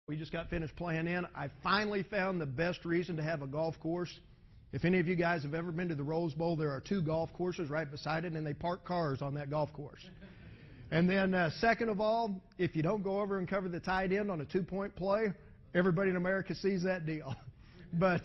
We just got finished playing in. I finally found the best reason to have a golf course. If any of you guys have ever been to the Rose Bowl, there are 2 golf courses right beside it, and they park cars on that golf course. And then second of all, if you don't go over and cover the tight end on a 2-point play, everybody in America sees that deal. But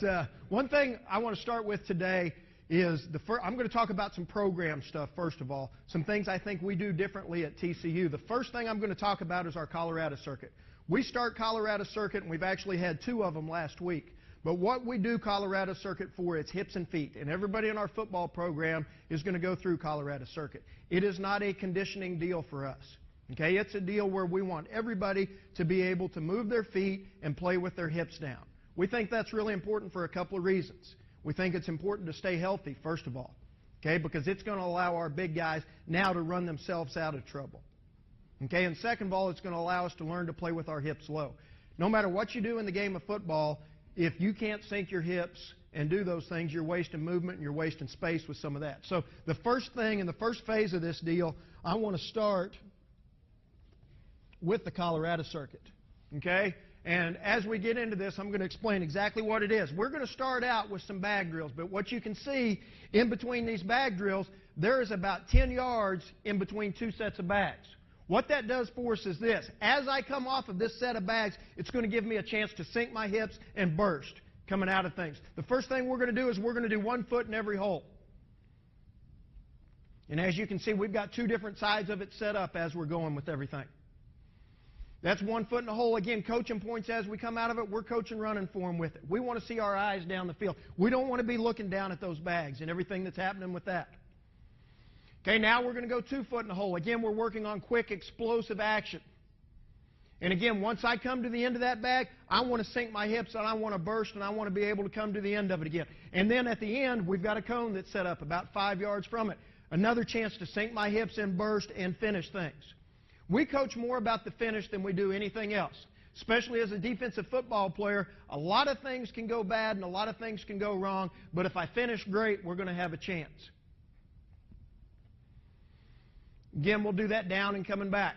one thing I want to start with today is I'm going to talk about some program stuff, first of all, some things I think we do differently at TCU. The first thing I'm going to talk about is our Colorado circuit. We start Colorado circuit, and we've actually had 2 of them last week. But what we do Colorado circuit for is hips and feet, and everybody in our football program is going to go through Colorado circuit. It is not a conditioning deal for us. Okay, it's a deal where we want everybody to be able to move their feet and play with their hips down. We think that's really important for a couple of reasons. We think it's important to stay healthy, first of all, okay, because it's going to allow our big guys now to run themselves out of trouble. Okay, and second of all, it's going to allow us to learn to play with our hips low. No matter what you do in the game of football, if you can't sink your hips and do those things, you're wasting movement and you're wasting space with some of that. So the first thing in the first phase of this deal, I want to start with the Colorado circuit. Okay? And as we get into this, I'm going to explain exactly what it is. We're going to start out with some bag drills, but what you can see in between these bag drills, there is about 10 yards in between 2 sets of bags. What that does for us is this. As I come off of this set of bags, it's going to give me a chance to sink my hips and burst coming out of things. The first thing we're going to do is we're going to do 1 foot in every hole. And as you can see, we've got 2 different sides of it set up as we're going with everything. That's 1 foot in a hole. Again, coaching points as we come out of it, we're coaching running form with it. We want to see our eyes down the field. We don't want to be looking down at those bags and everything that's happening with that. Okay, now we're going to go 2 foot in a hole. Again, we're working on quick, explosive action. And again, once I come to the end of that bag, I want to sink my hips and I want to burst and I want to be able to come to the end of it again. And then at the end, we've got a cone that's set up about 5 yards from it. Another chance to sink my hips and burst and finish things. We coach more about the finish than we do anything else. Especially as a defensive football player, a lot of things can go bad and a lot of things can go wrong, but if I finish great, we're going to have a chance. Again, we'll do that down and coming back.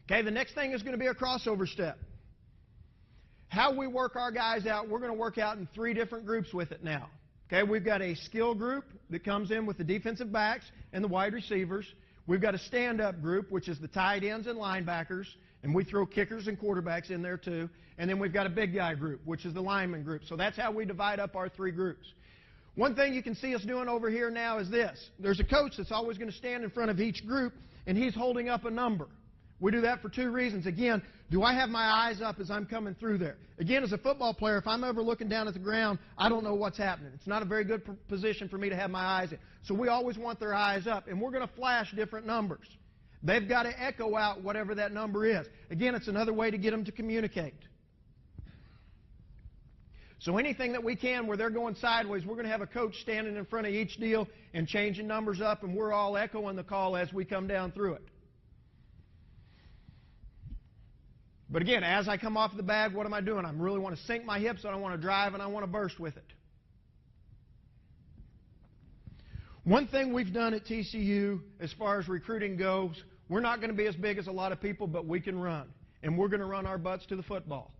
Okay, the next thing is going to be a crossover step. How we work our guys out, we're going to work out in 3 different groups with it now. Okay, we've got a skill group that comes in with the defensive backs and the wide receivers. We've got a stand-up group, which is the tight ends and linebackers, and we throw kickers and quarterbacks in there too. And then we've got a big guy group, which is the lineman group. So that's how we divide up our 3 groups. One thing you can see us doing over here now is this. There's a coach that's always going to stand in front of each group, and he's holding up a number. We do that for 2 reasons. Again, do I have my eyes up as I'm coming through there? Again, as a football player, if I'm ever looking down at the ground, I don't know what's happening. It's not a very good position for me to have my eyes in. So we always want their eyes up, and we're going to flash different numbers. They've got to echo out whatever that number is. Again, it's another way to get them to communicate. So anything that we can where they're going sideways, we're going to have a coach standing in front of each deal and changing numbers up, and we're all echoing the call as we come down through it. But again, as I come off the bag, what am I doing? I really want to sink my hips, and I want to drive, and I want to burst with it. One thing we've done at TCU as far as recruiting goes, we're not going to be as big as a lot of people, but we can run. And we're going to run our butts to the football.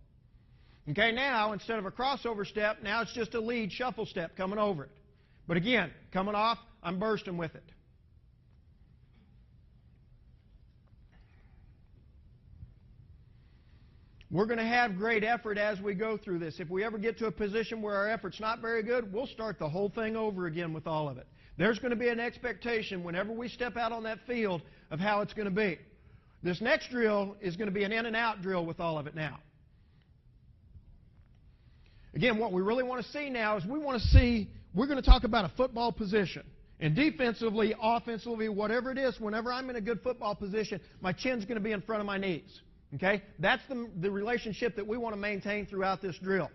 Okay, now, instead of a crossover step, now it's just a lead shuffle step coming over it. But again, coming off, I'm bursting with it. We're going to have great effort as we go through this. If we ever get to a position where our effort's not very good, we'll start the whole thing over again with all of it. There's going to be an expectation whenever we step out on that field of how it's going to be. This next drill is going to be an in and out drill with all of it now. Again, what we really want to see now is we're going to talk about a football position. And defensively, offensively, whatever it is, whenever I'm in a good football position, my chin's going to be in front of my knees. Okay? That's the relationship that we want to maintain throughout this drill.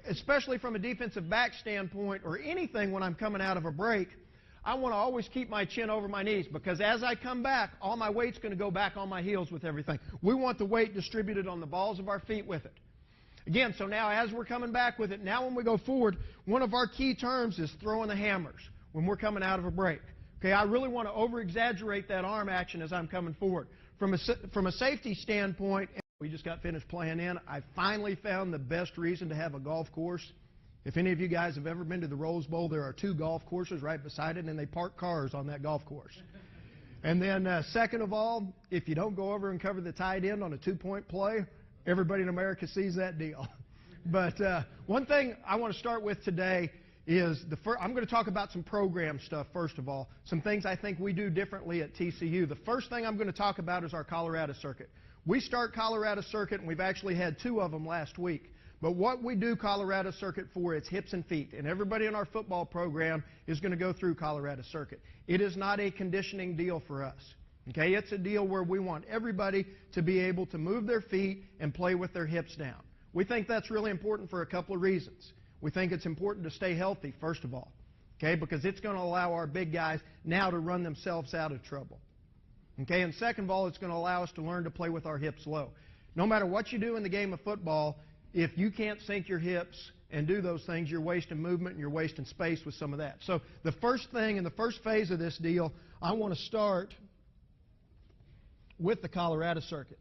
Especially from a defensive back standpoint or anything when I'm coming out of a break, I want to always keep my chin over my knees because as I come back, all my weight's going to go back on my heels with everything. We want the weight distributed on the balls of our feet with it. Again, so now as we're coming back with it, now when we go forward, one of our key terms is throwing the hammers when we're coming out of a break. Okay, I really want to over-exaggerate that arm action as I'm coming forward. From a safety standpoint, We just got finished playing in. I finally found the best reason to have a golf course. If any of you guys have ever been to the Rose Bowl, there are 2 golf courses right beside it, and they park cars on that golf course. And then second of all, if you don't go over and cover the tight end on a 2-point play, everybody in America sees that deal. But one thing I want to start with today is I'm going to talk about some program stuff, first of all, some things I think we do differently at TCU. The first thing I'm going to talk about is our Colorado circuit. We start Colorado circuit, and we've actually had 2 of them last week. But what we do Colorado circuit for, it's hips and feet. And everybody in our football program is going to go through Colorado circuit. It is not a conditioning deal for us. Okay, it's a deal where we want everybody to be able to move their feet and play with their hips down. We think that's really important for a couple of reasons. We think it's important to stay healthy, first of all, okay, because it's going to allow our big guys now to run themselves out of trouble. Okay, and second of all, it's going to allow us to learn to play with our hips low. No matter what you do in the game of football, if you can't sink your hips and do those things, you're wasting movement and you're wasting space with some of that. So the first thing in the first phase of this deal, I want to start with the Colorado circuit.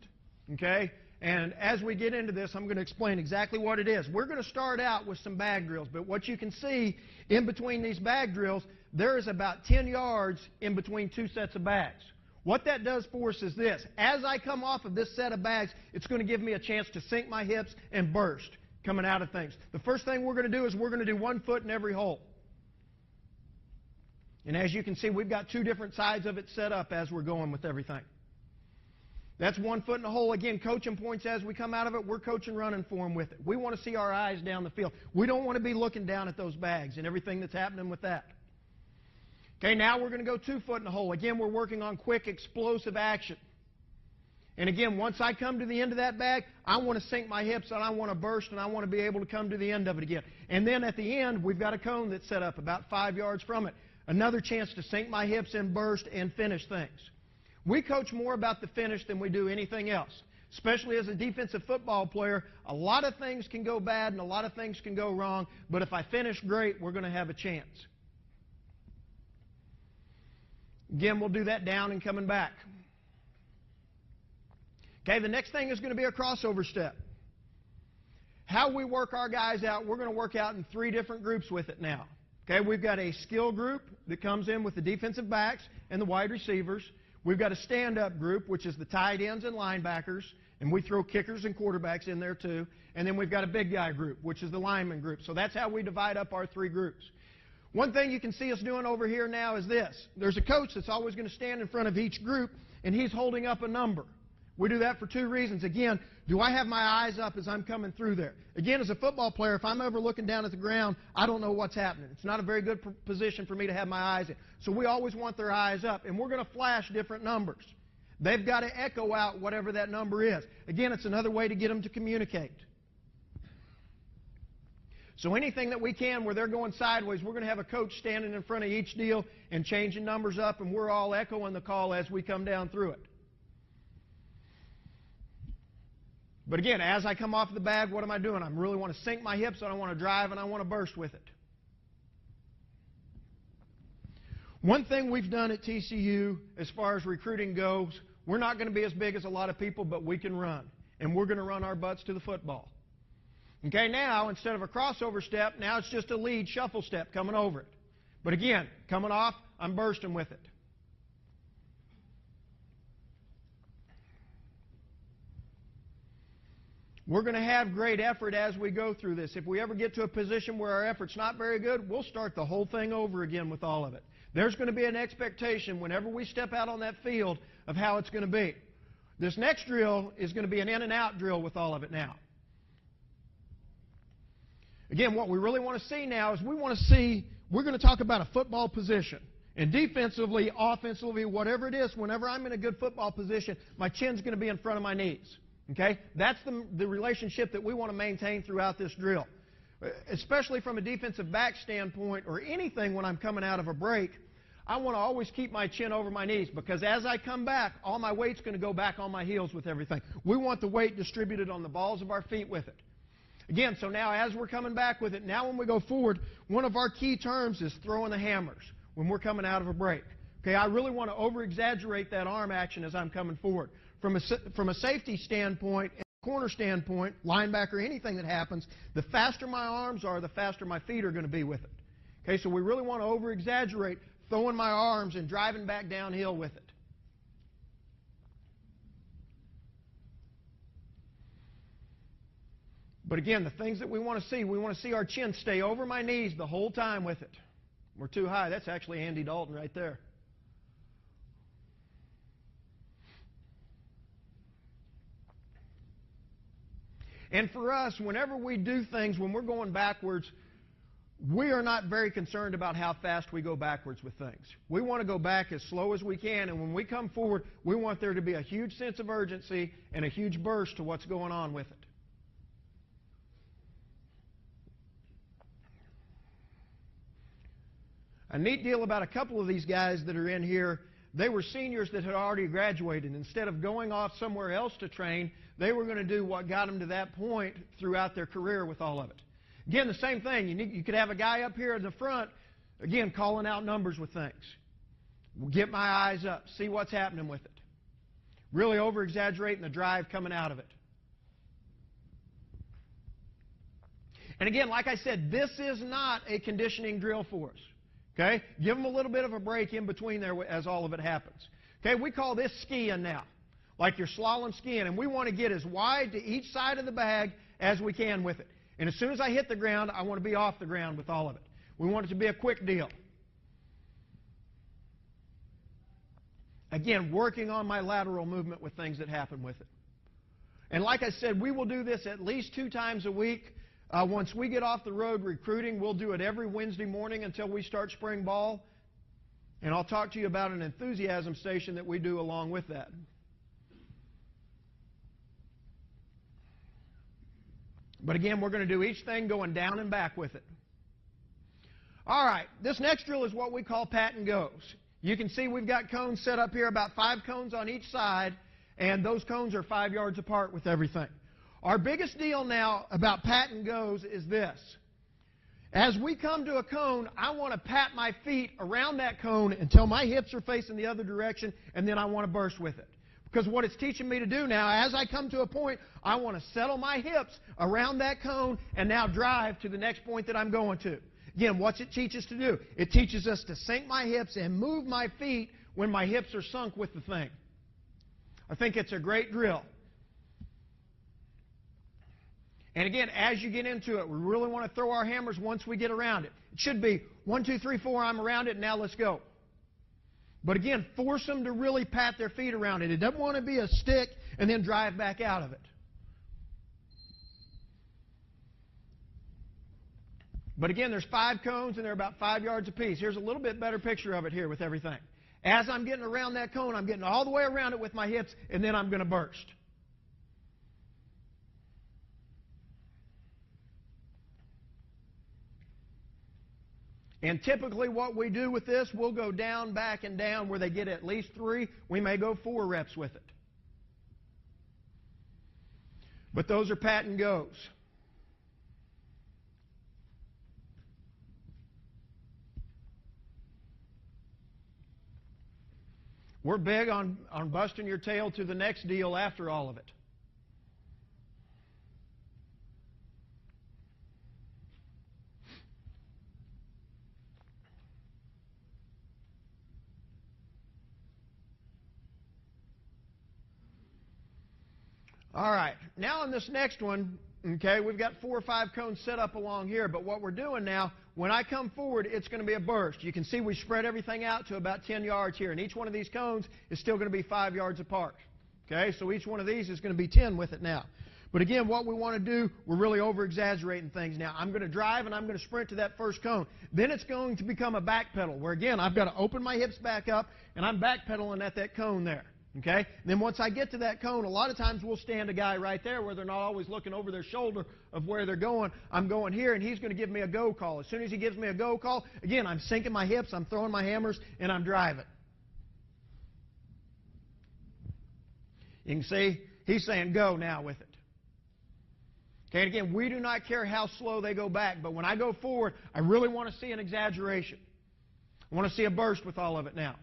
Okay? And as we get into this, I'm going to explain exactly what it is. We're going to start out with some bag drills, but what you can see in between these bag drills, there is about 10 yards in between 2 sets of bags. What that does for us is this. As I come off of this set of bags, it's going to give me a chance to sink my hips and burst coming out of things. The first thing we're going to do is we're going to do 1 foot in every hole. And as you can see, we've got 2 different sides of it set up as we're going with everything. That's 1 foot in a hole. Again, coaching points as we come out of it, we're coaching running for them with it. We want to see our eyes down the field. We don't want to be looking down at those bags and everything that's happening with that. Okay, now we're going to go 2 foot in a hole. Again, we're working on quick, explosive action. And again, once I come to the end of that bag, I want to sink my hips and I want to burst and I want to be able to come to the end of it again. And then at the end, we've got a cone that's set up about 5 yards from it. Another chance to sink my hips and burst and finish things. We coach more about the finish than we do anything else. Especially as a defensive football player, a lot of things can go bad and a lot of things can go wrong, but if I finish great, we're going to have a chance. Again, we'll do that down and coming back. Okay, the next thing is going to be a crossover step. How we work our guys out, we're going to work out in 3 different groups with it now. Okay, we've got a skill group that comes in with the defensive backs and the wide receivers. We've got a stand-up group, which is the tight ends and linebackers, and we throw kickers and quarterbacks in there too. And then we've got a big guy group, which is the lineman group. So that's how we divide up our 3 groups. One thing you can see us doing over here now is this. There's a coach that's always going to stand in front of each group, and he's holding up a number. We do that for 2 reasons. Again, do I have my eyes up as I'm coming through there? Again, as a football player, if I'm ever looking down at the ground, I don't know what's happening. It's not a very good position for me to have my eyes in. So we always want their eyes up, and we're going to flash different numbers. They've got to echo out whatever that number is. Again, it's another way to get them to communicate. So anything that we can where they're going sideways, we're going to have a coach standing in front of each deal and changing numbers up, and we're all echoing the call as we come down through it. But again, as I come off the bag, what am I doing? I really want to sink my hips, and I want to drive, and I want to burst with it. One thing we've done at TCU as far as recruiting goes, we're not going to be as big as a lot of people, but we can run. And we're going to run our butts to the football. Okay, now, instead of a crossover step, now it's just a lead shuffle step coming over it. But again, coming off, I'm bursting with it. We're going to have great effort as we go through this. If we ever get to a position where our effort's not very good, we'll start the whole thing over again with all of it. There's going to be an expectation whenever we step out on that field of how it's going to be. This next drill is going to be an in and out drill with all of it now. Again, what we really want to see now is we're going to talk about a football position. And defensively, offensively, whatever it is, whenever I'm in a good football position, my chin's going to be in front of my knees. Okay? That's the relationship that we want to maintain throughout this drill. Especially from a defensive back standpoint or anything when I'm coming out of a break, I want to always keep my chin over my knees because as I come back, all my weight's going to go back on my heels with everything. We want the weight distributed on the balls of our feet with it. Again, so now as we're coming back with it, now when we go forward, one of our key terms is throwing the hammers when we're coming out of a break. Okay, I really want to over-exaggerate that arm action as I'm coming forward. From a safety standpoint, corner standpoint, linebacker, anything that happens, the faster my arms are, the faster my feet are going to be with it. Okay, so we really want to over-exaggerate throwing my arms and driving back downhill with it. But again, the things that we want to see our chin stay over my knees the whole time with it. We're too high. That's actually Andy Dalton right there. And for us, whenever we do things, when we're going backwards, we are not very concerned about how fast we go backwards with things. We want to go back as slow as we can, and when we come forward, we want there to be a huge sense of urgency and a huge burst to what's going on with it. A neat deal about a couple of these guys that are in here, they were seniors that had already graduated. Instead of going off somewhere else to train, they were going to do what got them to that point throughout their career with all of it. Again, the same thing. You could have a guy up here in the front, again, calling out numbers with things. Get my eyes up, see what's happening with it. Really over-exaggerating the drive coming out of it. And again, like I said, this is not a conditioning drill for us. Okay? Give them a little bit of a break in between there as all of it happens. Okay? We call this skiing now, like you're slalom skiing, and we want to get as wide to each side of the bag as we can with it. And as soon as I hit the ground, I want to be off the ground with all of it. We want it to be a quick deal. Again, working on my lateral movement with things that happen with it. And like I said, we will do this at least 2 times a week. Once we get off the road recruiting, we'll do it every Wednesday morning until we start spring ball. And I'll talk to you about an enthusiasm station that we do along with that. But again, we're going to do each thing going down and back with it. All right, this next drill is what we call pat and goes. You can see we've got cones set up here, about 5 cones on each side, and those cones are 5 yards apart with everything. Our biggest deal now about pat and goes is this. As we come to a cone, I want to pat my feet around that cone until my hips are facing the other direction, and then I want to burst with it. Because what it's teaching me to do now, as I come to a point, I want to settle my hips around that cone and now drive to the next point that I'm going to. Again, what's it teach us to do? It teaches us to sink my hips and move my feet when my hips are sunk with the thing. I think it's a great drill. And again, as you get into it, we really want to throw our hammers once we get around it. It should be 1, 2, 3, 4, I'm around it, now let's go. But again, force them to really pat their feet around it. It doesn't want to be a stick and then drive back out of it. But again, there's 5 cones and they're about 5 yards apiece. Here's a little bit better picture of it here with everything. As I'm getting around that cone, I'm getting all the way around it with my hips, and then I'm going to burst. And typically what we do with this, we'll go down, back, and down where they get at least 3. We may go 4 reps with it. But those are pat and goes. We're big on busting your tail to the next deal after all of it. All right, now on this next one, okay, we've got 4 or 5 cones set up along here, but what we're doing now, when I come forward, it's going to be a burst. You can see we spread everything out to about 10 yards here, and each one of these cones is still going to be 5 yards apart. Okay, so each one of these is going to be 10 with it now. But again, what we want to do, we're really over-exaggerating things now. I'm going to drive and I'm going to sprint to that first cone. Then it's going to become a backpedal, where again, I've got to open my hips back up, and I'm backpedaling at that cone there. Okay? And then once I get to that cone, a lot of times we'll stand a guy right there where they're not always looking over their shoulder of where they're going. I'm going here, and he's going to give me a go call. As soon as he gives me a go call, again, I'm sinking my hips, I'm throwing my hammers, and I'm driving. You can see he's saying go now with it. Okay, and again, we do not care how slow they go back, but when I go forward, I really want to see an exaggeration. I want to see a burst with all of it now.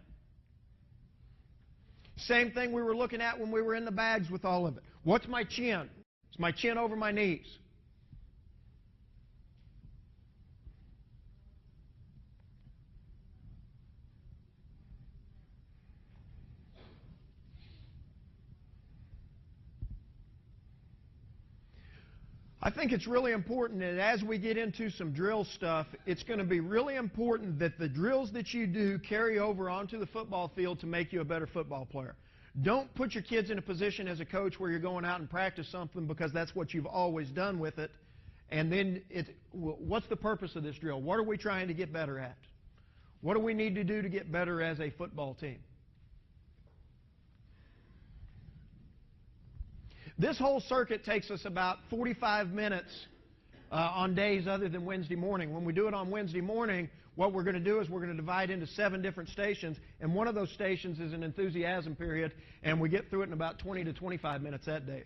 Same thing we were looking at when we were in the bags with all of it. What's my chin? Is my chin over my knees? I think it's really important that as we get into some drill stuff, it's going to be really important that the drills that you do carry over onto the football field to make you a better football player. Don't put your kids in a position as a coach where you're going out and practice something because that's what you've always done with it. And then what's the purpose of this drill? What are we trying to get better at? What do we need to do to get better as a football team? This whole circuit takes us about 45 minutes on days other than Wednesday morning. When we do it on Wednesday morning, what we're going to do is we're going to divide into 7 different stations, and one of those stations is an enthusiasm period, and we get through it in about 20 to 25 minutes that day.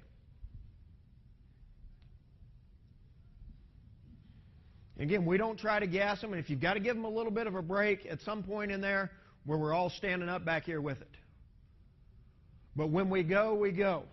Again, we don't try to gas them, and if you've got to give them a little bit of a break at some point in there where we're all standing up back here with it. But when we go, we go.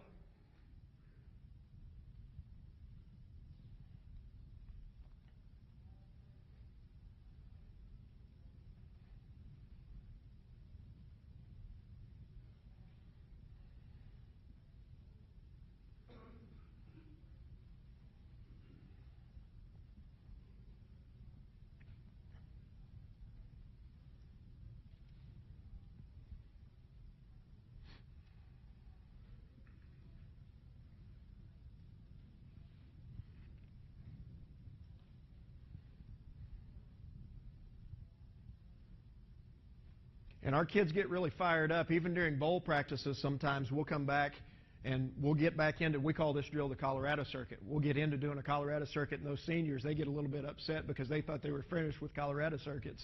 And our kids get really fired up. Even during bowl practices, sometimes we'll come back and we'll get back into, we call this drill the Colorado circuit. We'll get into doing a Colorado circuit, and those seniors, they get a little bit upset because they thought they were finished with Colorado circuits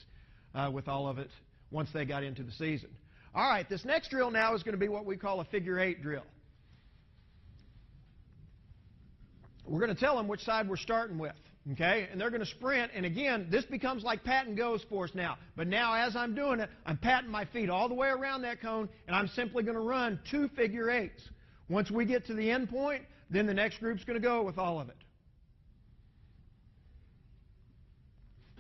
with all of it once they got into the season. All right, this next drill now is going to be what we call a figure 8 drill. We're going to tell them which side we're starting with. Okay, and they're going to sprint, and again, this becomes like pat and goes for us now. But now, as I'm doing it, I'm patting my feet all the way around that cone, and I'm simply going to run 2 figure 8s. Once we get to the end point, then the next group's going to go with all of it.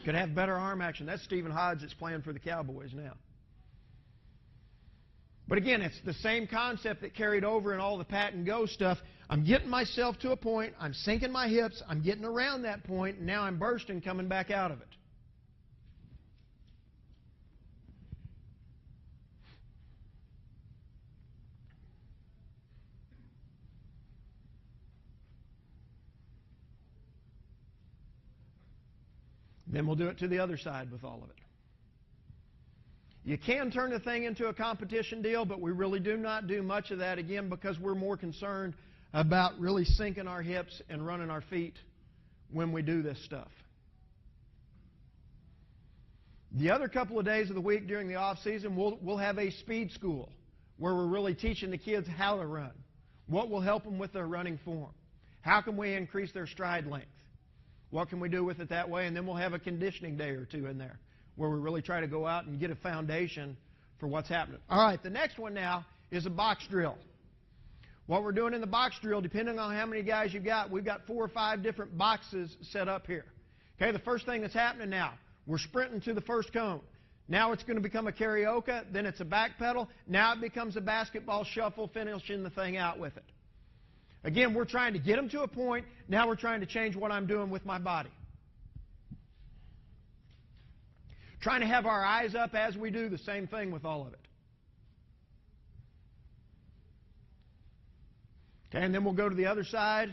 Could have better arm action. That's Stephen Hodge that's playing for the Cowboys now. But again, it's the same concept that carried over in all the pat and go stuff. I'm getting myself to a point, I'm sinking my hips, I'm getting around that point, and now I'm bursting, coming back out of it. Then we'll do it to the other side with all of it. You can turn the thing into a competition deal, but we really do not do much of that, again, because we're more concerned about really sinking our hips and running our feet when we do this stuff. The other couple of days of the week during the off season, we'll have a speed school where we're really teaching the kids how to run, what will help them with their running form, how can we increase their stride length, what can we do with it that way, and then we'll have a conditioning day or two in there where we really try to go out and get a foundation for what's happening. All right, the next one now is a box drill. What we're doing in the box drill, depending on how many guys you've got, we've got 4 or 5 different boxes set up here. Okay, the first thing that's happening now, we're sprinting to the first cone. Now it's going to become a karaoke, then it's a backpedal. Now it becomes a basketball shuffle, finishing the thing out with it. Again, we're trying to get them to a point. Now we're trying to change what I'm doing with my body. Trying to have our eyes up as we do the same thing with all of it. Okay, and then we'll go to the other side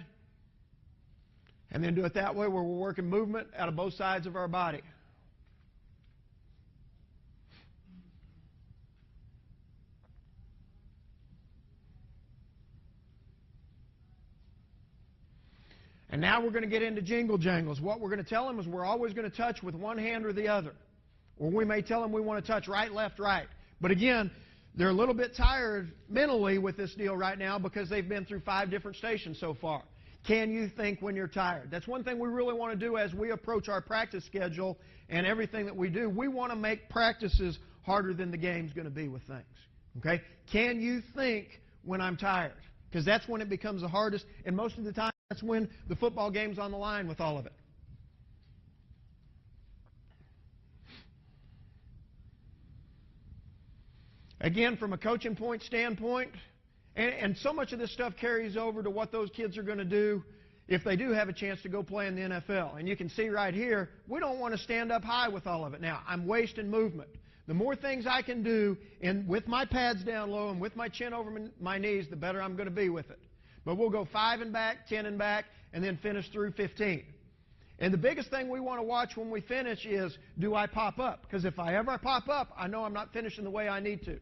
and then do it that way where we're working movement out of both sides of our body. And now we're going to get into jingle jangles. What we're going to tell them is we're always going to touch with one hand or the other. Or we may tell them we want to touch right, left, right. But again, they're a little bit tired mentally with this deal right now because they've been through 5 different stations so far. Can you think when you're tired? That's one thing we really want to do as we approach our practice schedule and everything that we do. We want to make practices harder than the game's going to be with things. Okay? Can you think when I'm tired? Because that's when it becomes the hardest, and most of the time That's when the football game's on the line with all of it. Again, from a coaching point standpoint, and so much of this stuff carries over to what those kids are going to do if they do have a chance to go play in the NFL. And you can see right here, we don't want to stand up high with all of it. Now, I'm wasting movement. The more things I can do with my pads down low and with my chin over my knees, the better I'm going to be with it. But we'll go 5 and back, 10 and back, and then finish through 15. And the biggest thing we want to watch when we finish is, do I pop up? Because if I ever pop up, I know I'm not finishing the way I need to.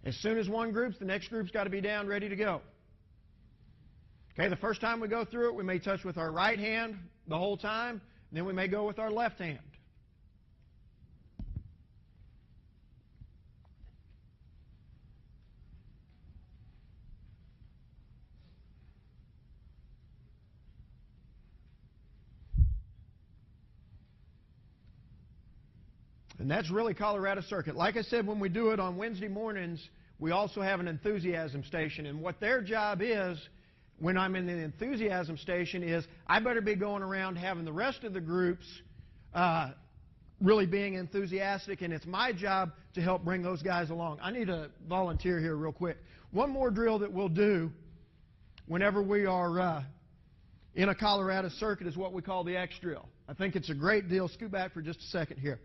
As soon as one group's, the next group's got to be down, ready to go. Okay, the first time we go through it, we may touch with our right hand the whole time, then we may go with our left hand. And that's really Colorado Circuit. Like I said, when we do it on Wednesday mornings, we also have an enthusiasm station. And what their job is, when I'm in the enthusiasm station, is I better be going around having the rest of the groups really being enthusiastic, and it's my job to help bring those guys along. I need a volunteer here real quick. One more drill that we'll do whenever we are in a Colorado Circuit is what we call the X drill. I think it's a great deal. Scoot back for just a second here.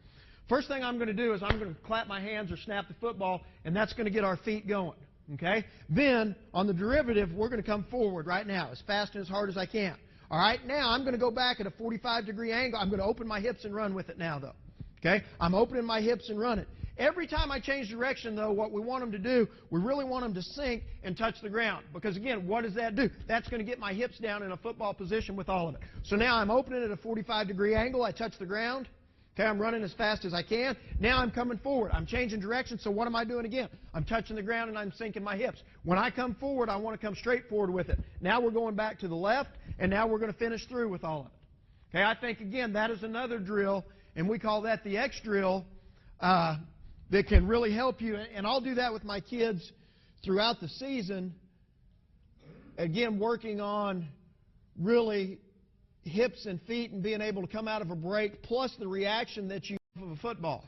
First thing I'm going to do is I'm going to clap my hands or snap the football, and that's going to get our feet going. Okay? Then, on the derivative, we're going to come forward right now as fast and as hard as I can. All right? Now, I'm going to go back at a 45-degree angle. I'm going to open my hips and run with it now, though. Okay? I'm opening my hips and running. Every time I change direction, though, what we want them to do, we really want them to sink and touch the ground. Because, again, what does that do? That's going to get my hips down in a football position with all of it. So now I'm opening at a 45-degree angle. I touch the ground. Okay, I'm running as fast as I can. Now I'm coming forward. I'm changing direction, so what am I doing again? I'm touching the ground and I'm sinking my hips. When I come forward, I want to come straight forward with it. Now we're going back to the left, and now we're going to finish through with all of it. Okay, I think, again, that is another drill, and we call that the X drill, that can really help you. And I'll do that with my kids throughout the season, again, working on really hips and feet and being able to come out of a break, plus the reaction that you have of a football.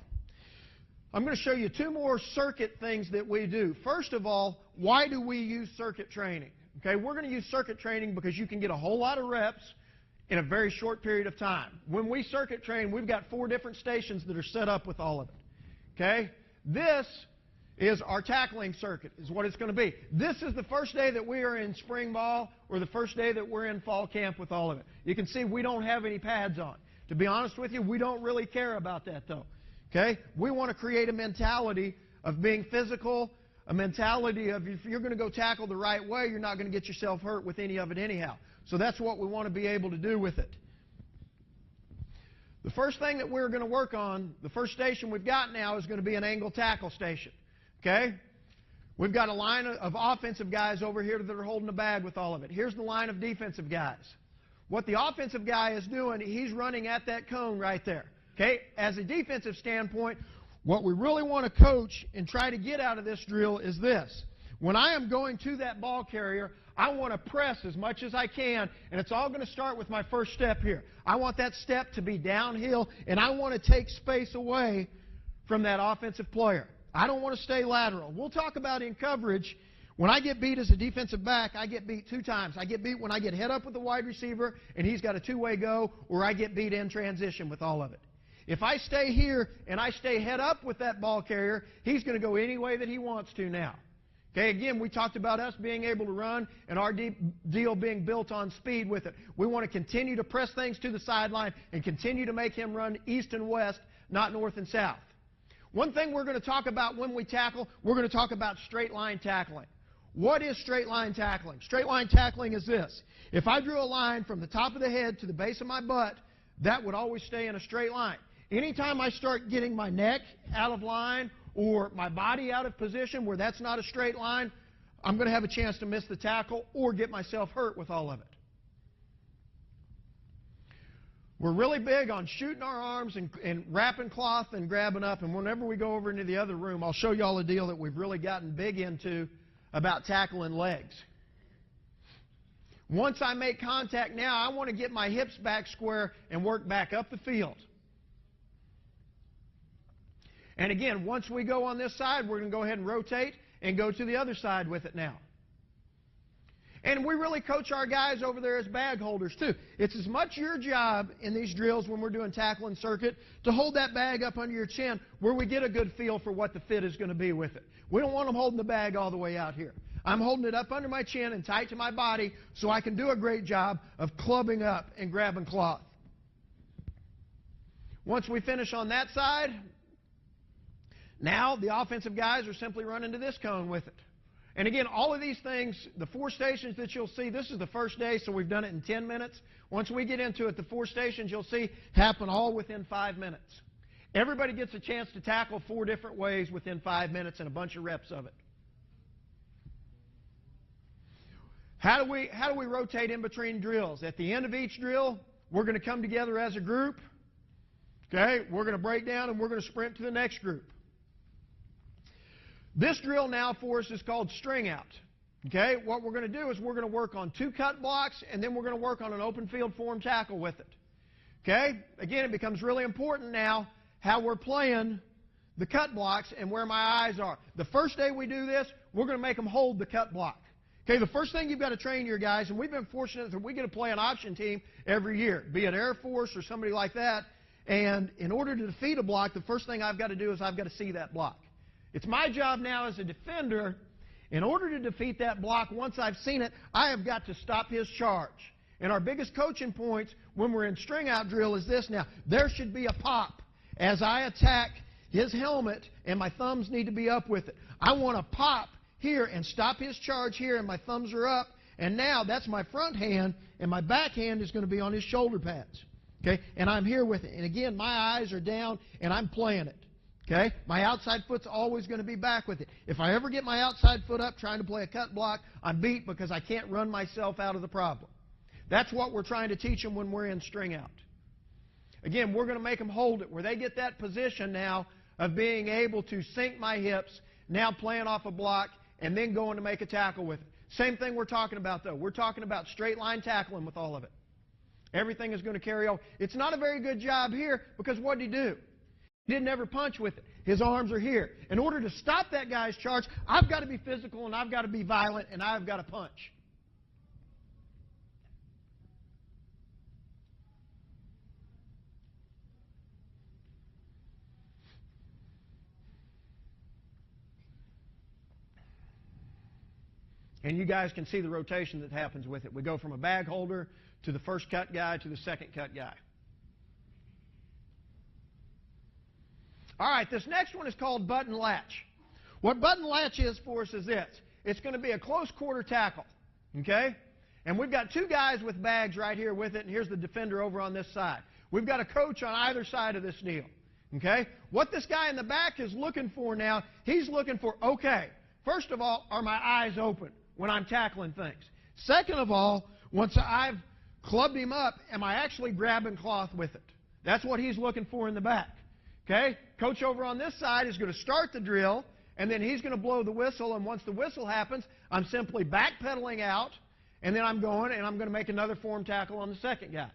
I'm going to show you 2 more circuit things that we do. First of all, why do we use circuit training? Okay, we're going to use circuit training because you can get a whole lot of reps in a very short period of time. When we circuit train, we've got 4 different stations that are set up with all of it. Okay, this is our tackling circuit, is what it's going to be. This is the first day that we are in spring ball or the first day that we're in fall camp with all of it. You can see we don't have any pads on. To be honest with you, we don't really care about that, though. Okay? We want to create a mentality of being physical, a mentality of if you're going to go tackle the right way, you're not going to get yourself hurt with any of it anyhow. So that's what we want to be able to do with it. The first thing that we're going to work on, the first station we've got now, is going to be an angle tackle station. Okay? We've got a line of offensive guys over here that are holding the bag with all of it. Here's the line of defensive guys. What the offensive guy is doing, he's running at that cone right there. Okay? As a defensive standpoint, what we really want to coach and try to get out of this drill is this. When I am going to that ball carrier, I want to press as much as I can, and it's all going to start with my first step here. I want that step to be downhill, and I want to take space away from that offensive player. I don't want to stay lateral. We'll talk about in coverage. When I get beat as a defensive back, I get beat 2 times. I get beat when I get head up with the wide receiver and he's got a 2-way go, or I get beat in transition with all of it. If I stay here and I stay head up with that ball carrier, he's going to go any way that he wants to now. Okay, again, we talked about us being able to run and our deal being built on speed with it. We want to continue to press things to the sideline and continue to make him run east and west, not north and south. One thing we're going to talk about when we tackle, we're going to talk about straight line tackling. What is straight line tackling? Straight line tackling is this. If I drew a line from the top of the head to the base of my butt, that would always stay in a straight line. Anytime I start getting my neck out of line or my body out of position where that's not a straight line, I'm going to have a chance to miss the tackle or get myself hurt with all of it. We're really big on shooting our arms and wrapping cloth and grabbing up. And whenever we go over into the other room, I'll show you all a deal that we've really gotten big into about tackling legs. Once I make contact now, I want to get my hips back square and work back up the field. And again, once we go on this side, we're going to go ahead and rotate and go to the other side with it now. And we really coach our guys over there as bag holders too. It's as much your job in these drills when we're doing tackle and circuit to hold that bag up under your chin where we get a good feel for what the fit is going to be with it. We don't want them holding the bag all the way out here. I'm holding it up under my chin and tight to my body so I can do a great job of clubbing up and grabbing cloth. Once we finish on that side, now the offensive guys are simply running to this cone with it. And again, all of these things, the 4 stations that you'll see, this is the first day, so we've done it in 10 minutes. Once we get into it, the 4 stations you'll see happen all within 5 minutes. Everybody gets a chance to tackle 4 different ways within 5 minutes and a bunch of reps of it. How do we rotate in between drills? At the end of each drill, we're going to come together as a group. Okay? We're going to break down and we're going to sprint to the next group. This drill now for us is called string out. Okay? What we're going to do is we're going to work on 2 cut blocks and then we're going to work on an open field form tackle with it. Okay? Again, it becomes really important now how we're playing the cut blocks and where my eyes are. The first day we do this, we're going to make them hold the cut block. Okay, the first thing you've got to train your guys, and we've been fortunate that we get to play an option team every year, be it Air Force or somebody like that, and in order to defeat a block, the first thing I've got to do is I've got to see that block. It's my job now as a defender, in order to defeat that block, once I've seen it, I have got to stop his charge. And our biggest coaching points when we're in string out drill is this now. There should be a pop as I attack his helmet, and my thumbs need to be up with it. I want to pop here and stop his charge here, and my thumbs are up, and now that's my front hand, and my back hand is going to be on his shoulder pads. Okay, and I'm here with it. And again, my eyes are down, and I'm playing it. Okay, my outside foot's always going to be back with it. If I ever get my outside foot up trying to play a cut block, I'm beat because I can't run myself out of the problem. That's what we're trying to teach them when we're in string out. Again, we're going to make them hold it where they get that position now of being able to sink my hips, now playing off a block, and then going to make a tackle with it. Same thing we're talking about, though. We're talking about straight line tackling with all of it. Everything is going to carry over. It's not a very good job here because what did he do? He didn't ever punch with it. His arms are here. In order to stop that guy's charge, I've got to be physical and I've got to be violent and I've got to punch. And you guys can see the rotation that happens with it. We go from a bag holder to the first cut guy to the second cut guy. All right, this next one is called button latch. What button latch is for us is this. It's going to be a close quarter tackle, okay? And we've got 2 guys with bags right here with it, and here's the defender over on this side. We've got a coach on either side of this deal, okay? What this guy in the back is looking for now, he's looking for, okay, first of all, are my eyes open when I'm tackling things? Second of all, once I've clubbed him up, am I actually grabbing cloth with it? That's what he's looking for in the back. Okay? Coach over on this side is going to start the drill, and then he's going to blow the whistle, and once the whistle happens, I'm simply backpedaling out, and then I'm going, and I'm going to make another form tackle on the second guy.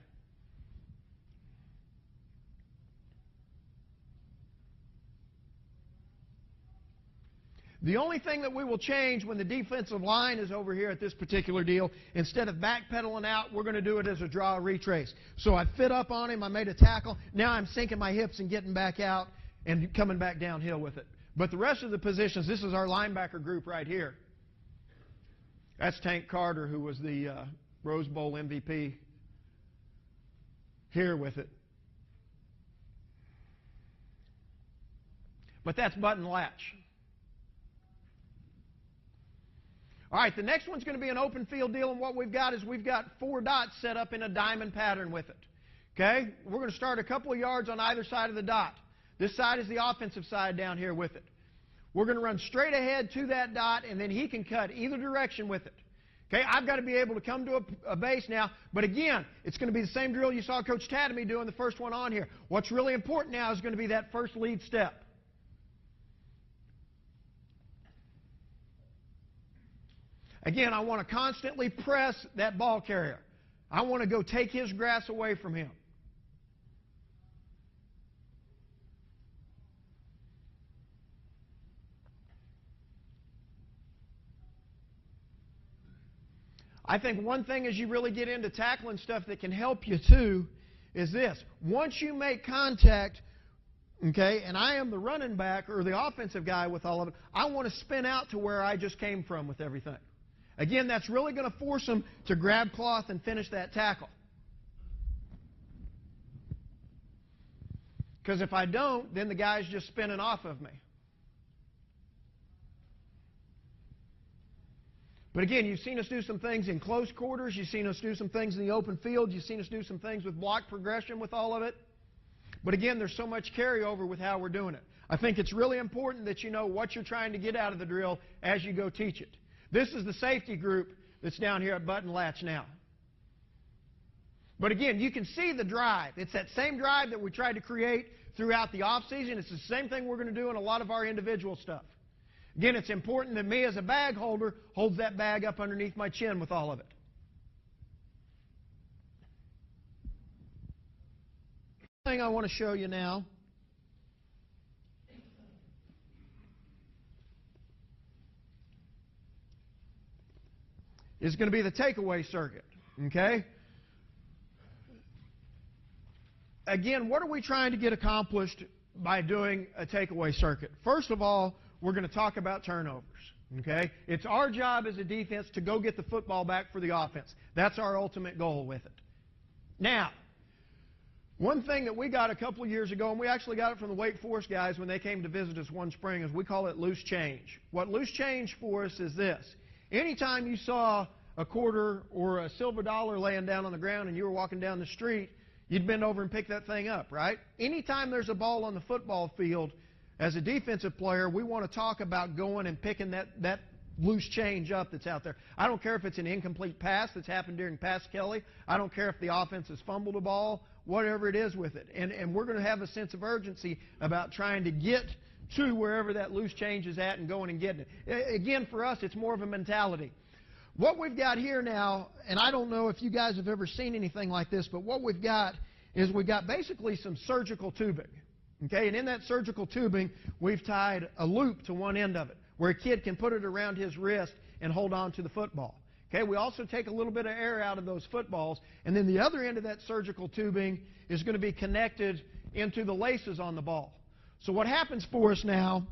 The only thing that we will change when the defensive line is over here at this particular deal, instead of backpedaling out, we're going to do it as a draw retrace. So I fit up on him, I made a tackle, now I'm sinking my hips and getting back out and coming back downhill with it. But the rest of the positions, this is our linebacker group right here. That's Tank Carter, who was the Rose Bowl MVP here with it. But that's button latch. All right, the next one's going to be an open field deal, and what we've got is we've got 4 dots set up in a diamond pattern with it. Okay? We're going to start a couple of yards on either side of the dot. This side is the offensive side down here with it. We're going to run straight ahead to that dot, and then he can cut either direction with it. Okay? I've got to be able to come to a base now, but again, it's going to be the same drill you saw Coach Tatamy doing the first one on here. What's really important now is going to be that first lead step. Again, I want to constantly press that ball carrier. I want to go take his grass away from him. I think one thing as you really get into tackling stuff that can help you too is this. Once you make contact, okay, and I am the running back or the offensive guy with all of it, I want to spin out to where I just came from with everything. Again, that's really going to force them to grab cloth and finish that tackle. Because if I don't, then the guy's just spinning off of me. But again, you've seen us do some things in close quarters. You've seen us do some things in the open field. You've seen us do some things with block progression with all of it. But again, there's so much carryover with how we're doing it. I think it's really important that you know what you're trying to get out of the drill as you go teach it. This is the safety group that's down here at button latch now. But again, you can see the drive. It's that same drive that we tried to create throughout the offseason. It's the same thing we're going to do in a lot of our individual stuff. Again, it's important that me as a bag holder holds that bag up underneath my chin with all of it. The thing I want to show you now is going to be the takeaway circuit. Okay? Again, what are we trying to get accomplished by doing a takeaway circuit? First of all, we're going to talk about turnovers. Okay? It's our job as a defense to go get the football back for the offense. That's our ultimate goal with it. Now, one thing that we got a couple of years ago, and we actually got it from the Wake Forest guys when they came to visit us one spring, is we call it loose change. What loose change for us is this. Anytime you saw a quarter or a silver dollar laying down on the ground and you were walking down the street, you'd bend over and pick that thing up, right? Anytime there's a ball on the football field, as a defensive player, we want to talk about going and picking that loose change up that's out there. I don't care if it's an incomplete pass that's happened during pass Kelly. I don't care if the offense has fumbled a ball, whatever it is with it. And we're going to have a sense of urgency about trying to get to wherever that loose change is at and going and getting it. Again, for us, it's more of a mentality. What we've got here now, and I don't know if you guys have ever seen anything like this, but what we've got is we've got basically some surgical tubing. Okay, and in that surgical tubing, we've tied a loop to one end of it where a kid can put it around his wrist and hold on to the football. Okay, we also take a little bit of air out of those footballs, and then the other end of that surgical tubing is going to be connected into the laces on the ball. So what happens for us now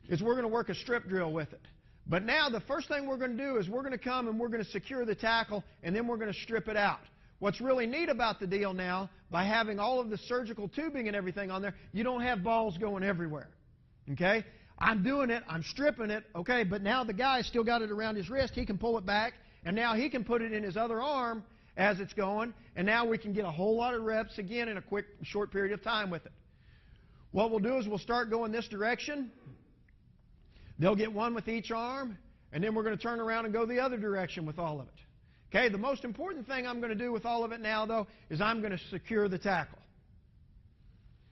is we're going to work a strip drill with it. But now the first thing we're going to do is we're going to come and we're going to secure the tackle, and then we're going to strip it out. What's really neat about the deal now, by having all of the surgical tubing and everything on there, you don't have balls going everywhere. Okay? I'm doing it, I'm stripping it, okay, but now the guy's still got it around his wrist, he can pull it back, and now he can put it in his other arm as it's going, and now we can get a whole lot of reps again in a quick, short period of time with it. What we'll do is we'll start going this direction. They'll get one with each arm, and then we're going to turn around and go the other direction with all of it. Okay, the most important thing I'm going to do with all of it now, though, is I'm going to secure the tackle.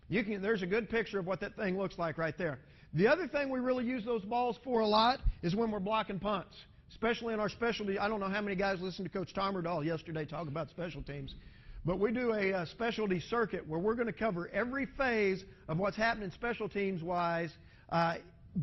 There's a good picture of what that thing looks like right there. The other thing we really use those balls for a lot is when we're blocking punts, especially in our specialty. I don't know how many guys listened to Coach Tomerdahl yesterday talk about special teams, but we do a specialty circuit where we're going to cover every phase of what's happening special teams-wise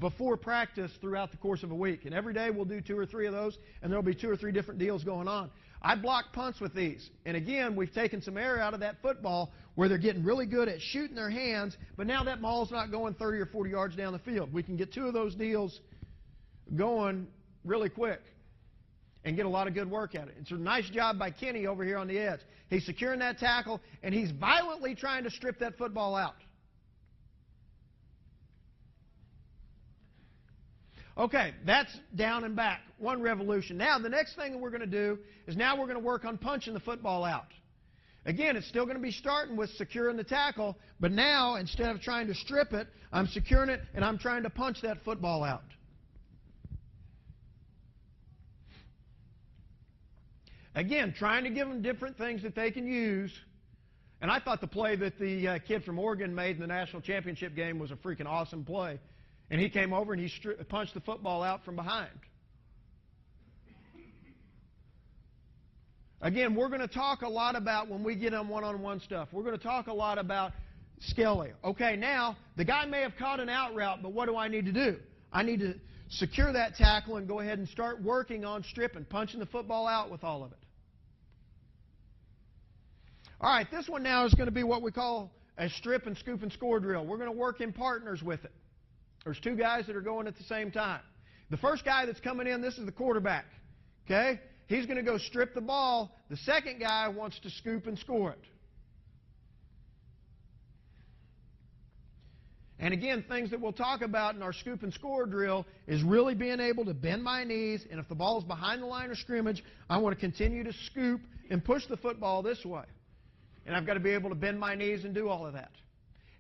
before practice throughout the course of a week. And every day we'll do 2 or 3 of those, and there'll be 2 or 3 different deals going on. I block punts with these. And again, we've taken some air out of that football where they're getting really good at shooting their hands, but now that ball's not going 30 or 40 yards down the field. We can get 2 of those deals going really quick and get a lot of good work at it. It's a nice job by Kenny over here on the edge. He's securing that tackle, and he's violently trying to strip that football out. Okay, that's down and back. One revolution. Now, the next thing that we're going to do is now we're going to work on punching the football out. Again, it's still going to be starting with securing the tackle, but now, instead of trying to strip it, I'm securing it and I'm trying to punch that football out. Again, trying to give them different things that they can use. And I thought the play that the kid from Oregon made in the national championship game was a freaking awesome play. And he came over and he punched the football out from behind. Again, we're going to talk a lot about, when we get on one-on-one stuff, we're going to talk a lot about scaling. Okay, now, the guy may have caught an out route, but what do I need to do? I need to secure that tackle and go ahead and start working on stripping, punching the football out with all of it. All right, this one now is going to be what we call a strip and scoop and score drill. We're going to work in partners with it. There's two guys that are going at the same time. The first guy that's coming in, this is the quarterback. Okay? He's going to go strip the ball. The second guy wants to scoop and score it. And again, things that we'll talk about in our scoop and score drill is really being able to bend my knees, and if the ball is behind the line of scrimmage, I want to continue to scoop and push the football this way. And I've got to be able to bend my knees and do all of that.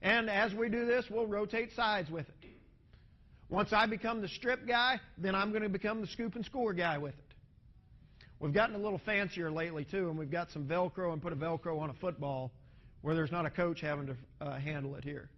And as we do this, we'll rotate sides with it. Once I become the strip guy, then I'm going to become the scoop and score guy with it. We've gotten a little fancier lately, too, and we've got some Velcro and put a Velcro on a football where there's not a coach having to handle it here.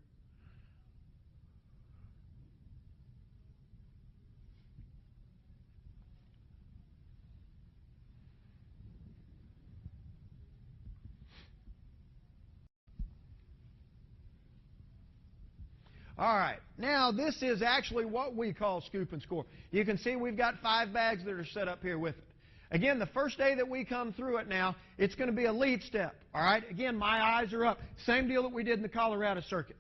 All right, now this is actually what we call scoop and score. You can see we've got 5 bags that are set up here with it. Again, the first day that we come through it now, it's going to be a lead step. All right, again, my eyes are up. Same deal that we did in the Colorado circuit.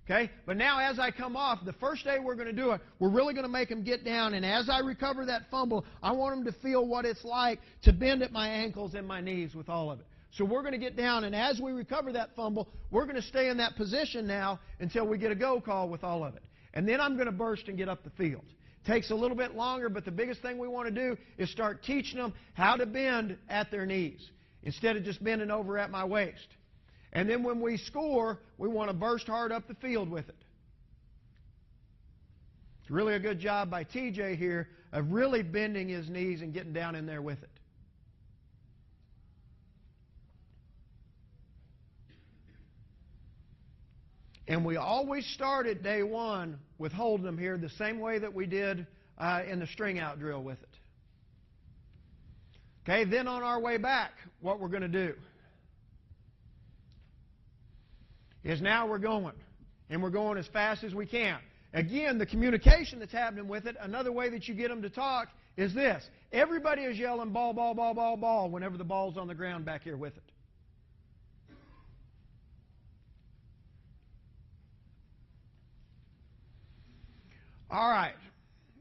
Okay, but now as I come off, the first day we're going to do it, we're really going to make them get down, and as I recover that fumble, I want them to feel what it's like to bend at my ankles and my knees with all of it. So we're going to get down, and as we recover that fumble, we're going to stay in that position now until we get a go call with all of it. And then I'm going to burst and get up the field. Takes a little bit longer, but the biggest thing we want to do is start teaching them how to bend at their knees instead of just bending over at my waist. And then when we score, we want to burst hard up the field with it. It's really a good job by TJ here of really bending his knees and getting down in there with it. And we always start at day one with holding them here the same way that we did in the string out drill with it. Okay, then on our way back, what we're going to do is now we're going. And we're going as fast as we can. Again, the communication that's happening with it, another way that you get them to talk is this. Everybody is yelling ball, ball, ball, ball, ball whenever the ball's on the ground back here with it. All right,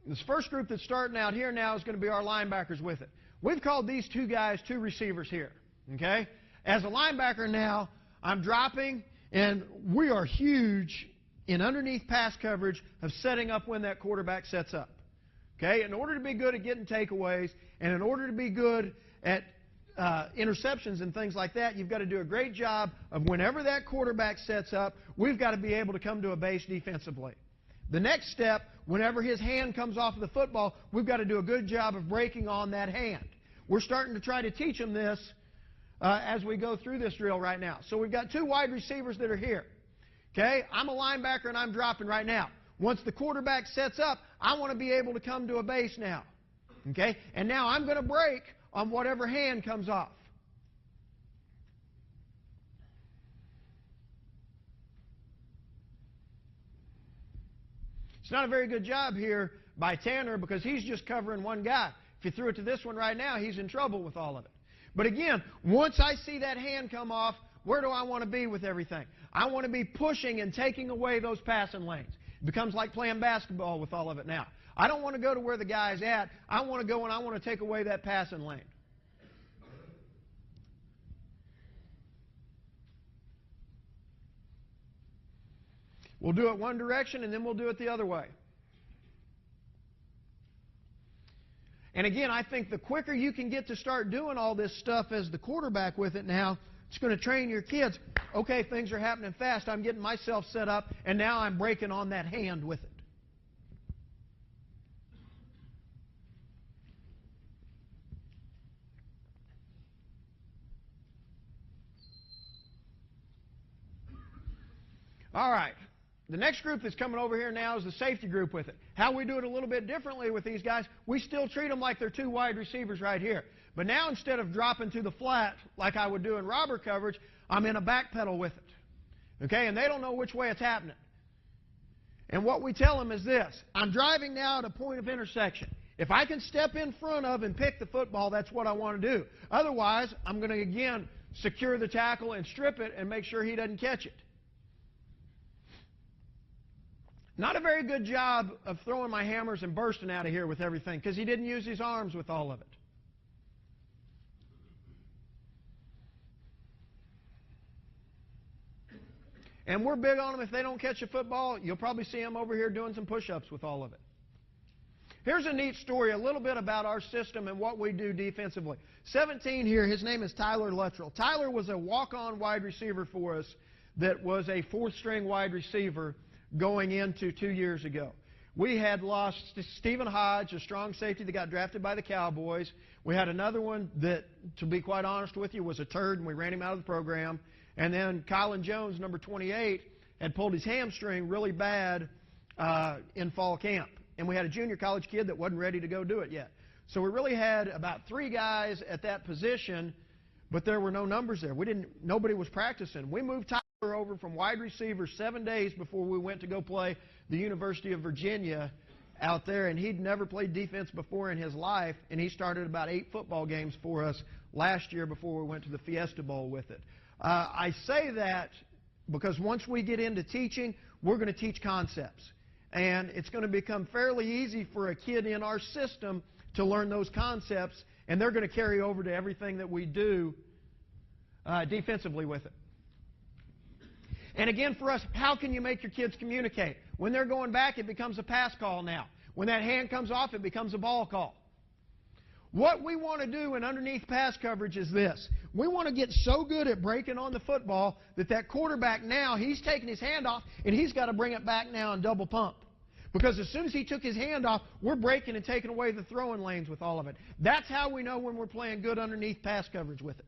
this first group that's starting out here now is going to be our linebackers with it. We've called these two guys two receivers here, okay? As a linebacker now, I'm dropping, and we are huge in underneath pass coverage of setting up when that quarterback sets up, okay? In order to be good at getting takeaways and in order to be good at interceptions and things like that, you've got to do a great job of whenever that quarterback sets up, we've got to be able to come to a base defensively. The next step, whenever his hand comes off of the football, we've got to do a good job of breaking on that hand. We're starting to try to teach them this as we go through this drill right now. So we've got two wide receivers that are here. Okay, I'm a linebacker and I'm dropping right now. Once the quarterback sets up, I want to be able to come to a base now. Okay, and now I'm going to break on whatever hand comes off. It's not a very good job here by Tanner because he's just covering one guy. If you threw it to this one right now, he's in trouble with all of it. But again, once I see that hand come off, where do I want to be with everything? I want to be pushing and taking away those passing lanes. It becomes like playing basketball with all of it now. I don't want to go to where the guy's at. I want to go and I want to take away that passing lane. We'll do it one direction and then we'll do it the other way. And again, I think the quicker you can get to start doing all this stuff as the quarterback with it now, it's going to train your kids. Okay, things are happening fast. I'm getting myself set up, and now I'm breaking on that hand with it. All right. The next group that's coming over here now is the safety group with it. How we do it a little bit differently with these guys, we still treat them like they're two wide receivers right here. But now instead of dropping to the flat like I would do in robber coverage, I'm in a backpedal with it. Okay, and they don't know which way it's happening. And what we tell them is this: I'm driving now at a point of intersection. If I can step in front of and pick the football, that's what I want to do. Otherwise, I'm going to, again, secure the tackle and strip it and make sure he doesn't catch it. Not a very good job of throwing my hammers and bursting out of here with everything, because he didn't use his arms with all of it. And we're big on them. If they don't catch a football, you'll probably see them over here doing some push-ups with all of it. Here's a neat story, a little bit about our system and what we do defensively. 17 here, his name is Tyler Lateral. Tyler was a walk-on wide receiver for us that was a fourth-string wide receiver going into 2 years ago. We had lost Stephen Hodge, a strong safety that got drafted by the Cowboys. We had another one that, to be quite honest with you, was a turd, and we ran him out of the program. And then Kylan Jones, number 28, had pulled his hamstring really bad in fall camp. And we had a junior college kid that wasn't ready to go do it yet. So we really had about 3 guys at that position, but there were no numbers there. Nobody was practicing. We moved Tyler over from wide receiver 7 days before we went to go play the University of Virginia out there, and he'd never played defense before in his life, and he started about 8 football games for us last year before we went to the Fiesta Bowl with it. I say that because once we get into teaching, we're going to teach concepts. And it's going to become fairly easy for a kid in our system to learn those concepts, and they're going to carry over to everything that we do defensively with it. And again, for us, how can you make your kids communicate? When they're going back, it becomes a pass call now. When that hand comes off, it becomes a ball call. What we want to do in underneath pass coverage is this. We want to get so good at breaking on the football that quarterback now, he's taking his hand off, and he's got to bring it back now and double pump. Because as soon as he took his hand off, we're breaking and taking away the throwing lanes with all of it. That's how we know when we're playing good underneath pass coverage with it.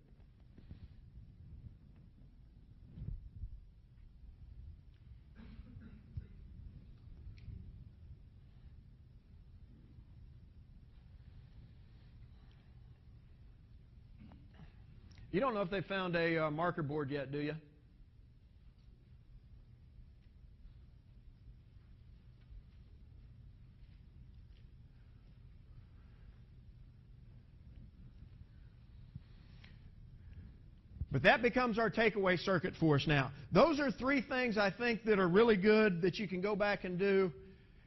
You don't know if they found a marker board yet, do you? But that becomes our takeaway circuit for us now. Those are 3 things I think that are really good that you can go back and do.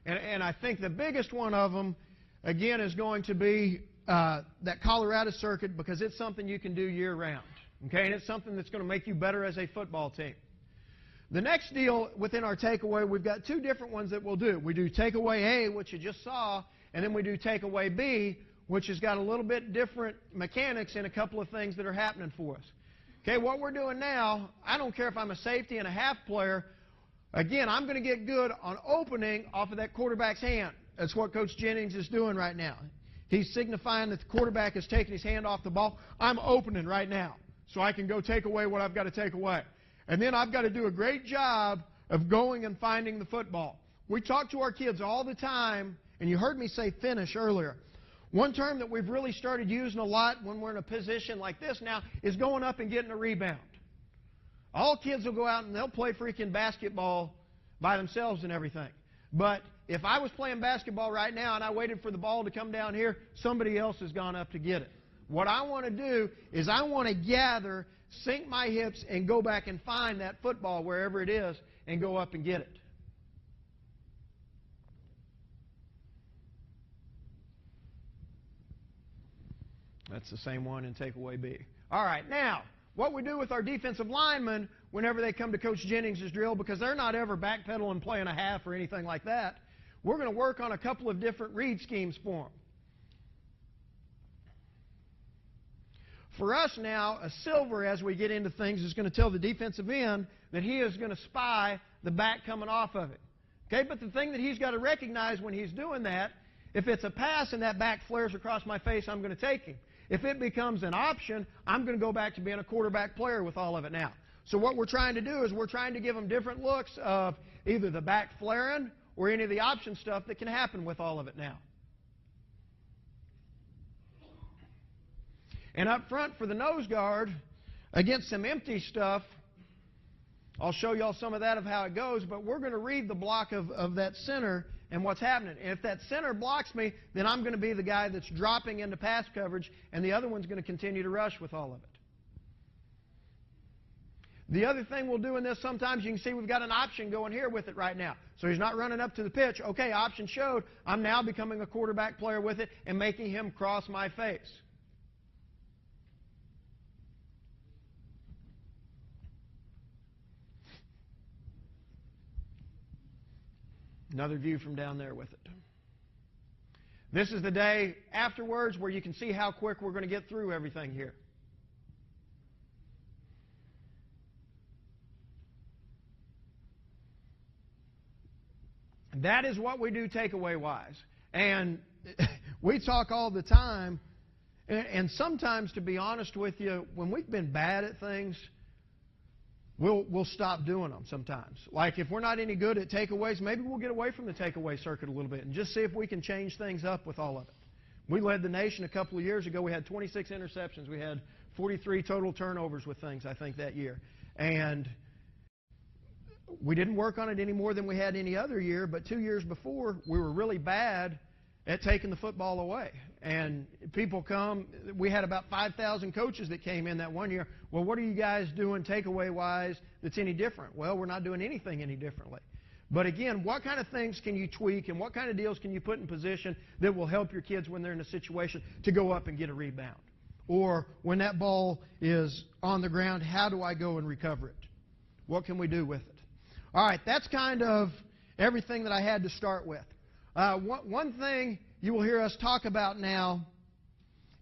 And I think the biggest one of them, again, is going to be that Colorado circuit, because it's something you can do year-round. Okay? And it's something that's going to make you better as a football team. The next deal within our takeaway, we've got 2 different ones that we'll do. We do takeaway A, which you just saw, and then we do takeaway B, which has got a little bit different mechanics and a couple of things that are happening for us. Okay, what we're doing now, I don't care if I'm a safety and a half player. Again, I'm going to get good on opening off of that quarterback's hand. That's what Coach Jennings is doing right now. He's signifying that the quarterback is taking his hand off the ball. I'm opening right now so I can go take away what I've got to take away. And then I've got to do a great job of going and finding the football. We talk to our kids all the time, and you heard me say finish earlier. One term that we've really started using a lot when we're in a position like this now is going up and getting a rebound. All kids will go out and they'll play freaking basketball by themselves and everything. But if I was playing basketball right now and I waited for the ball to come down here, somebody else has gone up to get it. What I want to do is I want to gather, sink my hips, and go back and find that football wherever it is and go up and get it. That's the same one in takeaway B. All right, now, what we do with our defensive linemen whenever they come to Coach Jennings' drill, because they're not ever backpedaling, playing a half or anything like that, we're going to work on a couple of different read schemes for them. For us now, a silver, as we get into things, is going to tell the defensive end that he is going to spy the back coming off of it. Okay, but the thing that he's got to recognize when he's doing that, if it's a pass and that back flares across my face, I'm going to take him. If it becomes an option, I'm going to go back to being a quarterback player with all of it now. So what we're trying to do is we're trying to give them different looks of either the back flaring or any of the option stuff that can happen with all of it now. And up front for the nose guard, against some empty stuff, I'll show y'all some of that of how it goes, but we're going to read the block of that center and what's happening. And if that center blocks me, then I'm going to be the guy that's dropping into pass coverage, and the other one's going to continue to rush with all of it. The other thing we'll do in this, sometimes you can see we've got an option going here with it right now. So he's not running up to the pitch. Okay, option showed. I'm now becoming a quarterback player with it and making him cross my face. Another view from down there with it. This is the day afterwards where you can see how quick we're going to get through everything here. That is what we do takeaway-wise. And we talk all the time, and sometimes, to be honest with you, when we've been bad at things, we'll stop doing them sometimes. Like if we're not any good at takeaways, maybe we'll get away from the takeaway circuit a little bit and just see if we can change things up with all of it. We led the nation a couple of years ago. We had 26 interceptions. We had 43 total turnovers with things, I think, that year. And we didn't work on it any more than we had any other year, but 2 years before, we were really bad at taking the football away. And people come, we had about 5,000 coaches that came in that one year. Well, what are you guys doing takeaway-wise that's any different? Well, we're not doing anything any differently. But again, what kind of things can you tweak and what kind of deals can you put in position that will help your kids when they're in a situation to go up and get a rebound? Or when that ball is on the ground, how do I go and recover it? What can we do with it? All right, that's kind of everything that I had to start with. One thing you will hear us talk about now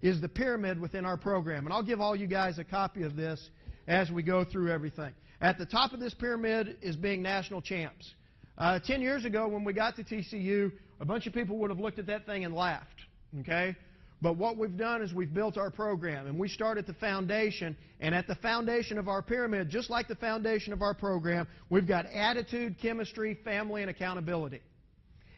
is the pyramid within our program. And I'll give all you guys a copy of this as we go through everything. At the top of this pyramid is being national champs. 10 years ago when we got to TCU, a bunch of people would have looked at that thing and laughed. Okay? But what we've done is we've built our program, and we start at the foundation, and at the foundation of our pyramid, just like the foundation of our program, we've got attitude, chemistry, family, and accountability.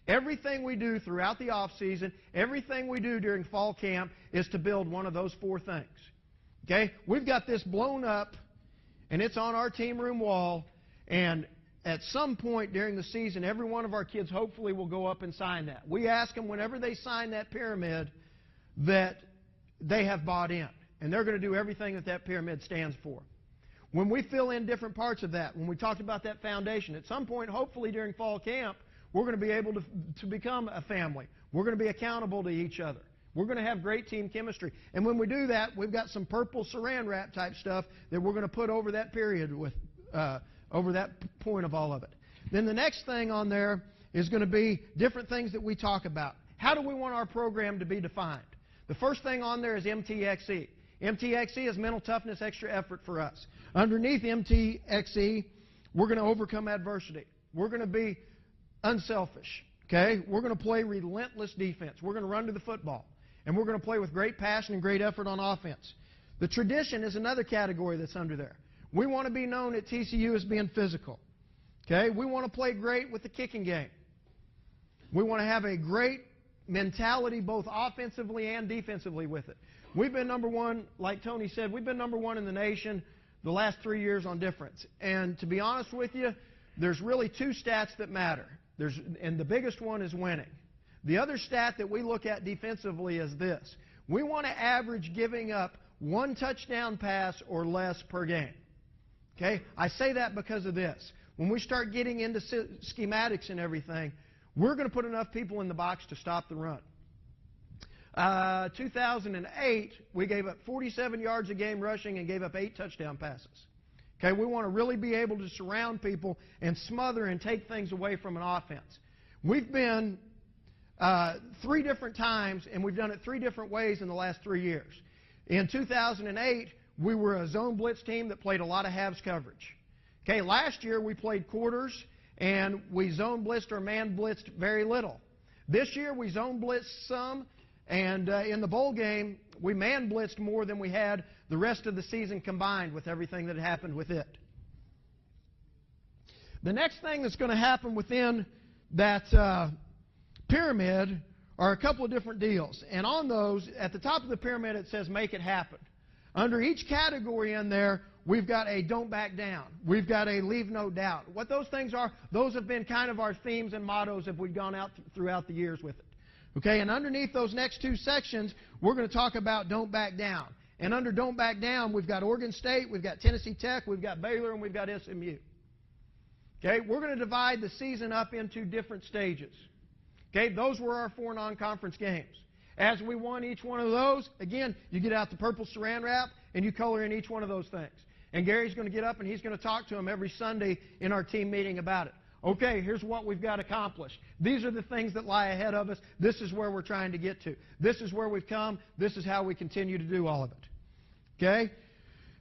Everything we do throughout the off-season, everything we do during fall camp is to build one of those four things. Okay? We've got this blown up, and it's on our team room wall, and at some point during the season, every one of our kids hopefully will go up and sign that. We ask them whenever they sign that pyramid that they have bought in, and they're going to do everything that that pyramid stands for. When we fill in different parts of that, when we talked about that foundation, at some point, hopefully during fall camp, we're going to be able to become a family. We're going to be accountable to each other. We're going to have great team chemistry. And when we do that, we've got some purple saran wrap type stuff that we're going to put over that period with, over that point of all of it. Then the next thing on there is going to be different things that we talk about. How do we want our program to be defined? The first thing on there is MTXE. MTXE is mental toughness, extra effort for us. Underneath MTXE, we're going to overcome adversity. We're going to be unselfish. Okay? We're going to play relentless defense. We're going to run to the football. And we're going to play with great passion and great effort on offense. The tradition is another category that's under there. We want to be known at TCU as being physical. Okay? We want to play great with the kicking game. We want to have a great mentality both offensively and defensively with it. We've been number one, like Tony said, we've been number one in the nation the last 3 years on difference. And to be honest with you, there's really two stats that matter. And the biggest one is winning. The other stat that we look at defensively is this. We want to average giving up 1 touchdown pass or less per game. Okay? I say that because of this. When we start getting into schematics and everything, we're going to put enough people in the box to stop the run. 2008, we gave up 47 yards a game rushing and gave up 8 touchdown passes. Okay, we want to really be able to surround people and smother and take things away from an offense. We've been 3 different times, and we've done it 3 different ways in the last 3 years. In 2008, we were a zone blitz team that played a lot of halves coverage. Okay, last year we played quarters, and we zone blitzed or man blitzed very little. This year we zone blitzed some, and in the bowl game we man blitzed more than we had the rest of the season combined with everything that happened with it. The next thing that's going to happen within that pyramid are a couple of different deals. And on those, at the top of the pyramid, it says make it happen. Under each category in there, we've got a don't back down. We've got a leave no doubt. What those things are, those have been kind of our themes and mottos as we've gone out throughout the years with it. Okay, and underneath those next two sections, we're going to talk about don't back down. And under don't back down, we've got Oregon State, we've got Tennessee Tech, we've got Baylor, and we've got SMU. Okay, we're going to divide the season up into different stages. Okay, those were our 4 non-conference games. As we won each one of those, again, you get out the purple saran wrap and you color in each one of those things. And Gary's going to get up and he's going to talk to them every Sunday in our team meeting about it. Okay, here's what we've got accomplished. These are the things that lie ahead of us. This is where we're trying to get to. This is where we've come. This is how we continue to do all of it. Okay?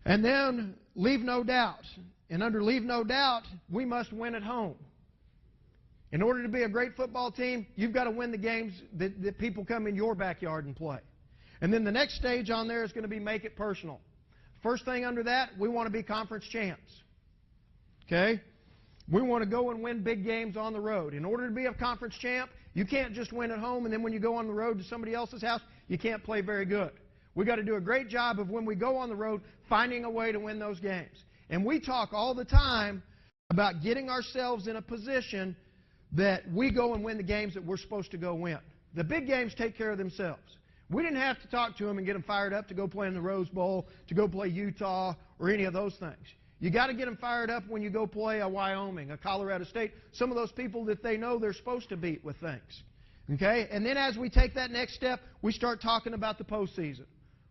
And then leave no doubt. And under leave no doubt, we must win at home. In order to be a great football team, you've got to win the games that people come in your backyard and play. And then the next stage on there is going to be make it personal. First thing under that, we want to be conference champs. Okay? We want to go and win big games on the road. In order to be a conference champ, you can't just win at home and then when you go on the road to somebody else's house, you can't play very good. We've got to do a great job of when we go on the road finding a way to win those games. And we talk all the time about getting ourselves in a position that we go and win the games that we're supposed to go win. The big games take care of themselves. We didn't have to talk to them and get them fired up to go play in the Rose Bowl, to go play Utah, or any of those things. You got to get them fired up when you go play a Wyoming, a Colorado State, some of those people that they know they're supposed to beat with things. Okay? And then as we take that next step, we start talking about the postseason.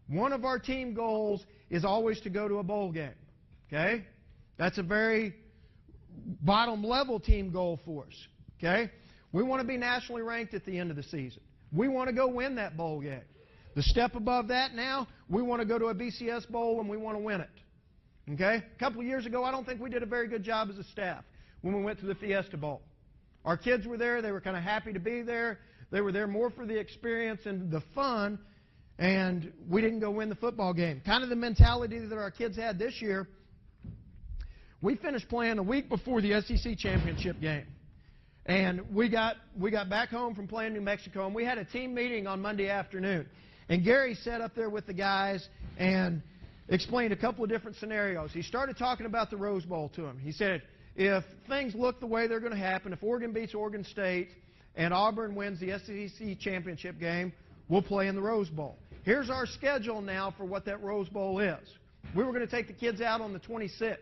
One of our team goals is always to go to a bowl game. Okay? That's a very bottom level team goal for us. Okay? We want to be nationally ranked at the end of the season. We want to go win that bowl game. The step above that now, we want to go to a BCS bowl and we want to win it. Okay? A couple of years ago, I don't think we did a very good job as a staff when we went to the Fiesta Bowl. Our kids were there. They were kind of happy to be there. They were there more for the experience and the fun, and we didn't go win the football game. Kind of the mentality that our kids had this year. We finished playing a week before the SEC championship game. And we got back home from playing New Mexico, and we had a team meeting on Monday afternoon. And Gary sat up there with the guys and explained a couple of different scenarios. He started talking about the Rose Bowl to them. He said, if things look the way they're going to happen, if Oregon beats Oregon State and Auburn wins the SEC championship game, we'll play in the Rose Bowl. Here's our schedule now for what that Rose Bowl is. We were going to take the kids out on the 26th.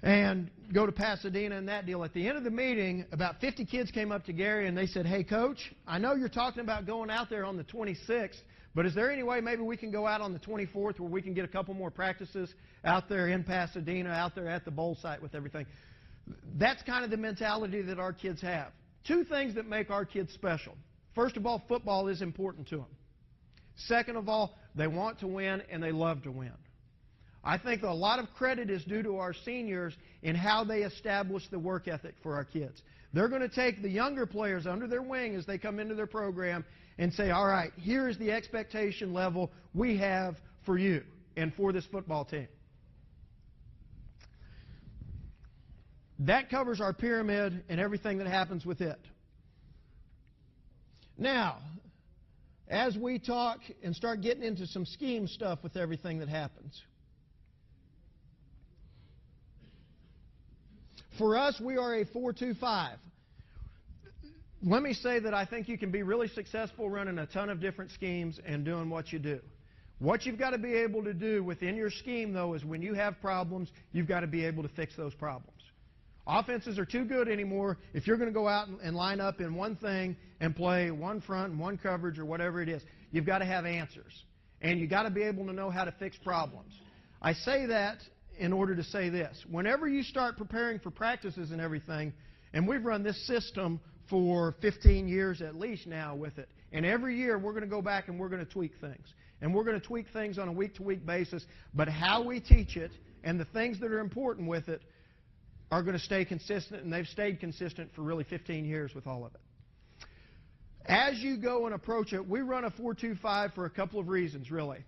And go to Pasadena and that deal. At the end of the meeting, about 50 kids came up to Gary and they said, hey, Coach, I know you're talking about going out there on the 26th, but is there any way maybe we can go out on the 24th where we can get a couple more practices out there in Pasadena, out there at the bowl site with everything? That's kind of the mentality that our kids have. Two things that make our kids special. First of all, football is important to them. Second of all, they want to win and they love to win. I think a lot of credit is due to our seniors in how they establish the work ethic for our kids. They're going to take the younger players under their wing as they come into their program and say, all right, here is the expectation level we have for you and for this football team. That covers our pyramid and everything that happens with it. Now, as we talk and start getting into some scheme stuff with everything that happens, for us, we are a 4-2-5. Let me say that I think you can be really successful running a ton of different schemes and doing what you do. What you've got to be able to do within your scheme, though, is when you have problems, you've got to be able to fix those problems. Offenses are too good anymore if you're going to go out and line up in one thing and play one front and one coverage or whatever it is. You've got to have answers. And you've got to be able to know how to fix problems. I say that in order to say this. Whenever you start preparing for practices and everything, and we've run this system for 15 years at least now with it, and every year we're going to go back and we're going to tweak things. And we're going to tweak things on a week-to-week basis, but how we teach it and the things that are important with it are going to stay consistent, and they've stayed consistent for really 15 years with all of it. As you go and approach it, we run a 4-2-5 for a couple of reasons, really.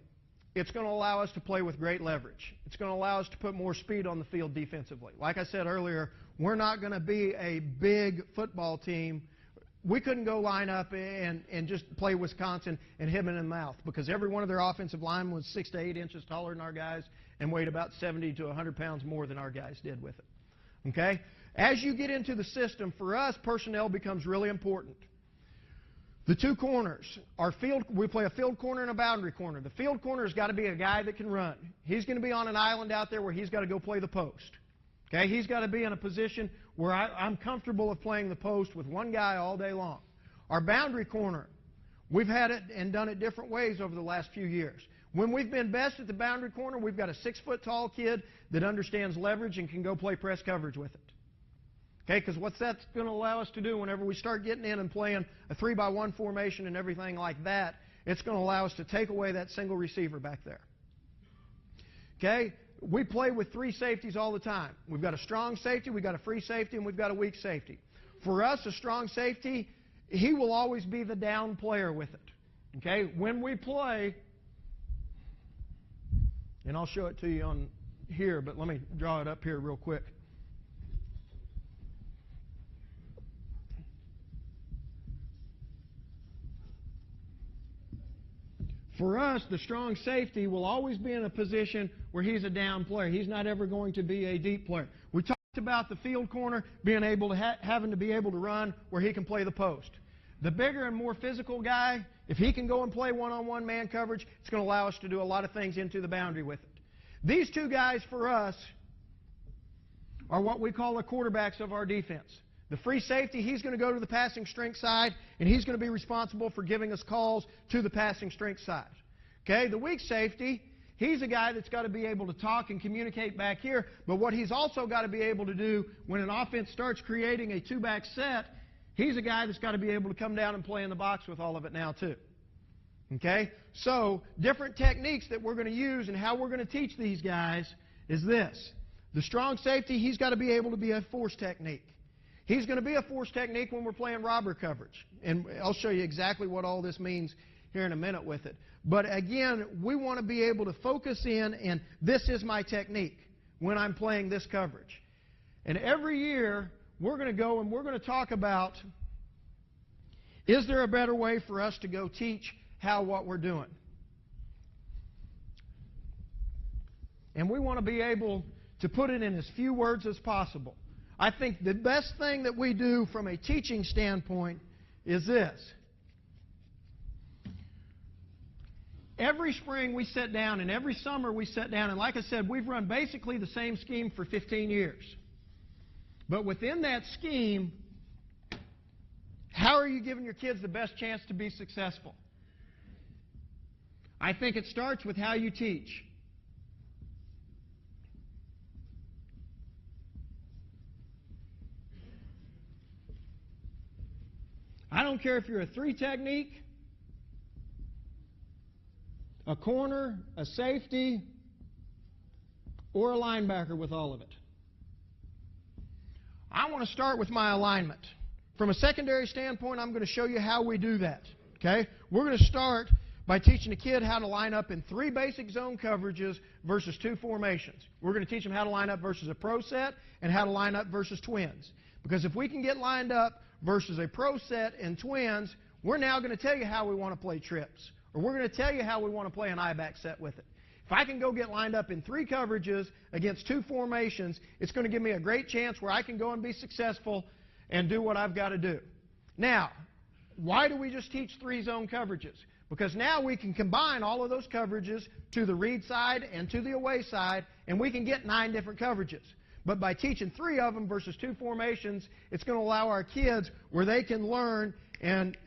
it's going to allow us to play with great leverage. It's going to allow us to put more speed on the field defensively. Like I said earlier, we're not going to be a big football team. We couldn't go line up and just play Wisconsin and hit them in the mouth, because every one of their offensive linemen was 6 to 8 inches taller than our guys and weighed about 70 to 100 pounds more than our guys did with it. Okay? As you get into the system, for us, personnel becomes really important. The two corners, we play a field corner and a boundary corner. The field corner has got to be a guy that can run. He's going to be on an island out there where he's got to go play the post. Okay, he's got to be in a position where I'm comfortable of playing the post with one guy all day long. Our boundary corner, we've had it and done it different ways over the last few years. When we've been best at the boundary corner, we've got a 6-foot-tall kid that understands leverage and can go play press coverage with it. Okay, because what's that's going to allow us to do whenever we start getting in and playing a 3-by-1 formation and everything like that, it's going to allow us to take away that single receiver back there. Okay, we play with 3 safeties all the time. We've got a strong safety, we've got a free safety, and we've got a weak safety. For us, a strong safety, he will always be the down player with it. Okay, when we play, and I'll show it to you on here, but let me draw it up here real quick. For us, the strong safety will always be in a position where he's a down player. He's not ever going to be a deep player. We talked about the field corner being able to having to be able to run where he can play the post. The bigger and more physical guy, if he can go and play one-on-one man coverage, it's going to allow us to do a lot of things into the boundary with it. These two guys for us are what we call the quarterbacks of our defense. The free safety, he's going to go to the passing strength side, and he's going to be responsible for giving us calls to the passing strength side. Okay, the weak safety, he's a guy that's got to be able to talk and communicate back here, but what he's also got to be able to do when an offense starts creating a 2-back set, he's a guy that's got to be able to come down and play in the box with all of it now too. Okay, so different techniques that we're going to use and how we're going to teach these guys is this. The strong safety, he's got to be able to be a force technique. He's going to be a force technique when we're playing robber coverage. And I'll show you exactly what all this means here in a minute with it. But again, we want to be able to focus in, and this is my technique when I'm playing this coverage. And every year, we're going to go and we're going to talk about, is there a better way for us to go teach what we're doing? And we want to be able to put it in as few words as possible. I think the best thing that we do from a teaching standpoint is this. Every spring we sit down, and every summer we sit down, and like I said, we've run basically the same scheme for 15 years. But within that scheme, how are you giving your kids the best chance to be successful? I think it starts with how you teach. I don't care if you're a 3 technique, a corner, a safety, or a linebacker with all of it. I want to start with my alignment. From a secondary standpoint, I'm going to show you how we do that. Okay? We're going to start by teaching a kid how to line up in 3 basic zone coverages versus 2 formations. We're going to teach them how to line up versus a pro set and how to line up versus twins. Because if we can get lined up versus a pro set and twins, we're now going to tell you how we want to play trips. Or we're going to tell you how we want to play an I-back set with it. If I can go get lined up in 3 coverages against 2 formations, it's going to give me a great chance where I can go and be successful and do what I've got to do. Now, why do we just teach 3 zone coverages? Because now we can combine all of those coverages to the read side and to the away side, and we can get 9 different coverages. But by teaching 3 of them versus 2 formations, it's going to allow our kids where they can learn and,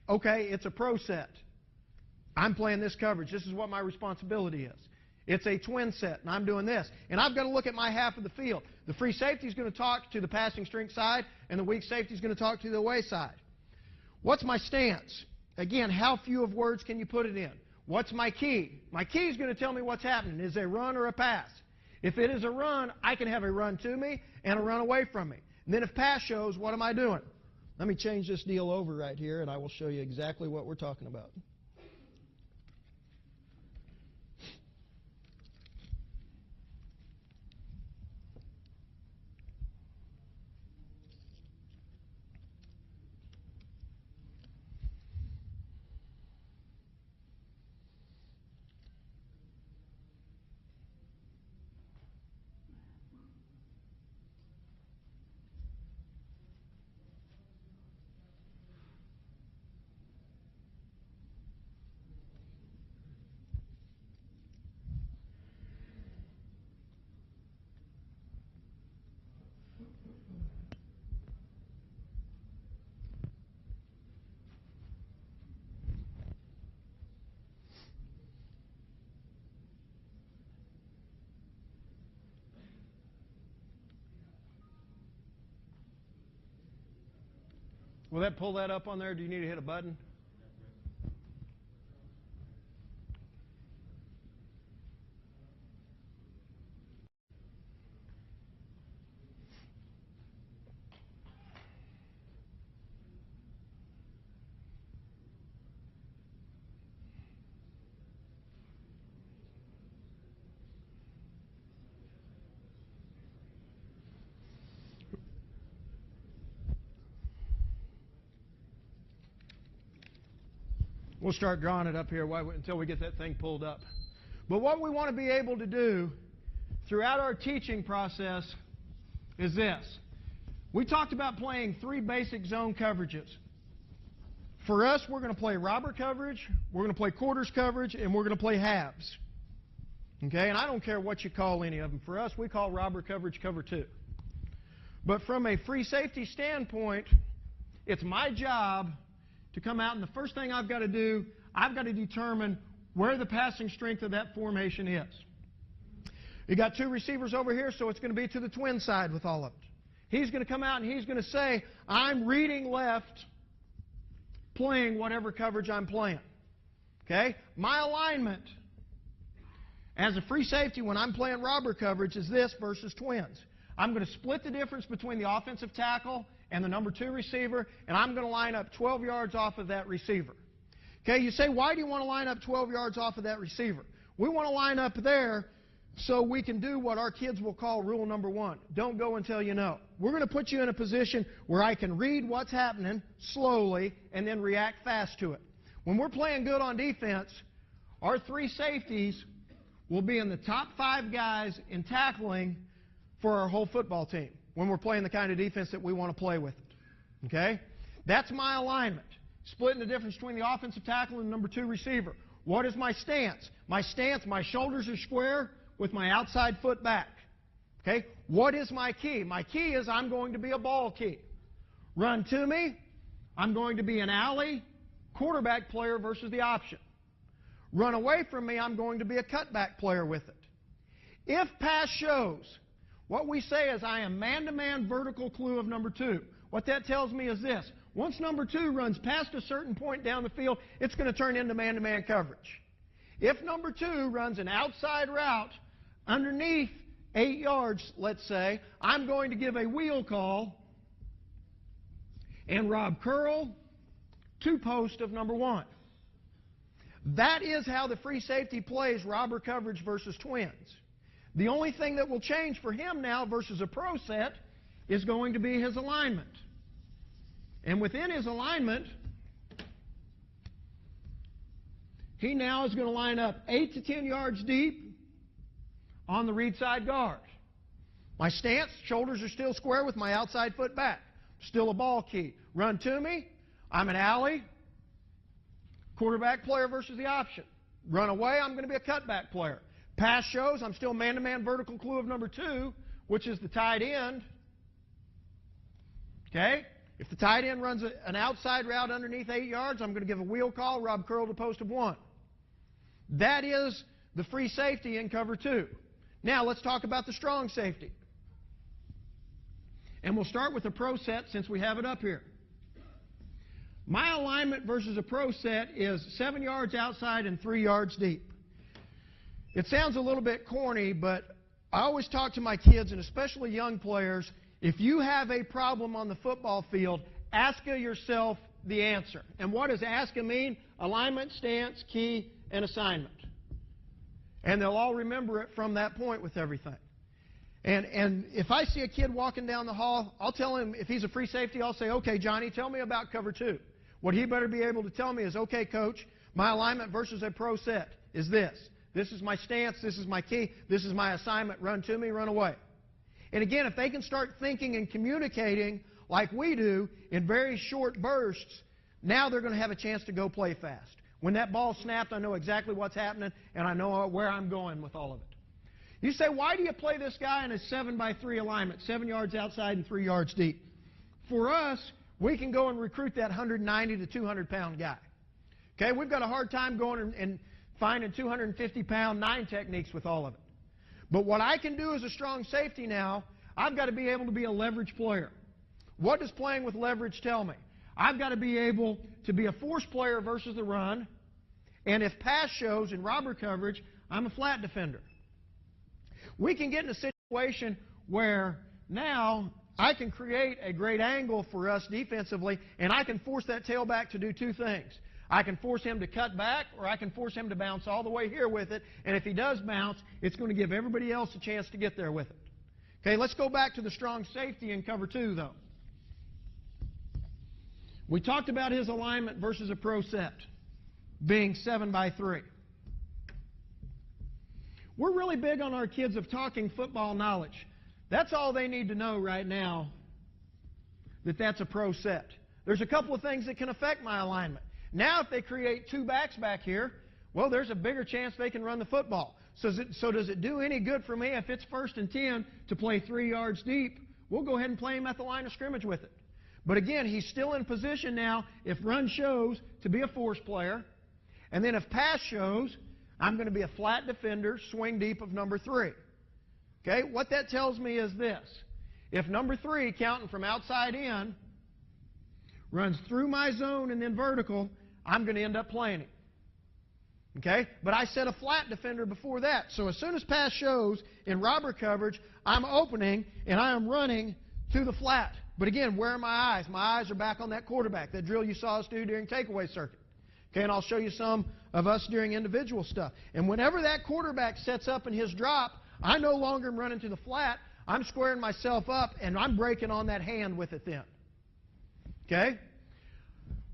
okay, it's a pro set. I'm playing this coverage. This is what my responsibility is. It's a twin set, and I'm doing this. And I've got to look at my half of the field. The free safety is going to talk to the passing strength side, and the weak safety is going to talk to the away side. What's my stance? Again, how few of words can you put it in? What's my key? My key is going to tell me what's happening. Is it a run or a pass? If it is a run, I can have a run to me and a run away from me. And then if pass shows, what am I doing? Let me change this deal over right here, and I will show you exactly what we're talking about. Will that pull that up on there? Do you need to hit a button? We'll start drawing it up here until we get that thing pulled up. But what we want to be able to do throughout our teaching process is this. We talked about playing 3 basic zone coverages. For us, we're going to play robber coverage, we're going to play quarters coverage, and we're going to play halves. Okay? And I don't care what you call any of them. For us, we call robber coverage cover 2. But from a free safety standpoint, it's my job to come out, and the first thing I've got to do, I've got to determine where the passing strength of that formation is. You got 2 receivers over here, so it's going to be to the twin side with all of it. He's going to come out and he's going to say, I'm reading left, playing whatever coverage I'm playing. Okay? My alignment as a free safety when I'm playing robber coverage is this versus twins. I'm going to split the difference between the offensive tackle and the number 2 receiver, and I'm going to line up 12 yards off of that receiver. Okay, you say, why do you want to line up 12 yards off of that receiver? We want to line up there so we can do what our kids will call rule number 1. Don't go until you know. We're going to put you in a position where I can read what's happening slowly and then react fast to it. When we're playing good on defense, our 3 safeties will be in the top 5 guys in tackling for our whole football team when we're playing the kind of defense that we want to play with it. Okay? That's my alignment. Splitting the difference between the offensive tackle and the number 2 receiver. What is my stance? My stance, my shoulders are square with my outside foot back. Okay? What is my key? My key is I'm going to be a ball key. Run to me, I'm going to be an alley quarterback player versus the option. Run away from me, I'm going to be a cutback player with it. If pass shows, what we say is I am man-to-man vertical clue of number 2. What that tells me is this. Once number 2 runs past a certain point down the field, it's going to turn into man-to-man coverage. If number 2 runs an outside route underneath 8 yards, let's say, I'm going to give a wheel call and rob curl to post of number 1. That is how the free safety plays robber coverage versus twins. The only thing that will change for him now versus a pro set is going to be his alignment. And within his alignment, he now is going to line up 8 to 10 yards deep on the read side guard. My stance, shoulders are still square with my outside foot back. Still a ball key. Run to me, I'm an alley quarterback player versus the option. Run away, I'm going to be a cutback player. Pass shows, I'm still man-to-man vertical clue of number 2, which is the tight end. Okay? If the tight end runs an outside route underneath 8 yards, I'm going to give a wheel call, rob curl to post of 1. That is the free safety in cover 2. Now, let's talk about the strong safety. And we'll start with the pro set since we have it up here. My alignment versus a pro set is 7 yards outside and 3 yards deep. It sounds a little bit corny, but I always talk to my kids, and especially young players, if you have a problem on the football field, ask yourself the answer. And what does ask mean? Alignment, stance, key, and assignment. And they'll all remember it from that point with everything. And if I see a kid walking down the hall, I'll tell him, if he's a free safety, I'll say, okay, Johnny, tell me about cover 2. What he better be able to tell me is, okay, coach, my alignment versus a pro set is this. This is my stance, this is my key, this is my assignment, run to me, run away. And again, if they can start thinking and communicating like we do in very short bursts, now they're going to have a chance to go play fast. When that ball snapped, I know exactly what's happening, and I know where I'm going with all of it. You say, why do you play this guy in a 7-by-3 alignment, 7 yards outside and 3 yards deep? For us, we can go and recruit that 190 to 200-pound guy. Okay, we've got a hard time going and finding 250-pound 9 techniques with all of it. But what I can do as a strong safety now, I've got to be able to be a leverage player. What does playing with leverage tell me? I've got to be able to be a force player versus the run. And if pass shows in robber coverage, I'm a flat defender. We can get in a situation where now I can create a great angle for us defensively, and I can force that tailback to do two things. I can force him to cut back, or I can force him to bounce all the way here with it. And if he does bounce, it's going to give everybody else a chance to get there with it. Okay, let's go back to the strong safety in cover 2, though. We talked about his alignment versus a pro set being 7x3. We're really big on our kids of talking football knowledge. That's all they need to know right now, that's a pro set. There's a couple of things that can affect my alignment. Now, if they create two backs back here, well, there's a bigger chance they can run the football. So does it do any good for me if it's 1st and 10 to play 3 yards deep? We'll go ahead and play him at the line of scrimmage with it. But again, he's still in position now, if run shows, to be a force player. And then if pass shows, I'm going to be a flat defender, swing deep of number 3. Okay, what that tells me is this. If number 3, counting from outside in, runs through my zone and then vertical, I'm going to end up playing him. Okay? But I set a flat defender before that. So as soon as pass shows in robber coverage, I'm opening and I am running to the flat. But again, where are my eyes? My eyes are back on that quarterback, that drill you saw us do during takeaway circuit. Okay, and I'll show you some of us during individual stuff. And whenever that quarterback sets up in his drop, I no longer am running to the flat. I'm squaring myself up, and I'm breaking on that hand with it then. Okay?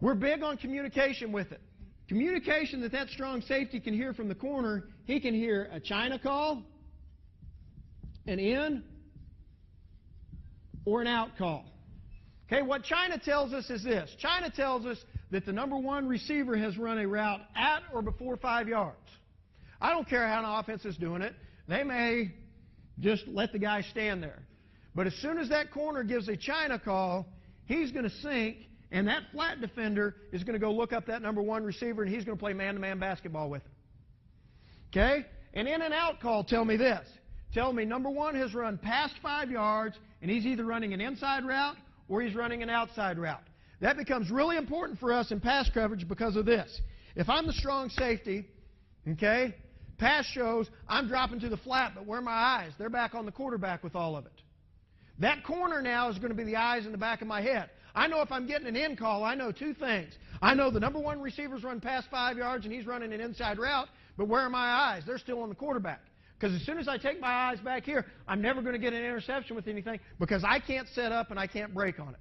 We're big on communication with it. Communication that strong safety can hear from the corner. He can hear a China call, an in, or an out call. Okay, what China tells us is this. China tells us that the number 1 receiver has run a route at or before 5 yards. I don't care how an offense is doing it. They may just let the guy stand there. But as soon as that corner gives a China call, he's going to sink, and that flat defender is going to go look up that number 1 receiver, and he's going to play man-to-man basketball with him. Okay? An in and out call tell me this. Tell me number 1 has run past 5 yards, and he's either running an inside route or he's running an outside route. That becomes really important for us in pass coverage because of this. If I'm the strong safety, okay, pass shows, I'm dropping to the flat, but where are my eyes? They're back on the quarterback with all of it. That corner now is going to be the eyes in the back of my head. I know if I'm getting an in call, I know two things. I know the number 1 receiver's run past 5 yards and he's running an inside route, but where are my eyes? They're still on the quarterback. Because as soon as I take my eyes back here, I'm never going to get an interception with anything because I can't set up and I can't break on it.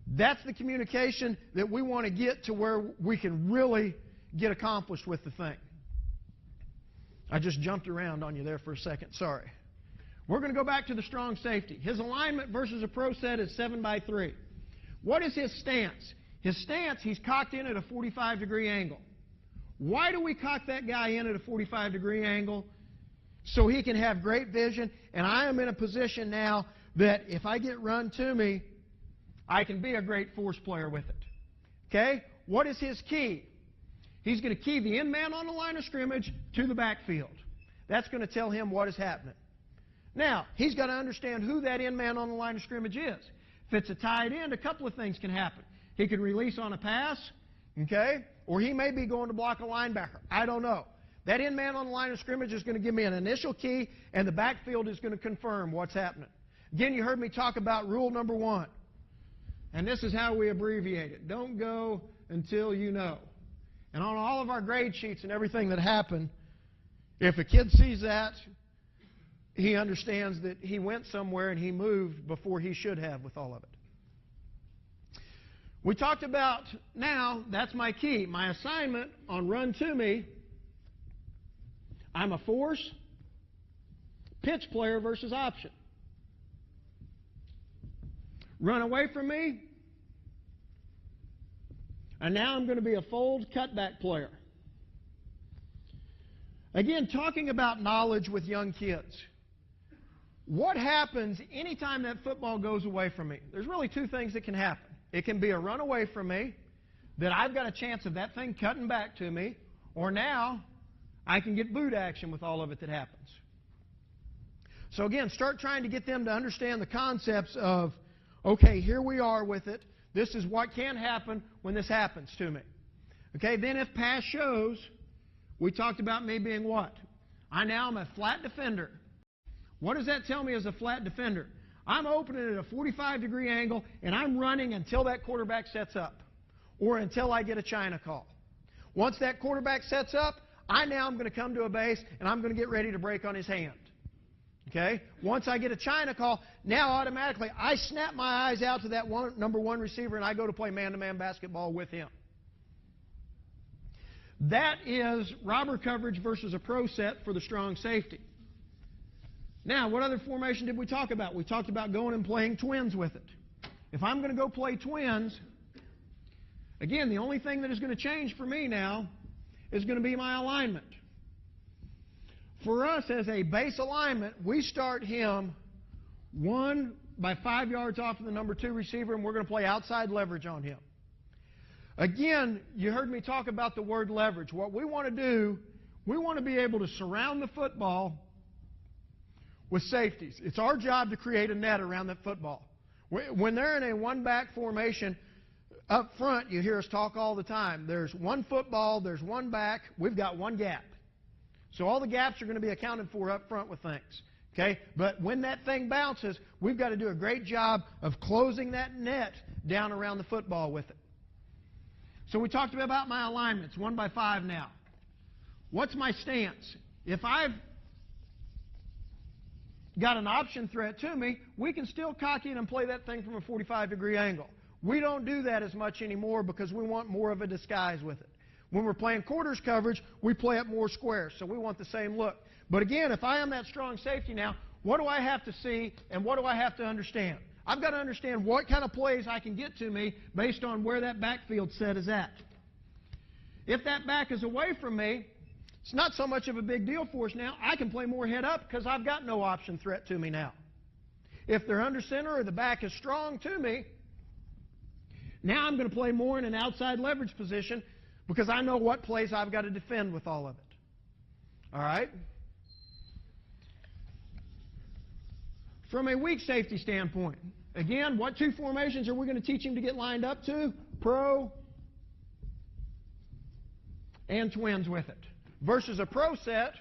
That's the communication that we want to get to where we can really get accomplished with the thing. I just jumped around on you there for a second. Sorry. We're going to go back to the strong safety. His alignment versus a pro set is 7x3. What is his stance? His stance, he's cocked in at a 45-degree angle. Why do we cock that guy in at a 45-degree angle? So he can have great vision, and I am in a position now that if I get run to me, I can be a great force player with it. Okay? What is his key? He's going to key the in man on the line of scrimmage to the backfield. That's going to tell him what is happening. Now, he's got to understand who that in man on the line of scrimmage is. If it's a tight end, a couple of things can happen. He can release on a pass, okay? Or he may be going to block a linebacker. I don't know. That in man on the line of scrimmage is going to give me an initial key, and the backfield is going to confirm what's happening. Again, you heard me talk about rule number 1. And this is how we abbreviate it. Don't go until you know. And on all of our grade sheets and everything that happened, if a kid sees that, he understands that he went somewhere and he moved before he should have with all of it. We talked about, now, that's my key. My assignment on run to me, I'm a force, pitch player versus option. Run away from me, and now I'm going to be a fold cutback player. Again, talking about knowledge with young kids. What happens anytime that football goes away from me? There's really two things that can happen. It can be a run away from me, that I've got a chance of that thing cutting back to me, or now I can get boot action with all of it that happens. So again, start trying to get them to understand the concepts of, okay, here we are with it. This is what can happen when this happens to me. Okay, then if pass shows, we talked about me being what? I now am a flat defender. What does that tell me as a flat defender? I'm opening at a 45-degree angle, and I'm running until that quarterback sets up, or until I get a China call. Once that quarterback sets up, I now am going to come to a base, and I'm going to get ready to break on his hand. Okay? Once I get a China call, now automatically I snap my eyes out to that number one receiver, and I go to play man-to-man basketball with him. That is robber coverage versus a pro set for the strong safety. Now, what other formation did we talk about? We talked about going and playing twins with it. If I'm going to go play twins, again, the only thing that is going to change for me now is going to be my alignment. For us, as a base alignment, we start him 1 by 5 yards off of the number 2 receiver, and we're going to play outside leverage on him. Again, you heard me talk about the word leverage. What we want to do, we want to be able to surround the football with safeties. It's our job to create a net around that football. When they're in a one-back formation, up front, you hear us talk all the time. There's one football, there's one back, we've got one gap. So all the gaps are going to be accounted for up front with things. Okay? But when that thing bounces, we've got to do a great job of closing that net down around the football with it. So we talked about my alignments, 1 by 5 now. What's my stance? If I've got an option threat to me, we can still cock in and play that thing from a 45-degree angle. We don't do that as much anymore because we want more of a disguise with it. When we're playing quarters coverage, we play up more squares, so we want the same look. But again, if I am that strong safety now, what do I have to see and what do I have to understand? I've got to understand what kind of plays I can get to me based on where that backfield set is at. If that back is away from me, it's not so much of a big deal for us now. I can play more head up because I've got no option threat to me now. If they're under center or the back is strong to me, now I'm going to play more in an outside leverage position because I know what plays I've got to defend with all of it. All right? From a weak safety standpoint, again, what 2 formations are we going to teach him to get lined up to? Pro and twins with it. Versus a pro set,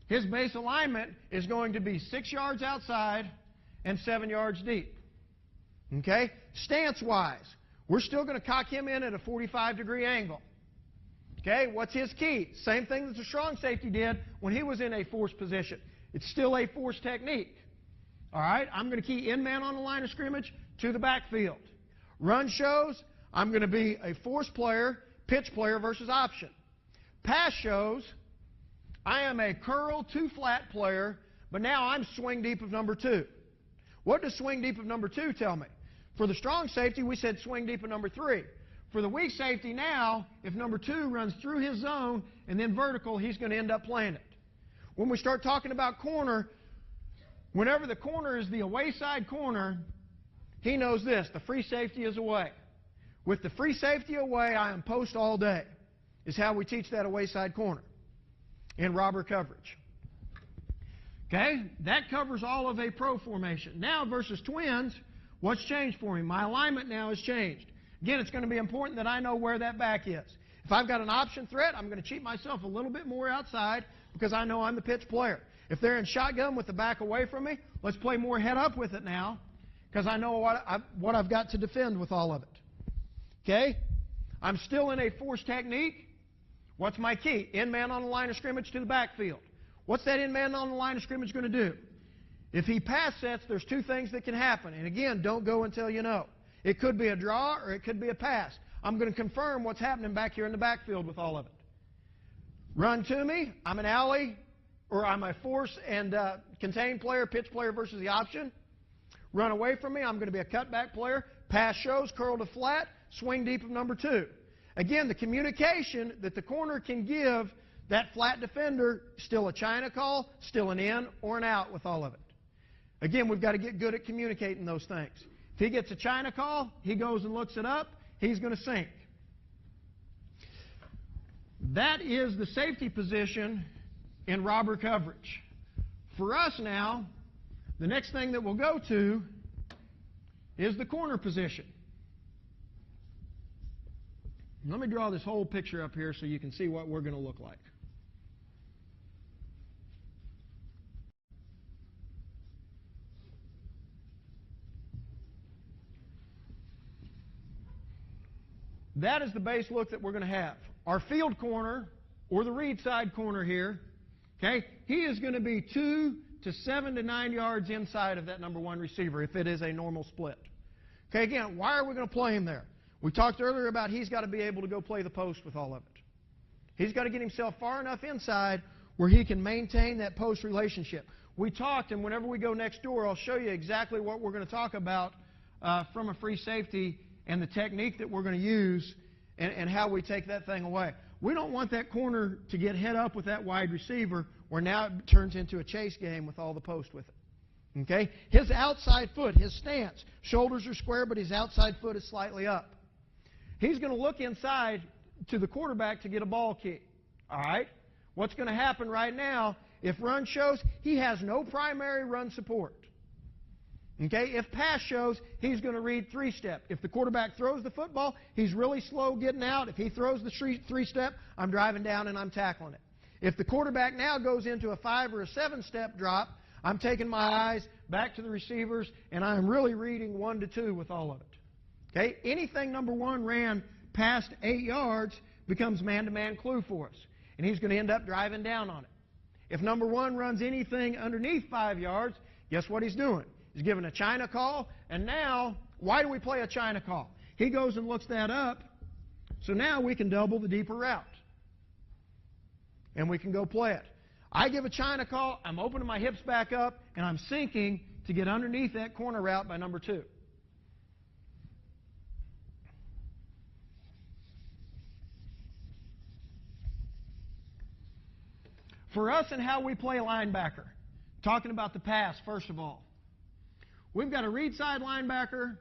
his base alignment is going to be 6 yards outside and 7 yards deep. Okay? Stance-wise, we're still going to cock him in at a 45-degree angle. Okay? What's his key? Same thing that the strong safety did when he was in a force position. It's still a force technique. All right? I'm going to key in man on the line of scrimmage to the backfield. Run shows, I'm going to be a force player, pitch player versus option. Pass shows, I am a curl 2 flat player, but now I'm swing deep of number 2. What does swing deep of number 2 tell me? For the strong safety, we said swing deep of number 3. For the weak safety now, if number 2 runs through his zone and then vertical, he's going to end up playing it. When we start talking about corner, whenever the corner is the away side corner, he knows this, the free safety is away. With the free safety away, I am post all day, is how we teach that away side corner in robber coverage. Okay, that covers all of a pro formation. Now versus twins, what's changed for me? My alignment now has changed. Again, it's going to be important that I know where that back is. If I've got an option threat, I'm going to cheat myself a little bit more outside because I know I'm the pitch player. If they're in shotgun with the back away from me, let's play more head up with it now because I know what I've got to defend with all of it. Okay? I'm still in a force technique. What's my key? In man on the line of scrimmage to the backfield. What's that in man on the line of scrimmage going to do? If he pass sets, there's 2 things that can happen. And again, don't go until you know. It could be a draw or it could be a pass. I'm going to confirm what's happening back here in the backfield with all of it. Run to me. I'm an alley or I'm a force and contain player, pitch player versus the option. Run away from me. I'm going to be a cutback player. Pass shows, curl to flat, swing deep of number 2. Again, the communication that the corner can give that flat defender, still a China call, still an in or an out with all of it. Again, we've got to get good at communicating those things. If he gets a China call, he goes and looks it up, he's going to sink. That is the safety position in robber coverage. For us now, the next thing that we'll go to is the corner position. Let me draw this whole picture up here so you can see what we're going to look like. That is the base look that we're going to have. Our field corner, or the read side corner here, okay, he is going to be 2 to 7 to 9 yards inside of that number 1 receiver if it is a normal split. Okay, again, why are we going to play him there? We talked earlier about he's got to be able to go play the post with all of it. He's got to get himself far enough inside where he can maintain that post relationship. We talked, and whenever we go next door, I'll show you exactly what we're going to talk about from a free safety and the technique that we're going to use and how we take that thing away. We don't want that corner to get head up with that wide receiver where now it turns into a chase game with all the post with it. Okay? His outside foot, his stance, shoulders are square, but his outside foot is slightly up. He's going to look inside to the quarterback to get a ball kick. All right? What's going to happen right now, if run shows, he has no primary run support. Okay? If pass shows, he's going to read 3-step. If the quarterback throws the football, he's really slow getting out. If he throws the 3-step, I'm driving down and I'm tackling it. If the quarterback now goes into a 5 or a 7-step drop, I'm taking my eyes back to the receivers, and I'm really reading 1 to 2 with all of it. Okay? Anything number 1 ran past 8 yards becomes man-to-man clue for us, and he's going to end up driving down on it. If number 1 runs anything underneath 5 yards, guess what he's doing? He's given a China call, and now, why do we play a China call? He goes and looks that up, so now we can double the deeper route. And we can go play it. I give a China call, I'm opening my hips back up, and I'm sinking to get underneath that corner route by number 2. For us and how we play linebacker, talking about the pass, first of all, we've got a read side linebacker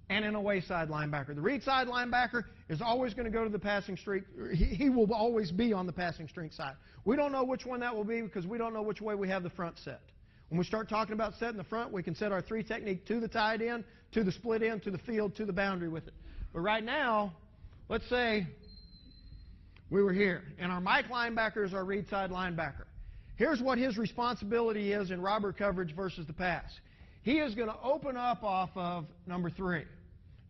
and an away side linebacker. The read side linebacker is always going to go to the passing streak. He will always be on the passing streak side. We don't know which one that will be because we don't know which way we have the front set. When we start talking about setting the front, we can set our 3 technique to the tight end, to the split end, to the field, to the boundary with it. But right now, let's say we were here, and our Mike linebacker is our read side linebacker. Here's what his responsibility is in robber coverage versus the pass. He is going to open up off of number 3.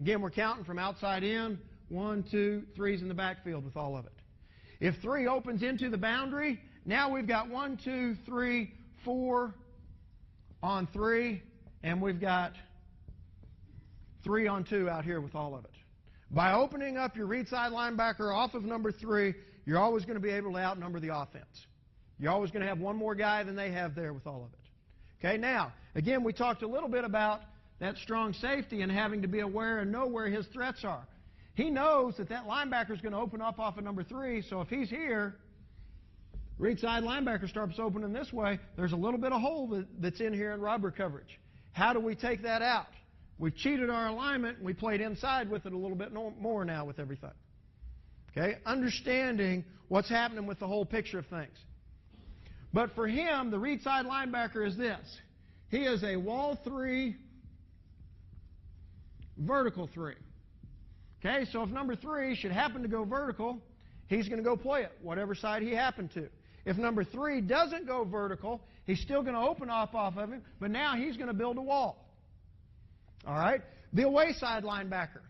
Again, we're counting from outside in. 1, 2, 3's in the backfield with all of it. If 3 opens into the boundary, now we've got 1, 2, 3, 4 on 3, and we've got 3 on 2 out here with all of it. By opening up your read side linebacker off of number 3, you're always going to be able to outnumber the offense. You're always going to have one more guy than they have there with all of it. Okay, now, again, we talked a little bit about that strong safety and having to be aware and know where his threats are. He knows that linebacker is going to open up off of number 3, so if he's here, read side linebacker starts opening this way, there's a little bit of hole that's in here in robber coverage. How do we take that out? We've cheated our alignment, and we played inside with it a little bit more now with everything. Okay, understanding what's happening with the whole picture of things. But for him, the read side linebacker is this. He is a wall 3, vertical 3. Okay, so if number 3 should happen to go vertical, he's going to go play it, whatever side he happened to. If number 3 doesn't go vertical, he's still going to open off of him, but now he's going to build a wall. All right? The away side linebacker.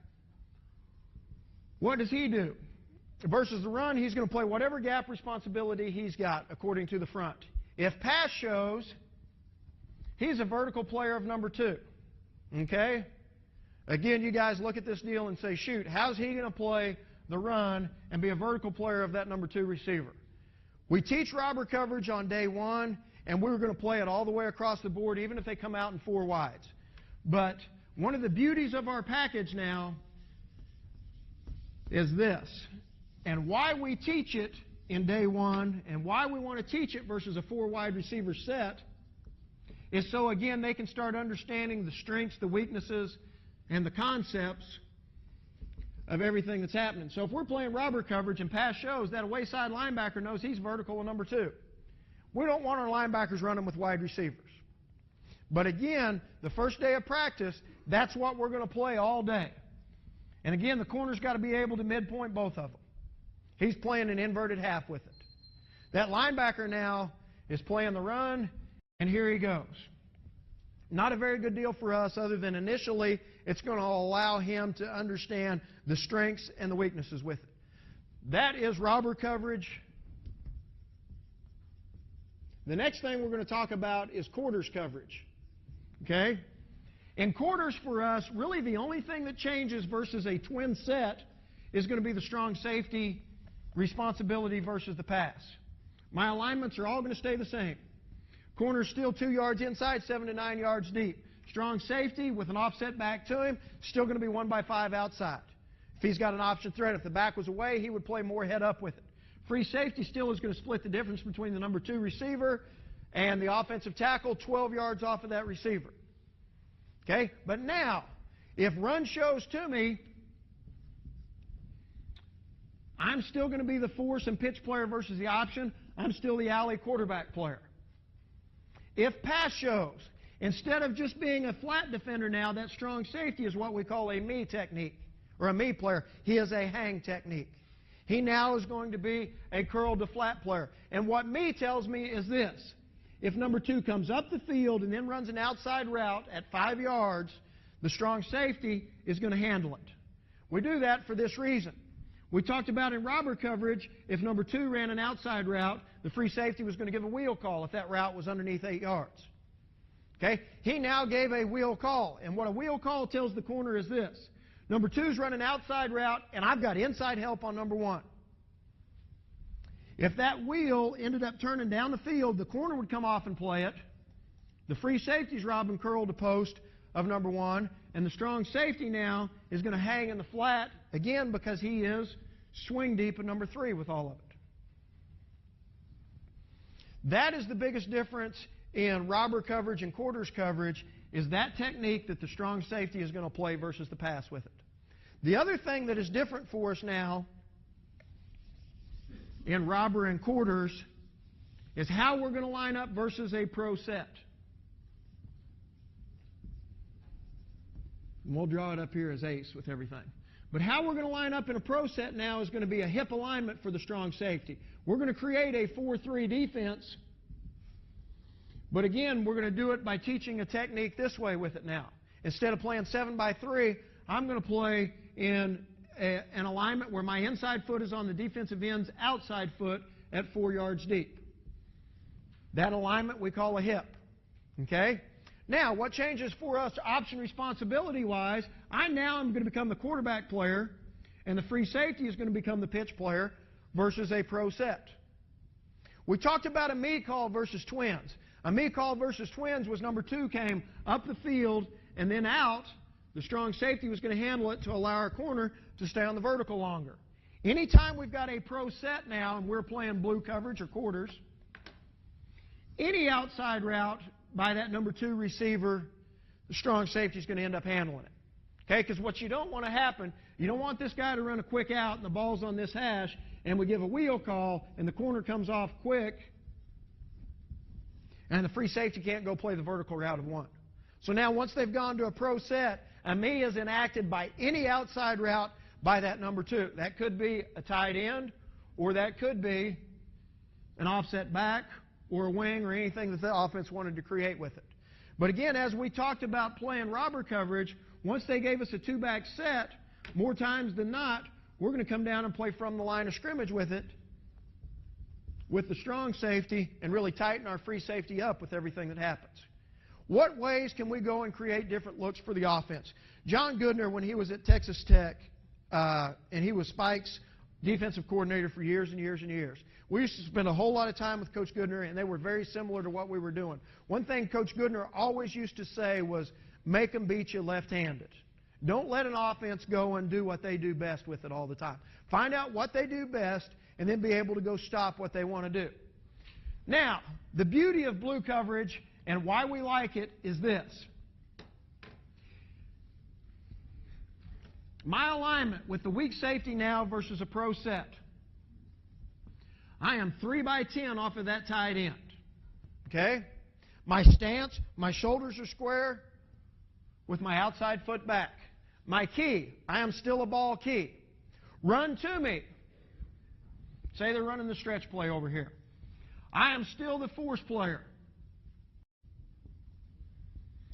What does he do? Versus the run, he's going to play whatever gap responsibility he's got according to the front. If pass shows, he's a vertical player of number 2. Okay? Again, you guys look at this deal and say, shoot, how's he going to play the run and be a vertical player of that number 2 receiver? We teach robber coverage on day 1, and we're going to play it all the way across the board, even if they come out in 4 wides. But one of the beauties of our package now is this. And why we teach it in day 1 and why we want to teach it versus a 4 wide receiver set is so, again, they can start understanding the strengths, the weaknesses, and the concepts of everything that's happening. So if we're playing robber coverage and pass shows, that away side linebacker knows he's vertical in number 2. We don't want our linebackers running with wide receivers. But again, the first day of practice, that's what we're going to play all day. And again, the corner's got to be able to midpoint both of them. He's playing an inverted half with it. That linebacker now is playing the run, and here he goes. Not a very good deal for us, other than initially it's going to allow him to understand the strengths and the weaknesses with it. That is robber coverage. The next thing we're going to talk about is quarters coverage. Okay? In quarters for us, really the only thing that changes versus a twin set is going to be the strong safety responsibility versus the pass. My alignments are all going to stay the same. Corner's still 2 yards inside, 7 to 9 yards deep. Strong safety with an offset back to him, still going to be 1 by 5 outside. If he's got an option threat, if the back was away, he would play more head up with it. Free safety still is going to split the difference between the number 2 receiver and the offensive tackle, 12 yards off of that receiver. Okay? But now, if run shows to me, I'm still going to be the force and pitch player versus the option. I'm still the alley quarterback player. If pass shows, instead of just being a flat defender now, that strong safety is what we call a me technique, or a me player. He is a hang technique. He now is going to be a curl to flat player. And what me tells me is this. If number 2 comes up the field and then runs an outside route at 5 yards, the strong safety is going to handle it. We do that for this reason. We talked about in robber coverage, if number 2 ran an outside route, the free safety was going to give a wheel call if that route was underneath 8 yards. Okay? He now gave a wheel call. And what a wheel call tells the corner is this. Number 2's running an outside route, and I've got inside help on number 1. If that wheel ended up turning down the field, the corner would come off and play it. The free safety's robbing curl to post of number 1, and the strong safety now is going to hang in the flat, again, because he is swing deep at number 3 with all of it. That is the biggest difference in robber coverage and quarters coverage, is that technique that the strong safety is going to play versus the pass with it. The other thing that is different for us now in robber and quarters is how we're going to line up versus a pro set. And we'll draw it up here as ace with everything. But how we're going to line up in a pro set now is going to be a hip alignment for the strong safety. We're going to create a 4-3 defense. But again, we're going to do it by teaching a technique this way with it now. Instead of playing 7 by 3, I'm going to play in an alignment where my inside foot is on the defensive end's outside foot at 4 yards deep. That alignment we call a hip. Okay? Now, what changes for us option responsibility-wise, I now am going to become the quarterback player, and the free safety is going to become the pitch player versus a pro set. We talked about a me call versus twins. A me call versus twins was number 2 came up the field and then out. The strong safety was going to handle it to allow our corner to stay on the vertical longer. Anytime we've got a pro set now and we're playing blue coverage or quarters, any outside route by that number 2 receiver, the strong safety is going to end up handling it. Okay, because what you don't want to happen, you don't want this guy to run a quick out and the ball's on this hash and we give a wheel call and the corner comes off quick and the free safety can't go play the vertical route of 1. So now once they've gone to a pro set, a me is enacted by any outside route by that number 2. That could be a tight end, or that could be an offset back, or a wing, or anything that the offense wanted to create with it. But again, as we talked about playing robber coverage, once they gave us a 2-back set, more times than not, we're going to come down and play from the line of scrimmage with it, with the strong safety, and really tighten our free safety up with everything that happens. What ways can we go and create different looks for the offense? John Goodner, when he was at Texas Tech, and he was Spike's defensive coordinator for years and years and years, we used to spend a whole lot of time with Coach Goodner, and they were very similar to what we were doing. One thing Coach Goodner always used to say was, make them beat you left-handed. Don't let an offense go and do what they do best with it all the time. Find out what they do best, and then be able to go stop what they want to do. Now, the beauty of blue coverage and why we like it is this. My alignment with the weak safety now versus a pro set. I am 3 by 10 off of that tight end. Okay? My stance, my shoulders are square with my outside foot back. My key, I am still a ball key. Run to me. Say they're running the stretch play over here. I am still the force player.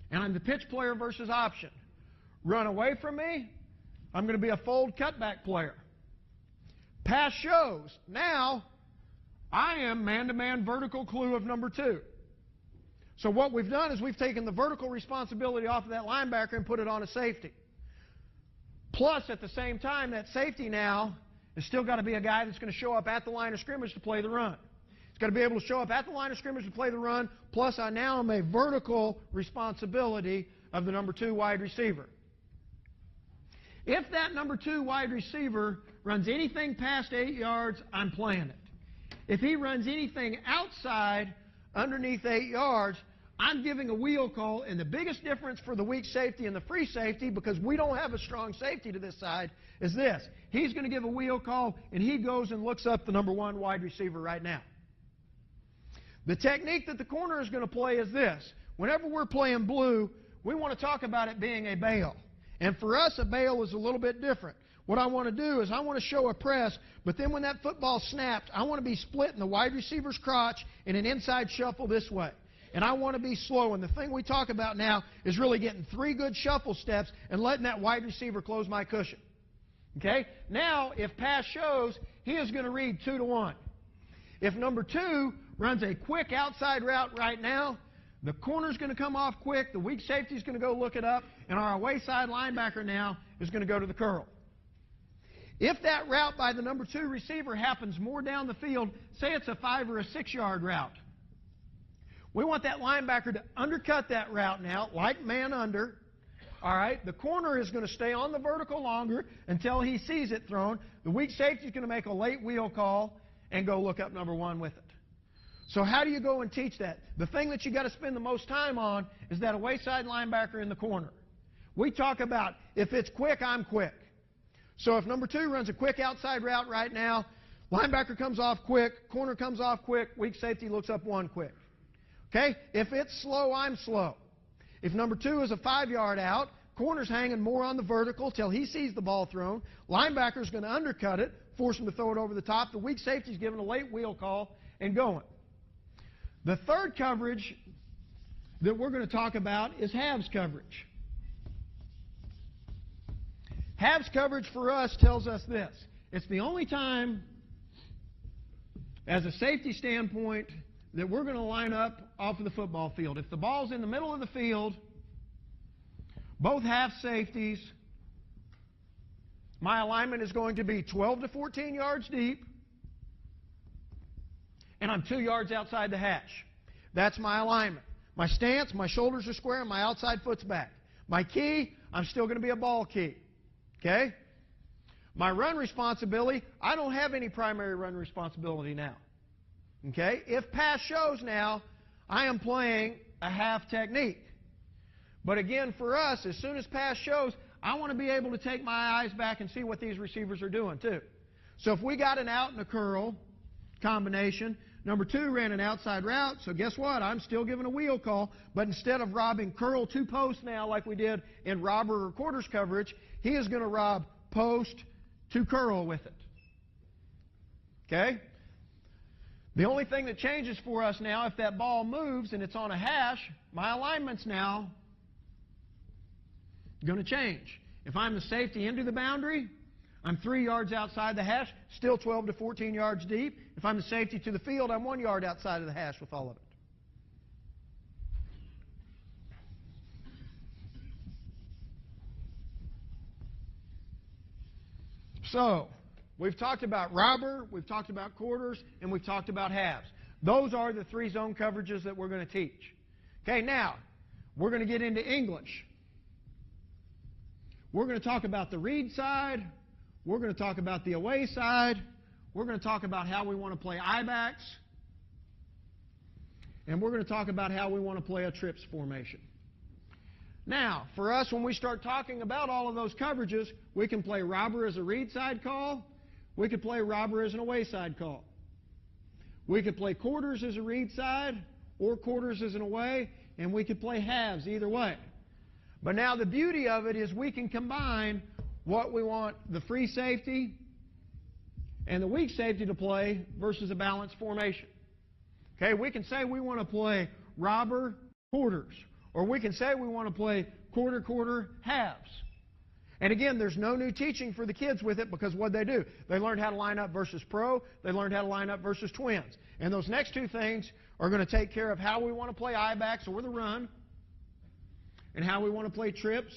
And I'm the pitch player versus option. Run away from me, I'm going to be a fold cutback player. Pass shows. Now, I am man-to-man vertical clue of number 2. So what we've done is we've taken the vertical responsibility off of that linebacker and put it on a safety. Plus, at the same time, that safety now has still got to be a guy that's going to show up at the line of scrimmage to play the run. He's got to be able to show up at the line of scrimmage to play the run, plus I now am a vertical responsibility of the number 2 wide receiver. If that number 2 wide receiver runs anything past 8 yards, I'm playing it. If he runs anything outside, underneath 8 yards, I'm giving a wheel call, and the biggest difference for the weak safety and the free safety, because we don't have a strong safety to this side, is this. He's going to give a wheel call, and he goes and looks up the number 1 wide receiver right now. The technique that the corner is going to play is this. Whenever we're playing blue, we want to talk about it being a bail. And for us, a bail is a little bit different. What I want to do is I want to show a press, but then when that football snaps, I want to be splitting the wide receiver's crotch in an inside shuffle this way. And I want to be slow. And the thing we talk about now is really getting 3 good shuffle steps and letting that wide receiver close my cushion. Okay? Now, if pass shows, he is going to read 2 to 1. If number 2 runs a quick outside route right now, the corner's going to come off quick, the weak safety's going to go look it up, and our away side linebacker now is going to go to the curl. If that route by the number 2 receiver happens more down the field, say it's a 5 or a 6 yard route, we want that linebacker to undercut that route now, like man under. All right, the corner is going to stay on the vertical longer until he sees it thrown. The weak safety is going to make a late wheel call and go look up number 1 with it. So how do you go and teach that? The thing that you got to spend the most time on is that away side linebacker in the corner. We talk about if it's quick, I'm quick. So if number 2 runs a quick outside route right now, linebacker comes off quick, corner comes off quick, weak safety looks up 1 quick. Okay? If it's slow, I'm slow. If number 2 is a 5 yard out, corner's hanging more on the vertical till he sees the ball thrown. Linebacker's going to undercut it, force him to throw it over the top. The weak safety's giving a late wheel call and going. The third coverage that we're going to talk about is halves coverage. Halves coverage for us tells us this. It's the only time, as a safety standpoint, that we're going to line up off of the football field. If the ball's in the middle of the field, both half safeties, my alignment is going to be 12 to 14 yards deep, and I'm 2 yards outside the hash. That's my alignment. My stance, my shoulders are square, and my outside foot's back. My key, I'm still going to be a ball key. Okay? My run responsibility, I don't have any primary run responsibility now. Okay? If pass shows now, I am playing a half technique. But again, for us, as soon as pass shows, I want to be able to take my eyes back and see what these receivers are doing too. So if we got an out and a curl combination, number 2 ran an outside route, so guess what? I'm still giving a wheel call, but instead of robbing curl to post now like we did in robber or quarters coverage, he is going to rob post to curl with it. Okay? The only thing that changes for us now, if that ball moves and it's on a hash, my alignment's now going to change. If I'm the safety into the boundary, I'm 3 yards outside the hash, still 12 to 14 yards deep. If I'm the safety to the field, I'm 1 yard outside of the hash with all of it. So, we've talked about robber, we've talked about quarters, and we've talked about halves. Those are the 3 zone coverages that we're going to teach. Okay, now, we're going to get into English. We're going to talk about the read side. We're going to talk about the away side. We're going to talk about how we want to play I-backs. And we're going to talk about how we want to play a trips formation. Now, for us, when we start talking about all of those coverages, we can play robber as a read side call. We could play robber as an away side call. We could play quarters as a read side or quarters as an away, and we could play halves either way. But now the beauty of it is we can combine what we want the free safety and the weak safety to play versus a balanced formation. Okay, we can say we want to play robber quarters, or we can say we want to play quarter halves. And again, there's no new teaching for the kids with it, because what they do, they learned how to line up versus pro, they learned how to line up versus twins. And those next two things are going to take care of how we want to play I-backs or the run, and how we want to play trips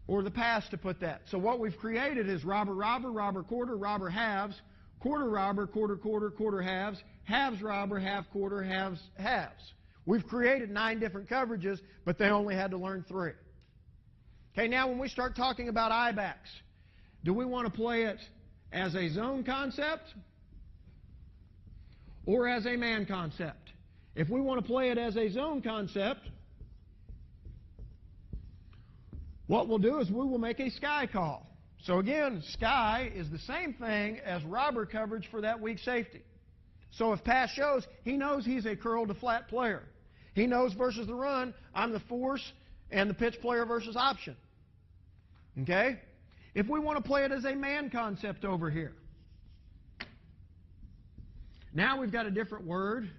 or the pass, to put that. So what we've created is robber, quarter, halves, quarter robber, quarter halves, halves robber, half quarter, halves. We've created 9 different coverages, but they only had to learn 3. Okay, now when we start talking about I-backs, do we want to play it as a zone concept or as a man concept? If we want to play it as a zone concept, what we'll do is we will make a sky call. So again, sky is the same thing as robber coverage for that weak safety. So if pass shows, he knows he's a curl to flat player. He knows versus the run, I'm the force and the pitch player versus option. Okay? If we want to play it as a man concept over here, now we've got a different word.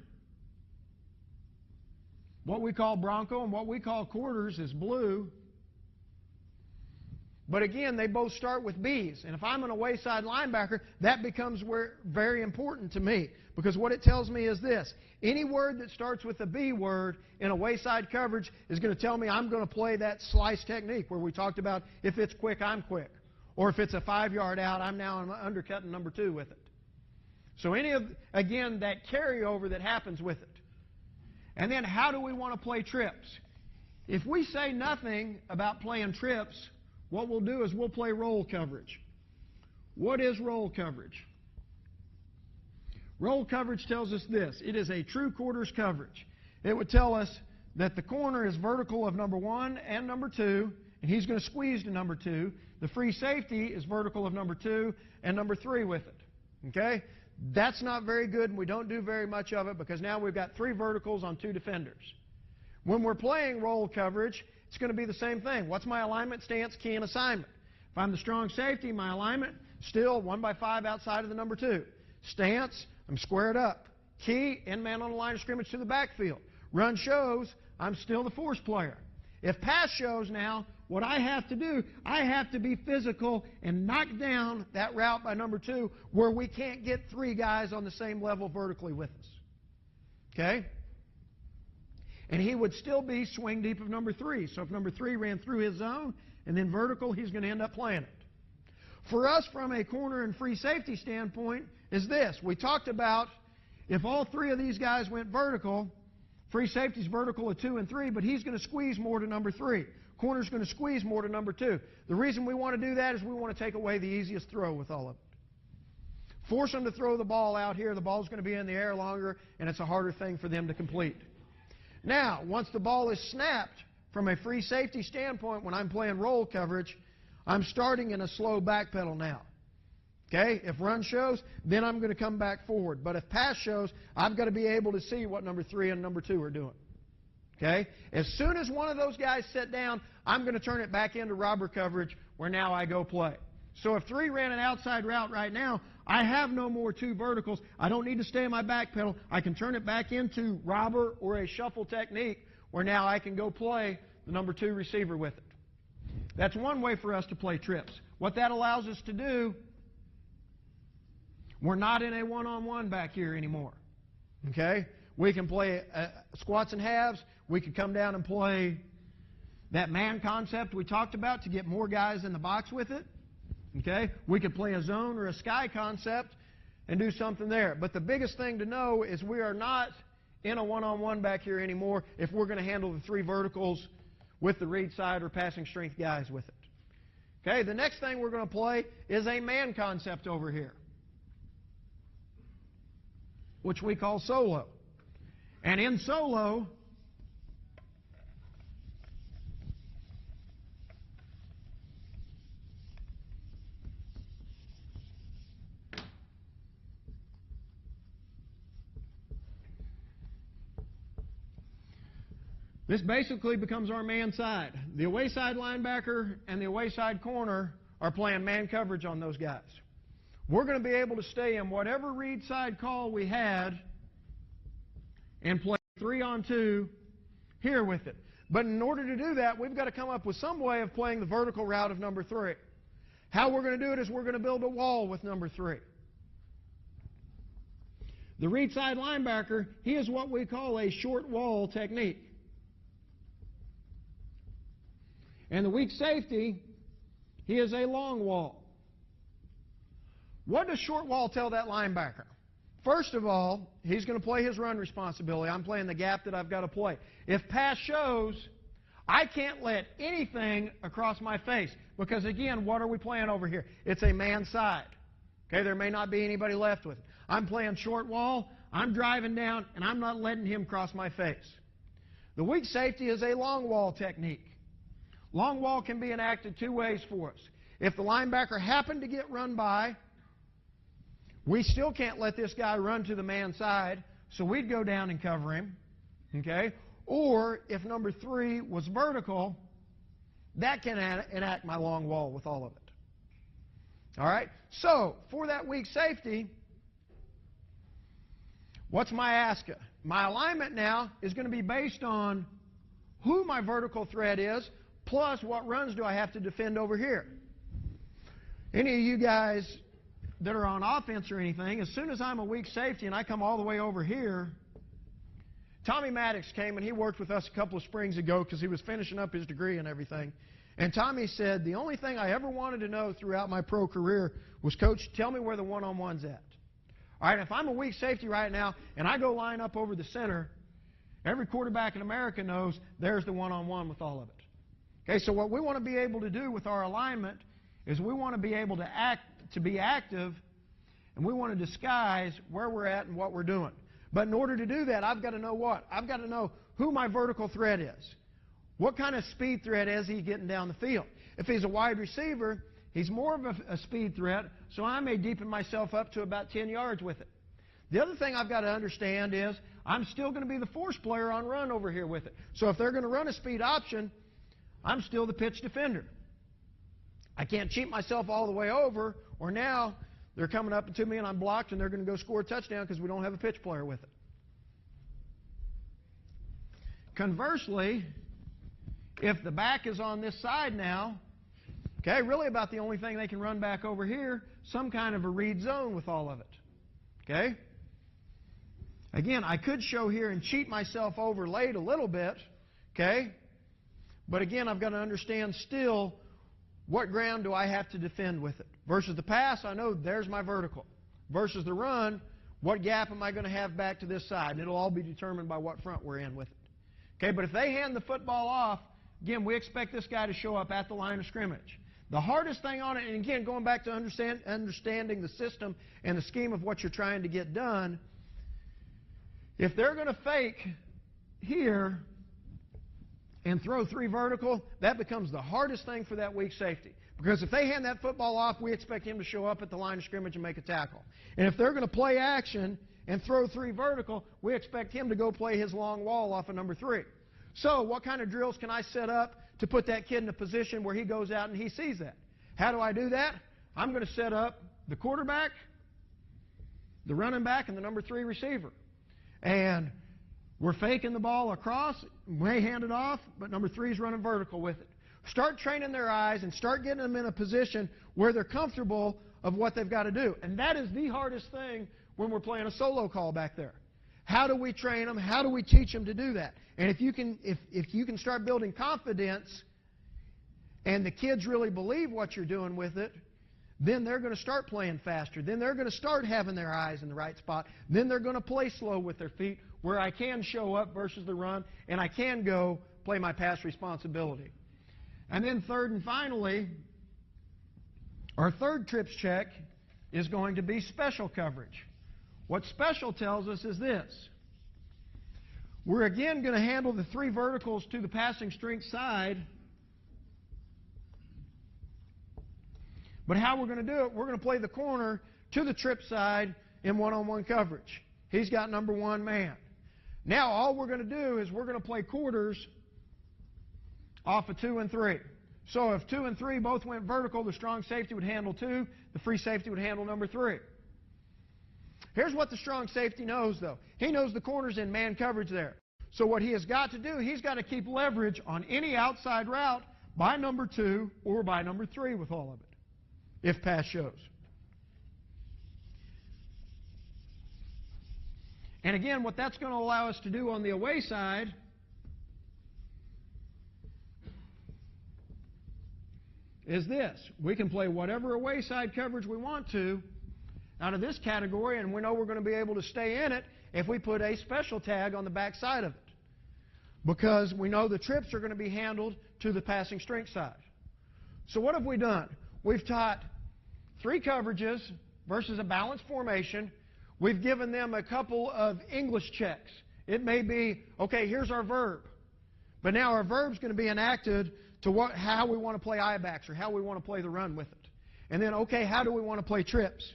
What we call bronco and what we call quarters is blue. But again, they both start with B's. And if I'm an away side linebacker, that becomes very important to me. Because what it tells me is this: any word that starts with a B word in away side coverage is going to tell me I'm going to play that slice technique where we talked about if it's quick, I'm quick. Or if it's a 5-yard out, I'm now undercutting number 2 with it. So again, that carryover that happens with it. And then how do we want to play trips? If we say nothing about playing trips, what we'll do is we'll play roll coverage. What is roll coverage? Roll coverage tells us this: it is a true quarters coverage. It would tell us that the corner is vertical of number 1 and number 2, and he's going to squeeze to number 2. The free safety is vertical of number 2 and number 3 with it. Okay? That's not very good, and we don't do very much of it because now we've got 3 verticals on 2 defenders. When we're playing roll coverage, it's going to be the same thing. What's my alignment, stance, key, and assignment? If I'm the strong safety, my alignment, still 1x5 outside of the number 2. Stance, I'm squared up. Key, in man on the line of scrimmage to the backfield. Run shows, I'm still the force player. If pass shows now, what I have to do, I have to be physical and knock down that route by number 2 where we can't get 3 guys on the same level vertically with us. Okay? And he would still be swing deep of number 3. So if number 3 ran through his zone and then vertical, he's going to end up playing it. For us, from a corner and free safety standpoint, is this. We talked about if all 3 of these guys went vertical, free safety's vertical of 2 and 3, but he's going to squeeze more to number 3. Corner's going to squeeze more to number 2. The reason we want to do that is we want to take away the easiest throw with all of it. Force them to throw the ball out here. The ball's going to be in the air longer, and it's a harder thing for them to complete. Now, once the ball is snapped, from a free safety standpoint, when I'm playing roll coverage, I'm starting in a slow backpedal now. Okay? If run shows, then I'm going to come back forward. But if pass shows, I've got to be able to see what number 3 and number 2 are doing. Okay? As soon as one of those guys sit down, I'm going to turn it back into robber coverage where now I go play. So if 3 ran an outside route right now, I have no more 2 verticals. I don't need to stay in my back pedal. I can turn it back into robber or a shuffle technique where now I can go play the number 2 receiver with it. That's one way for us to play trips. What that allows us to do, we're not in a one-on-one back here anymore. Okay? We can play squats and halves. We could come down and play that man concept we talked about to get more guys in the box with it. Okay? We could play a zone or a sky concept and do something there. But the biggest thing to know is we are not in a one-on-one back here anymore if we're going to handle the 3 verticals with the read side or passing strength guys with it. Okay? The next thing we're going to play is a man concept over here, which we call solo. And in solo, This basically becomes our man side. The away side linebacker and the away side corner are playing man coverage on those guys. We're going to be able to stay in whatever read side call we had and play 3-on-2 here with it. But in order to do that, we've got to come up with some way of playing the vertical route of number 3. How we're going to do it is we're going to build a wall with number 3. The read side linebacker, he is what we call a short wall technique. And the weak safety, he is a long wall. What does short wall tell that linebacker? First of all, he's going to play his run responsibility. I'm playing the gap that I've got to play. If pass shows, I can't let anything across my face because, again, what are we playing over here? It's a man side. Okay, there may not be anybody left with it. I'm playing short wall, I'm driving down, and I'm not letting him cross my face. The weak safety is a long wall technique. Long wall can be enacted 2 ways for us. If the linebacker happened to get run by, we still can't let this guy run to the man side, so we'd go down and cover him. Okay? Or if number 3 was vertical, that can enact my long wall with all of it. All right? So, for that weak safety, what's my ASCA? My alignment now is going to be based on who my vertical threat is, plus what runs do I have to defend over here. Any of you guys that are on offense or anything, as soon as I'm a weak safety and I come all the way over here, Tommy Maddox came and he worked with us a couple of springs ago because he was finishing up his degree and everything. And Tommy said, the only thing I ever wanted to know throughout my pro career was, Coach, tell me where the one-on-one's at. All right, if I'm a weak safety right now and I go line up over the center, every quarterback in America knows there's the one-on-one with all of it. Okay, so what we want to be able to do with our alignment is we want to be able to be active, and we want to disguise where we're at and what we're doing. But in order to do that, I've got to know what? I've got to know who my vertical threat is. What kind of speed threat is he getting down the field? If he's a wide receiver, he's more of a speed threat, so I may deepen myself up to about 10 yards with it. The other thing I've got to understand is I'm still going to be the force player on run over here with it. So if they're going to run a speed option, I'm still the pitch defender. I can't cheat myself all the way over, or now they're coming up to me and I'm blocked and they're going to go score a touchdown because we don't have a pitch player with it. Conversely, if the back is on this side now, okay, really about the only thing they can run back over here, some kind of a read zone with all of it. Okay? Again, I could show here and cheat myself over late a little bit, okay? But again, I've got to understand still what ground do I have to defend with it. Versus the pass, I know there's my vertical. Versus the run, what gap am I going to have back to this side? And it'll all be determined by what front we're in with it. Okay, but if they hand the football off, again, we expect this guy to show up at the line of scrimmage. The hardest thing on it, and again, going back to understanding the system and the scheme of what you're trying to get done, if they're going to fake here and throw 3 vertical, that becomes the hardest thing for that weak safety. Because if they hand that football off, we expect him to show up at the line of scrimmage and make a tackle. And if they're going to play action and throw 3 vertical, we expect him to go play his long wall off of number 3. So what kind of drills can I set up to put that kid in a position where he goes out and he sees that? How do I do that? I'm going to set up the quarterback, the running back, and the number 3 receiver. And we're faking the ball across, may hand it off, but number 3 is running vertical with it. Start training their eyes and start getting them in a position where they're comfortable of what they've got to do. And that is the hardest thing when we're playing a solo call back there. How do we train them? How do we teach them to do that? And if you can start building confidence and the kids really believe what you're doing with it, then they're going to start playing faster. Then they're going to start having their eyes in the right spot. Then they're going to play slow with their feet where I can show up versus the run, and I can go play my pass responsibility. And then third and finally, our third trips check is going to be special coverage. What special tells us is this. We're again going to handle the 3 verticals to the passing strength side. But how we're going to do it, we're going to play the corner to the trip side in one-on-one coverage. He's got number 1 man. Now all we're going to do is we're going to play quarters off of 2 and 3. So if 2 and 3 both went vertical, the strong safety would handle 2, the free safety would handle number 3. Here's what the strong safety knows, though. He knows the corner's in man coverage there. So what he has got to do, he's got to keep leverage on any outside route by number 2 or by number 3 with all of it, if pass shows. And again, what that's going to allow us to do on the away side is this. We can play whatever away side coverage we want to out of this category, and we know we're going to be able to stay in it if we put a special tag on the back side of it, because we know the trips are going to be handled to the passing strength side. So what have we done? We've taught 3 coverages versus a balanced formation. We've given them a couple of English checks. It may be, okay, here's our verb, but now our verb's going to be enacted to how we want to play I-backs or how we want to play the run with it. And then, okay, how do we want to play trips?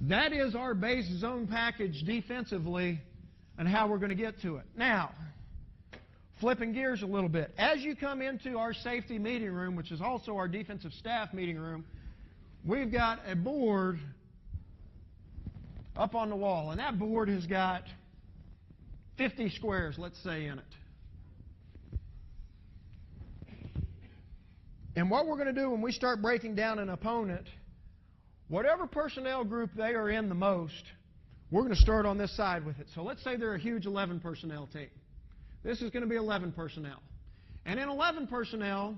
That is our base zone package defensively and how we're going to get to it. Now, flipping gears a little bit. As you come into our safety meeting room, which is also our defensive staff meeting room, we've got a board up on the wall. And that board has got 50 squares, let's say, in it. And what we're going to do when we start breaking down an opponent, whatever personnel group they are in the most, we're going to start on this side with it. So let's say they're a huge 11 personnel team. This is going to be 11 personnel. And in 11 personnel,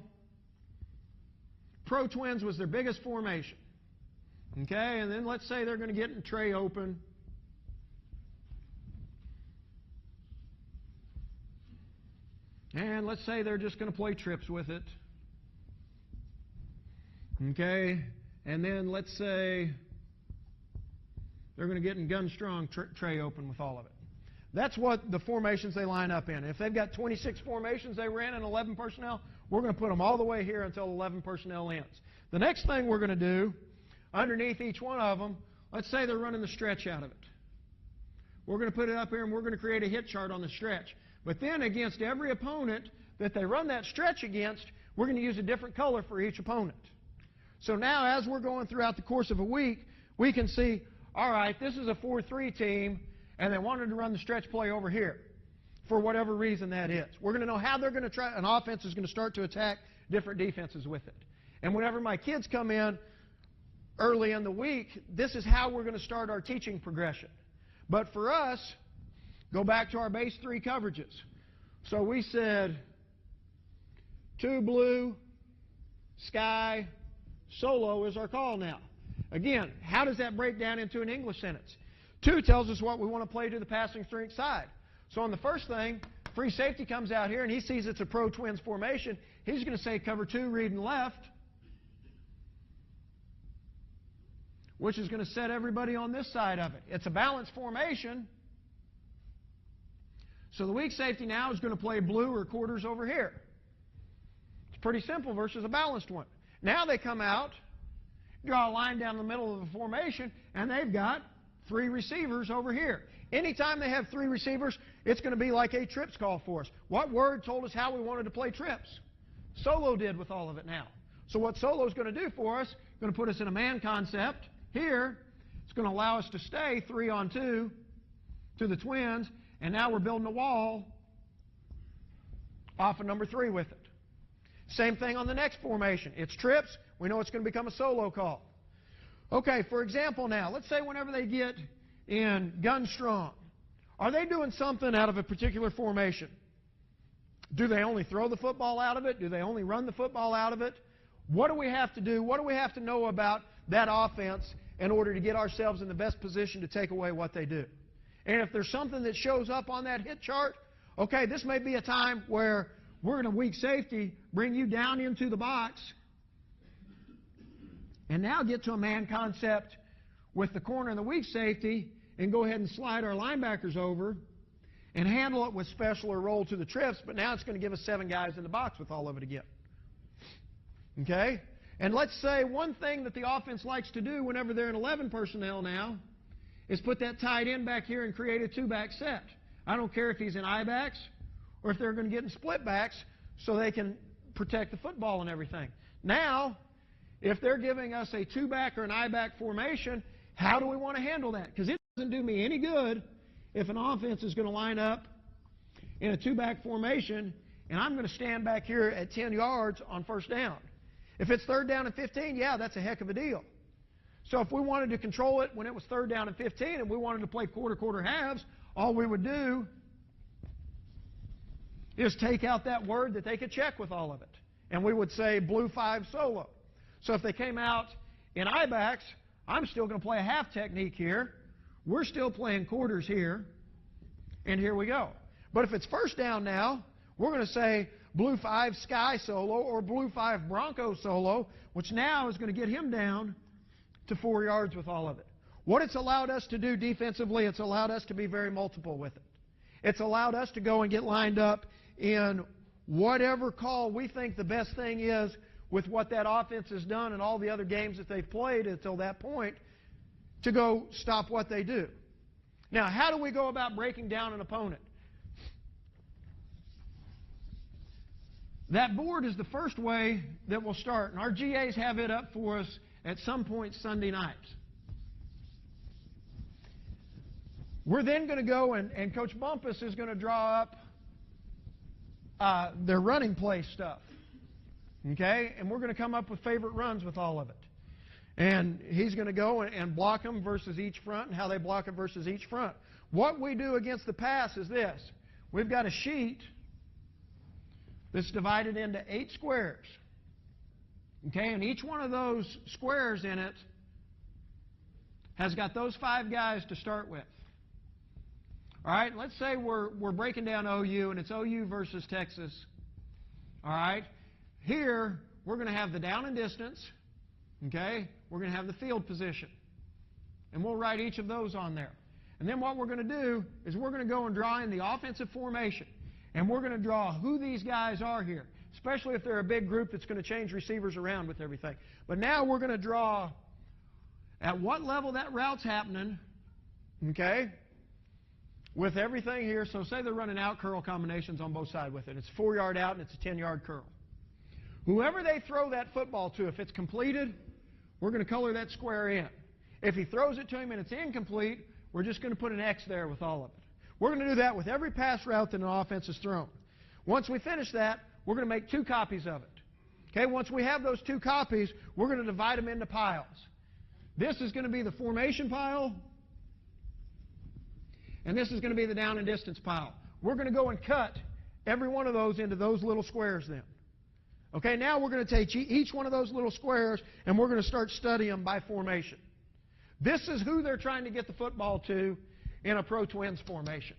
Pro Twins was their biggest formation. Okay, and then let's say they're going to get in tray open. And let's say they're just going to play trips with it. Okay, and then let's say they're going to get in gun strong tray open with all of it. That's what the formations they line up in. If they've got 26 formations they ran in 11 personnel, we're going to put them all the way here until 11 personnel ends. The next thing we're going to do, underneath each one of them, let's say they're running the stretch out of it. We're going to put it up here and we're going to create a hit chart on the stretch. But then against every opponent that they run that stretch against, we're going to use a different color for each opponent. So now as we're going throughout the course of a week, we can see, all right, this is a 4-3 team, and they wanted to run the stretch play over here for whatever reason that is. We're going to know how they're going to try. An offense is going to start to attack different defenses with it. And whenever my kids come in early in the week, this is how we're going to start our teaching progression. But for us, go back to our base 3 coverages. So we said 2 blue, sky, solo is our call now. Again, how does that break down into an English sentence? 2 tells us what we want to play to the passing strength side. So on the first thing, free safety comes out here and he sees it's a Pro Twins formation. He's going to say cover 2, reading left, which is going to set everybody on this side of it. It's a balanced formation. So the weak safety now is going to play blue or quarters over here. It's pretty simple versus a balanced one. Now they come out, draw a line down the middle of the formation, and they've got 3 receivers over here. Anytime they have 3 receivers, it's going to be like a trips call for us. What word told us how we wanted to play trips? Solo did with all of it now. So what Solo is going to do for us, going to put us in a man concept here. It's going to allow us to stay 3-on-2 to the Twins, and now we're building a wall off of number 3 with it. Same thing on the next formation. It's trips. We know it's going to become a solo call. Okay, for example now, let's say whenever they get in gun strong, are they doing something out of a particular formation? Do they only throw the football out of it? Do they only run the football out of it? What do we have to do? What do we have to know about that offense in order to get ourselves in the best position to take away what they do? And if there's something that shows up on that hit chart, okay, this may be a time where we're in a weak safety, bring you down into the box, and now get to a man concept with the corner and the weak safety, and go ahead and slide our linebackers over and handle it with special or roll to the trips, but now it's going to give us 7 guys in the box with all of it again. Okay? And let's say one thing that the offense likes to do whenever they're in 11 personnel now is put that tight end back here and create a 2-back set. I don't care if he's in I-backs or if they're going to get in split backs so they can protect the football and everything. Now, if they're giving us a 2-back or an I-back formation, how do we want to handle that? Because it doesn't do me any good if an offense is going to line up in a 2-back formation and I'm going to stand back here at 10 yards on first down. If it's 3rd down and 15, yeah, that's a heck of a deal. So if we wanted to control it when it was 3rd down and 15 and we wanted to play quarter halves, all we would do is take out that word that they could check with all of it. And we would say blue 5 solo. So if they came out in I-backs, I'm still going to play a half technique here. We're still playing quarters here. And here we go. But if it's first down now, we're going to say blue 5 sky solo or blue 5 bronco solo, which now is going to get him down to 4 yards with all of it. What it's allowed us to do defensively, it's allowed us to be very multiple with it. It's allowed us to go and get lined up in whatever call we think the best thing is with what that offense has done and all the other games that they've played until that point to go stop what they do. Now, how do we go about breaking down an opponent? That board is the first way that we'll start, and our GAs have it up for us at some point Sunday nights. We're then going to go, and Coach Bumpus is going to draw up their running play stuff. Okay? And we're going to come up with favorite runs with all of it. And he's going to go and block them versus each front and how they block it versus each front. What we do against the pass is this. We've got a sheet that's divided into 8 squares. Okay? And each one of those squares in it has got those 5 guys to start with. All right? Let's say we're breaking down OU, and it's OU versus Texas. All right? Here, we're going to have the down and distance. Okay? We're going to have the field position. And we'll write each of those on there. And then what we're going to do is we're going to go and draw in the offensive formation. And we're going to draw who these guys are here, especially if they're a big group that's going to change receivers around with everything. But now we're going to draw at what level that route's happening, okay, with everything here. So say they're running out curl combinations on both sides with it. It's a 4-yard out and it's a 10-yard curl. Whoever they throw that football to, if it's completed, we're going to color that square in. If he throws it to him and it's incomplete, we're just going to put an X there with all of it. We're going to do that with every pass route that an offense is thrown. Once we finish that, we're going to make 2 copies of it. Okay, once we have those 2 copies, we're going to divide them into piles. This is going to be the formation pile, and this is going to be the down and distance pile. We're going to go and cut every one of those into those little squares then. Okay, now we're going to take each one of those little squares and we're going to start studying them by formation. This is who they're trying to get the football to in a pro-twins formation.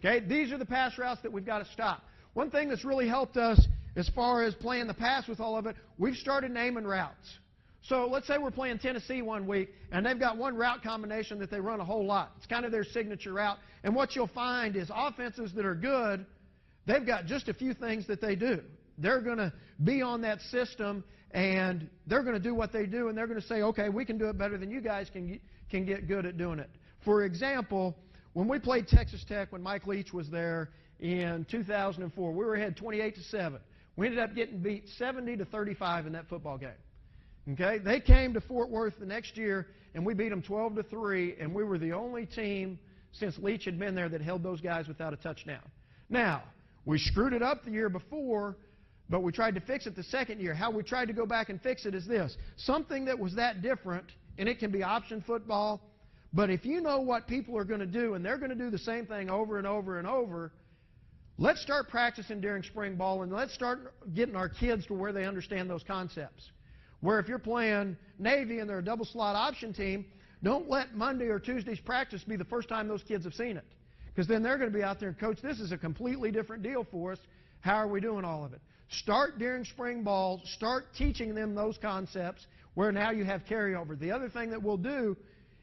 Okay, these are the pass routes that we've got to stop. One thing that's really helped us as far as playing the pass with all of it, we've started naming routes. So let's say we're playing Tennessee one week, and they've got one route combination that they run a whole lot. It's kind of their signature route. And what you'll find is offenses that are good, they've got just a few things that they do. They're going to be on that system, and they're going to do what they do, and they're going to say, okay, we can do it better than you guys can get good at doing it. For example, when we played Texas Tech, when Mike Leach was there in 2004, we were ahead 28-7. We ended up getting beat 70-35 in that football game. Okay, they came to Fort Worth the next year, and we beat them 12-3, and we were the only team since Leach had been there that held those guys without a touchdown. Now, we screwed it up the year before, but we tried to fix it the second year. How we tried to go back and fix it is this. Something that was that different, and it can be option football, but if you know what people are going to do, and they're going to do the same thing over and over and over, let's start practicing during spring ball, and let's start getting our kids to where they understand those concepts. Where if you're playing Navy and they're a double slot option team, don't let Monday or Tuesday's practice be the first time those kids have seen it. Because then they're going to be out there and, Coach, this is a completely different deal for us. How are we doing all of it? Start during spring ball. Start teaching them those concepts where now you have carryover. The other thing that we'll do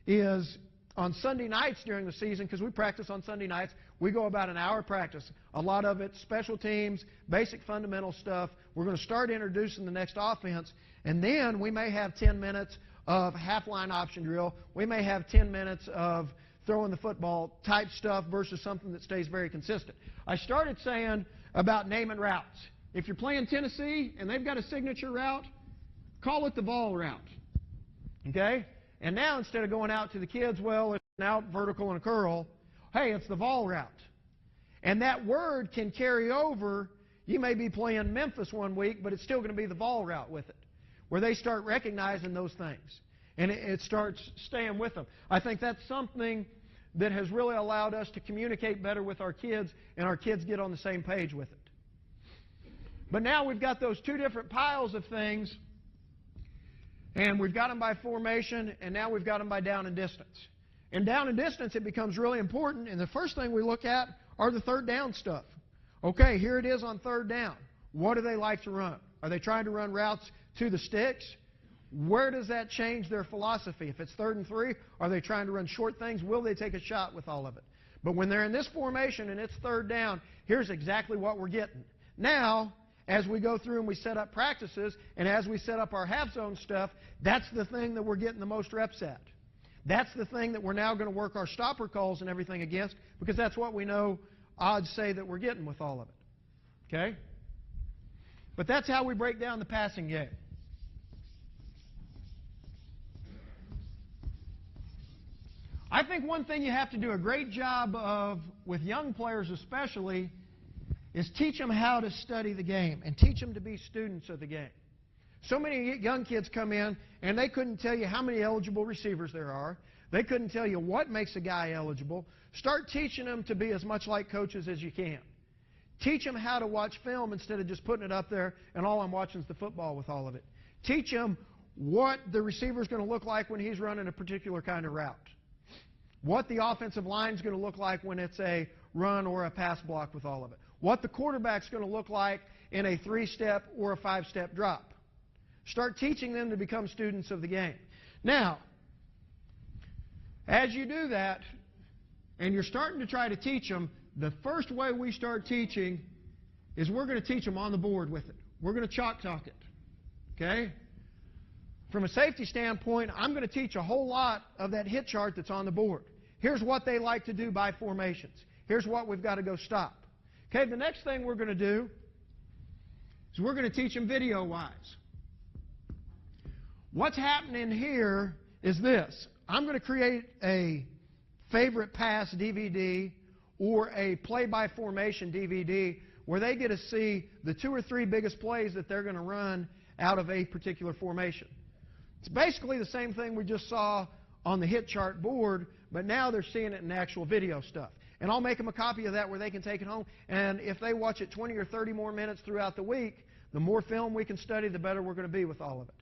is on Sunday nights during the season, because we practice on Sunday nights, we go about an hour practice. A lot of it special teams, basic fundamental stuff. We're going to start introducing the next offense, and then we may have 10 minutes of half-line option drill. We may have 10 minutes of throwing the football type stuff versus something that stays very consistent. I started saying about naming routes. If you're playing Tennessee and they've got a signature route, call it the vol route. Okay? And now instead of going out to the kids, well, it's an out, vertical, and a curl, hey, it's the vol route. And that word can carry over. You may be playing Memphis one week, but it's still going to be the vol route with it, where they start recognizing those things. And it starts staying with them. I think that's something that has really allowed us to communicate better with our kids, and our kids get on the same page with it. But now we've got those two different piles of things, and we've got them by formation, and now we've got them by down and distance. And down and distance, it becomes really important, and the first thing we look at are the third down stuff. Okay, here it is on third down. What do they like to run? Are they trying to run routes to the sticks? Where does that change their philosophy? If it's 3rd and 3, are they trying to run short things? Will they take a shot with all of it? But when they're in this formation and it's third down, here's exactly what we're getting. Now, as we go through and we set up practices, and as we set up our half zone stuff, that's the thing that we're getting the most reps at. That's the thing that we're now going to work our stopper calls and everything against, because that's what we know odds say that we're getting with all of it. Okay? But that's how we break down the passing game. I think one thing you have to do a great job of, with young players especially, is teach them how to study the game and teach them to be students of the game. So many young kids come in and they couldn't tell you how many eligible receivers there are. They couldn't tell you what makes a guy eligible. Start teaching them to be as much like coaches as you can. Teach them how to watch film instead of just putting it up there and all I'm watching is the football with all of it. Teach them what the receiver is going to look like when he's running a particular kind of route. What the offensive line is going to look like when it's a run or a pass block with all of it. What the quarterback's going to look like in a 3-step or a 5-step drop. Start teaching them to become students of the game. Now, as you do that, and you're starting to try to teach them, the first way we start teaching is we're going to teach them on the board with it. We're going to chalk talk it. Okay? From a safety standpoint, I'm going to teach a whole lot of that hit chart that's on the board. Here's what they like to do by formations. Here's what we've got to go stop. Okay, the next thing we're going to do is we're going to teach them video-wise. What's happening here is this. I'm going to create a favorite pass DVD or a play-by-formation DVD where they get to see the 2 or 3 biggest plays that they're going to run out of a particular formation. It's basically the same thing we just saw on the hit chart board, but now they're seeing it in actual video stuff. And I'll make them a copy of that where they can take it home. And if they watch it 20 or 30 more minutes throughout the week, the more film we can study, the better we're going to be with all of it.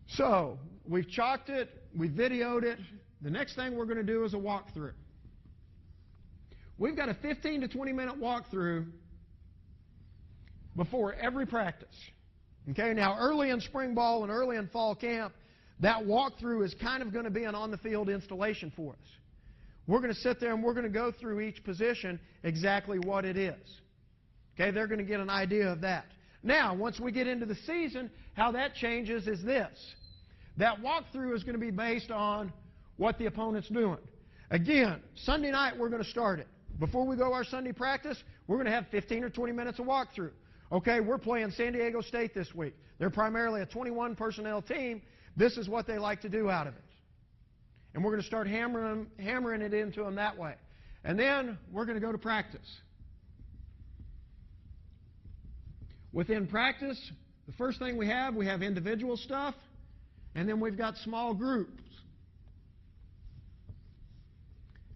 So, we've chalked it, we've videoed it. The next thing we're going to do is a walkthrough. We've got a 15 to 20 minute walkthrough before every practice. Okay, now early in spring ball and early in fall camp, that walkthrough is kind of going to be an on-the-field installation for us. We're going to sit there and we're going to go through each position exactly what it is. Okay, they're going to get an idea of that. Now, once we get into the season, how that changes is this. That walkthrough is going to be based on what the opponent's doing. Again, Sunday night we're going to start it. Before we go our Sunday practice, we're going to have 15 or 20 minutes of walkthrough. Okay, we're playing San Diego State this week. They're primarily a 21 personnel team. This is what they like to do out of it. And we're going to start hammering it into them that way. And then we're going to go to practice. Within practice, the first thing we have individual stuff, and then we've got small groups.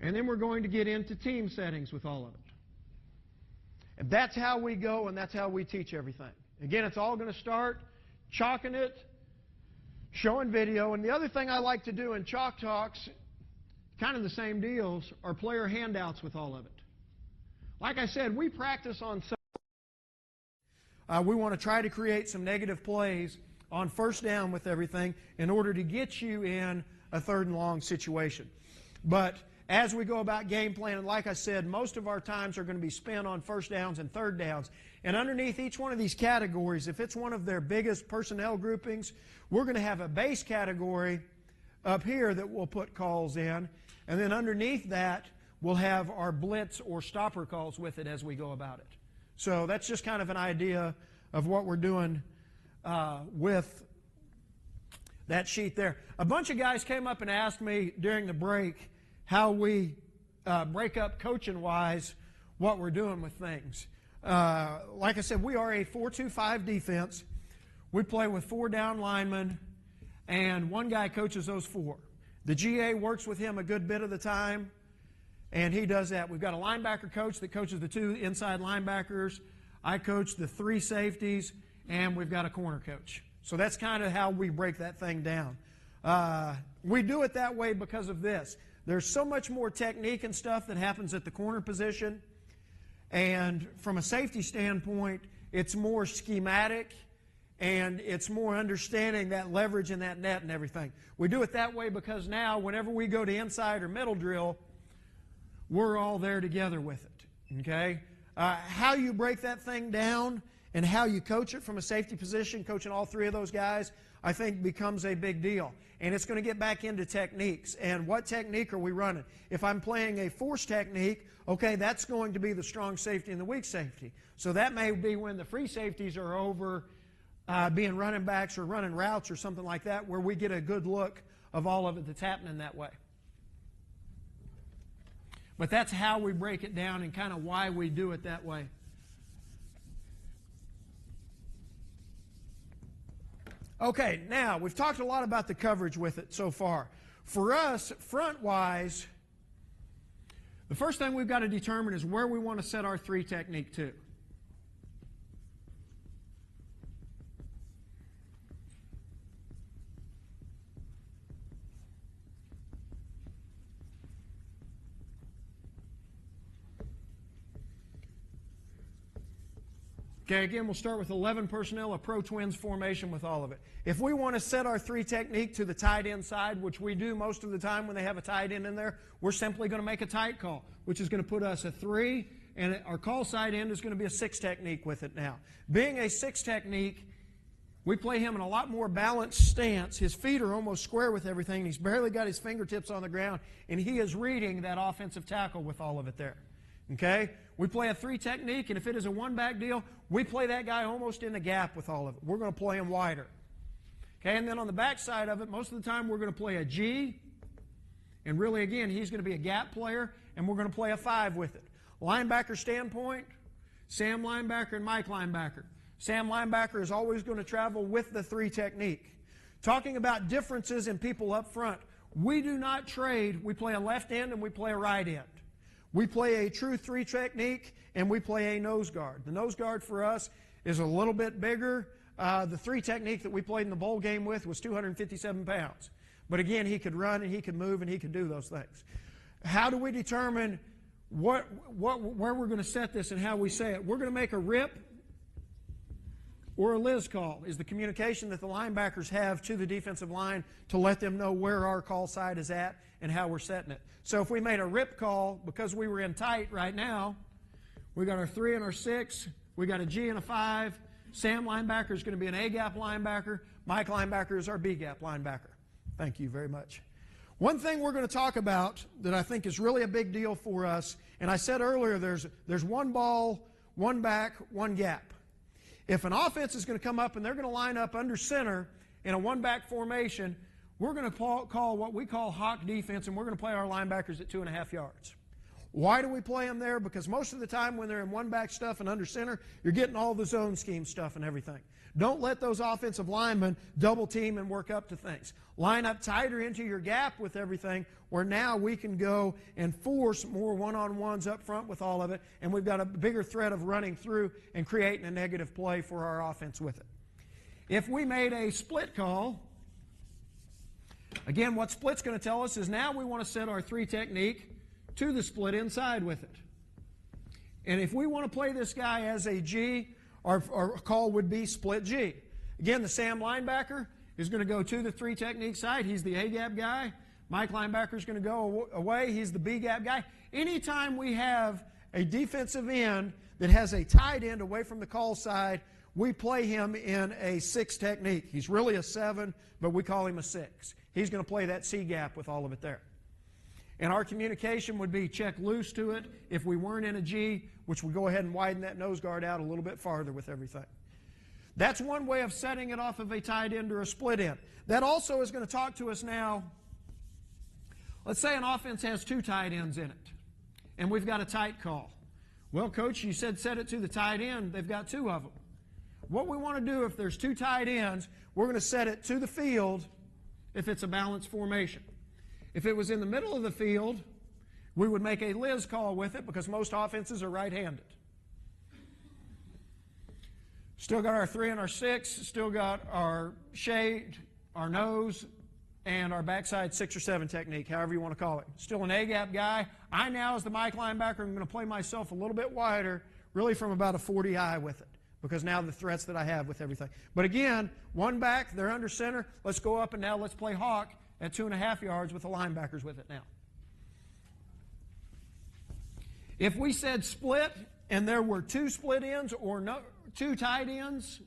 And then we're going to get into team settings with all of it. And that's how we go, and that's how we teach everything. Again, it's all going to start chalking it, showing video. And the other thing I like to do in chalk talks, kind of the same deals, are player handouts with all of it. Like I said, we practice on we want to try to create some negative plays on first down with everything in order to get you in a 3rd and long situation. But as we go about game planning, like I said, most of our times are going to be spent on first downs and third downs. And underneath each one of these categories, if it's one of their biggest personnel groupings, we're going to have a base category up here that we'll put calls in. And then underneath that, we'll have our blitz or stopper calls with it as we go about it. So that's just kind of an idea of what we're doing with that sheet there. A bunch of guys came up and asked me during the break how we break up coaching-wise what we're doing with things. Like I said, we are a 4-2-5 defense. We play with 4 down linemen, and one guy coaches those 4. The GA works with him a good bit of the time, and he does that. We've got a linebacker coach that coaches the 2 inside linebackers. I coach the 3 safeties, and we've got a corner coach. So that's kind of how we break that thing down. We do it that way because of this. There's so much more technique and stuff that happens at the corner position, and from a safety standpoint, it's more schematic, and it's more understanding that leverage in that net and everything. We do it that way because now whenever we go to inside or middle drill, we're all there together with it. Okay? How you break that thing down and how you coach it from a safety position, coaching all 3 of those guys, I think becomes a big deal. And it's going to get back into techniques. And what technique are we running? If I'm playing a force technique, okay, that's going to be the strong safety and the weak safety. So that may be when the free safeties are over being running backs or running routes or something like that, where we get a good look of all of it that's happening that way. But that's how we break it down and kind of why we do it that way. Okay, now we've talked a lot about the coverage with it so far. For us, front-wise, the first thing we've got to determine is where we want to set our 3 technique to. Okay, again, we'll start with 11 personnel, a pro twins formation with all of it. If we want to set our 3 technique to the tight end side, which we do most of the time when they have a tight end in there, we're simply going to make a tight call, which is going to put us a 3, and our call side end is going to be a 6 technique with it now. Being a 6 technique, we play him in a lot more balanced stance. His feet are almost square with everything. He's barely got his fingertips on the ground, and he is reading that offensive tackle with all of it there. Okay? We play a 3 technique, and if it is a one-back deal, we play that guy almost in the gap with all of it. We're going to play him wider. Okay, and then on the back side of it, most of the time we're going to play a G, and really, again, he's going to be a gap player, and we're going to play a 5 with it. Linebacker standpoint, Sam linebacker and Mike linebacker. Sam linebacker is always going to travel with the 3 technique. Talking about differences in people up front, we do not trade. We play a left end and we play a right end. We play a true 3 technique, and we play a nose guard. The nose guard for us is a little bit bigger. The 3 technique that we played in the bowl game with was 257 pounds. But again, he could run, and he could move, and he could do those things. How do we determine where we're going to set this and how we say it? We're going to make a rip or a Liz call is the communication that the linebackers have to the defensive line to let them know where our call side is at and how we're setting it. So if we made a rip call, because we were in tight right now, we got our 3 and our 6, we got a G and a 5. Sam linebacker is going to be an A-gap linebacker. Mike linebacker is our B-gap linebacker. Thank you very much. One thing we're going to talk about that I think is really a big deal for us, and I said earlier there's one ball, one back, one gap. If an offense is going to come up and they're going to line up under center in a one-back formation, we're going to call what we call hawk defense, and we're going to play our linebackers at 2.5 yards. Why do we play them there? Because most of the time when they're in one-back stuff and under center, you're getting all the zone scheme stuff and everything. Don't let those offensive linemen double team and work up to things. Line up tighter into your gap with everything, where now we can go and force more one-on-ones up front with all of it, and we've got a bigger threat of running through and creating a negative play for our offense with it. If we made a split call, again, what split's going to tell us is now we want to set our 3 technique to the split inside with it. And if we want to play this guy as a G, our call would be split G. Again, the Sam linebacker is going to go to the 3 technique side. He's the A-gap guy. Mike linebacker is going to go away. He's the B-gap guy. Anytime we have a defensive end that has a tight end away from the call side, we play him in a 6 technique. He's really a 7, but we call him a 6. He's going to play that C-gap with all of it there. And our communication would be check loose to it if we weren't in a G, which would go ahead and widen that nose guard out a little bit farther with everything. That's one way of setting it off of a tight end or a split end. That also is going to talk to us now. Let's say an offense has 2 tight ends in it, and we've got a tight call. Well, Coach, you said set it to the tight end. They've got 2 of them. What we want to do if there's 2 tight ends, we're going to set it to the field if it's a balanced formation. If it was in the middle of the field, we would make a Liz call with it because most offenses are right-handed. Still got our 3 and our 6, still got our shade, our nose, and our backside 6 or 7 technique, however you want to call it. Still an A-gap guy. I now, as the Mike linebacker, am going to play myself a little bit wider, really from about a 40 high with it, because now the threats that I have with everything. But again, 1 back, they're under center. Let's go up and now let's play hawk at 2.5 yards with the linebackers with it now. If we said split and there were 2 split ends or 2 tight ends,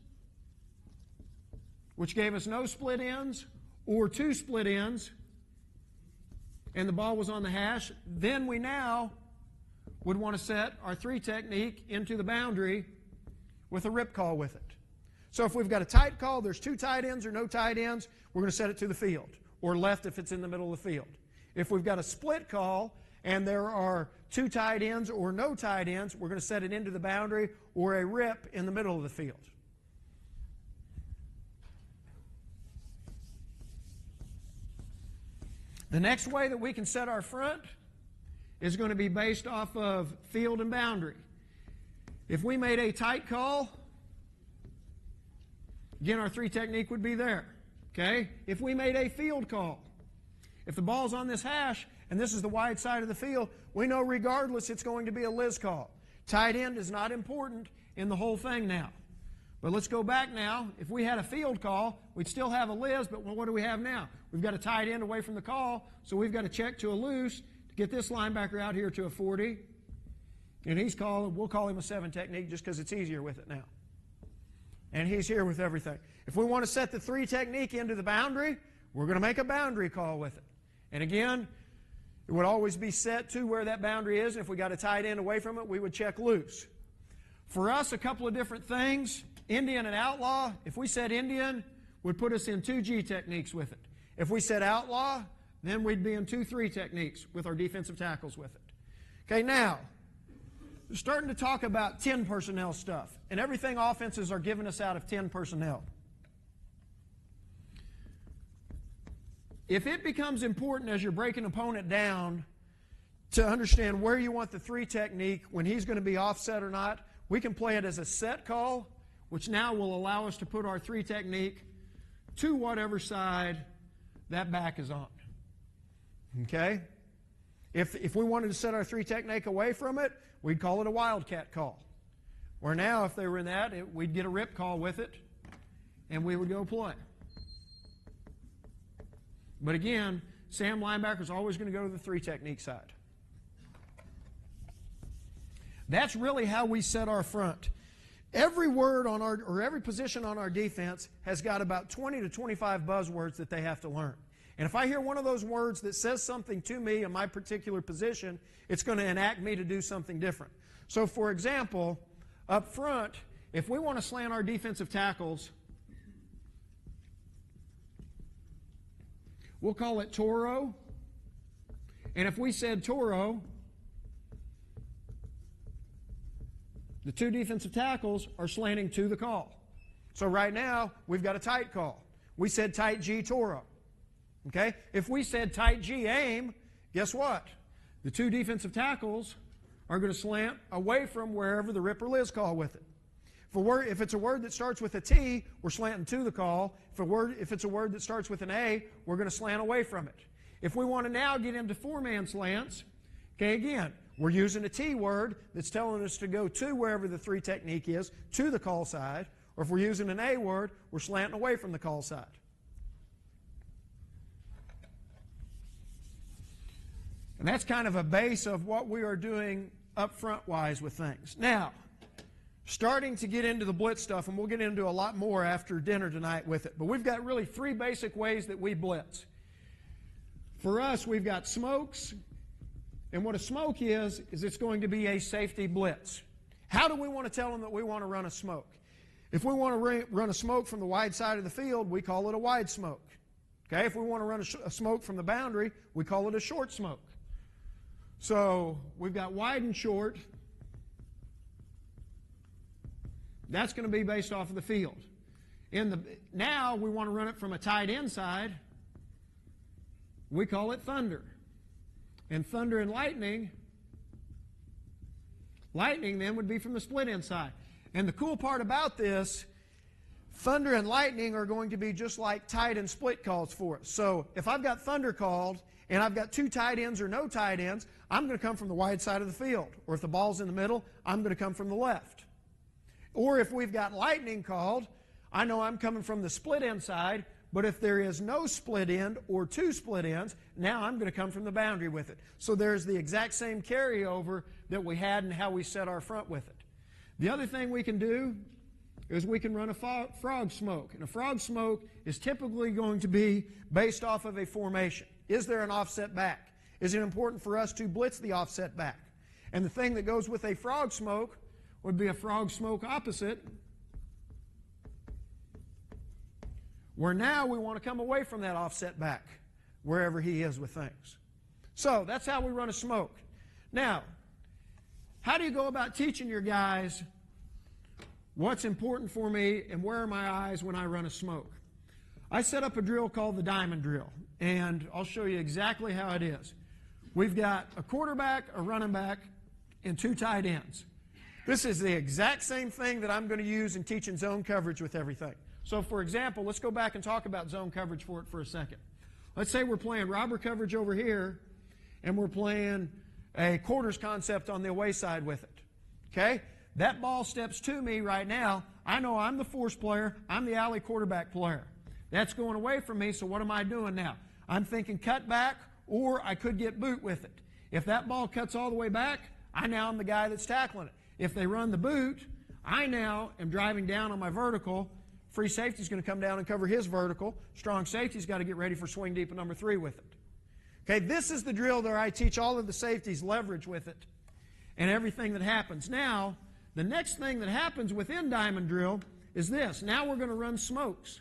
which gave us no split ends, or 2 split ends, and the ball was on the hash, then we now would want to set our 3 technique into the boundary with a rip call with it. So if we've got a tight call, there's 2 tight ends or no tight ends, we're going to set it to the field, or left if it's in the middle of the field. If we've got a split call and there are 2 tight ends or no tight ends, we're going to set it into the boundary or a rip in the middle of the field. The next way that we can set our front is going to be based off of field and boundary. If we made a tight call, again, our 3 technique would be there. Okay? If we made a field call, if the ball's on this hash and this is the wide side of the field, we know regardless it's going to be a Liz call. Tight end is not important in the whole thing now. But let's go back now. If we had a field call, we'd still have a Liz, but what do we have now? We've got a tight end away from the call, so we've got to check to a loose to get this linebacker out here to a 40. And we'll call him a 7 technique just because it's easier with it now. And he's here with everything. If we want to set the 3 technique into the boundary, we're going to make a boundary call with it. And again, it would always be set to where that boundary is. If we got a tight end away from it, we would check loose. For us, a couple of different things. Indian and outlaw, if we said Indian, would put us in 2 G techniques with it. If we said outlaw, then we'd be in 2-3 techniques with our defensive tackles with it. Okay, now, we're starting to talk about 10 personnel stuff, and everything offenses are giving us out of 10 personnel. If it becomes important as you're breaking an opponent down to understand where you want the 3 technique, when he's going to be offset or not, we can play it as a set call, which now will allow us to put our 3 technique to whatever side that back is on. Okay? If we wanted to set our 3 technique away from it, we'd call it a wildcat call. Or now, if they were in that, we'd get a rip call with it, and we would go play. But again, Sam linebacker is always going to go to the 3 technique side. That's really how we set our front. Every word on every position on our defense has got about 20 to 25 buzzwords that they have to learn. And if I hear one of those words that says something to me in my particular position, it's going to enact me to do something different. So, for example, up front, if we want to slant our defensive tackles, we'll call it Toro. And if we said Toro, the 2 defensive tackles are slanting to the call. So right now, we've got a tight call. We said tight G Toro. Okay? If we said tight G aim, guess what? The 2 defensive tackles are going to slant away from wherever the rip or Liz call with it. If it's a word that starts with a T, we're slanting to the call. If it's a word that starts with an A, we're going to slant away from it. If we want to now get into 4-man slants, okay, again, we're using a T word that's telling us to go to wherever the 3 technique is, to the call side. Or if we're using an A word, we're slanting away from the call side. And that's kind of a base of what we are doing up front-wise with things. Now, starting to get into the blitz stuff, and we'll get into a lot more after dinner tonight with it. But we've got really 3 basic ways that we blitz. For us, we've got smokes, And what a smoke is it's going to be a safety blitz. How do we want to tell them that we want to run a smoke? If we want to run a smoke from the wide side of the field, we call it a wide smoke. Okay? If we want to run a smoke from the boundary, we call it a short smoke. So we've got wide and short. That's going to be based off of the field. Now we want to run it from a tight end side. We call it thunder. And thunder and lightning then would be from the split end side. And the cool part about this, thunder and lightning are going to be just like tight and split calls for us. So if I've got thunder called and I've got two tight ends or no tight ends, I'm going to come from the wide side of the field. Or if the ball's in the middle, I'm going to come from the left. Or if we've got lightning called, I know I'm coming from the split end side, but if there is no split end or two split ends, now I'm going to come from the boundary with it. So there's the exact same carryover that we had in how we set our front with it. The other thing we can do is we can run a frog smoke. And a frog smoke is typically going to be based off of a formation. Is there an offset back? Is it important for us to blitz the offset back? And the thing that goes with a frog smoke would be a frog smoke opposite, where now we want to come away from that offset back wherever he is with things. So that's how we run a smoke. Now, how do you go about teaching your guys what's important for me and where are my eyes when I run a smoke? I set up a drill called the diamond drill, and I'll show you exactly how it is. We've got a quarterback, a running back, and two tight ends. This is the exact same thing that I'm going to use in teaching zone coverage with everything. So, for example, let's go back and talk about zone coverage for it for a second. Let's say we're playing robber coverage over here, and we're playing a quarters concept on the away side with it. Okay? That ball steps to me right now. I know I'm the force player. I'm the alley quarterback player. That's going away from me, so what am I doing now? I'm thinking cut back, or I could get boot with it. If that ball cuts all the way back, I now am the guy that's tackling it. If they run the boot, I now am driving down on my vertical. Free safety's going to come down and cover his vertical. Strong safety's got to get ready for swing deep at number 3 with it. Okay, this is the drill that I teach all of the safeties leverage with it and everything that happens. Now, the next thing that happens within diamond drill is this. Now we're going to run smokes.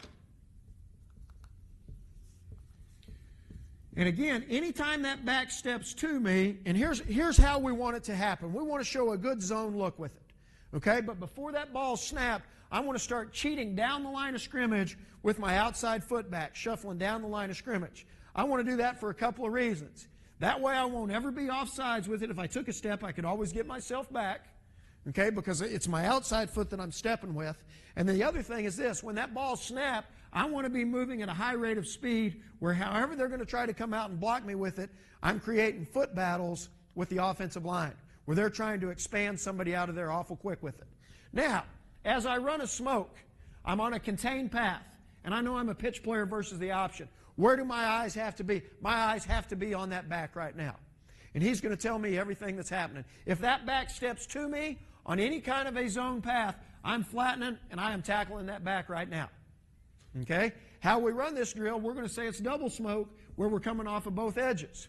And again, anytime that back steps to me, and here's how we want it to happen. We want to show a good zone look with it. Okay, but before that ball snapped, I want to start cheating down the line of scrimmage with my outside foot back, shuffling down the line of scrimmage. I want to do that for a couple of reasons. That way I won't ever be offsides with it. If I took a step, I could always get myself back, okay, because it's my outside foot that I'm stepping with. And the other thing is this. When that ball snapped, I want to be moving at a high rate of speed where however they're going to try to come out and block me with it, I'm creating foot battles with the offensive line where they're trying to expand somebody out of there awful quick with it. Now, as I run a smoke, I'm on a contained path, and I know I'm a pitch player versus the option. Where do my eyes have to be? My eyes have to be on that back right now. And he's going to tell me everything that's happening. If that back steps to me on any kind of a zone path, I'm flattening and I am tackling that back right now. Okay? How we run this drill, we're going to say it's double smoke where we're coming off of both edges.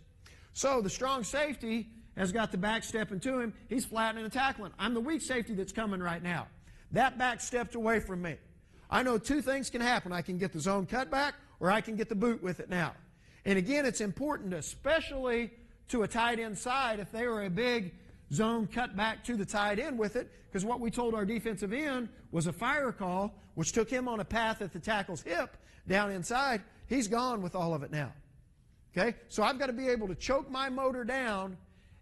So the strong safety has got the back stepping to him. He's flattening and tackling. I'm the weak safety that's coming right now. That back stepped away from me. I know two things can happen. I can get the zone cut back or I can get the boot with it now. And again, it's important, especially to a tight end side, if they were a big zone cut back to the tight end with it, because what we told our defensive end was a fire call, which took him on a path at the tackle's hip down inside. He's gone with all of it now. Okay? So I've got to be able to choke my motor down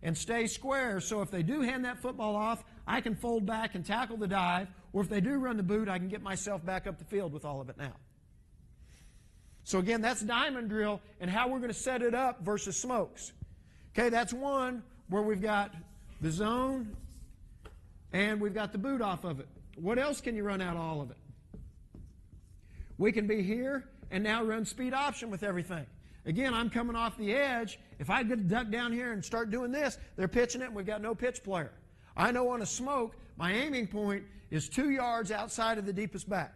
and stay square, so if they do hand that football off, I can fold back and tackle the dive, or if they do run the boot, I can get myself back up the field with all of it now. So again, that's diamond drill and how we're going to set it up versus smokes. Okay, that's one where we've got the zone and we've got the boot off of it. What else can you run out of all of it? We can be here and now run speed option with everything. Again, I'm coming off the edge. If I get duck down here and start doing this, they're pitching it and we've got no pitch player. I know on a smoke, my aiming point is 2 yards outside of the deepest back.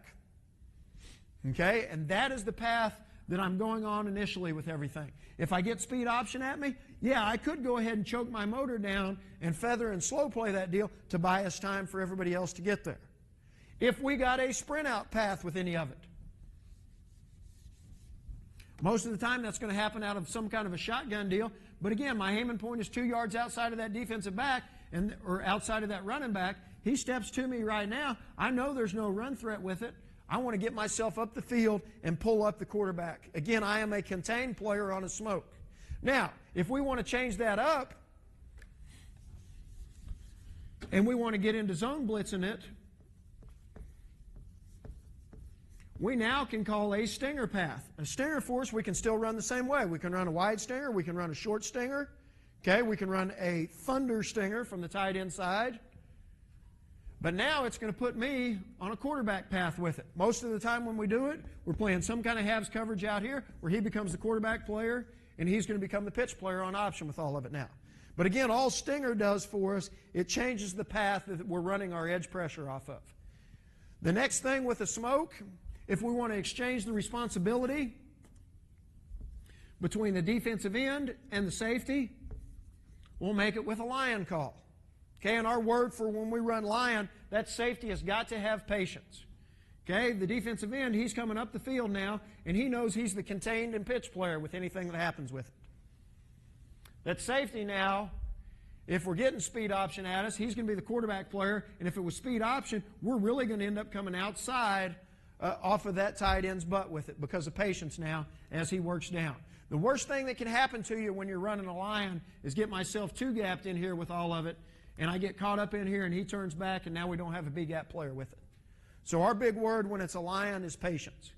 Okay? And that is the path that I'm going on initially with everything. If I get speed option at me, yeah, I could go ahead and choke my motor down and feather and slow play that deal to buy us time for everybody else to get there. If we got a sprint out path with any of it, most of the time that's going to happen out of some kind of a shotgun deal. But again, my aiming point is 2 yards outside of that defensive back or outside of that running back. He steps to me right now. I know there's no run threat with it. I want to get myself up the field and pull up the quarterback. Again, I am a contained player on a smoke. Now, if we want to change that up and we want to get into zone blitzing it, we now can call a stinger path. A stinger force we can still run the same way. We can run a wide stinger. We can run a short stinger. Okay, we can run a thunder stinger from the tight end side. But now it's going to put me on a quarterback path with it. Most of the time when we do it, we're playing some kind of halves coverage out here where he becomes the quarterback player and he's going to become the pitch player on option with all of it now. But again, all stinger does for us, it changes the path that we're running our edge pressure off of. The next thing with the smoke, if we want to exchange the responsibility between the defensive end and the safety, we'll make it with a lion call. Okay, and our word for when we run lion, that safety has got to have patience. Okay, the defensive end, he's coming up the field now, and he knows he's the contained and pitch player with anything that happens with it. That safety now, if we're getting speed option at us, he's going to be the quarterback player, and if it was speed option, we're really going to end up coming outside off of that tight end's butt with it because of patience now as he works down. The worst thing that can happen to you when you're running a lion is get myself two-gapped in here with all of it, and I get caught up in here and he turns back and now we don't have a big gap player with it. So our big word when it's a lion is patience.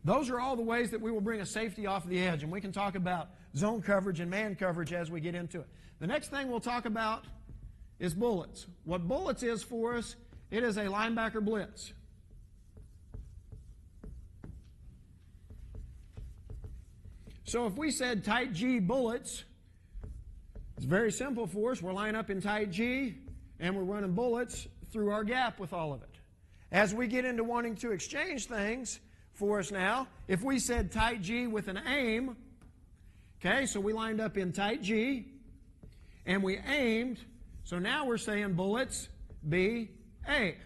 Those are all the ways that we will bring a safety off the edge, and we can talk about zone coverage and man coverage as we get into it. The next thing we'll talk about is bullets. What bullets is for us, it is a linebacker blitz. So if we said tight G bullets, it's very simple for us. We're lining up in tight G, and we're running bullets through our gap with all of it. As we get into wanting to exchange things for us now, if we said tight G with an aim, okay, so we lined up in tight G, and we aimed, so now we're saying bullets B-A.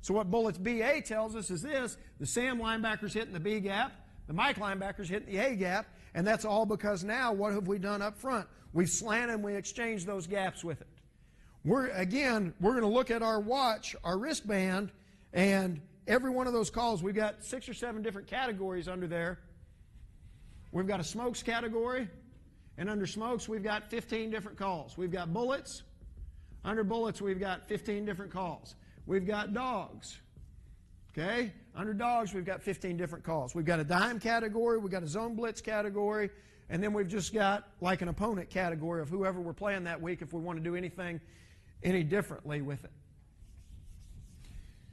So what bullets B-A tells us is this: the Sam linebacker's hitting the B gap, the Mike linebacker's hitting the A gap, and that's all because now what have we done up front? We've slanted and we exchanged those gaps with it. We're going to look at our watch, our wristband, and every one of those calls, we've got 6 or 7 different categories under there. We've got a smokes category, and under smokes, we've got 15 different calls. We've got bullets. Under bullets, we've got 15 different calls. We've got dogs. Okay? Under dogs, we've got 15 different calls. We've got a dime category, we've got a zone blitz category, and then we've just got like an opponent category of whoever we're playing that week if we want to do anything any differently with it.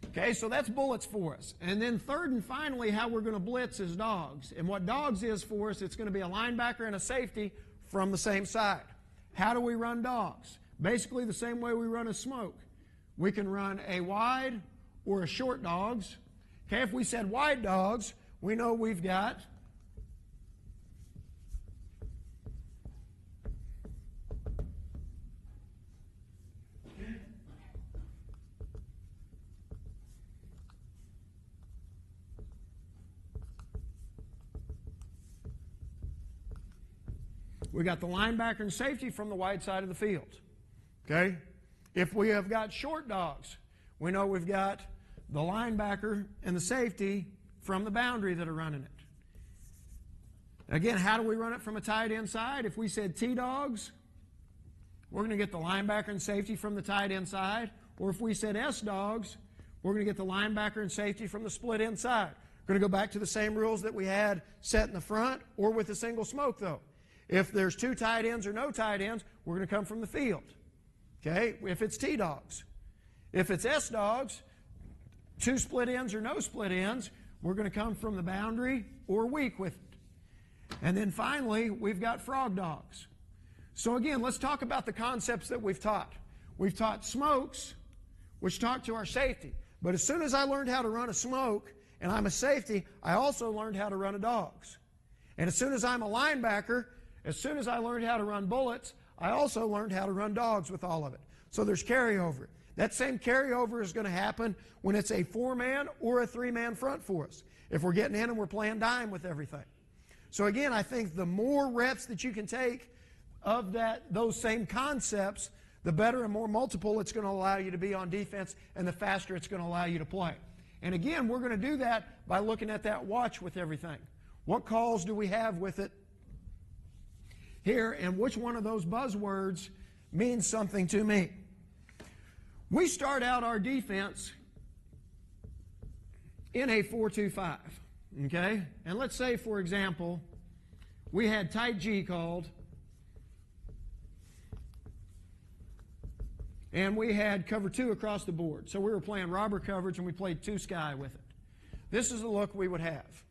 Okay, so that's bullets for us. And then third and finally, how we're going to blitz is dogs. And what dogs is for us, it's going to be a linebacker and a safety from the same side. How do we run dogs? Basically the same way we run a smoke. We can run a wide or a short dogs. Okay, if we said wide dogs, we know we've got the linebacker and safety from the wide side of the field. Okay? If we have got short dogs, we know we've got the linebacker and the safety from the boundary that are running it. Again, how do we run it from a tight end side? If we said T-dogs, we're going to get the linebacker and safety from the tight end side. Or if we said S-dogs, we're going to get the linebacker and safety from the split end side. We're going to go back to the same rules that we had set in the front or with a single smoke, though. If there's 2 tight ends or no tight ends, we're going to come from the field. Okay? If it's T-dogs. If it's S-dogs, 2 split ends or no split ends, we're going to come from the boundary or weak with it. And then finally, we've got frog dogs. So again, let's talk about the concepts that we've taught. We've taught smokes, which talk to our safety. But as soon as I learned how to run a smoke and I'm a safety, I also learned how to run a dogs. And as soon as I'm a linebacker, as soon as I learned how to run bullets, I also learned how to run dogs with all of it. So there's carryover. That same carryover is going to happen when it's a 4-man or a 3-man front for us, if we're getting in and we're playing dime with everything. So again, I think the more reps that you can take of those same concepts, the better and more multiple it's going to allow you to be on defense, and the faster it's going to allow you to play. And again, we're going to do that by looking at that watch with everything. What calls do we have with it here, and which one of those buzzwords means something to me? We start out our defense in a 4-2-5, okay? And let's say, for example, we had tight G called, and we had cover 2 across the board. So we were playing robber coverage, and we played 2 sky with it. This is the look we would have,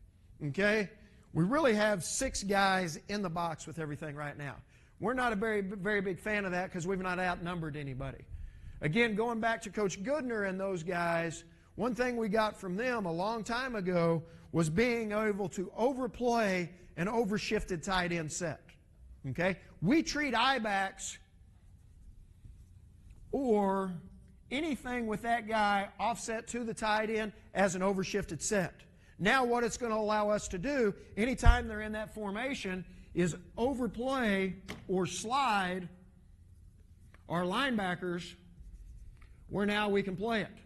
okay? We really have 6 guys in the box with everything right now. We're not a very, very big fan of that because we've not outnumbered anybody. Again, going back to Coach Goodner and those guys, one thing we got from them a long time ago was being able to overplay an overshifted tight end set. Okay? We treat I-backs or anything with that guy offset to the tight end as an overshifted set. Now what it's going to allow us to do, anytime they're in that formation, is overplay or slide our linebackers where now we can play it.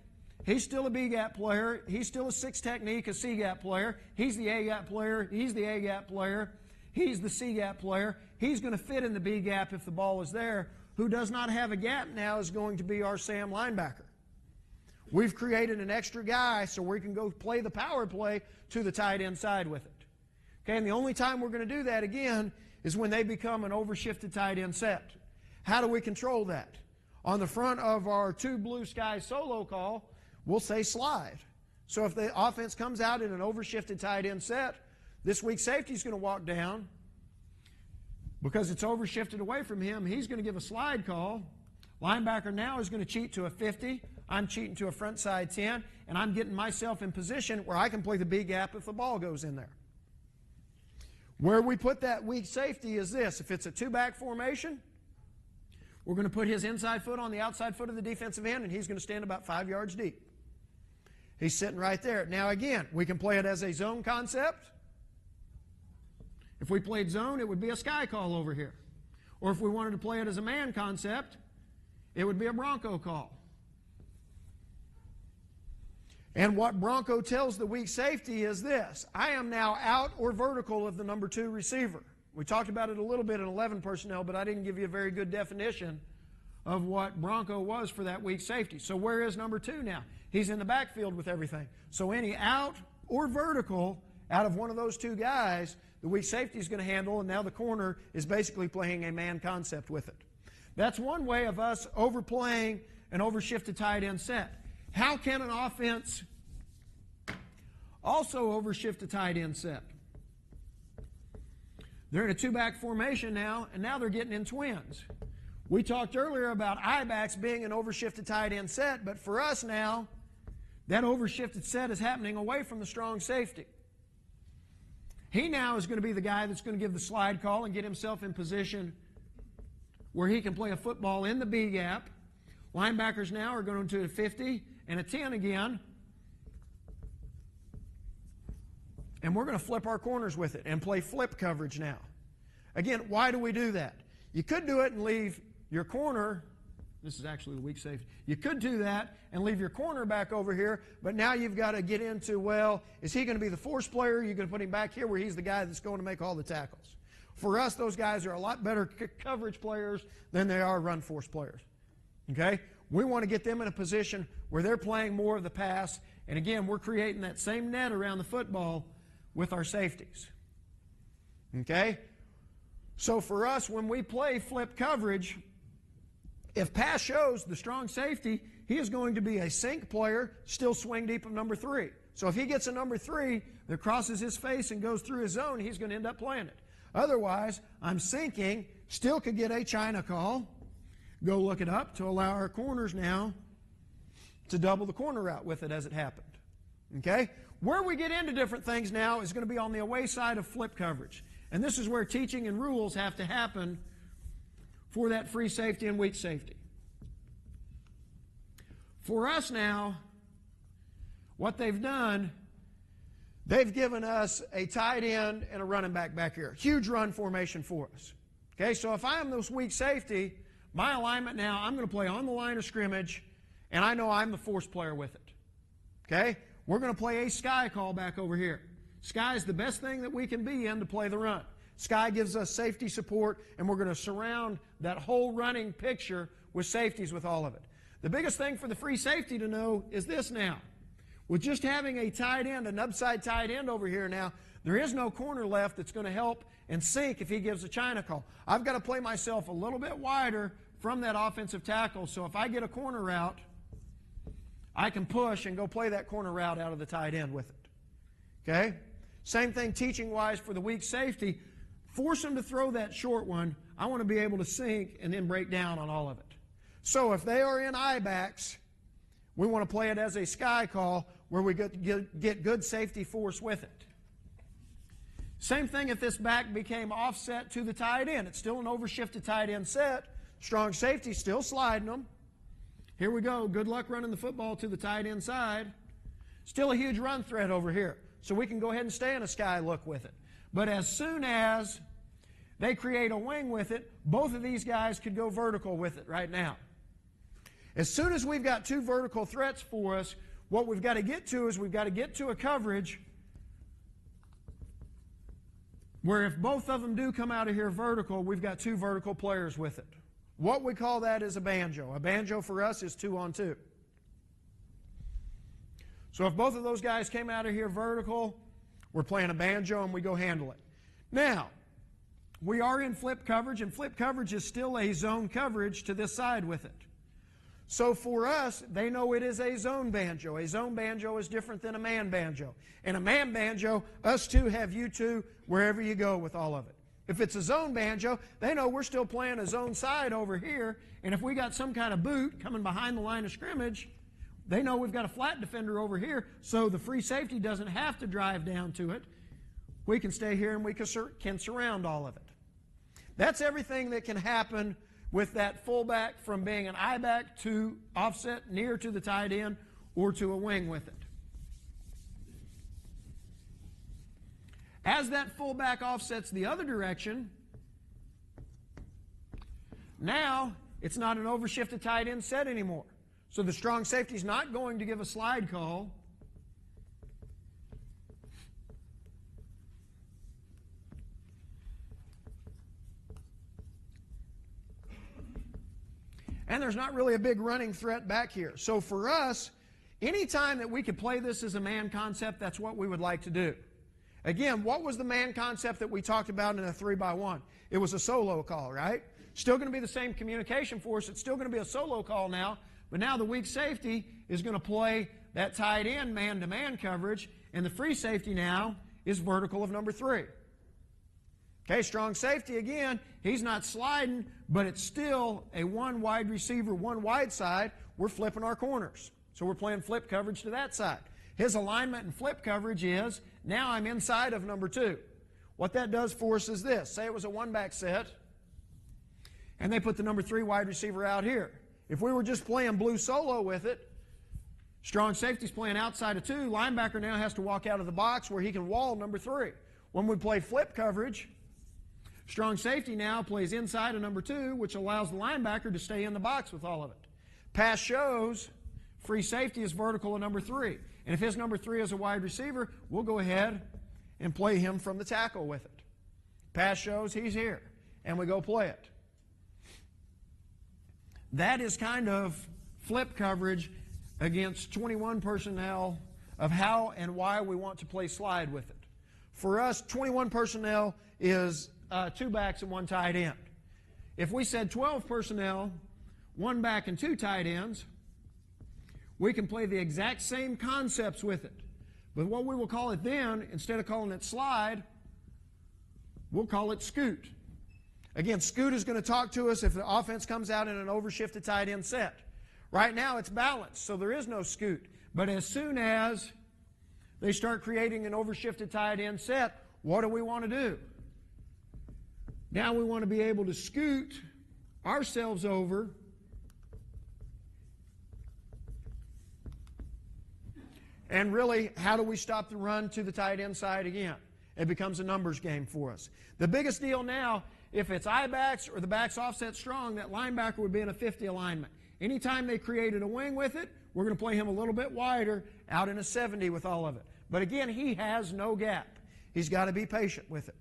He's still a B-gap player. He's still a 6 technique, a C-gap player. He's the A-gap player. He's the A-gap player. He's the C-gap player. He's going to fit in the B-gap if the ball is there. Who does not have a gap now is going to be our Sam linebacker. We've created an extra guy so we can go play the power play to the tight end side with it. Okay, and the only time we're going to do that again is when they become an overshifted tight end set. How do we control that? On the front of our 2 blue sky solo call, we'll say slide. So if the offense comes out in an overshifted tight end set, this weak safety is going to walk down. Because it's overshifted away from him, he's going to give a slide call. Linebacker now is going to cheat to a 50. I'm cheating to a front side 10, and I'm getting myself in position where I can play the B gap if the ball goes in there. Where we put that weak safety is this. If it's a 2-back formation, we're going to put his inside foot on the outside foot of the defensive end, and he's going to stand about 5 yards deep. He's sitting right there. Now again, we can play it as a zone concept. If we played zone, it would be a sky call over here. Or if we wanted to play it as a man concept, it would be a Bronco call. And what Bronco tells the weak safety is this: I am now out or vertical of the number 2 receiver. We talked about it a little bit in 11 personnel, but I didn't give you a very good definition of what Bronco was for that weak safety. So where is number 2 now? He's in the backfield with everything. So any out or vertical out of one of those 2 guys, the weak safety is going to handle, and now the corner is basically playing a man concept with it. That's one way of us overplaying an overshifted tight end set. How can an offense also overshift a tight end set? They're in a 2-back formation now, and now they're getting in twins. We talked earlier about I-backs being an overshifted tight end set, but for us now, that overshifted set is happening away from the strong safety. He now is going to be the guy that's going to give the slide call and get himself in position where he can play a football in the B gap. Linebackers now are going to a 50 and a 10 again. And we're going to flip our corners with it and play flip coverage now. Again, why do we do that? You could do it and leave your corner. This is actually the weak safety. You could do that and leave your corner back over here, but now you've got to get into, well, is he going to be the force player? You're going to put him back here where he's the guy that's going to make all the tackles. For us, those guys are a lot better coverage players than they are run force players. Okay? We want to get them in a position where they're playing more of the pass, and again, we're creating that same net around the football with our safeties. Okay? So for us, when we play flip coverage, if pass shows the strong safety, he is going to be a sink player, still swing deep of number 3. So if he gets a number 3 that crosses his face and goes through his zone, he's going to end up playing it. Otherwise, I'm sinking, still could get a China call. Go look it up to allow our corners now to double the corner route with it as it happened. Okay? Where we get into different things now is going to be on the away side of flip coverage. And this is where teaching and rules have to happen for that free safety and weak safety. For us now, what they've done, they've given us a tight end and a running back here. Huge run formation for us. Okay, so if I am this weak safety, my alignment now, I'm going to play on the line of scrimmage, and I know I'm the force player with it. Okay? We're going to play a sky call back over here. Sky is the best thing that we can be in to play the run. Sky gives us safety support, and we're going to surround that whole running picture with safeties with all of it. The biggest thing for the free safety to know is this now. With just having a tight end, an upside tight end over here now, there is no corner left that's going to help and sink if he gives a China call. I've got to play myself a little bit wider from that offensive tackle, so if I get a corner route, I can push and go play that corner route out of the tight end with it. Okay? Same thing teaching-wise for the weak safety. Force them to throw that short one. I want to be able to sink and then break down on all of it. So if they are in I-backs, we want to play it as a sky call where we get good safety force with it. Same thing if this back became offset to the tight end. It's still an overshifted tight end set. Strong safety still sliding them. Here we go. Good luck running the football to the tight end side. Still a huge run threat over here. So we can go ahead and stay in a sky look with it. But as soon as they create a wing with it, both of these guys could go vertical with it right now. As soon as we've got two vertical threats for us, what we've got to get to is we've got to get to a coverage where if both of them do come out of here vertical, we've got two vertical players with it. What we call that is a banjo. A banjo for us is 2-on-2. So if both of those guys came out of here vertical, we're playing a banjo and we go handle it. Now, we are in flip coverage, and flip coverage is still a zone coverage to this side with it. So for us, they know it is a zone banjo. A zone banjo is different than a man banjo. And a man banjo, us two have you two wherever you go with all of it. If it's a zone banjo, they know we're still playing a zone side over here, and if we got some kind of boot coming behind the line of scrimmage, they know we've got a flat defender over here, so the free safety doesn't have to drive down to it. We can stay here and we can surround all of it. That's everything that can happen with that fullback from being an I-back to offset near to the tight end or to a wing with it. As that fullback offsets the other direction, now it's not an overshifted tight end set anymore. So the strong safety is not going to give a slide call. And there's not really a big running threat back here. So for us, anytime that we could play this as a man concept, that's what we would like to do. Again, what was the man concept that we talked about in a 3-by-1? It was a solo call, right? Still going to be the same communication for us. It's still going to be a solo call now, but now the weak safety is going to play that tight end man-to-man coverage, and the free safety now is vertical of number 3. Okay, strong safety again, he's not sliding, but it's still a one wide receiver, one wide side. We're flipping our corners. So we're playing flip coverage to that side. His alignment and flip coverage is, now I'm inside of number 2. What that does for us is this. Say it was a one-back set, and they put the number 3 wide receiver out here. If we were just playing blue solo with it, strong safety's playing outside of 2. Linebacker now has to walk out of the box where he can wall number 3. When we play flip coverage, strong safety now plays inside of number 2, which allows the linebacker to stay in the box with all of it. Pass shows, free safety is vertical of number 3. And if his number 3 is a wide receiver, we'll go ahead and play him from the tackle with it. Pass shows, he's here. And we go play it. That is kind of flip coverage against 21 personnel of how and why we want to play slide with it. For us, 21 personnel is 2 backs and 1 tight end. If we said 12 personnel, 1 back and 2 tight ends, we can play the exact same concepts with it. But what we will call it then, instead of calling it slide, we'll call it scoot. Again, scoot is going to talk to us if the offense comes out in an overshifted tight end set. Right now it's balanced, so there is no scoot. But as soon as They start creating an overshifted tight end set. What do we want to do? Now we want to be able to scoot ourselves over and really, how do we stop the run to the tight end side again? It becomes a numbers game for us. The biggest deal now, if it's I-backs or the backs offset strong, that linebacker would be in a 50 alignment. Anytime they created a wing with it, we're going to play him a little bit wider, out in a 70 with all of it. But again, he has no gap. He's got to be patient with it.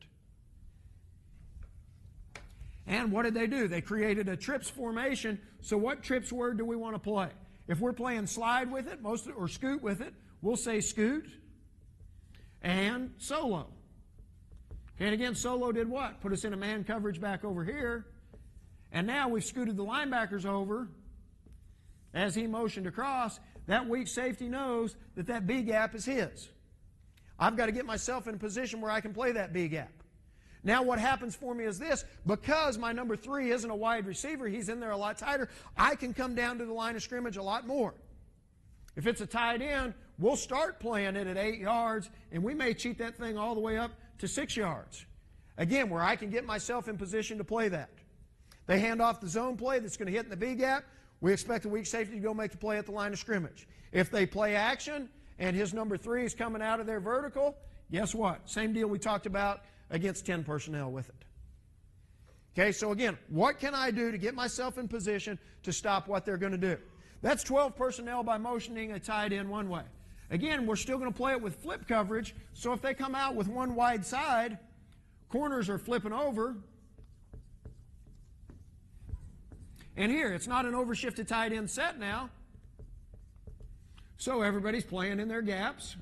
And what did they do? They created a trips formation. So what trips word do we want to play? If we're playing slide with it, or scoot with it, we'll say scoot and solo. And again, solo did what? Put us in a man coverage back over here. And now we've scooted the linebackers over as he motioned across. That weak safety knows that that B gap is his. I've got to get myself in a position where I can play that B gap. Now what happens for me is this. Because my number 3 isn't a wide receiver, he's in there a lot tighter, I can come down to the line of scrimmage a lot more. If it's a tight end, we'll start playing it at 8 yards, and we may cheat that thing all the way up to 6 yards. Again, where I can get myself in position to play that. They hand off the zone play that's going to hit in the B gap. We expect the weak safety to go make the play at the line of scrimmage. If they play action and his number 3 is coming out of their vertical, guess what? Same deal we talked about against 10 personnel with it. Okay, so again, what can I do to get myself in position to stop what they're going to do? That's 12 personnel by motioning a tight end one way. Again, we're still going to play it with flip coverage, so if they come out with one wide side, corners are flipping over. And here, it's not an overshifted tight end set now. So everybody's playing in their gaps.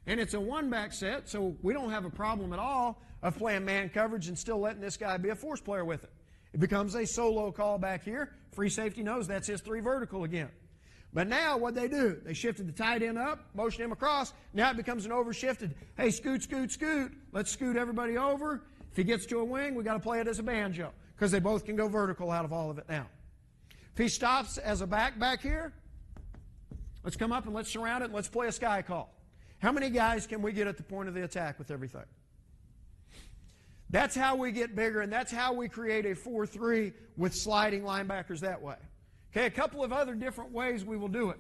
And it's a one-back set, so we don't have a problem at all of playing man coverage and still letting this guy be a force player with it. It becomes a solo call back here. Free safety knows that's his 3 vertical again. But now what they do, they shifted the tight end up, motioned him across. Now it becomes an overshifted, hey, scoot, scoot, scoot. Let's scoot everybody over. If he gets to a wing, we got to play it as a banjo because they both can go vertical out of all of it now. If he stops as a back here, let's come up and let's surround it and let's play a sky call. How many guys can we get at the point of the attack with everything? That's how we get bigger, and that's how we create a 4-3 with sliding linebackers that way. Okay, a couple of other different ways we will do it.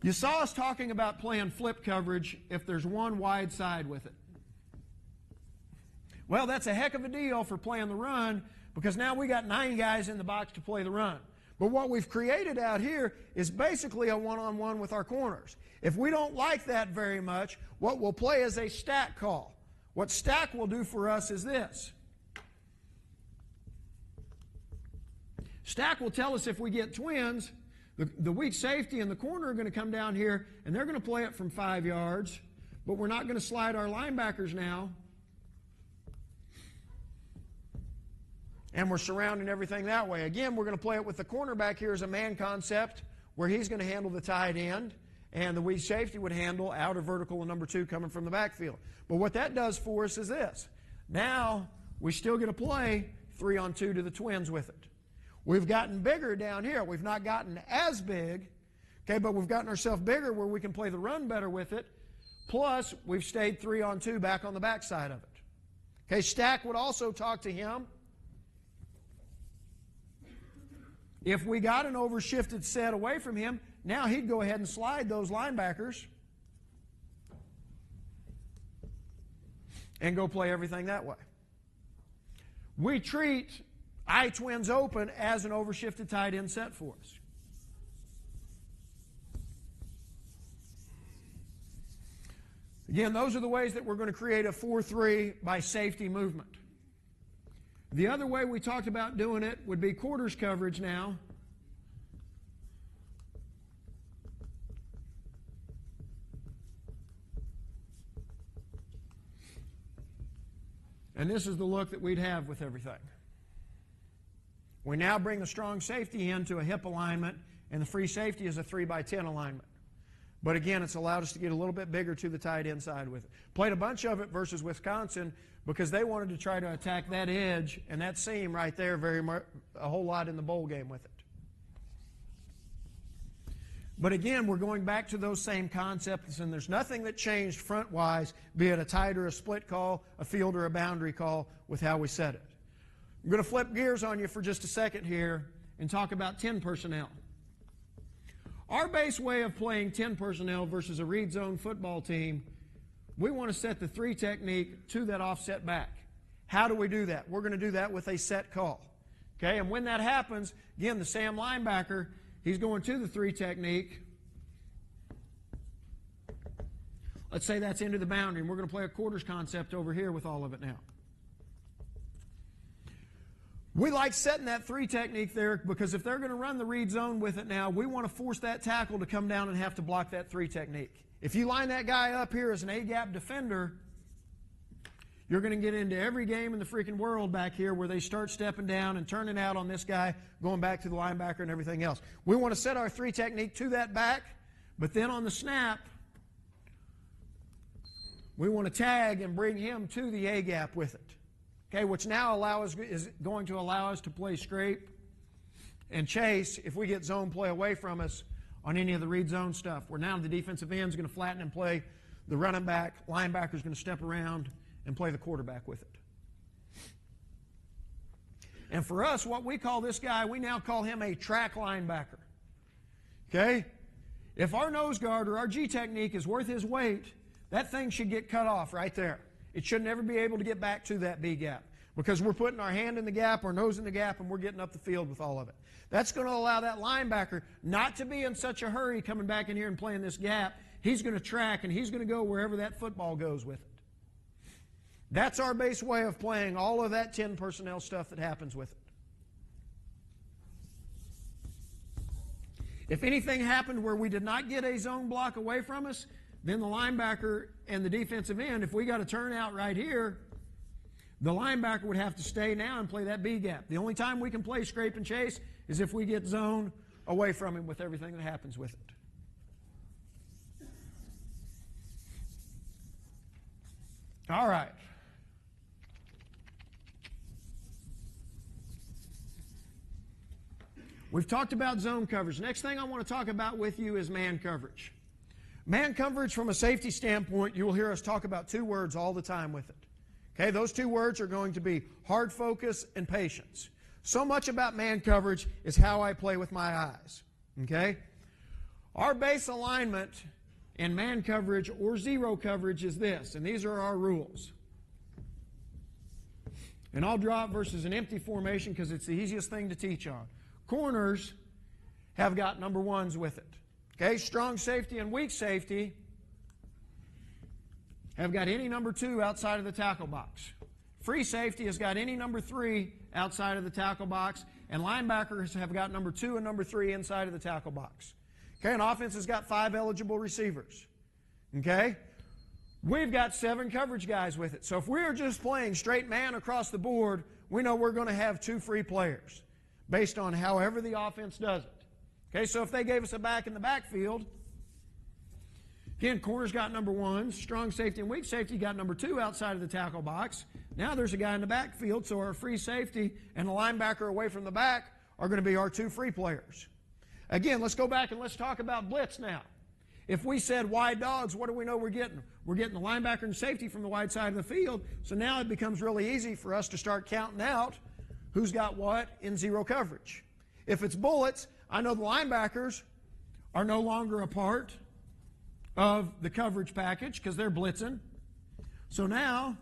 You saw us talking about playing flip coverage if there's one wide side with it. Well, that's a heck of a deal for playing the run because now we got 9 guys in the box to play the run. But what we've created out here is basically a one-on-one with our corners. If we don't like that very much, what we'll play is a stack call. What stack will do for us is this. Stack will tell us if we get twins, the weak safety and the corner are going to come down here, and they're going to play it from 5 yards, but we're not going to slide our linebackers now. And we're surrounding everything that way. Again, we're going to play it with the cornerback here as a man concept where he's going to handle the tight end, and the weak safety would handle outer vertical and number 2 coming from the backfield. But what that does for us is this. Now, we still get to play 3-on-2 to the twins with it. We've gotten bigger down here. We've not gotten as big, okay, but we've gotten ourselves bigger where we can play the run better with it. Plus, we've stayed 3-on-2 back on the backside of it. Okay, stack would also talk to him. If we got an overshifted set away from him, now he'd go ahead and slide those linebackers and go play everything that way. We treat I-twins open as an overshifted tight end set for us. Again, those are the ways that we're going to create a 4-3 by safety movement. The other way we talked about doing it would be quarters coverage now. And this is the look that we'd have with everything. We now bring the strong safety into a hip alignment, and the free safety is a 3-by-10 alignment. But again, it's allowed us to get a little bit bigger to the tight end side with it. Played a bunch of it versus Wisconsin because they wanted to try to attack that edge and that seam right there a whole lot in the bowl game with it. But again, we're going back to those same concepts, and there's nothing that changed front-wise, be it a tight or a split call, a field or a boundary call, with how we set it. I'm going to flip gears on you for just a second here and talk about 10 personnel. Our base way of playing 10 personnel versus a read zone football team, we want to set the 3 technique to that offset back. How do we do that? We're going to do that with a set call. Okay, and when that happens, again, the Sam linebacker, he's going to the 3 technique. Let's say that's into the boundary, and we're going to play a quarters concept over here with all of it now. We like setting that 3 technique there because if they're going to run the read zone with it now, we want to force that tackle to come down and have to block that 3 technique. If you line that guy up here as an A-gap defender, you're going to get into every game in the freaking world back here where they start stepping down and turning out on this guy, going back to the linebacker and everything else. We want to set our 3 technique to that back, but then on the snap, we want to tag and bring him to the A-gap with it. Okay, which now is going to allow us to play scrape and chase if we get zone play away from us on any of the read zone stuff, where now the defensive end is going to flatten and play the running back, linebacker is going to step around and play the quarterback with it. And for us, what we call this guy, we now call him a track linebacker. Okay? If our nose guard or our G technique is worth his weight, that thing should get cut off right there. It should never be able to get back to that B gap because we're putting our hand in the gap, our nose in the gap, and we're getting up the field with all of it. That's going to allow that linebacker not to be in such a hurry coming back in here and playing this gap. He's going to track, and he's going to go wherever that football goes with it. That's our base way of playing all of that 10 personnel stuff that happens with it. If anything happened where we did not get a zone block away from us, then the linebacker and the defensive end, if we got a turnout right here, the linebacker would have to stay now and play that B gap. The only time we can play scrape and chase is if we get zone away from him with everything that happens with it. All right. We've talked about zone coverage. Next thing I want to talk about with you is man coverage. Man coverage from a safety standpoint, you will hear us talk about 2 words all the time with it. Okay, those 2 words are going to be hard focus and patience. So much about man coverage is how I play with my eyes. Okay? Our base alignment in man coverage or zero coverage is this, and these are our rules. And I'll draw it versus an empty formation because it's the easiest thing to teach on. Corners have got number 1s with it. Okay, strong safety and weak safety have got any number 2 outside of the tackle box. Free safety has got any number 3 outside of the tackle box, and linebackers have got number 2 and number 3 inside of the tackle box. Okay, and offense has got 5 eligible receivers. Okay, we've got 7 coverage guys with it. So if we're just playing straight man across the board, we know we're going to have 2 free players based on however the offense does it. Okay, so if they gave us a back in the backfield, again, corners got number 1, strong safety and weak safety got number 2 outside of the tackle box. Now there's a guy in the backfield, so our free safety and the linebacker away from the back are going to be our 2 free players. Again, let's go back and let's talk about blitz now. If we said wide dogs, what do we know we're getting? We're getting the linebacker and safety from the wide side of the field, so now it becomes really easy for us to start counting out who's got what in zero coverage. If it's bullets, I know the linebackers are no longer a part of the coverage package because they're blitzing. So now,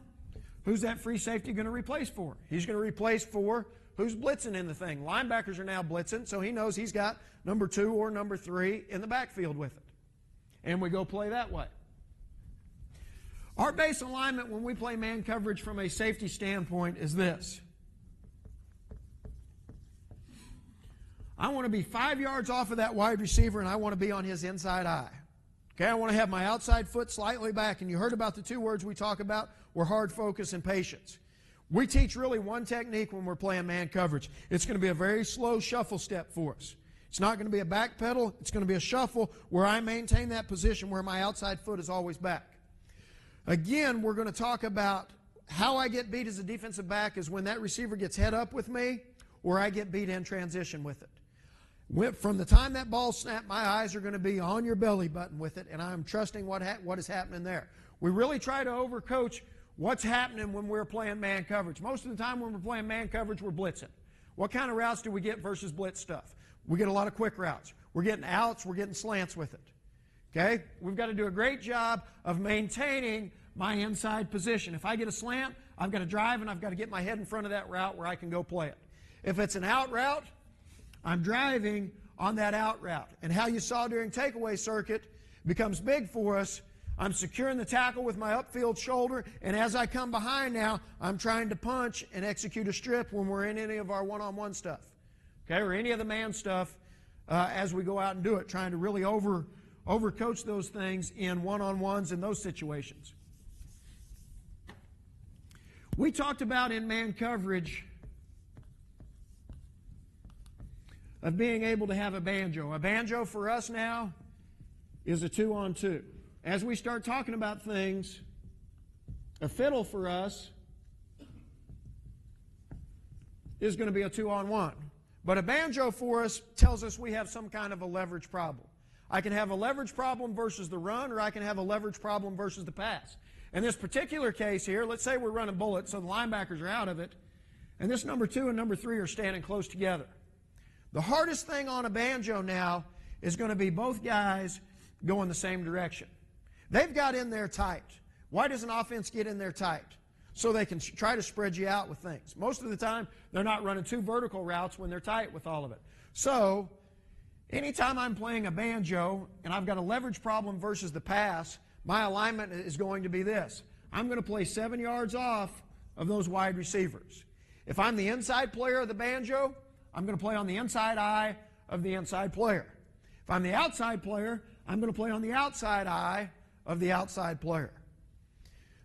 who's that free safety going to replace for? He's going to replace for who's blitzing in the thing. Linebackers are now blitzing, so he knows he's got number 2 or number 3 in the backfield with it. And we go play that way. Our base alignment when we play man coverage from a safety standpoint is this. I want to be 5 yards off of that wide receiver, and I want to be on his inside eye. Okay, I want to have my outside foot slightly back, and you heard about the 2 words we talk about were hard focus and patience. We teach really 1 technique when we're playing man coverage. It's going to be a very slow shuffle step for us. It's not going to be a back pedal. It's going to be a shuffle where I maintain that position where my outside foot is always back. Again, we're going to talk about how I get beat as a defensive back is when that receiver gets head up with me or I get beat in transition with it. From the time that ball snapped, my eyes are going to be on your belly button with it, and I'm trusting what is happening there. We really try to overcoach what's happening when we're playing man coverage. Most of the time when we're playing man coverage, we're blitzing. What kind of routes do we get versus blitz stuff? We get a lot of quick routes. We're getting outs, we're getting slants with it. Okay? We've got to do a great job of maintaining my inside position. If I get a slant, I've got to drive and I've got to get my head in front of that route where I can go play it. If it's an out route, I'm driving on that out route. And how you saw during takeaway circuit becomes big for us. I'm securing the tackle with my upfield shoulder, and as I come behind now, I'm trying to punch and execute a strip when we're in any of our one-on-one stuff, okay, or any of the man stuff as we go out and do it, trying to really overcoach those things in one-on-ones in those situations. We talked about in man coverage of being able to have a banjo. A banjo for us now is a 2-on-2. As we start talking about things, a fiddle for us is going to be a 2-on-1. But a banjo for us tells us we have some kind of a leverage problem. I can have a leverage problem versus the run, or I can have a leverage problem versus the pass. In this particular case here, let's say we're running bullets, so the linebackers are out of it, and this number 2 and number 3 are standing close together. The hardest thing on a banjo now is going to be both guys going the same direction. They've got in there tight. Why does an offense get in there tight? So they can try to spread you out with things. Most of the time, they're not running 2 vertical routes when they're tight with all of it. So anytime I'm playing a banjo and I've got a leverage problem versus the pass, my alignment is going to be this. I'm going to play 7 yards off of those wide receivers. If I'm the inside player of the banjo, I'm going to play on the inside eye of the inside player. If I'm the outside player, I'm going to play on the outside eye of the outside player.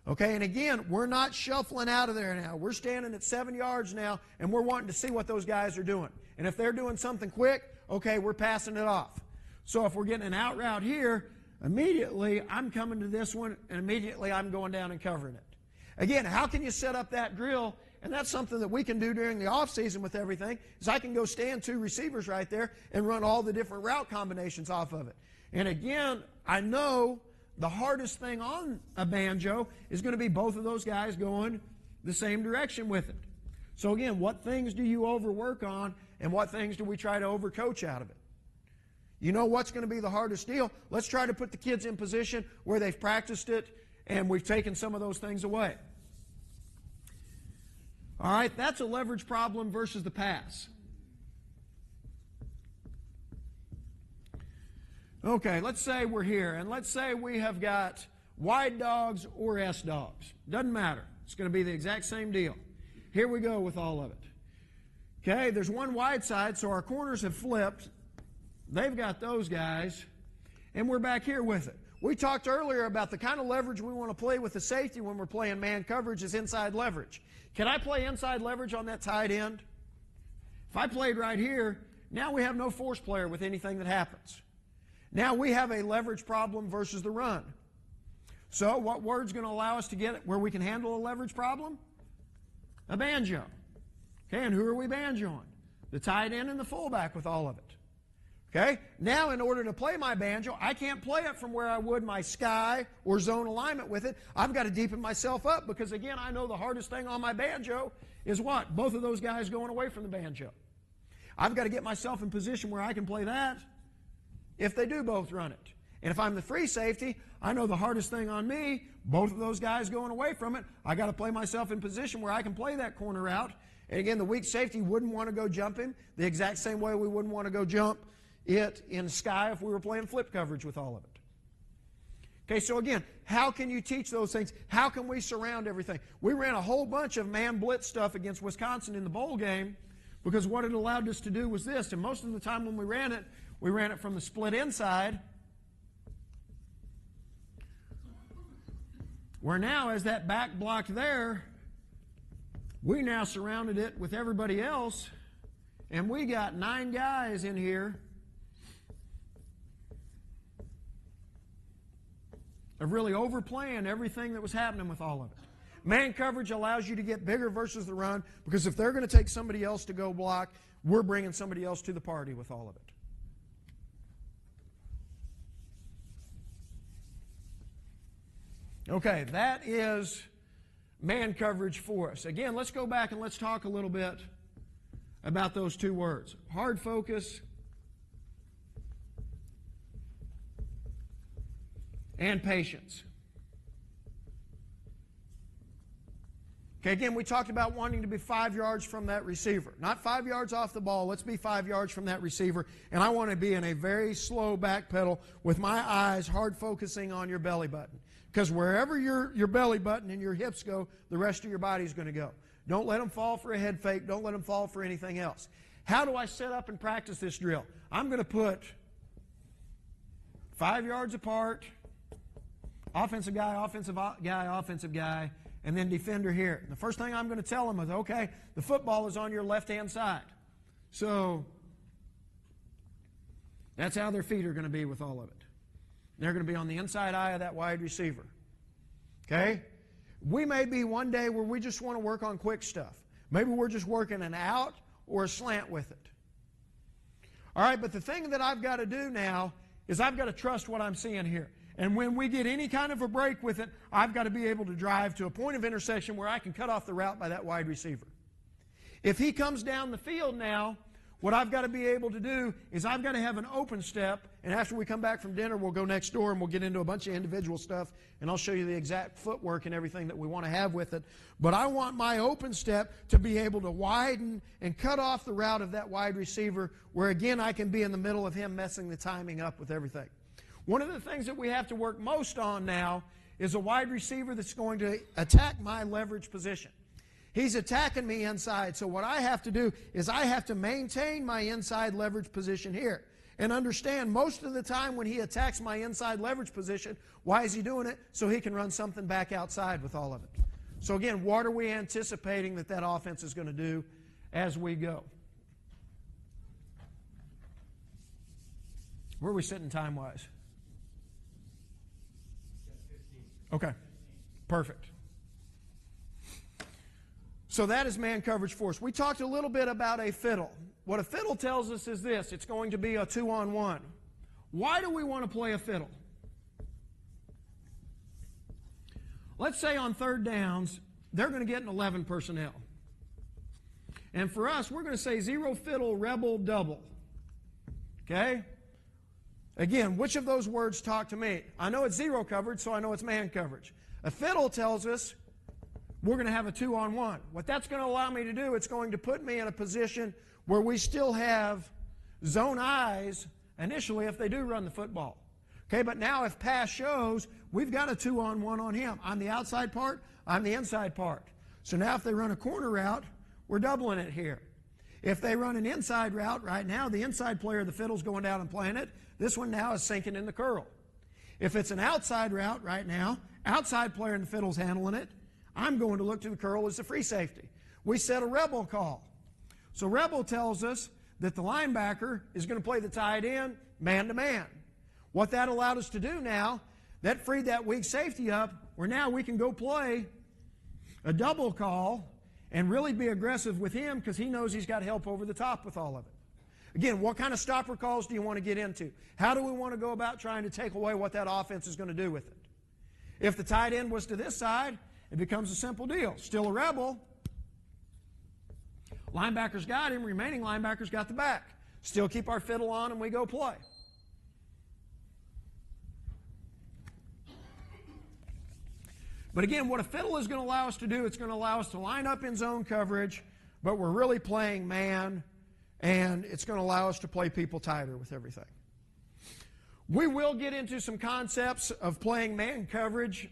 Okay, and again, we're not shuffling out of there now. We're standing at 7 yards now, and we're wanting to see what those guys are doing. And if they're doing something quick, okay, we're passing it off. So if we're getting an out route here, immediately I'm coming to this one, and immediately I'm going down and covering it. Again, how can you set up that drill? And that's something that we can do during the off season with everything, is I can go stand 2 receivers right there and run all the different route combinations off of it. And again, I know the hardest thing on a banjo is going to be both of those guys going the same direction with it. So again, what things do you overwork on, and what things do we try to overcoach out of it? You know what's going to be the hardest deal? Let's try to put the kids in position where they've practiced it and we've taken some of those things away. All right, that's a leverage problem versus the pass. Okay, let's say we're here, and let's say we have got wide dogs or S dogs. Doesn't matter. It's going to be the exact same deal. Here we go with all of it. Okay, there's one wide side, so our corners have flipped. They've got those guys, and we're back here with it. We talked earlier about the kind of leverage we want to play with the safety when we're playing man coverage is inside leverage. Can I play inside leverage on that tight end? If I played right here, now we have no force player with anything that happens. Now we have a leverage problem versus the run. So what word's going to allow us to get it where we can handle a leverage problem? A banjo. Okay, and who are we banjoing? The tight end and the fullback with all of it. Okay, now in order to play my banjo, I can't play it from where I would my sky or zone alignment with it. I've got to deepen myself up because, again, I know the hardest thing on my banjo is what? Both of those guys going away from the banjo. I've got to get myself in position where I can play that if they do both run it. And if I'm the free safety, I know the hardest thing on me, both of those guys going away from it, I got to play myself in position where I can play that corner out. And again, the weak safety wouldn't want to go jump him the exact same way we wouldn't want to go jump it in sky if we were playing flip coverage with all of it. Okay, so again, how can you teach those things? How can we surround everything? We ran a whole bunch of man blitz stuff against Wisconsin in the bowl game because what it allowed us to do was this, and most of the time when we ran it from the split inside, where now as that back blocked there, we now surrounded it with everybody else, and we got 9 guys in here of really overplaying everything that was happening with all of it. Man coverage allows you to get bigger versus the run because if they're going to take somebody else to go block, we're bringing somebody else to the party with all of it. Okay, that is man coverage for us. Again, let's go back and let's talk a little bit about those two words. Hard focus and patience. Okay, again, we talked about wanting to be 5 yards from that receiver. Not 5 yards off the ball. Let's be 5 yards from that receiver. And I want to be in a very slow back pedal with my eyes hard focusing on your belly button. Because wherever your belly button and your hips go, the rest of your body is going to go. Don't let them fall for a head fake. Don't let them fall for anything else. How do I set up and practice this drill? I'm going to put 5 yards apart, offensive guy, offensive guy, and then defender here. The first thing I'm going to tell them is, okay, the football is on your left-hand side. So that's how their feet are going to be with all of it. They're going to be on the inside eye of that wide receiver. Okay? We may be one day where we just want to work on quick stuff. Maybe we're just working an out or a slant with it. All right, but the thing that I've got to do now is I've got to trust what I'm seeing here. And when we get any kind of a break with it, I've got to be able to drive to a point of intersection where I can cut off the route by that wide receiver. If he comes down the field now, what I've got to be able to do is I've got to have an open step, and after we come back from dinner, we'll go next door and we'll get into a bunch of individual stuff, and I'll show you the exact footwork and everything that we want to have with it. But I want my open step to be able to widen and cut off the route of that wide receiver where, again, I can be in the middle of him messing the timing up with everything. One of the things that we have to work most on now is a wide receiver that's going to attack my leverage position. He's attacking me inside, so what I have to do is I have to maintain my inside leverage position here. And understand, most of the time when he attacks my inside leverage position, why is he doing it? So he can run something back outside with all of it. So again, what are we anticipating that offense is going to do as we go? Where are we sitting time-wise? Okay, perfect. So that is man coverage for us. We talked a little bit about a fiddle. What a fiddle tells us is this: it's going to be a 2-on-1. Why do we want to play a fiddle? Let's say on third downs, they're going to get an 11 personnel. And for us, we're going to say 0 fiddle, rebel, double. Okay? Again, which of those words talk to me? I know it's 0 coverage, so I know it's man coverage. A fiddle tells us we're going to have a 2-on-1. What that's going to allow me to do, it's going to put me in a position where we still have zone eyes initially if they do run the football. Okay, but now if pass shows, we've got a 2-on-1 on him. I'm the outside part, I'm the inside part. So now if they run a corner route, we're doubling it here. If they run an inside route right now, the inside player of the fiddle's going down and playing it. This one now is sinking in the curl. If it's an outside route right now, outside player in the fiddle's handling it. I'm going to look to the curl as the free safety. We set a rebel call. So rebel tells us that the linebacker is going to play the tight end man-to-man. What that allowed us to do now, that freed that weak safety up, where now we can go play a double call and really be aggressive with him because he knows he's got help over the top with all of it. Again, what kind of stopper calls do you want to get into? How do we want to go about trying to take away what that offense is going to do with it? If the tight end was to this side, it becomes a simple deal. Still a rebel. Linebacker's got him. Remaining linebacker's got the back. Still keep our fiddle on and we go play. But again, what a fiddle is going to allow us to do, it's going to allow us to line up in zone coverage, but we're really playing man, and it's going to allow us to play people tighter with everything. We will get into some concepts of playing man coverage,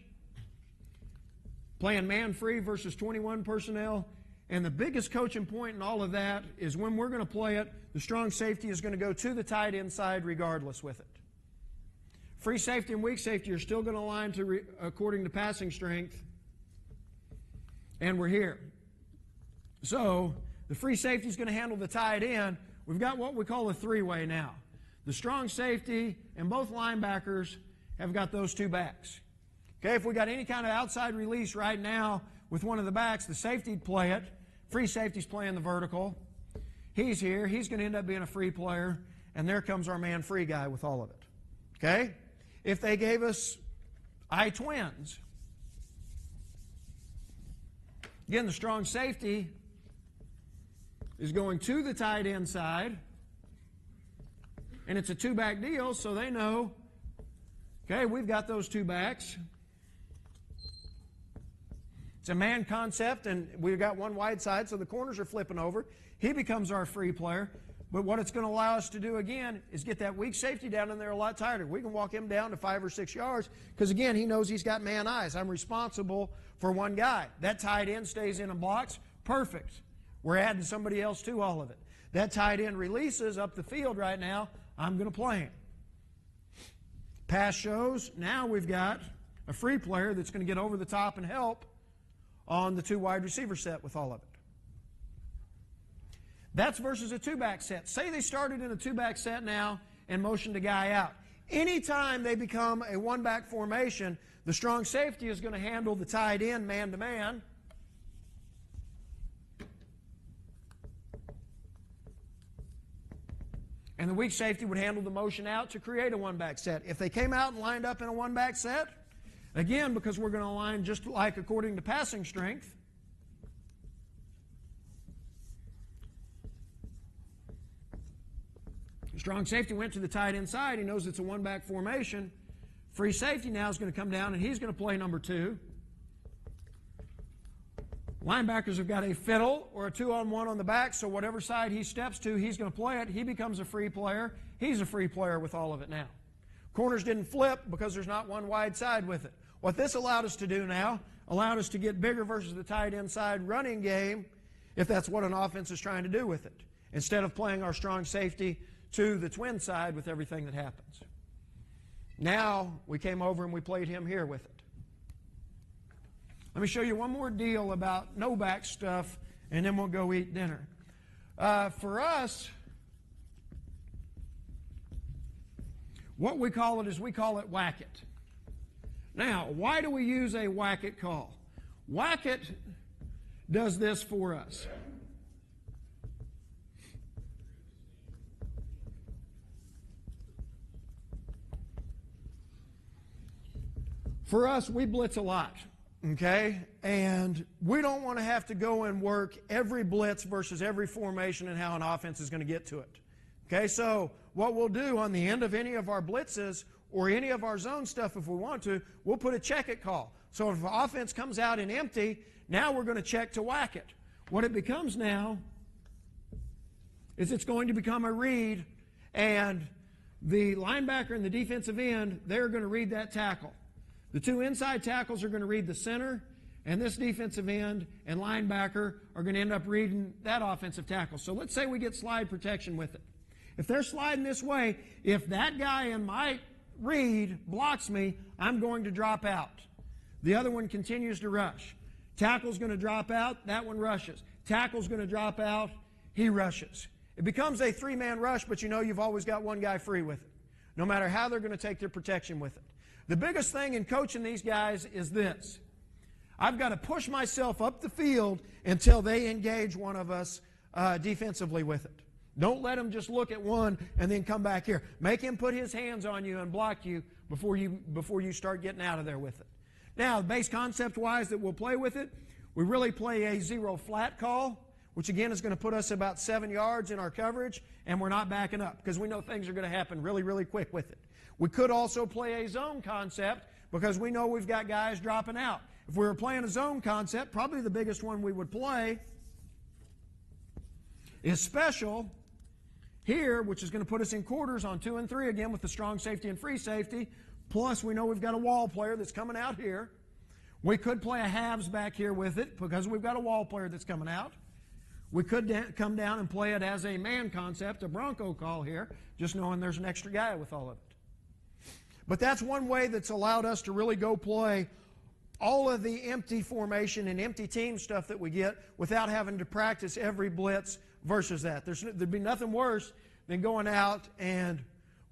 playing man-free versus 21 personnel. And the biggest coaching point in all of that is when we're going to play it, the strong safety is going to go to the tight end side regardless with it. Free safety and weak safety are still going to align according to passing strength. And we're here. So the free safety is going to handle the tight end. We've got what we call a three-way now. The strong safety and both linebackers have got those two backs. Okay, if we got any kind of outside release right now with one of the backs, the safety'd play it. Free safety's playing the vertical. He's here. He's going to end up being a free player. And there comes our man-free guy with all of it. Okay? If they gave us I twins, Again, the strong safety is going to the tight end side. And it's a two-back deal, so they know, okay, we've got those two backs. It's a man concept, and we've got one wide side, so the corners are flipping over. He becomes our free player. But what it's going to allow us to do, again, is get that weak safety down in there a lot tighter. We can walk him down to 5 or 6 yards because, again, he knows he's got man eyes. I'm responsible for one guy. That tight end stays in and blocks. Perfect. We're adding somebody else to all of it. That tight end releases up the field right now. I'm going to play him. Pass shows. Now we've got a free player that's going to get over the top and help on the two wide receiver set with all of it. That's versus a two-back set. Say they started in a two-back set now and motioned a guy out. Anytime they become a one-back formation, the strong safety is going to handle the tight end man-to-man. And the weak safety would handle the motion out to create a one-back set. If they came out and lined up in a one-back set, again, because we're going to align just like according to passing strength, strong safety went to the tight end side. He knows it's a one-back formation. Free safety now is going to come down, and he's going to play number 2. Linebackers have got a fiddle or a 2-on-1 on the back, so whatever side he steps to, he's going to play it. He becomes a free player. He's a free player with all of it now. Corners didn't flip because there's not one wide side with it. What this allowed us to do now, allowed us to get bigger versus the tight end side running game, if that's what an offense is trying to do with it, instead of playing our strong safety to the twin side with everything that happens. Now we came over and we played him here with it. Let me show you one more deal about no-back stuff, and then we'll go eat dinner. For us, what we call it is we call it whack it. Now, why do we use a whack it call? Whack it does this for us. For us, we blitz a lot, okay? And we don't want to have to go and work every blitz versus every formation and how an offense is going to get to it. Okay, so what we'll do on the end of any of our blitzes or any of our zone stuff, if we want to, we'll put a check it call. So if the offense comes out in empty, now we're going to check to whack it. What it becomes now is it's going to become a read, and the linebacker and the defensive end, they're going to read that tackle. The two inside tackles are going to read the center, and this defensive end and linebacker are going to end up reading that offensive tackle. So let's say we get slide protection with it. If they're sliding this way, if that guy in my read blocks me, I'm going to drop out. The other one continues to rush. Tackle's going to drop out, that one rushes. Tackle's going to drop out, he rushes. It becomes a three-man rush, but you know you've always got one guy free with it, no matter how they're going to take their protection with it. The biggest thing in coaching these guys is this. I've got to push myself up the field until they engage one of us defensively with it. Don't let them just look at one and then come back here. Make him put his hands on you and block you before you start getting out of there with it. Now, base concept-wise that we'll play with it, we really play a zero flat call, which again is going to put us about 7 yards in our coverage, and we're not backing up because we know things are going to happen really, really quick with it. We could also play a zone concept because we know we've got guys dropping out. If we were playing a zone concept, probably the biggest one we would play is special here, which is going to put us in quarters on 2 and 3 again with the strong safety and free safety. Plus, we know we've got a wall player that's coming out here. We could play a halves back here with it because we've got a wall player that's coming out. We could come down and play it as a man concept, a Bronco call here, just knowing there's an extra guy with all of it. But that's one way that's allowed us to really go play all of the empty formation and empty team stuff that we get without having to practice every blitz versus that. There'd be nothing worse than going out and,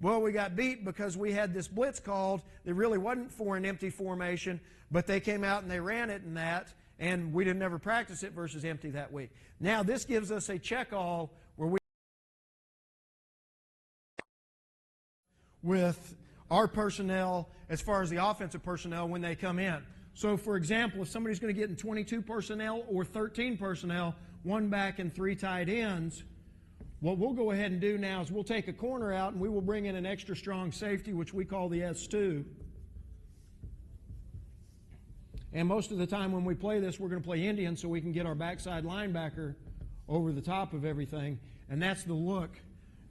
well, we got beat because we had this blitz called that really wasn't for an empty formation, but they came out and they ran it in that, and we didn't ever practice it versus empty that week. Now this gives us a check-all where we with our personnel as far as the offensive personnel when they come in. So, for example, if somebody's going to get in 22 personnel or 13 personnel, 1 back and 3 tight ends, what we'll go ahead and do now is we'll take a corner out and we will bring in an extra strong safety, which we call the S2. And most of the time when we play this, we're going to play Indian so we can get our backside linebacker over the top of everything. And that's the look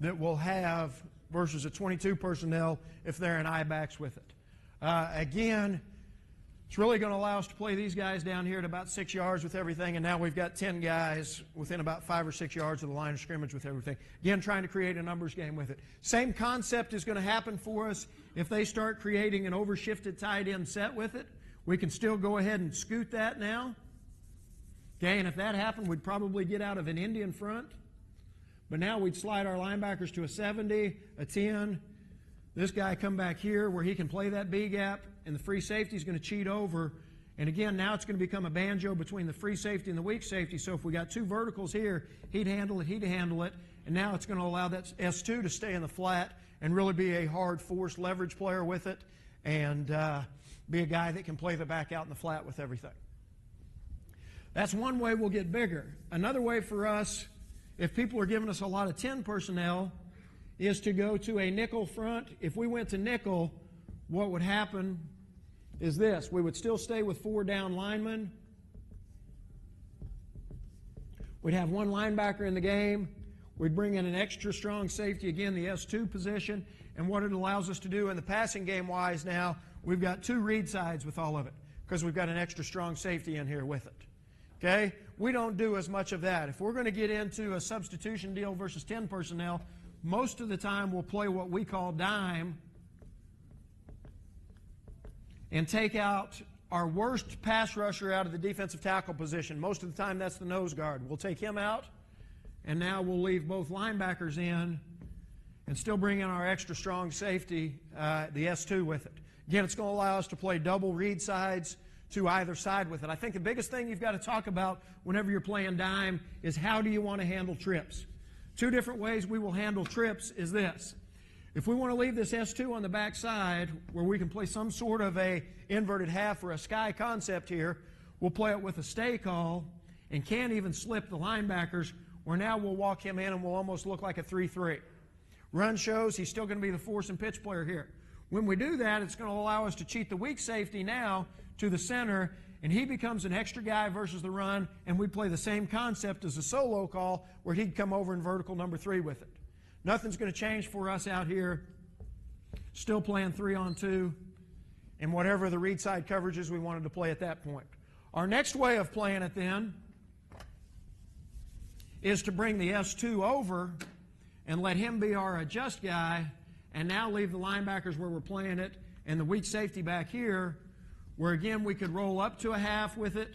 that we'll have versus a 22 personnel if they're in I-backs with it. Again, it's really going to allow us to play these guys down here at about 6 yards with everything, and now we've got 10 guys within about 5 or 6 yards of the line of scrimmage with everything. Again, trying to create a numbers game with it. Same concept is going to happen for us if they start creating an overshifted tight end set with it. We can still go ahead and scoot that now. Okay, and if that happened, we'd probably get out of an Indian front. But now we'd slide our linebackers to a 70, a 10. This guy come back here where he can play that B gap, and the free safety is going to cheat over. And again, now it's going to become a banjo between the free safety and the weak safety. So if we got 2 verticals here, he'd handle it, and now it's going to allow that S2 to stay in the flat and really be a hard force leverage player with it, and be a guy that can play the back out in the flat with everything. That's one way we'll get bigger. Another way for us, if people are giving us a lot of 10 personnel, is to go to a nickel front. If we went to nickel, what would happen is this. We would still stay with 4 down linemen. We'd have 1 linebacker in the game. We'd bring in an extra strong safety, again, the S2 position. And what it allows us to do in the passing game-wise now, we've got 2 read sides with all of it because we've got an extra strong safety in here with it. Okay? We don't do as much of that. If we're going to get into a substitution deal versus 10 personnel, most of the time we'll play what we call dime and take out our worst pass rusher out of the defensive tackle position. Most of the time that's the nose guard. We'll take him out, and now we'll leave both linebackers in and still bring in our extra strong safety, the S2 with it. Again, it's going to allow us to play double read sides to either side with it. I think the biggest thing you've got to talk about whenever you're playing dime is how do you want to handle trips. 2 different ways we will handle trips is this. If we want to leave this S2 on the back side where we can play some sort of a inverted half or a sky concept here, we'll play it with a stay call and can't even slip the linebackers, where now we'll walk him in and we'll almost look like a 3-3. Run shows he's still going to be the force and pitch player here. When we do that, it's going to allow us to cheat the weak safety now to the center, and he becomes an extra guy versus the run, and we play the same concept as a solo call where he'd come over in vertical number 3 with it. Nothing's going to change for us out here. Still playing 3-on-2 and whatever the read side coverages we wanted to play at that point. Our next way of playing it then is to bring the S2 over and let him be our adjust guy, and now leave the linebackers where we're playing it and the weak safety back here, where again we could roll up to a half with it,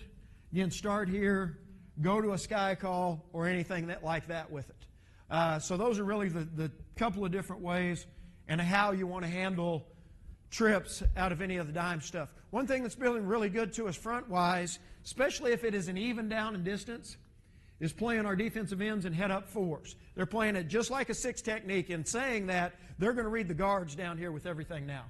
again start here, go to a sky call or anything like that with it. So those are really the couple of different ways and how you want to handle trips out of any of the dime stuff. One thing that's been really good to us front-wise, especially if it is an even down in distance, is playing our defensive ends in head-up 4s. They're playing it just like a 6 technique, and saying that, they're going to read the guards down here with everything now.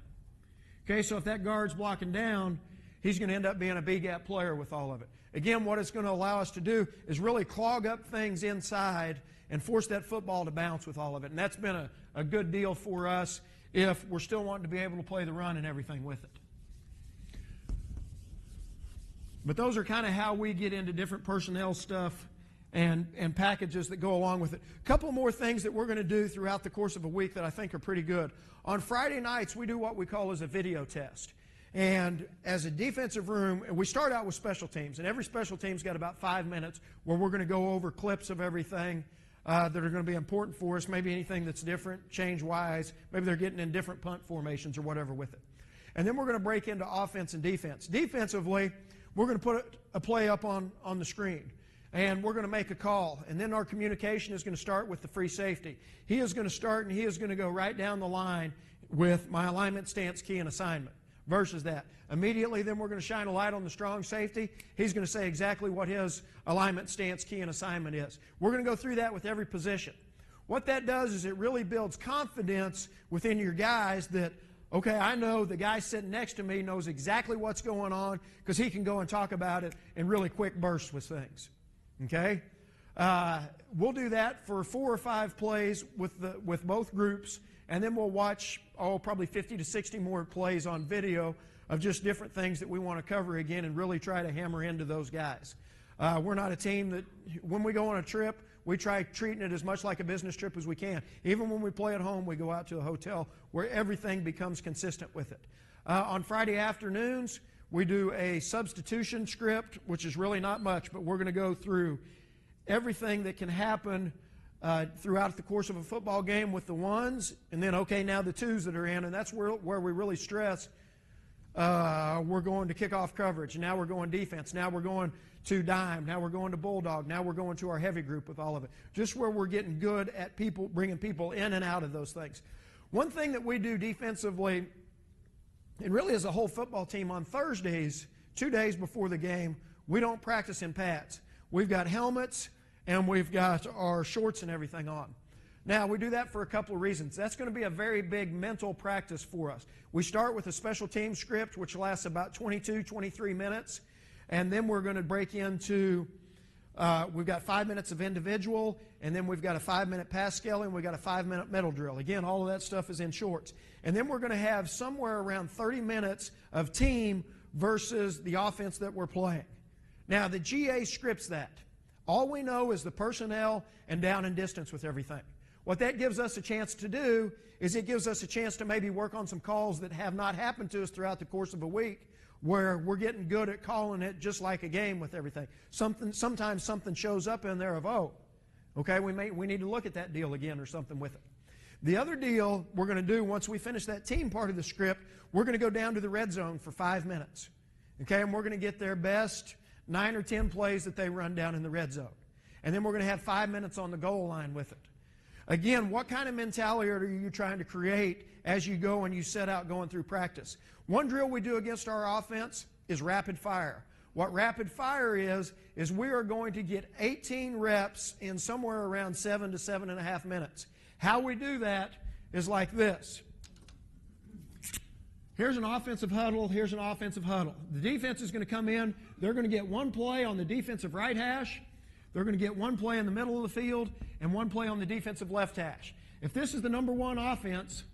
Okay, so if that guard's blocking down, he's going to end up being a B-gap player with all of it. Again, what it's going to allow us to do is really clog up things inside and force that football to bounce with all of it. And that's been a good deal for us if we're still wanting to be able to play the run and everything with it. But those are kind of how we get into different personnel stuff and packages that go along with it. A couple more things that we're going to do throughout the course of a week that I think are pretty good. On Friday nights, we do what we call as a video test. And as a defensive room, we start out with special teams, and every special team's got about 5 minutes where we're going to go over clips of everything that are going to be important for us, maybe anything that's different, change-wise. Maybe they're getting in different punt formations or whatever with it. And then we're going to break into offense and defense. Defensively, we're going to put a play up on the screen, and we're going to make a call. And then our communication is going to start with the free safety. He is going to start, and he is going to go right down the line with my alignment, stance, key, and assignment versus that. Immediately, then we're going to shine a light on the strong safety. He's going to say exactly what his alignment, stance, key, and assignment is. We're going to go through that with every position. What that does is it really builds confidence within your guys that okay, I know the guy sitting next to me knows exactly what's going on because he can go and talk about it in really quick bursts with things. Okay? We'll do that for 4 or 5 plays with both groups, and then we'll watch, probably 50 to 60 more plays on video of just different things that we want to cover again and really try to hammer into those guys. We're not a team that, when we go on a trip, we try treating it as much like a business trip as we can. Even when we play at home, we go out to a hotel where everything becomes consistent with it. On Friday afternoons, we do a substitution script, which is really not much, but we're going to go through everything that can happen throughout the course of a football game with the ones, and then, okay, now the twos that are in, and that's where we really stress we're going to kickoff coverage, and now we're going defense, now we're going to dime, now we're going to bulldog, now we're going to our heavy group with all of it. Just where we're getting good at people, bringing people in and out of those things. One thing that we do defensively, and really as a whole football team, on Thursdays, 2 days before the game, we don't practice in pads. We've got helmets, and we've got our shorts and everything on. Now, we do that for a couple of reasons. That's going to be a very big mental practice for us. We start with a special team script, which lasts about 22, 23 minutes. And then we're going to break into, we've got 5 minutes of individual, and then we've got a 5-minute pass scaling, we've got a 5-minute mental drill. Again, all of that stuff is in shorts. And then we're going to have somewhere around 30 minutes of team versus the offense that we're playing. Now, the GA scripts that. All we know is the personnel and down and distance with everything. What that gives us a chance to do is it gives us a chance to maybe work on some calls that have not happened to us throughout the course of a week, where we're getting good at calling it just like a game with everything. Sometimes something shows up in there of, okay, we need to look at that deal again or something with it. The other deal we're going to do once we finish that team part of the script, we're going to go down to the red zone for 5 minutes. Okay, and we're going to get their best 9 or 10 plays that they run down in the red zone. And then we're going to have 5 minutes on the goal line with it. Again, what kind of mentality are you trying to create as you go and you set out going through practice? One drill we do against our offense is rapid fire. What rapid fire is we are going to get 18 reps in somewhere around 7 to 7.5 minutes. How we do that is like this. Here's an offensive huddle, here's an offensive huddle. The defense is going to come in, they're going to get one play on the defensive right hash, they're going to get one play in the middle of the field, and one play on the defensive left hash. If this is the number one offense,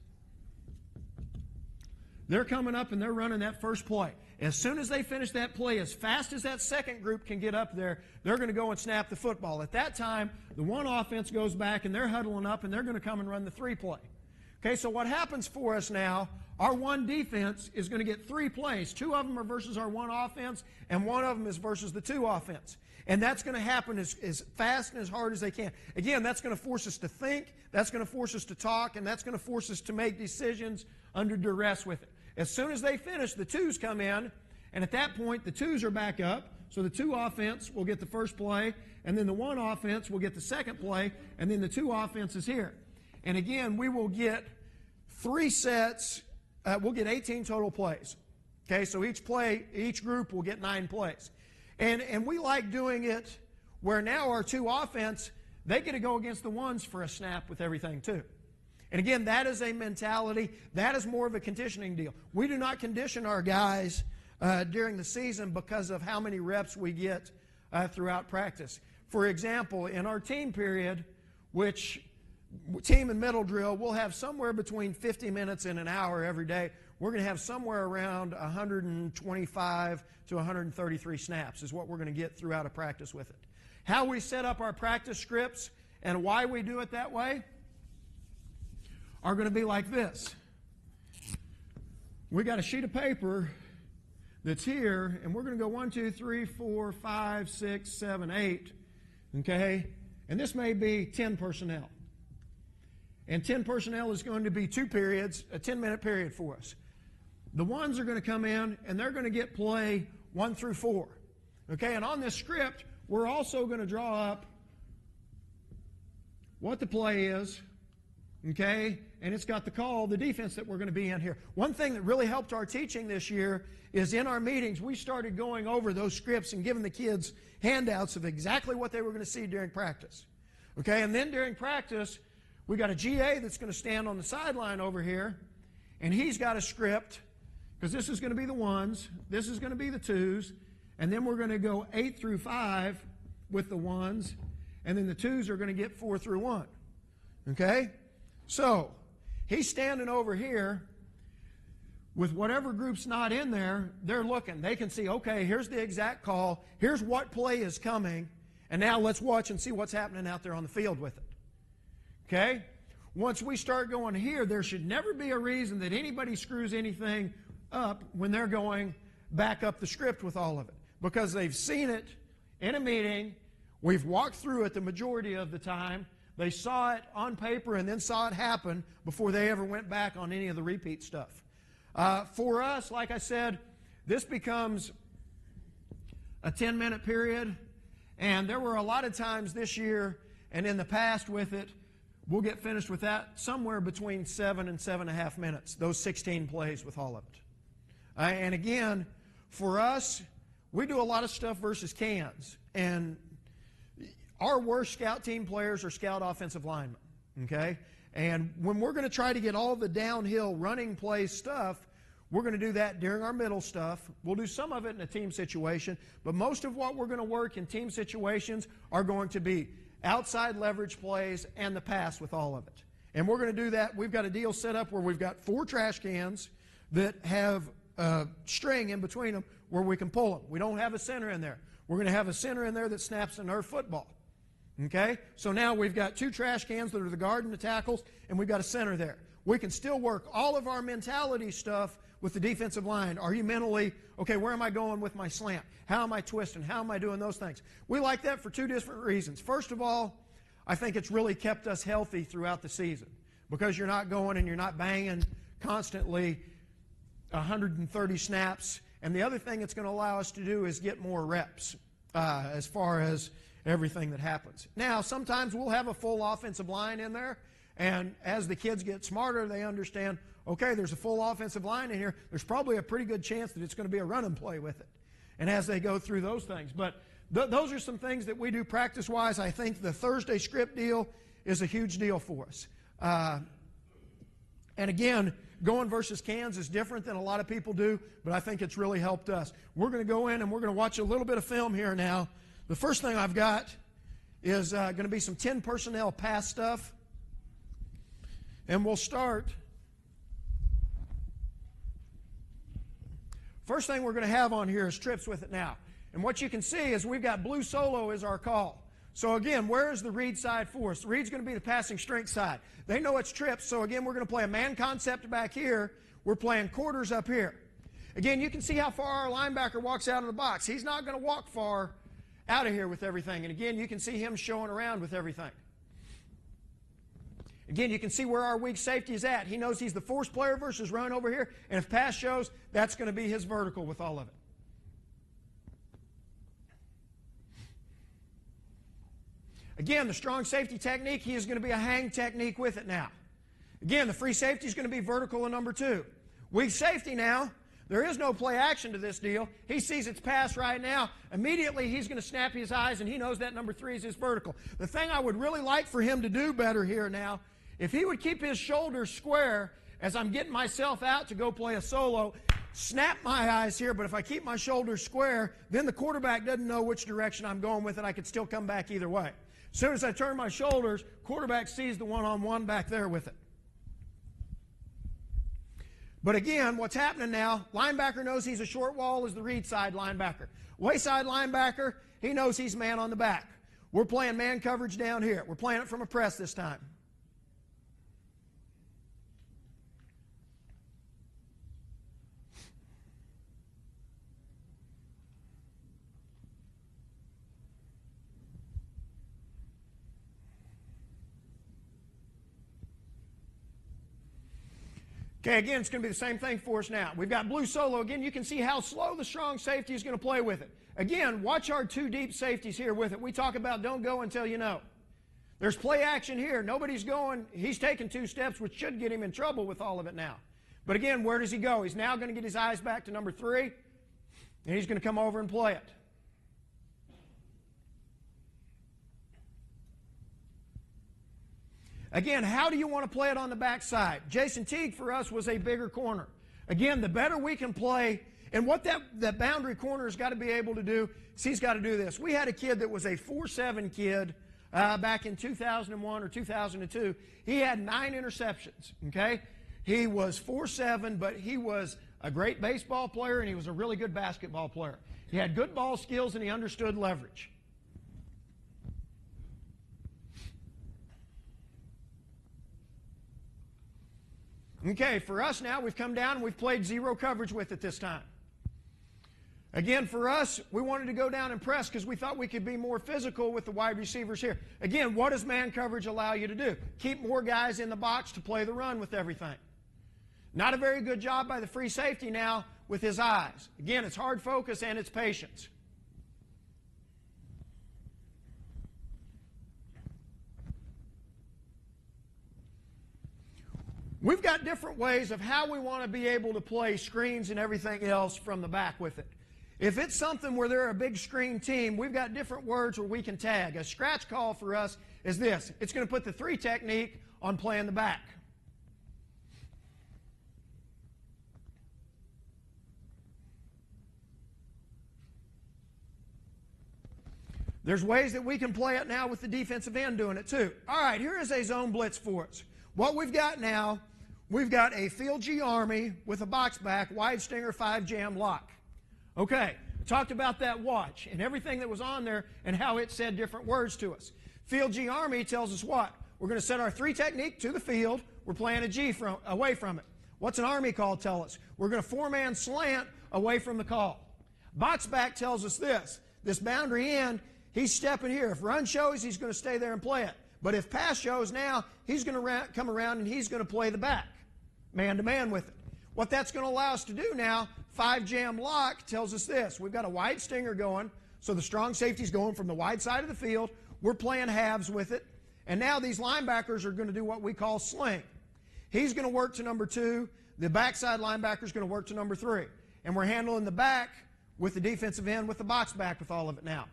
they're coming up and they're running that first play. As soon as they finish that play, as fast as that second group can get up there, they're going to go and snap the football. At that time, the one offense goes back and they're huddling up and they're going to come and run the 3 play. Okay, so what happens for us now, our one defense is going to get 3 plays. 2 of them are versus our one offense, and 1 of them is versus the 2 offense. And that's going to happen as fast and as hard as they can. Again, that's going to force us to think, that's going to force us to talk, and that's going to force us to make decisions under duress with it. As soon as they finish, the 2s come in, and at that point, the 2s are back up. So the 2 offense will get the first play, and then the 1 offense will get the second play, and then the 2 offense is here. And again, we will get 3 sets, we'll get 18 total plays. Okay, so each group will get 9 plays. And we like doing it where now our 2 offense, they get to go against the 1s for a snap with everything too. And again, that is a mentality. That is more of a conditioning deal. We do not condition our guys during the season because of how many reps we get throughout practice. For example, in our team period, which team and middle drill, we'll have somewhere between 50 minutes and an hour every day. We're going to have somewhere around 125 to 133 snaps is what we're going to get throughout a practice with it. How we set up our practice scripts and why we do it that way are going to be like this. We got a sheet of paper that's here, and we're going to go 1, 2, 3, 4, 5, 6, 7, 8, okay? And this may be 10 personnel. And 10 personnel is going to be 2 periods, a 10-minute period for us. The 1s are going to come in, and they're going to get play 1 through 4. Okay, and on this script, we're also going to draw up what the play is, okay, and it's got the call, the defense that we're going to be in here. One thing that really helped our teaching this year is in our meetings, we started going over those scripts and giving the kids handouts of exactly what they were going to see during practice. Okay, and then during practice, we got a GA that's going to stand on the sideline over here, and he's got a script, because this is going to be the 1s, this is going to be the 2s, and then we're going to go 8 through 5 with the 1s, and then the 2s are going to get 4 through 1. Okay? So, he's standing over here with whatever group's not in there. They're looking. They can see, okay, here's the exact call. Here's what play is coming. And now let's watch and see what's happening out there on the field with it. Okay? Once we start going here, there should never be a reason that anybody screws anything up when they're going back up the script with all of it. Because they've seen it in a meeting. We've walked through it the majority of the time. They saw it on paper and then saw it happen before they ever went back on any of the repeat stuff. For us, like I said, this becomes a 10-minute period. And there were a lot of times this year and in the past with it, we'll get finished with that somewhere between 7 and 7.5 minutes, those 16 plays with all of it. And again, for us, we do a lot of stuff versus cans. And our worst scout team players are scout offensive linemen. Okay? And when we're going to try to get all the downhill running play stuff, we're going to do that during our middle stuff. We'll do some of it in a team situation, but most of what we're going to work in team situations are going to be outside leverage plays and the pass with all of it. And we're going to do that. We've got a deal set up where we've got 4 trash cans that have a string in between them where we can pull them. We don't have a center in there. We're going to have a center in there that snaps a Nerf football. Okay? So now we've got 2 trash cans that are the guard and the tackles, and we've got a center there. We can still work all of our mentality stuff with the defensive line. Are you mentally, okay, where am I going with my slant? How am I twisting? How am I doing those things? We like that for 2 different reasons. First of all, I think it's really kept us healthy throughout the season because you're not going and you're not banging constantly 130 snaps. And the other thing it's going to allow us to do is get more reps as far as everything that happens. Now, sometimes we'll have a full offensive line in there, and as the kids get smarter, they understand, okay, there's a full offensive line in here. There's probably a pretty good chance that it's going to be a run and play with it. And as they go through those things. But those are some things that we do practice-wise. I think the Thursday script deal is a huge deal for us. And again, going versus cans is different than a lot of people do, but I think it's really helped us. We're going to go in and we're going to watch a little bit of film here now. The first thing I've got is going to be some 10 personnel pass stuff. And we'll start. First thing we're going to have on here is trips with it now. And what you can see is we've got blue solo as our call. So again, where is the read side for us? The read's going to be the passing strength side. They know it's trips, so again, we're going to play a man concept back here. We're playing quarters up here. Again, you can see how far our linebacker walks out of the box. He's not going to walk far out of here with everything. And again, you can see him showing around with everything. Again, you can see where our weak safety is at. He knows he's the force player versus run over here, and if pass shows, that's going to be his vertical with all of it. Again, the strong safety technique, he is going to be a hang technique with it now. Again, the free safety is going to be vertical in number 2. Weak safety now, there is no play action to this deal. He sees it's pass right now. Immediately, he's going to snap his eyes, and he knows that number 3 is his vertical. The thing I would really like for him to do better here now, if he would keep his shoulders square as I'm getting myself out to go play a solo, snap my eyes here, but if I keep my shoulders square, then the quarterback doesn't know which direction I'm going with it. I could still come back either way. As soon as I turn my shoulders, quarterback sees the one-on-one back there with it. But again, what's happening now, linebacker knows he's a short wall as the read side linebacker. Wayside linebacker, he knows he's man on the back. We're playing man coverage down here. We're playing it from a press this time. Okay, again, it's going to be the same thing for us now. We've got blue solo. Again, you can see how slow the strong safety is going to play with it. Again, watch our 2 deep safeties here with it. We talk about don't go until you know. There's play action here. Nobody's going. He's taking 2 steps, which should get him in trouble with all of it now. But again, where does he go? He's now going to get his eyes back to number 3, and he's going to come over and play it. Again, how do you want to play it on the backside? Jason Teague for us was a bigger corner. Again, the better we can play, and what that boundary corner has got to be able to do is he's got to do this. We had a kid that was a 4'7" kid back in 2001 or 2002. He had 9 interceptions, okay? He was 4'7", but he was a great baseball player and he was a really good basketball player. He had good ball skills and he understood leverage. Okay, for us now, we've come down and we've played zero coverage with it this time. Again, for us, we wanted to go down and press because we thought we could be more physical with the wide receivers here. Again, what does man coverage allow you to do? Keep more guys in the box to play the run with everything. Not a very good job by the free safety now with his eyes. Again, it's hard focus and it's patience. We've got different ways of how we want to be able to play screens and everything else from the back with it. If it's something where they're a big screen team, we've got different words where we can tag. A scratch call for us is this. It's going to put the 3 technique on playing the back. There's ways that we can play it now with the defensive end doing it too. All right, here is a zone blitz for us. What we've got now, we've got a Field G Army with a box back, wide stinger, 5-jam lock. Okay, talked about that watch and everything that was on there and how it said different words to us. Field G Army tells us what? We're going to set our 3 technique to the field. We're playing a G away from it. What's an Army call tell us? We're going to 4-man slant away from the call. Box back tells us this. This boundary end, he's stepping here. If run shows, he's going to stay there and play it. But if pass shows now, he's going to come around and he's going to play the back, man-to-man with it. What that's going to allow us to do now, 5-jam lock tells us this. We've got a wide stinger going, so the strong safety's going from the wide side of the field. We're playing halves with it. And now these linebackers are going to do what we call sling. He's going to work to number 2. The backside linebacker's going to work to number 3. And we're handling the back with the defensive end with the box back with all of it now.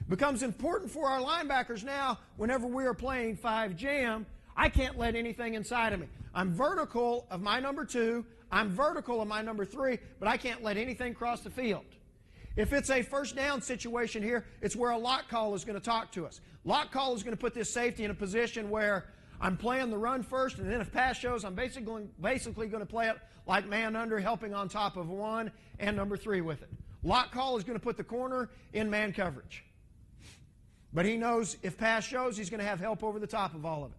Becomes important for our linebackers now whenever we are playing 5-jam. I can't let anything inside of me. I'm vertical of my number 2. I'm vertical of my number 3, but I can't let anything cross the field. If it's a first down situation here, it's where a lock call is going to talk to us. Lock call is going to put this safety in a position where I'm playing the run first, and then if pass shows, I'm basically going to play it like man under, helping on top of 1 and number 3 with it. Lock call is going to put the corner in man coverage. But he knows if pass shows, he's going to have help over the top of all of it.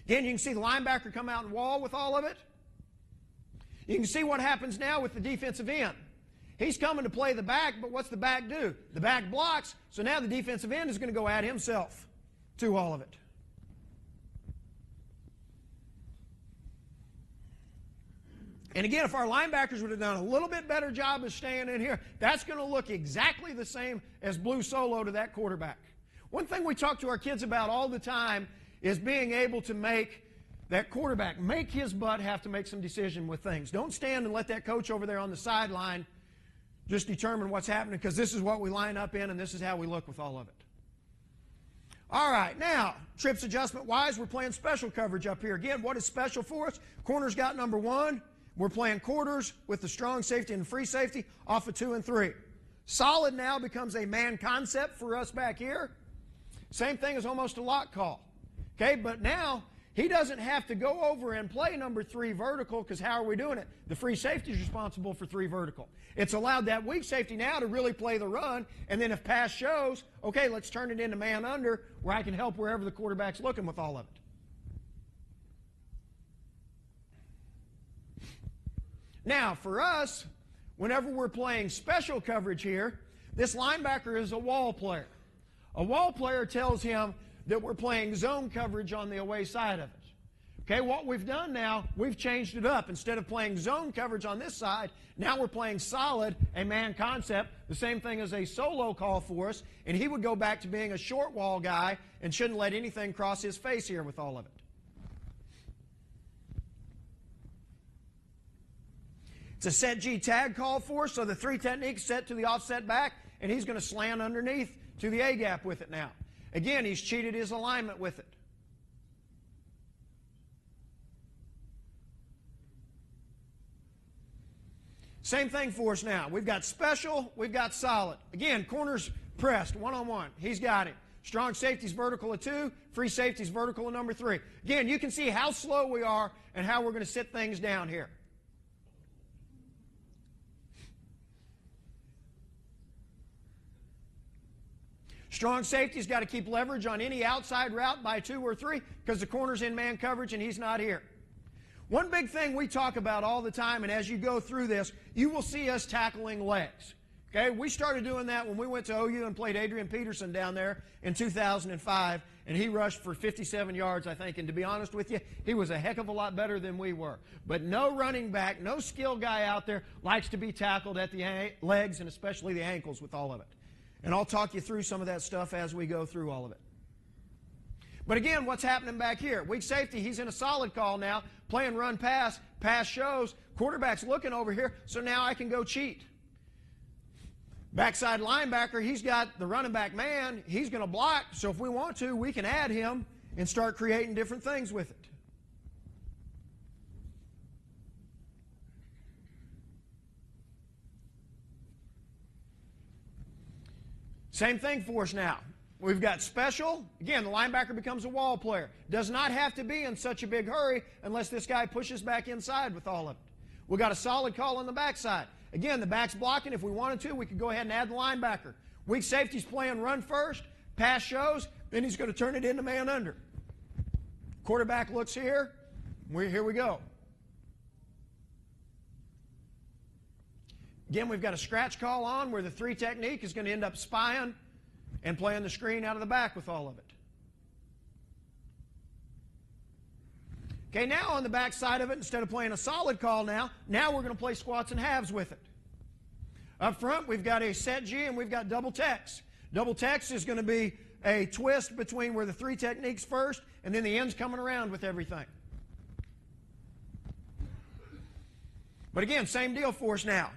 Again, you can see the linebacker come out and wall with all of it. You can see what happens now with the defensive end. He's coming to play the back, but what's the back do? The back blocks, so now the defensive end is going to go at himself to all of it. And again, if our linebackers would have done a little bit better job of staying in here, that's going to look exactly the same as blue solo to that quarterback. One thing we talk to our kids about all the time is being able to make that quarterback, make his butt have to make some decision with things. Don't stand and let that coach over there on the sideline just determine what's happening, because this is what we line up in and this is how we look with all of it. All right, now, trips adjustment-wise, we're playing special coverage up here. Again, what is special for us? Corner's got number 1. We're playing quarters with the strong safety and free safety off of 2 and 3. Solid now becomes a man concept for us back here. Same thing as almost a lock call. Okay, but now he doesn't have to go over and play number 3 vertical, because how are we doing it? The free safety is responsible for 3 vertical. It's allowed that weak safety now to really play the run, and then if pass shows, okay, let's turn it into man under where I can help wherever the quarterback's looking with all of it. Now, for us, whenever we're playing special coverage here, this linebacker is a wall player. A wall player tells him that we're playing zone coverage on the away side of it. Okay, what we've done now, we've changed it up. Instead of playing zone coverage on this side, now we're playing solid, a man concept, the same thing as a solo call for us, and he would go back to being a short wall guy and shouldn't let anything cross his face here with all of it. It's a set G tag call for us, so the 3 technique set to the offset back, and he's going to slant underneath to the A-gap with it now. Again, he's cheated his alignment with it. Same thing for us now. We've got special, we've got solid. Again, corners pressed, one-on-one. He's got it. Strong safety's vertical at 2, free safety's vertical at number 3. Again, you can see how slow we are and how we're going to sit things down here. Strong safety's got to keep leverage on any outside route by 2 or 3 because the corner's in man coverage and he's not here. One big thing we talk about all the time, and as you go through this, you will see us tackling legs. Okay, we started doing that when we went to OU and played Adrian Peterson down there in 2005, and he rushed for 57 yards, I think. And to be honest with you, he was a heck of a lot better than we were. But no running back, no skill guy out there likes to be tackled at the legs and especially the ankles with all of it. And I'll talk you through some of that stuff as we go through all of it. But again, what's happening back here? Weak safety, he's in a solid call now, playing run pass, pass shows, quarterback's looking over here, so now I can go cheat. Backside linebacker, he's got the running back man, he's going to block, so if we want to, we can add him and start creating different things with it. Same thing for us now. We've got special. Again, the linebacker becomes a wall player. Does not have to be in such a big hurry unless this guy pushes back inside with all of it. We've got a solid call on the backside. Again, the back's blocking. If we wanted to, we could go ahead and add the linebacker. Weak safety's playing run first, pass shows, then he's going to turn it into man under. Quarterback looks here. Here we go. Again, we've got a scratch call on where the 3 technique is going to end up spying and playing the screen out of the back with all of it. Okay, now on the back side of it, instead of playing a solid call now we're going to play squats and halves with it. Up front, we've got a set G and we've got double text. Double text is going to be a twist between where the 3 techniques first and then the end's coming around with everything. But again, same deal for us now.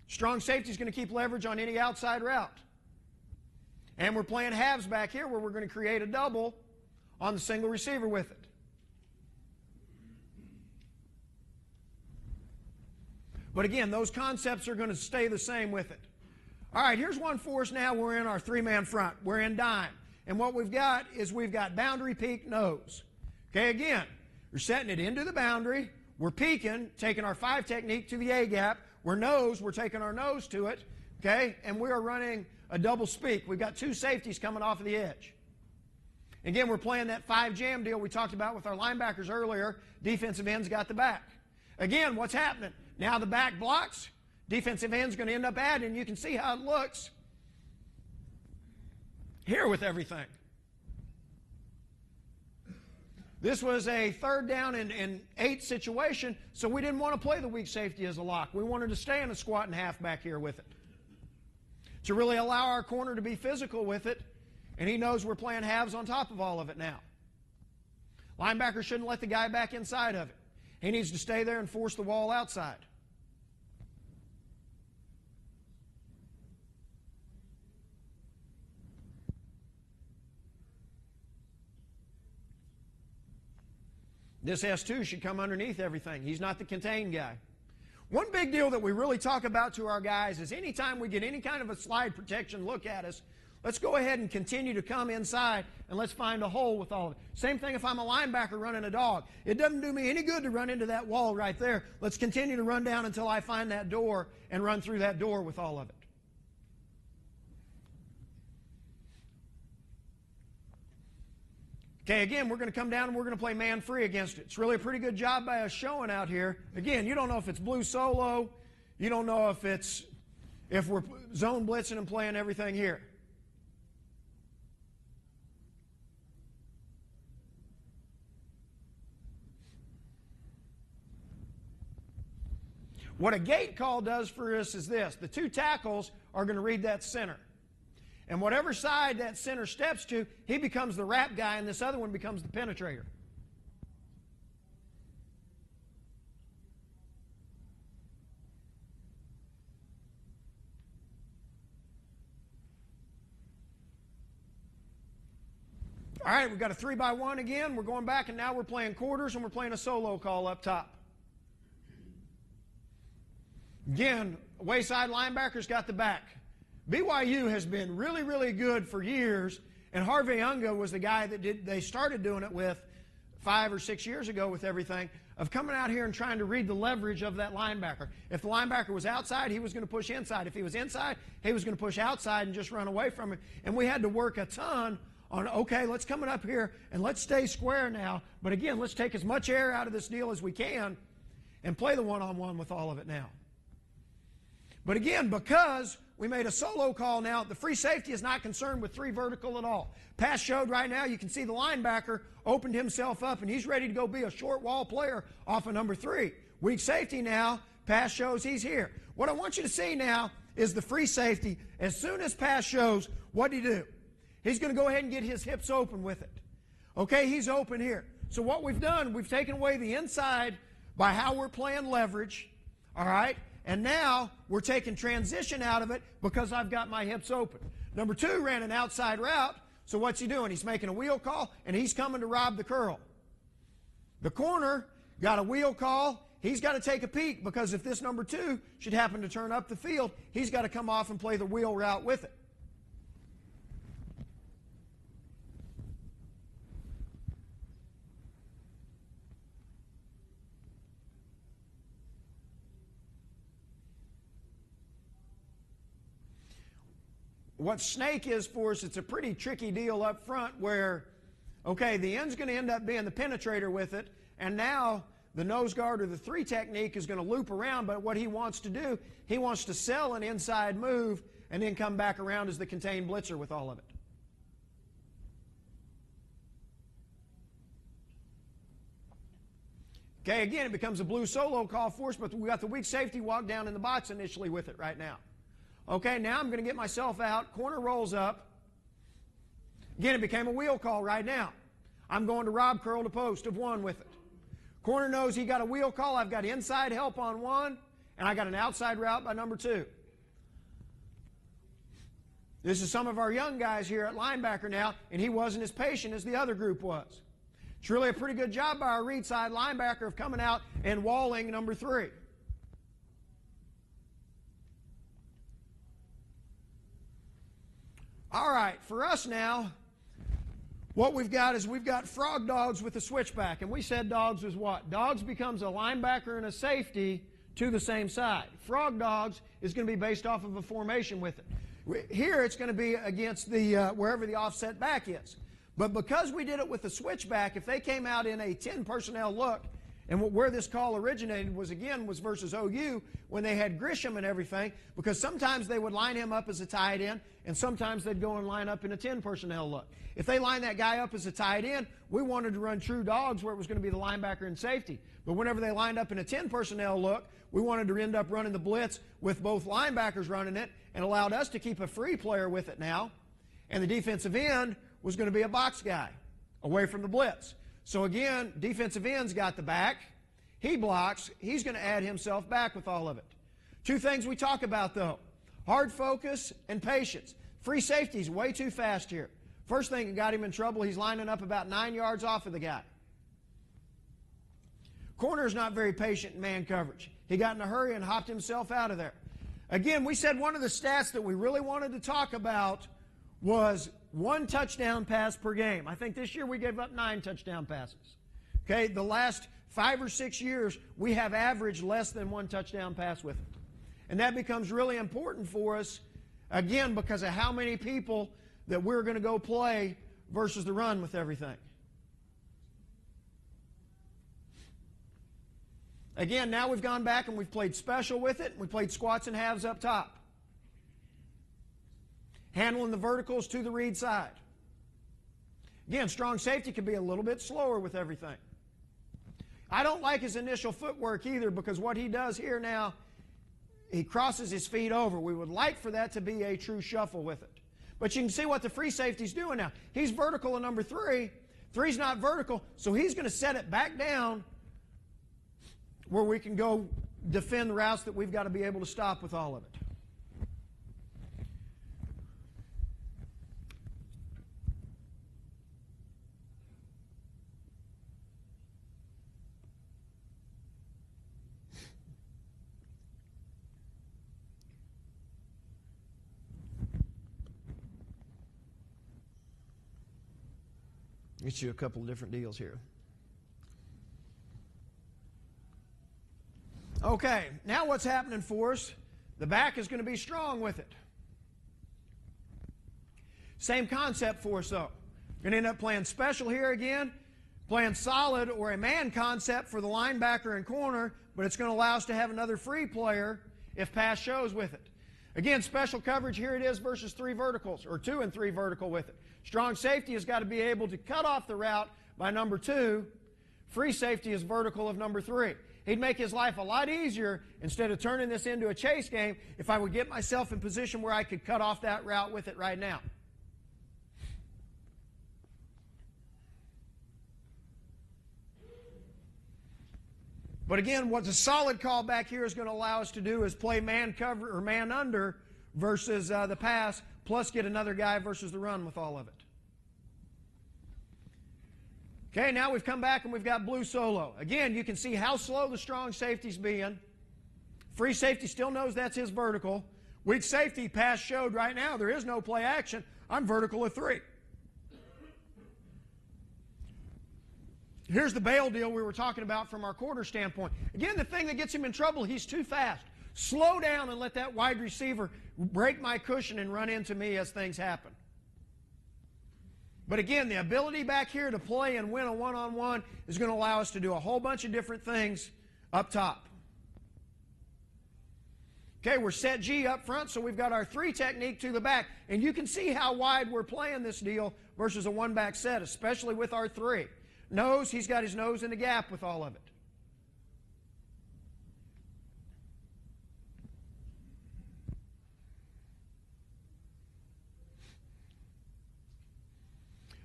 Strong safety is going to keep leverage on any outside route. And we're playing halves back here where we're going to create a double on the single receiver with it. But again, those concepts are going to stay the same with it. All right, here's one for us now. We're in our 3-man front. We're in dime. And what we've got is we've got boundary, peak, nose. Okay, again, we're setting it into the boundary. We're peaking, taking our 5 technique to the A gap. We're nose, we're taking our nose to it. Okay, and we are running a double speak. We've got 2 safeties coming off of the edge. Again, we're playing that 5 jam deal we talked about with our linebackers earlier. Defensive end's got the back. Again, what's happening? Now the back blocks. Defensive end's going to end up adding. You can see how it looks here with everything. This was a 3rd down and 8 situation, so we didn't want to play the weak safety as a lock. We wanted to stay in a squat and half back here with it, to really allow our corner to be physical with it, and he knows we're playing halves on top of all of it now. Linebacker shouldn't let the guy back inside of it. He needs to stay there and force the wall outside. This S2 should come underneath everything. He's not the contained guy. One big deal that we really talk about to our guys is anytime we get any kind of a slide protection look at us, let's go ahead and continue to come inside and let's find a hole with all of it. Same thing if I'm a linebacker running a dog. It doesn't do me any good to run into that wall right there. Let's continue to run down until I find that door and run through that door with all of it. Okay, again, we're going to come down and we're going to play man-free against it. It's really a pretty good job by us showing out here. Again, you don't know if it's blue solo. You don't know if we're zone blitzing and playing everything here. What a gate call does for us is this. The 2 tackles are going to read that center. And whatever side that center steps to, he becomes the wrap guy and this other one becomes the penetrator. All right, we've got a 3-by-1 again. We're going back and now we're playing quarters and we're playing a solo call up top. Again, wayside linebacker's got the back. BYU has been really, really good for years, and Harvey Unga was the guy that they started doing it with 5 or 6 years ago with everything, of coming out here and trying to read the leverage of that linebacker. If the linebacker was outside, he was going to push inside. If he was inside, he was going to push outside and just run away from it. And we had to work a ton on, okay, let's come up here and let's stay square now. But again, let's take as much air out of this deal as we can and play the one-on-one with all of it now. But again, because we made a solo call now, the free safety is not concerned with 3 vertical at all. Pass showed right now, you can see the linebacker opened himself up, and he's ready to go be a short wall player off of number 3. Weak safety now, pass shows he's here. What I want you to see now is the free safety. As soon as pass shows, what do you do? He's going to go ahead and get his hips open with it. Okay, he's open here. So what we've done, we've taken away the inside by how we're playing leverage, all right? And now we're taking transition out of it because I've got my hips open. Number 2 ran an outside route, so what's he doing? He's making a wheel call, and he's coming to rob the curl. The corner got a wheel call. He's got to take a peek because if this number 2 should happen to turn up the field, he's got to come off and play the wheel route with it. What snake is for us, it's a pretty tricky deal up front where, okay, the end's going to end up being the penetrator with it, and now the nose guard or the 3 technique is going to loop around, but what he wants to do, he wants to sell an inside move and then come back around as the contained blitzer with all of it. Okay, again, it becomes a blue solo call for us, but we got the weak safety walk down in the box initially with it right now. Okay, now I'm going to get myself out. Corner rolls up. Again, it became a wheel call right now. I'm going to rob curl to post of 1 with it. Corner knows he got a wheel call. I've got inside help on 1, and I got an outside route by number 2. This is some of our young guys here at linebacker now, and he wasn't as patient as the other group was. It's really a pretty good job by our read side linebacker of coming out and walling number 3. All right, for us now, what we've got is we've got frog dogs with a switchback. And we said dogs was what? Dogs becomes a linebacker and a safety to the same side. Frog dogs is going to be based off of a formation with it. Here it's going to be against the wherever the offset back is. But because we did it with the switchback, if they came out in a 10 personnel look, and where this call originated was versus OU when they had Grisham and everything, because sometimes they would line him up as a tight end, and sometimes they'd go and line up in a 10 personnel look. If they lined that guy up as a tight end, we wanted to run true dogs where it was going to be the linebacker and safety. But whenever they lined up in a 10 personnel look, we wanted to end up running the blitz with both linebackers running it and allowed us to keep a free player with it now. And the defensive end was going to be a box guy away from the blitz. So again, defensive end's got the back. He blocks. He's going to add himself back with all of it. 2 things we talk about, though. Hard focus and patience. Free safety's way too fast here. First thing that got him in trouble, he's lining up about 9 yards off of the guy. Corner's not very patient in man coverage. He got in a hurry and hopped himself out of there. Again, we said one of the stats that we really wanted to talk about was 1 touchdown pass per game. I think this year we gave up 9 touchdown passes. Okay, the last 5 or 6 years, we have averaged less than 1 touchdown pass with it. And that becomes really important for us, again, because of how many people that we're going to go play versus the run with everything. Again, now we've gone back and we've played special with it. We played squats and halves up top. Handling the verticals to the read side. Again, strong safety can be a little bit slower with everything. I don't like his initial footwork either because what he does here now, he crosses his feet over. We would like for that to be a true shuffle with it. But you can see what the free safety's doing now. He's vertical in number 3. 3's not vertical, so he's going to set it back down where we can go defend the routes that we've got to be able to stop with all of it. Get you a couple of different deals here. Okay, now what's happening for us? The back is going to be strong with it. Same concept for us, though. We're going to end up playing special here again, playing solid or a man concept for the linebacker and corner, but it's going to allow us to have another free player if pass shows with it. Again, special coverage, here it is versus 3 verticals, or 2 and 3 vertical with it. Strong safety has got to be able to cut off the route by number 2. Free safety is vertical of number 3. He'd make his life a lot easier instead of turning this into a chase game if I would get myself in position where I could cut off that route with it right now. But again, what the solid call back here is going to allow us to do is play man cover or man under versus the pass, plus get another guy versus the run with all of it. Okay, now we've come back and we've got blue solo. Again, you can see how slow the strong safety's being. Free safety still knows that's his vertical. Weak safety, pass showed right now. There is no play action. I'm vertical of 3. Here's the bail deal we were talking about from our quarter standpoint. Again, the thing that gets him in trouble, he's too fast. Slow down and let that wide receiver break my cushion and run into me as things happen. But again, the ability back here to play and win a one-on-one is going to allow us to do a whole bunch of different things up top. Okay, we're set G up front, so we've got our 3 technique to the back. And you can see how wide we're playing this deal versus a one-back set, especially with our 3. Nose, he's got his nose in the gap with all of it.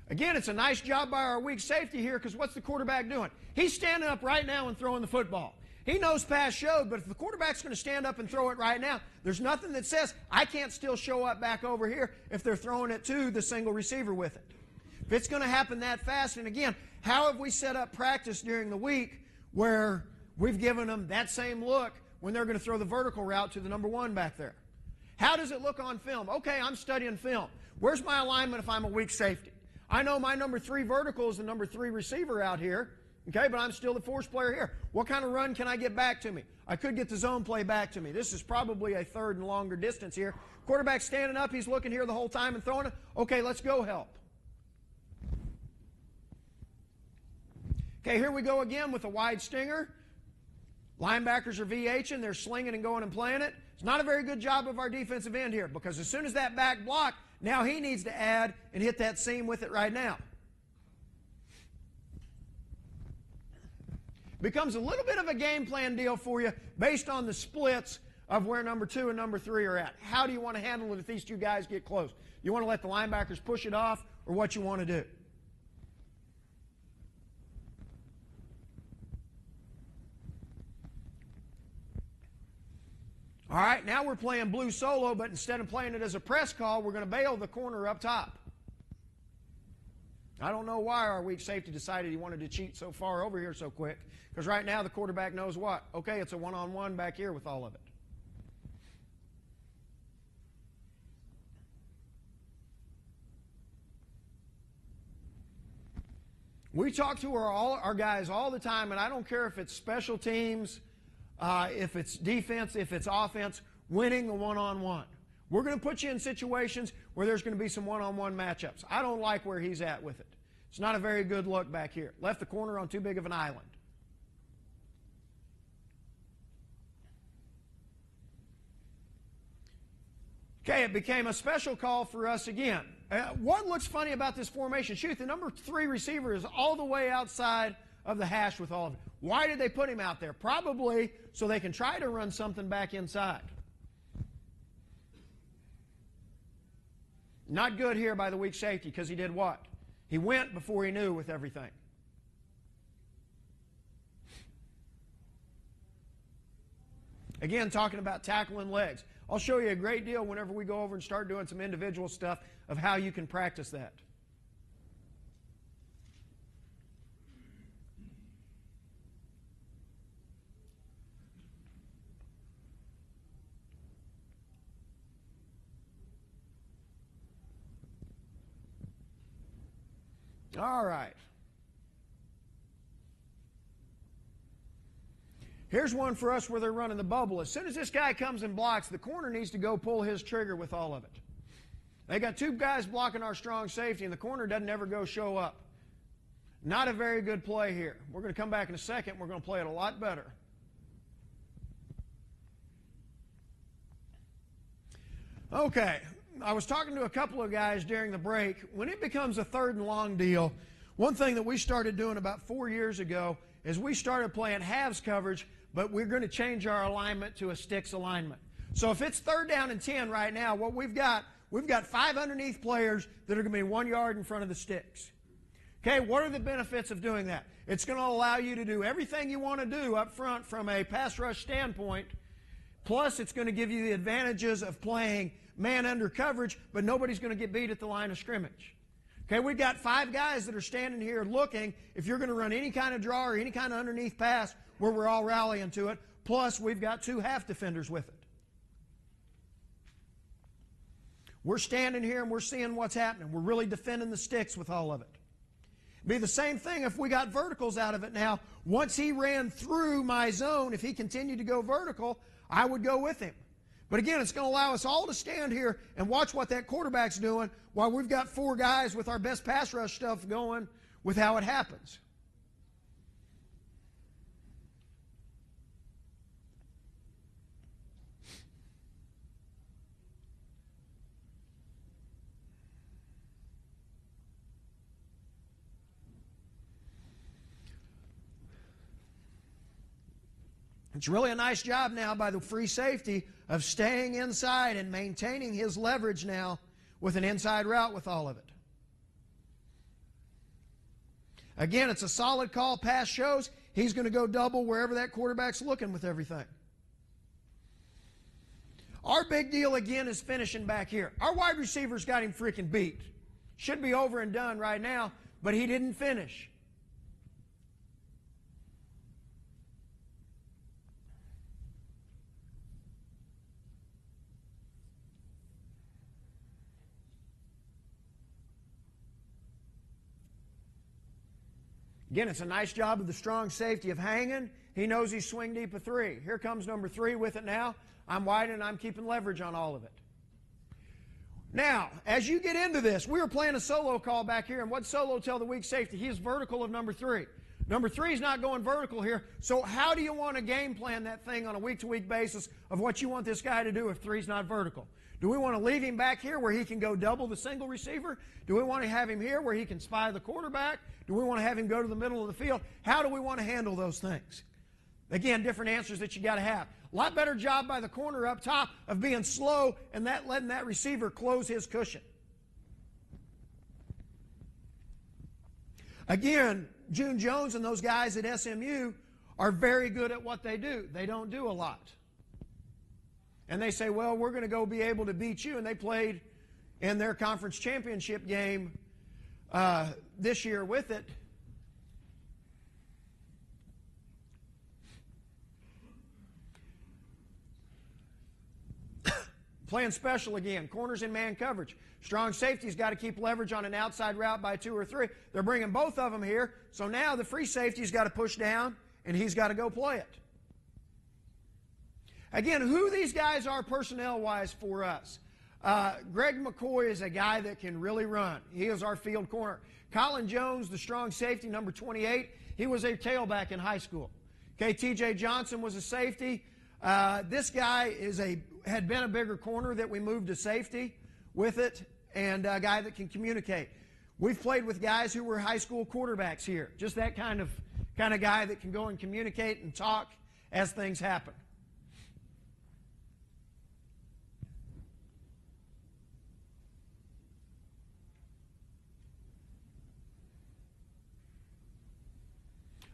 Again, it's a nice job by our weak safety here because what's the quarterback doing? He's standing up right now and throwing the football. He knows pass showed, but if the quarterback's going to stand up and throw it right now, there's nothing that says I can't still show up back over here if they're throwing it to the single receiver with it. If it's going to happen that fast, and again, how have we set up practice during the week where we've given them that same look when they're going to throw the vertical route to the number 1 back there? How does it look on film? Okay, I'm studying film. Where's my alignment if I'm a weak safety? I know my number 3 vertical is the number 3 receiver out here, okay, but I'm still the force player here. What kind of run can I get back to me? I could get the zone play back to me. This is probably a 3rd and longer distance here. Quarterback standing up, he's looking here the whole time and throwing it. Okay, let's go help. Okay, here we go again with a wide stinger. Linebackers are VHing, they're slinging and going and playing it. It's not a very good job of our defensive end here because as soon as that back block, now he needs to add and hit that seam with it right now. Becomes a little bit of a game plan deal for you based on the splits of where number 2 and number 3 are at. How do you want to handle it if these 2 guys get close? You want to let the linebackers push it off or what you want to do? All right, now we're playing blue solo, but instead of playing it as a press call, we're going to bail the corner up top. I don't know why our weak safety decided he wanted to cheat so far over here so quick, because right now the quarterback knows what? Okay, it's a one-on-one back here with all of it. We talk to our guys all the time, and I don't care if it's special teams, if it's defense, if it's offense, winning the one-on-one. We're going to put you in situations where there's going to be some one-on-one matchups. I don't like where he's at with it. It's not a very good look back here. Left the corner on too big of an island. Okay, it became a special call for us again. What looks funny about this formation? Shoot, the number 3 receiver is all the way outside of the hash with all of it. Why did they put him out there? Probably so they can try to run something back inside. Not good here by the weak safety because he did what? He went before he knew with everything. Again, talking about tackling legs. I'll show you a great deal whenever we go over and start doing some individual stuff of how you can practice that. All right. Here's one for us where they're running the bubble. As soon as this guy comes and blocks, the corner needs to go pull his trigger with all of it. They got two guys blocking our strong safety, and the corner doesn't ever go show up. Not a very good play here. We're going to come back in a second. We're going to play it a lot better. Okay, I was talking to a couple of guys during the break. When it becomes a 3rd and long deal, one thing that we started doing about 4 years ago is we started playing halves coverage, but we're going to change our alignment to a sticks alignment. So if it's 3rd down and 10 right now, what we've got 5 underneath players that are going to be 1 yard in front of the sticks. Okay, what are the benefits of doing that? It's going to allow you to do everything you want to do up front from a pass rush standpoint, plus it's going to give you the advantages of playing man under coverage, but nobody's going to get beat at the line of scrimmage. Okay, we've got 5 guys that are standing here looking if you're going to run any kind of draw or any kind of underneath pass where we're all rallying to it, plus we've got 2 half defenders with it. We're standing here and we're seeing what's happening. We're really defending the sticks with all of it. Be the same thing if we got verticals out of it now. Once he ran through my zone, if he continued to go vertical, I would go with him. But again, it's going to allow us all to stand here and watch what that quarterback's doing while we've got 4 guys with our best pass rush stuff going with how it happens. It's really a nice job now by the free safety of staying inside and maintaining his leverage now with an inside route with all of it. Again, it's a solid call. Pass shows he's going to go double wherever that quarterback's looking with everything. Our big deal again is finishing back here. Our wide receivers got him freaking beat. Should be over and done right now, but he didn't finish. Again, it's a nice job of the strong safety of hanging. He knows he's swing deep of 3. Here comes number 3 with it now. I'm wide and I'm keeping leverage on all of it. Now, as you get into this, we were playing a solo call back here, and what solo tell the weak safety? He is vertical of number 3. Number 3 is not going vertical here, so how do you want to game plan that thing on a week-to-week basis of what you want this guy to do if 3 is not vertical? Do we want to leave him back here where he can go double the single receiver? Do we want to have him here where he can spy the quarterback? Do we want to have him go to the middle of the field? How do we want to handle those things? Again, different answers that you got to have. A lot better job by the corner up top of being slow and letting that receiver close his cushion. Again, June Jones and those guys at SMU are very good at what they do. They don't do a lot. And they say, well, we're going to go be able to beat you. And they played in their conference championship game this year with it. Playing special again. Corners in man coverage. Strong safety's got to keep leverage on an outside route by 2 or 3. They're bringing both of them here. So now the free safety's got to push down, and he's got to go play it. Again, who these guys are personnel-wise for us. Greg McCoy is a guy that can really run. He is our field corner. Colin Jones, the strong safety, number 28, he was a tailback in high school. Okay, T.J. Johnson was a safety. This guy had been a bigger corner that we moved to safety with it, and a guy that can communicate. We've played with guys who were high school quarterbacks here. Just that kind of guy that can go and communicate and talk as things happen.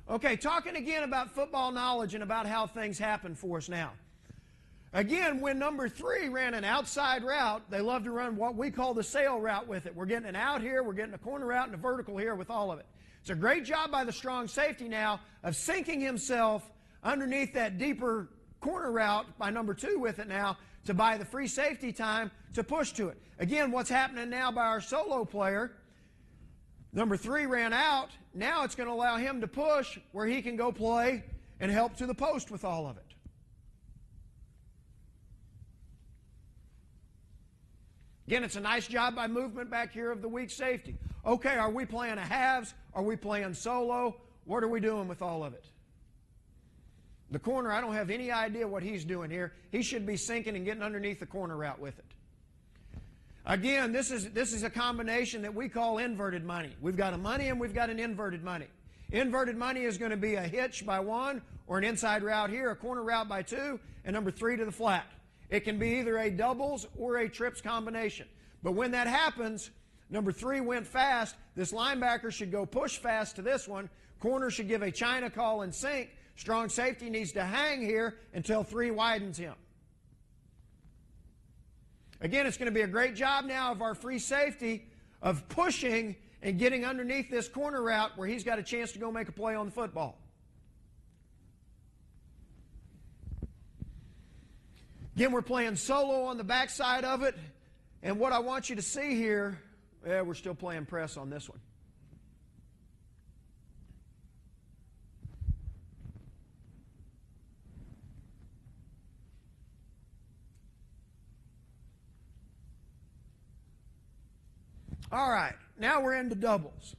Okay, talking again about football knowledge and about how things happen for us now. Again, when number 3 ran an outside route, they love to run what we call the sail route with it. We're getting an out here, we're getting a corner route and a vertical here with all of it. It's a great job by the strong safety now of sinking himself underneath that deeper corner route by number 2 with it now to buy the free safety time to push to it. Again, what's happening now by our solo player, Number 3 ran out. Now it's going to allow him to push where he can go play and help to the post with all of it. Again, it's a nice job by movement back here of the weak safety. Okay, are we playing a halves? Are we playing solo? What are we doing with all of it? The corner, I don't have any idea what he's doing here. He should be sinking and getting underneath the corner route with it. Again, this is a combination that we call inverted money. We've got a money and we've got an inverted money. Inverted money is going to be a hitch by 1 or an inside route here, a corner route by 2, and number 3 to the flat. It can be either a doubles or a trips combination. But when that happens, number 3 went fast. This linebacker should go push fast to this one. Corner should give a China call and sink. Strong safety needs to hang here until 3 widens him. Again, it's going to be a great job now of our free safety of pushing and getting underneath this corner route where he's got a chance to go make a play on the football. Again, we're playing solo on the backside of it. And what I want you to see here, we're still playing press on this one. All right, now we're into doubles.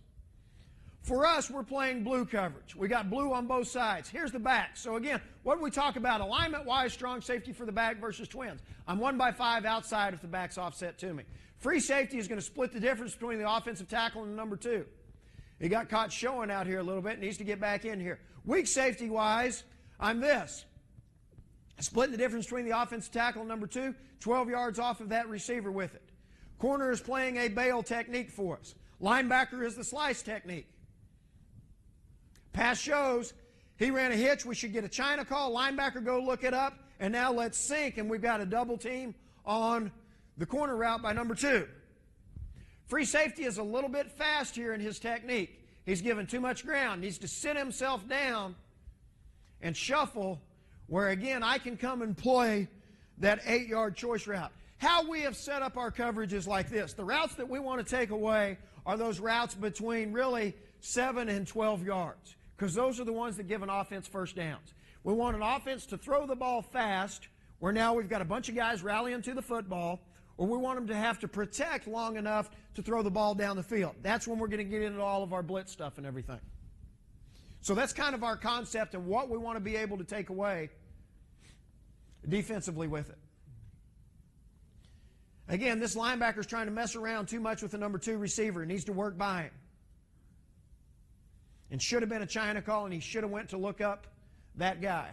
For us, we're playing blue coverage. We got blue on both sides. Here's the back. So again, what do we talk about? Alignment-wise, strong safety for the back versus twins. I'm 1 by 5 outside if the back's offset to me. Free safety is going to split the difference between the offensive tackle and the number 2. He got caught showing out here a little bit, needs to get back in here. Weak safety-wise, I'm this. Splitting the difference between the offensive tackle and number 2, 12 yards off of that receiver with it. Corner is playing a bail technique for us. Linebacker is the slice technique. Pass shows he ran a hitch. We should get a China call. Linebacker go look it up. And now let's sink. And we've got a double team on the corner route by number 2. Free safety is a little bit fast here in his technique. He's given too much ground. Needs to sit himself down and shuffle where, again, I can come and play that 8-yard choice route. How we have set up our coverage is like this. The routes that we want to take away are those routes between really 7 and 12 yards, because those are the ones that give an offense first downs. We want an offense to throw the ball fast, where now we've got a bunch of guys rallying to the football, or we want them to have to protect long enough to throw the ball down the field. That's when we're going to get into all of our blitz stuff and everything. So that's kind of our concept and what we want to be able to take away defensively with it. Again, this linebacker's trying to mess around too much with the number 2 receiver. He needs to work by him. And should have been a China call, and he should have went to look up that guy.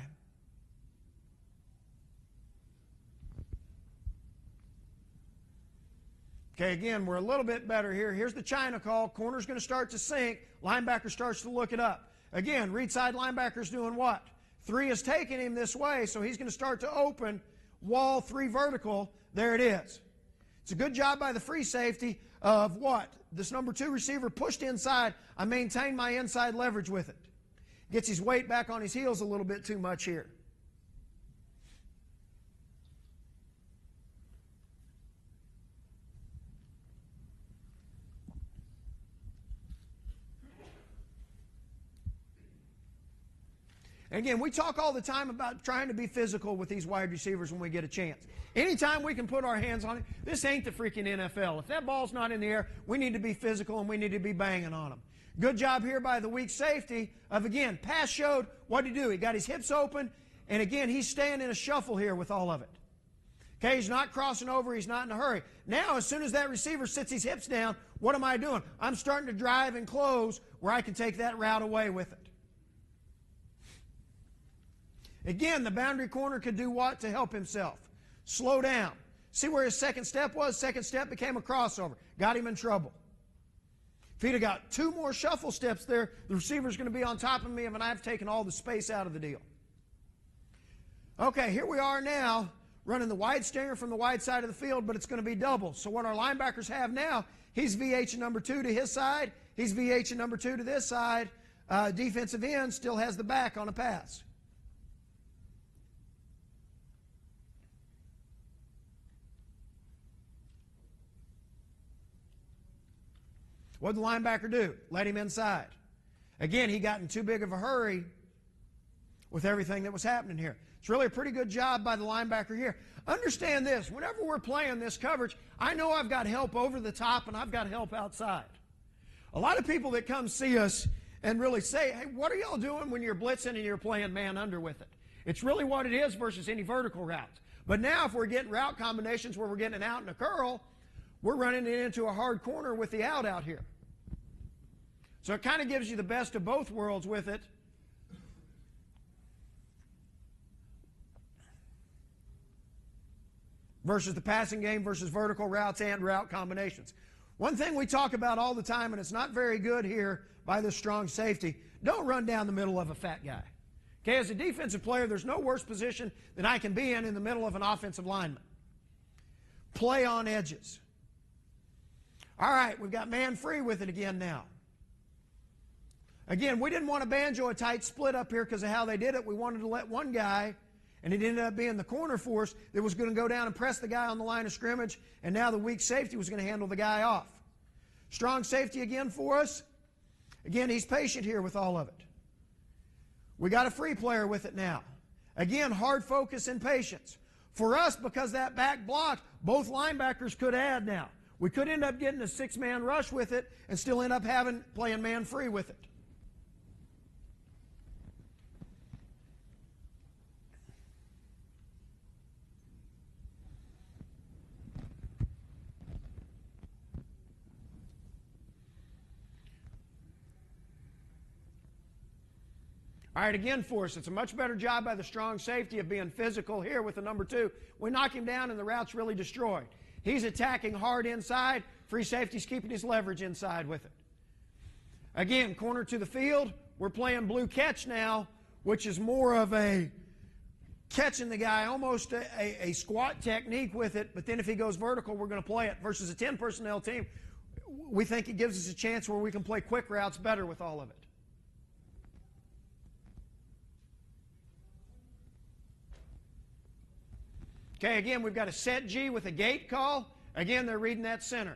Okay, again, we're a little bit better here. Here's the China call. Corner's going to start to sink. Linebacker starts to look it up. Again, read side linebacker's doing what? 3 is taking him this way, so he's going to start to open. Wall 3 vertical. There it is. It's a good job by the free safety of what? This number 2 receiver pushed inside. I maintain my inside leverage with it. Gets his weight back on his heels a little bit too much here. Again, we talk all the time about trying to be physical with these wide receivers when we get a chance. Anytime we can put our hands on it, this ain't the freaking NFL. If that ball's not in the air, we need to be physical and we need to be banging on them. Good job here by the weak safety of, again, pass showed. What did he do? He got his hips open, and again, he's staying in a shuffle here with all of it. Okay, he's not crossing over. He's not in a hurry. Now, as soon as that receiver sits his hips down, what am I doing? I'm starting to drive and close where I can take that route away with it. Again, the boundary corner could do what to help himself? Slow down. See where his second step was? Second step became a crossover. Got him in trouble. If he'd have got 2 more shuffle steps there, the receiver's going to be on top of me and I've taken all the space out of the deal. Okay, here we are now running the wide stinger from the wide side of the field, but it's going to be double. So what our linebackers have now, he's VH and number 2 to his side. He's VH and number 2 to this side. Defensive end still has the back on a pass. What did the linebacker do? Let him inside. Again, he got in too big of a hurry with everything that was happening here. It's really a pretty good job by the linebacker here. Understand this, whenever we're playing this coverage, I know I've got help over the top and I've got help outside. A lot of people that come see us and really say, hey, what are y'all doing when you're blitzing and you're playing man under with it? It's really what it is versus any vertical routes. But now if we're getting route combinations where we're getting an out and a curl, we're running it into a hard corner with the out here. So it kind of gives you the best of both worlds with it. Versus the passing game versus vertical routes and route combinations. One thing we talk about all the time, and it's not very good here by this strong safety, don't run down the middle of a fat guy. Okay, as a defensive player, there's no worse position than I can be in the middle of an offensive lineman. Play on edges. All right, we've got man free with it again now. Again, we didn't want to banjo a tight split up here because of how they did it. We wanted to let one guy, and it ended up being the corner for us that was going to go down and press the guy on the line of scrimmage, and now the weak safety was going to handle the guy off. Strong safety again for us. Again, he's patient here with all of it. We got a free player with it now. Again, hard focus and patience. For us, because that back blocked, both linebackers could add now. We could end up getting a six-man rush with it and still end up playing man free with it. All right, again for us, it's a much better job by the strong safety of being physical here with the number 2. We knock him down and the route's really destroyed. He's attacking hard inside. Free safety's keeping his leverage inside with it. Again, corner to the field. We're playing blue catch now, which is more of a catching the guy, almost a squat technique with it, but then if he goes vertical, we're going to play it. Versus a 10 personnel team, we think it gives us a chance where we can play quick routes better with all of it. Okay, again, we've got a set G with a gate call. Again, they're reading that center.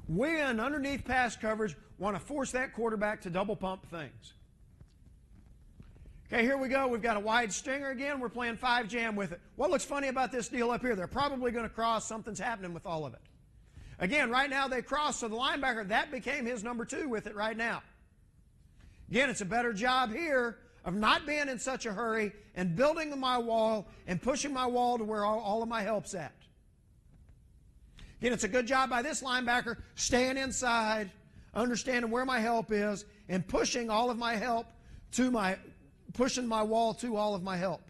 We, in underneath pass coverage, want to force that quarterback to double pump things. Okay, here we go. We've got a wide stinger again. We're playing 5 jam with it. What looks funny about this deal up here? They're probably going to cross. Something's happening with all of it. Again, right now they cross, so the linebacker, that became his number 2 with it right now. Again, it's a better job here of not being in such a hurry and building my wall and pushing my wall to where all of my help's at. Again, it's a good job by this linebacker staying inside, understanding where my help is, and pushing all of my help to pushing my wall to all of my help.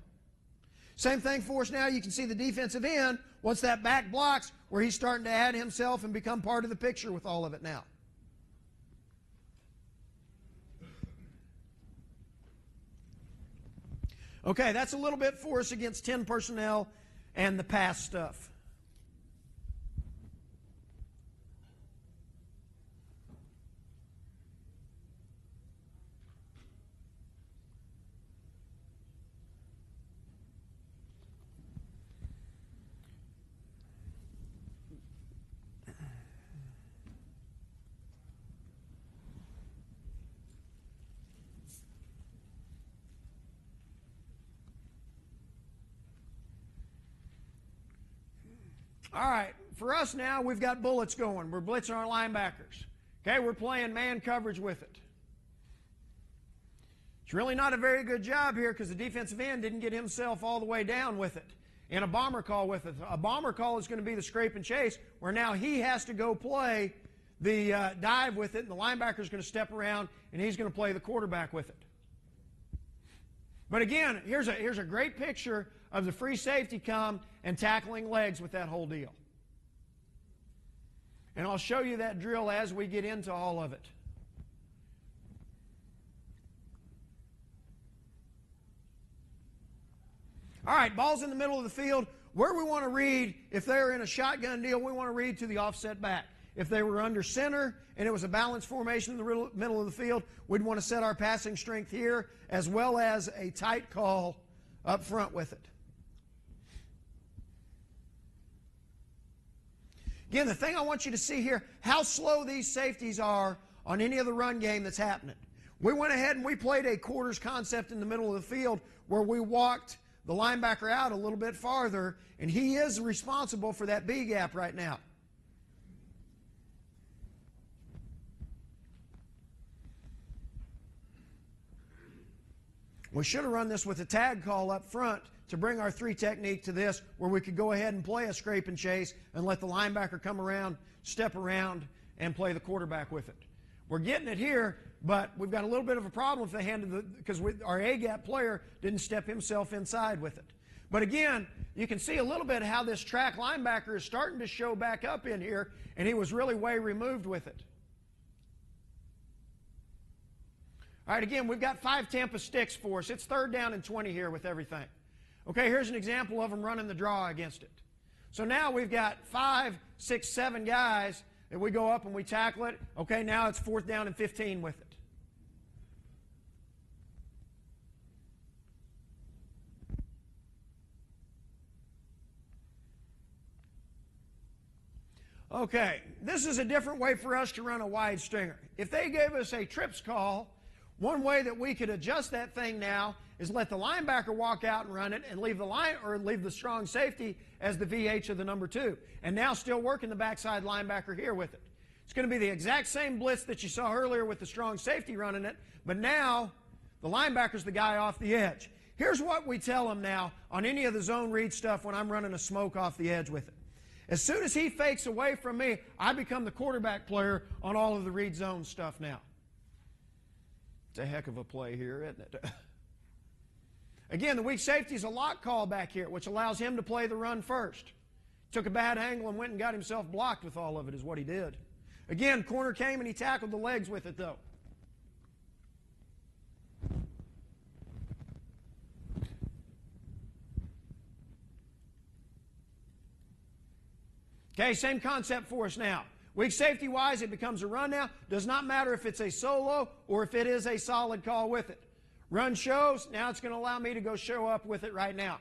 Same thing for us now. You can see the defensive end, once that back blocks, where he's starting to add himself and become part of the picture with all of it now. Okay, that's a little bit for us against 10 personnel and the pass stuff. All right, for us now, we've got bullets going. We're blitzing our linebackers. Okay, we're playing man coverage with it. It's really not a very good job here because the defensive end didn't get himself all the way down with it in a bomber call with it. A bomber call is going to be the scrape and chase, where now he has to go play the dive with it, and the linebacker's going to step around, and he's going to play the quarterback with it. But again, here's a great picture of the free safety come and tackling legs with that whole deal. And I'll show you that drill as we get into all of it. All right, ball's in the middle of the field. Where we want to read, if they're in a shotgun deal, we want to read to the offset back. If they were under center and it was a balanced formation in the middle of the field, we'd want to set our passing strength here as well as a tight call up front with it. Again, the thing I want you to see here, how slow these safeties are on any of the run game that's happening. We went ahead and we played a quarters concept in the middle of the field where we walked the linebacker out a little bit farther, and he is responsible for that B gap right now. We should have run this with a tag call up front to bring our 3 technique to this, where we could go ahead and play a scrape and chase and let the linebacker come around, step around, and play the quarterback with it. We're getting it here, but we've got a little bit of a problem if they handed because our A-gap player didn't step himself inside with it. But again, you can see a little bit how this track linebacker is starting to show back up in here, and he was really way removed with it. All right, again, we've got 5 Tampa sticks for us. It's 3rd down and 20 here with everything. Okay, here's an example of them running the draw against it. So now we've got 5, 6, 7 guys, and we go up and we tackle it. Okay, now it's 4th down and 15 with it. Okay, this is a different way for us to run a wide stringer. If they gave us a trips call, one way that we could adjust that thing now is let the linebacker walk out and run it and leave the strong safety as the VH of the number 2. And now still working the backside linebacker here with it. It's going to be the exact same blitz that you saw earlier with the strong safety running it, but now the linebacker's the guy off the edge. Here's what we tell him now on any of the zone read stuff when I'm running a smoke off the edge with it. As soon as he fakes away from me, I become the quarterback player on all of the read zone stuff now. It's a heck of a play here, isn't it? Again, the weak safety is a lock call back here, which allows him to play the run first. Took a bad angle and went and got himself blocked with all of it is what he did. Again, corner came and he tackled the legs with it, though. Okay, same concept for us now. Weak safety-wise, it becomes a run now. Does not matter if it's a solo or if it is a solid call with it. Run shows, now it's going to allow me to go show up with it right now.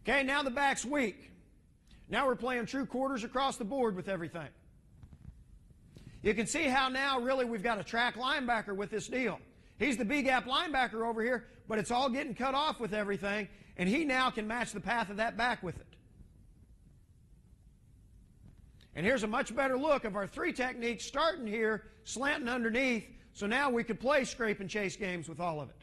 Okay, now the back's weak. Now we're playing true quarters across the board with everything. You can see how now really we've got a track linebacker with this deal. He's the B-gap linebacker over here, but it's all getting cut off with everything, and he now can match the path of that back with it. And here's a much better look of our 3 techniques starting here, slanting underneath, so now we could play scrape and chase games with all of it.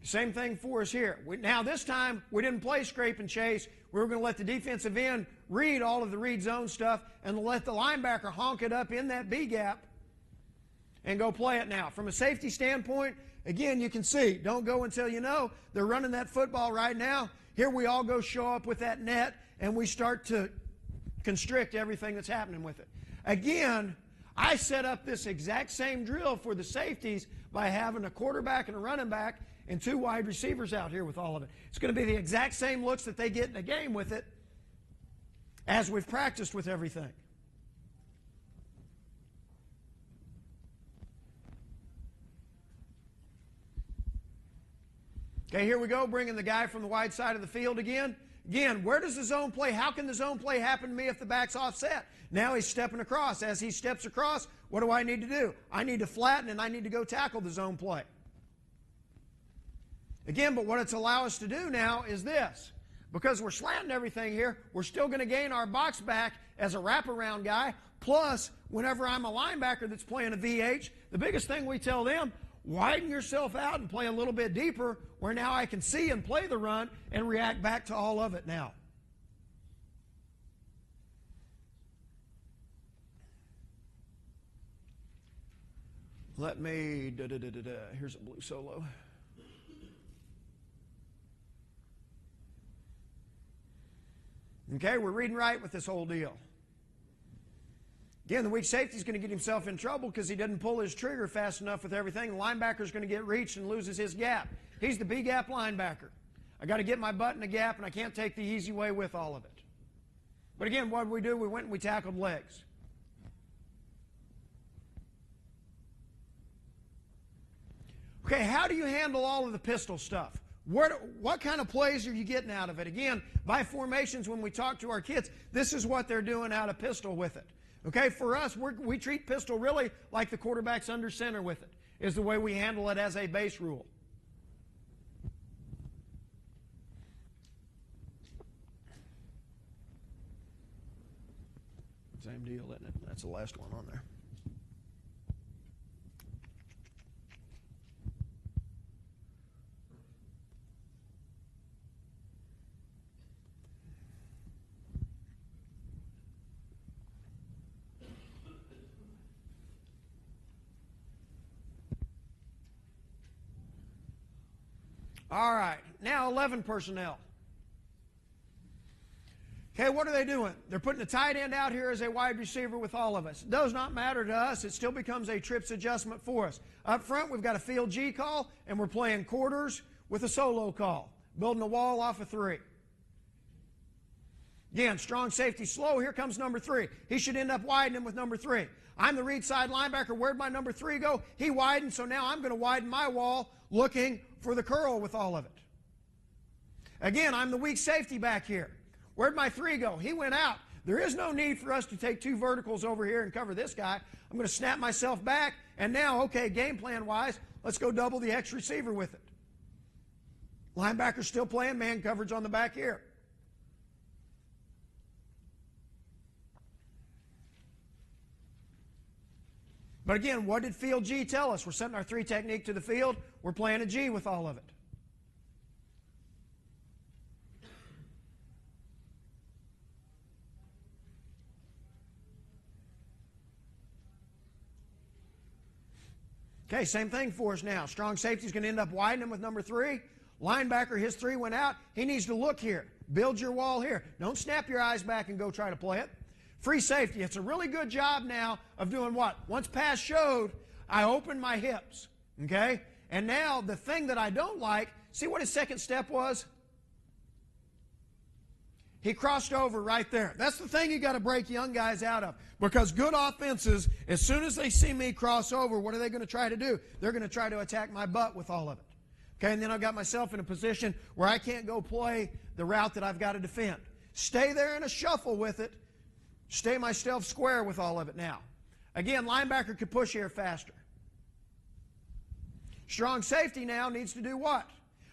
Same thing for us here. Now this time, we didn't play scrape and chase. We were going to let the defensive end read all of the read zone stuff and let the linebacker honk it up in that B gap and go play it now. From a safety standpoint, again, you can see, don't go until you know. They're running that football right now. Here we all go show up with that net, and we start to constrict everything that's happening with it. Again, I set up this exact same drill for the safeties by having a quarterback and a running back and 2 wide receivers out here with all of it. It's going to be the exact same looks that they get in a game with it as we've practiced with everything. Okay, here we go, bringing the guy from the wide side of the field again. Again, where does the zone play? How can the zone play happen to me if the back's offset? Now he's stepping across. As he steps across, what do I need to do? I need to flatten and I need to go tackle the zone play. Again, but what it's allowed us to do now is this. Because we're slanting everything here, we're still going to gain our box back as a wraparound guy. Plus, whenever I'm a linebacker that's playing a VH, the biggest thing we tell them, widen yourself out and play a little bit deeper where now I can see and play the run and react back to all of it now. Let me, here's a blue solo. Okay, we're reading right with this whole deal. Again, the weak safety is going to get himself in trouble because he didn't pull his trigger fast enough with everything. The linebacker is going to get reached and loses his gap. He's the B-gap linebacker. I got to get my butt in a gap, and I can't take the easy way with all of it. But again, what did we do? We went and we tackled legs. Okay, how do you handle all of the pistol stuff? What kind of plays are you getting out of it? Again, by formations, when we talk to our kids, this is what they're doing out of pistol with it. Okay, for us, we treat pistol really like the quarterback's under center with it, is the way we handle it as a base rule. Same deal, isn't it? That's the last one on there. All right, now 11 personnel. Okay, what are they doing? They're putting the tight end out here as a wide receiver with all of us. It does not matter to us. It still becomes a trips adjustment for us. Up front, we've got a field G call, and we're playing quarters with a solo call, building a wall off of 3. Again, strong safety slow. Here comes number 3. He should end up widening with number 3. I'm the read side linebacker. Where'd my number 3 go? He widened, so now I'm going to widen my wall looking for the curl with all of it. Again, I'm the weak safety back here. Where'd my 3 go? He went out. There is no need for us to take 2 verticals over here and cover this guy. I'm going to snap myself back, and now, okay, game plan-wise, let's go double the X receiver with it. Linebacker's still playing man coverage on the back here. But again, what did field G tell us? We're setting our 3 technique to the field. We're playing a G with all of it. Okay, same thing for us now. Strong safety's going to end up widening with number 3. Linebacker, his 3 went out. He needs to look here. Build your wall here. Don't snap your eyes back and go try to play it. Free safety. It's a really good job now of doing what? Once pass showed, I opened my hips. Okay? And now the thing that I don't like, see what his second step was? He crossed over right there. That's the thing you got to break young guys out of. Because good offenses, as soon as they see me cross over, what are they going to try to do? They're going to try to attack my butt with all of it. Okay, and then I've got myself in a position where I can't go play the route that I've got to defend. Stay there in a shuffle with it. Stay myself square with all of it now. Again, linebacker could push here faster. Strong safety now needs to do what?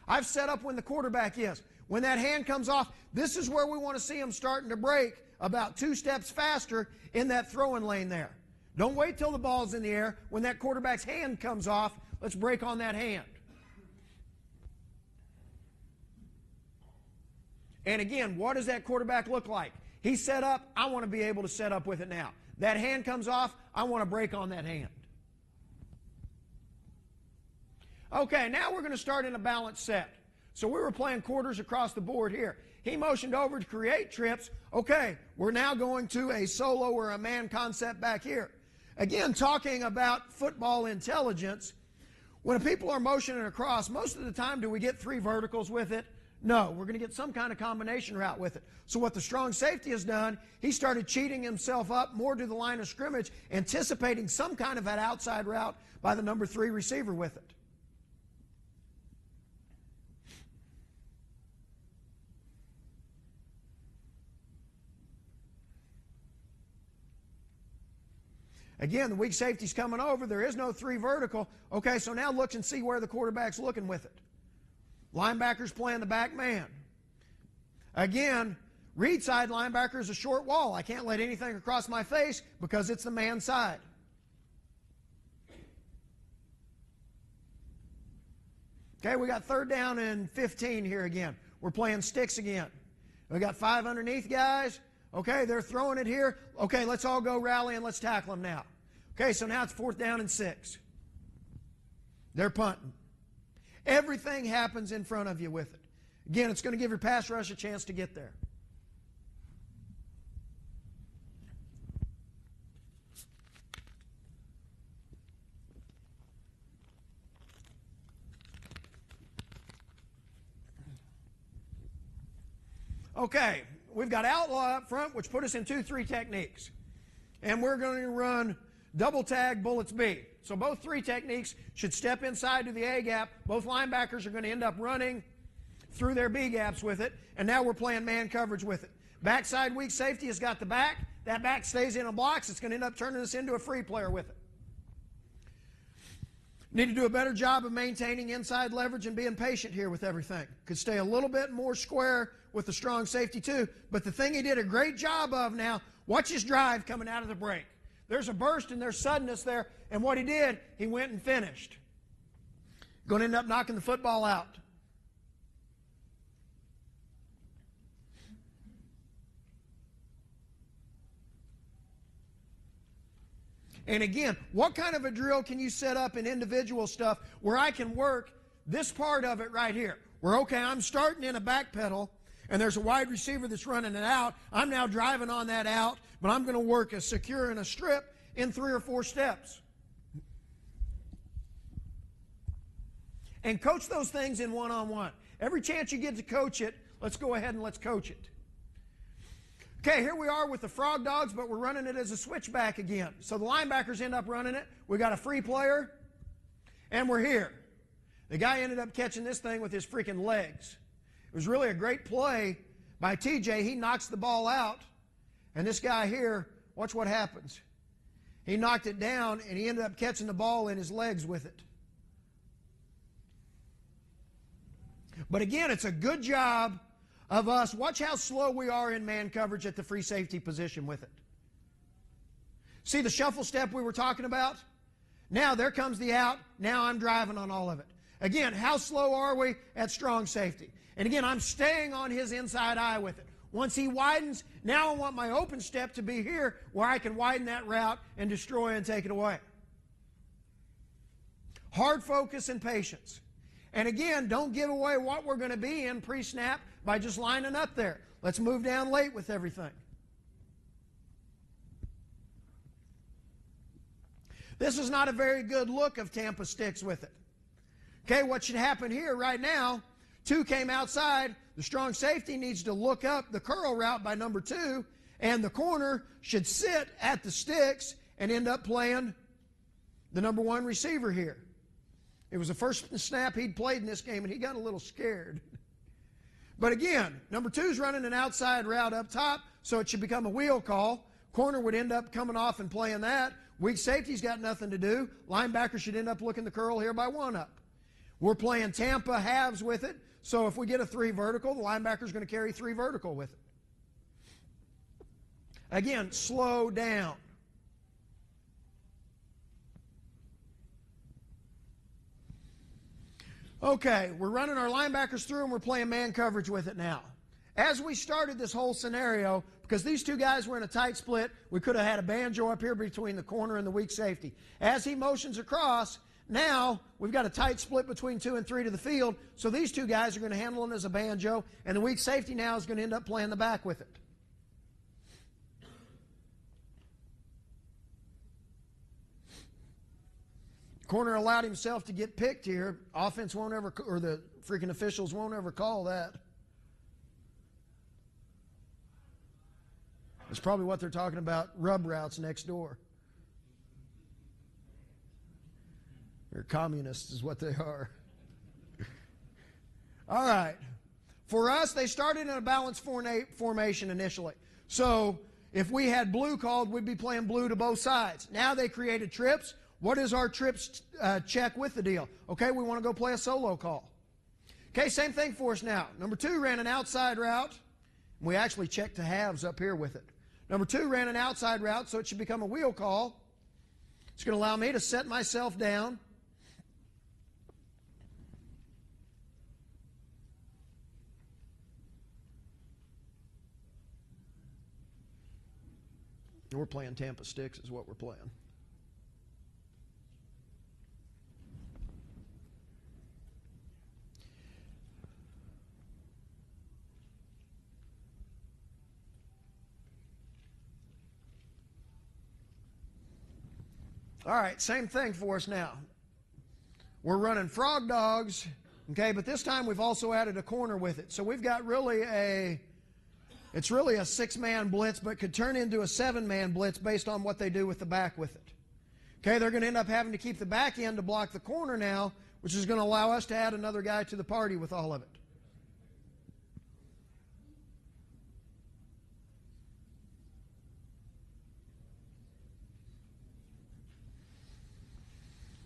I've set up when the quarterback is. When that hand comes off, this is where we want to see him starting to break about 2 steps faster in that throwing lane there. Don't wait till the ball's in the air. When that quarterback's hand comes off, let's break on that hand. And again, what does that quarterback look like? He's set up. I want to be able to set up with it now. That hand comes off. I want to break on that hand. Okay, now we're going to start in a balanced set. So we were playing quarters across the board here. He motioned over to create trips. Okay, we're now going to a solo or a man concept back here. Again, talking about football intelligence, when people are motioning across, most of the time do we get 3 verticals with it? No, we're going to get some kind of combination route with it. So what the strong safety has done, he started cheating himself up more to the line of scrimmage, anticipating some kind of that outside route by the number 3 receiver with it. Again, the weak safety's coming over. There is no 3 vertical. Okay, so now look and see where the quarterback's looking with it. Linebacker's playing the back man. Again, read side linebacker is a short wall. I can't let anything across my face because it's the man side. Okay, we got 3rd down and 15 here again. We're playing sticks again. We got 5 underneath guys. Okay, they're throwing it here. Okay, let's all go rally and let's tackle them now. Okay, so now it's 4th down and 6. They're punting. Everything happens in front of you with it. Again, it's going to give your pass rush a chance to get there. Okay, we've got outlaw up front, which put us in 2-3 techniques. And we're going to run double tag, bullets B. So both three techniques should step inside to the A gap. Both linebackers are going to end up running through their B gaps with it, and now we're playing man coverage with it. Backside weak safety has got the back. That back stays in and blocks. It's going to end up turning us into a free player with it. Need to do a better job of maintaining inside leverage and being patient here with everything. Could stay a little bit more square with the strong safety too. But the thing he did a great job of now, watch his drive coming out of the break. There's a burst and there's suddenness there. And what he did, he went and finished. Going to end up knocking the football out. And again, what kind of a drill can you set up in individual stuff where I can work this part of it right here? Where, okay, I'm starting in a backpedal, and there's a wide receiver that's running it out. I'm now driving on that out, but I'm going to work a secure and a strip in 3 or 4 steps. And coach those things in one-on-one. Every chance you get to coach it, let's go ahead and let's coach it. Okay, here we are with the Frog Dogs, but we're running it as a switchback again. So the linebackers end up running it. We got a free player, and we're here. The guy ended up catching this thing with his freaking legs. It was really a great play by TJ. He knocks the ball out, and this guy here, watch what happens. He knocked it down, and he ended up catching the ball in his legs with it. But again, it's a good job of us. Watch how slow we are in man coverage at the free safety position with it. See the shuffle step we were talking about? Now there comes the out. Now I'm driving on all of it. Again, how slow are we at strong safety? And again, I'm staying on his inside eye with it. Once he widens, now I want my open step to be here where I can widen that route and destroy and take it away. Hard focus and patience. And again, don't give away what we're going to be in pre-snap by just lining up there. Let's move down late with everything. This is not a very good look of Tampa sticks with it. Okay, what should happen here right now, 2 came outside. The strong safety needs to look up the curl route by number 2, and the corner should sit at the sticks and end up playing the number 1 receiver here. It was the first snap he'd played in this game, and he got a little scared. But again, number 2's running an outside route up top, so it should become a wheel call. Corner would end up coming off and playing that. Weak safety's got nothing to do. Linebacker should end up looking the curl here by 1 up. We're playing Tampa halves with it, so if we get a 3 vertical, the linebacker's going to carry 3 vertical with it. Again, slow down. Okay, we're running our linebackers through and we're playing man coverage with it now. As we started this whole scenario, because these 2 guys were in a tight split, we could have had a banjo up here between the corner and the weak safety. As he motions across, now we've got a tight split between 2 and 3 to the field, so these 2 guys are going to handle it as a banjo, and the weak safety now is going to end up playing the back with it. Corner allowed himself to get picked here. Offense won't ever, or the freaking officials won't ever call that. That's probably what they're talking about, rub routes next door. They're communists is what they are. All right. For us, they started in a balanced formation initially. So if we had blue called, we'd be playing blue to both sides. Now they created trips. What is our trips check with the deal? Okay, we want to go play a solo call. Okay, same thing for us now. Number 2 ran an outside route. We actually checked to halves up here with it. Number 2 ran an outside route, so it should become a wheel call. It's going to allow me to set myself down. And we're playing Tampa sticks is what we're playing. All right, same thing for us now. We're running Frog Dogs, okay, but this time we've also added a corner with it. So we've got it's really a 6-man blitz, but could turn into a 7-man blitz based on what they do with the back with it. Okay, they're going to end up having to keep the back end to block the corner now, which is going to allow us to add another guy to the party with all of it.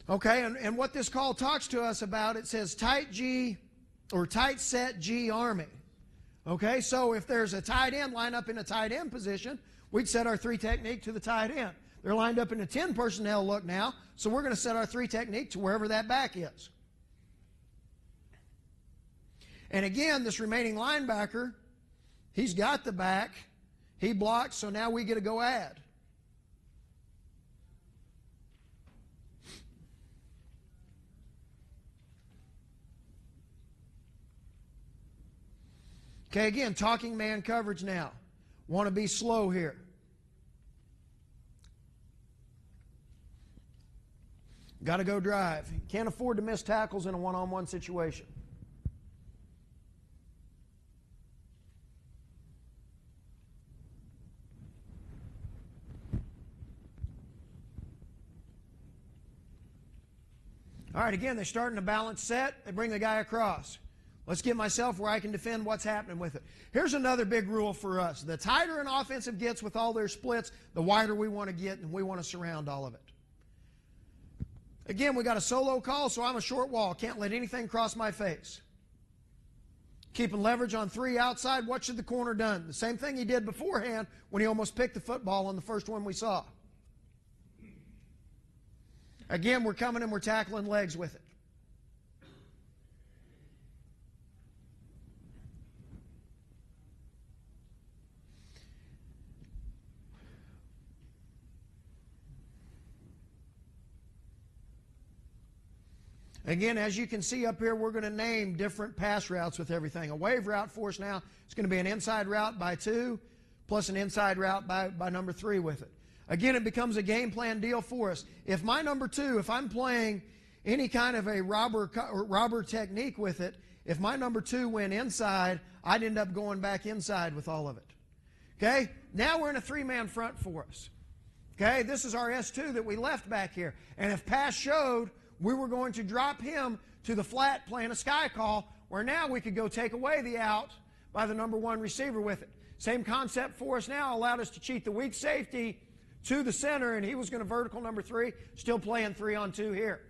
Okay, and what this call talks to us about, it says tight G or tight set G arming. Okay, so if there's a tight end lined up in a tight end position, we'd set our 3 technique to the tight end. They're lined up in a 10 personnel look now, so we're going to set our 3 technique to wherever that back is. And again, this remaining linebacker, he's got the back, he blocks, so now we get to go add. Okay, again, talking man coverage now. Want to be slow here. Got to go drive. Can't afford to miss tackles in a one-on-one situation. All right, again, they're starting a balanced set. They bring the guy across. Let's get myself where I can defend what's happening with it. Here's another big rule for us. The tighter an offensive gets with all their splits, the wider we want to get, and we want to surround all of it. Again, we got a solo call, so I'm a short wall. Can't let anything cross my face. Keeping leverage on 3 outside. What should the corner done? The same thing he did beforehand when he almost picked the football on the first one we saw. Again, we're coming and we're tackling legs with it. Again, as you can see up here, we're going to name different pass routes with everything. A wave route for us now is going to be an inside route by 2 plus an inside route by number 3 with it. Again, it becomes a game plan deal for us. If my number 2, if I'm playing any kind of a robber technique with it, if my number 2 went inside, I'd end up going back inside with all of it. Okay? Now we're in a 3-man front for us. Okay? This is our S2 that we left back here. And if pass showed, we were going to drop him to the flat playing a sky call, where now we could go take away the out by the number 1 receiver with it. Same concept for us now, allowed us to cheat the weak safety to the center, and he was going to vertical number 3, still playing 3-on-2 here.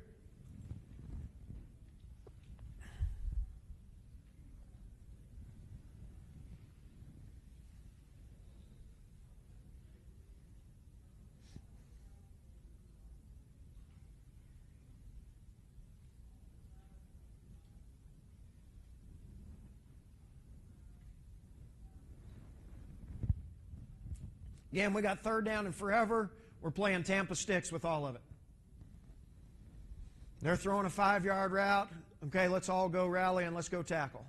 Again, we got 3rd down and forever. We're playing Tampa sticks with all of it. They're throwing a 5-yard route. Okay, let's all go rally and let's go tackle.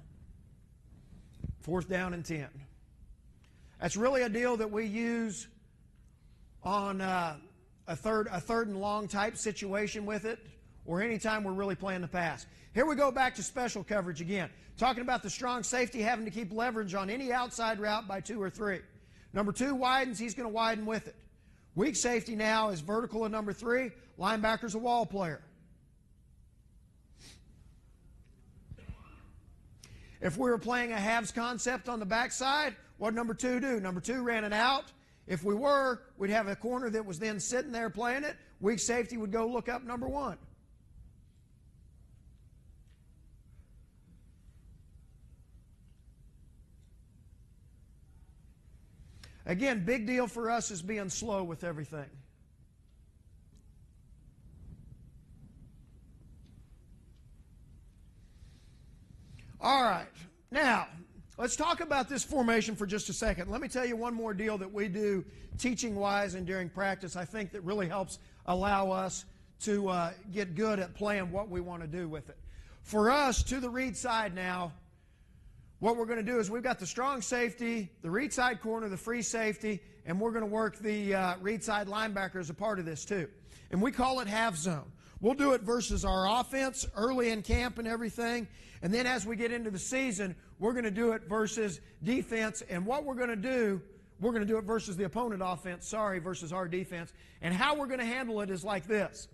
4th down and 10. That's really a deal that we use on a third and long type situation with it, or anytime we're really playing the pass. Here we go back to special coverage again. Talking about the strong safety having to keep leverage on any outside route by 2 or 3. Number 2 widens, he's going to widen with it. Weak safety now is vertical at number 3. Linebacker's a wall player. If we were playing a halves concept on the backside, what did number 2 do? Number 2 ran it out. If we were, we'd have a corner that was then sitting there playing it. Weak safety would go look up number 1. Again, big deal for us is being slow with everything. All right. Now, let's talk about this formation for just a second. Let me tell you one more deal that we do teaching-wise and during practice, I think that really helps allow us to get good at playing what we want to do with it. For us, to the read side now, what we're going to do is we've got the strong safety, the read side corner, the free safety, and we're going to work the read side linebacker as a part of this too. And we call it half zone. We'll do it versus our offense early in camp and everything. And then as we get into the season, we're going to do it versus defense. And what we're going to do we're going to do it versus the opponent offense, versus our defense. And how we're going to handle it is like this.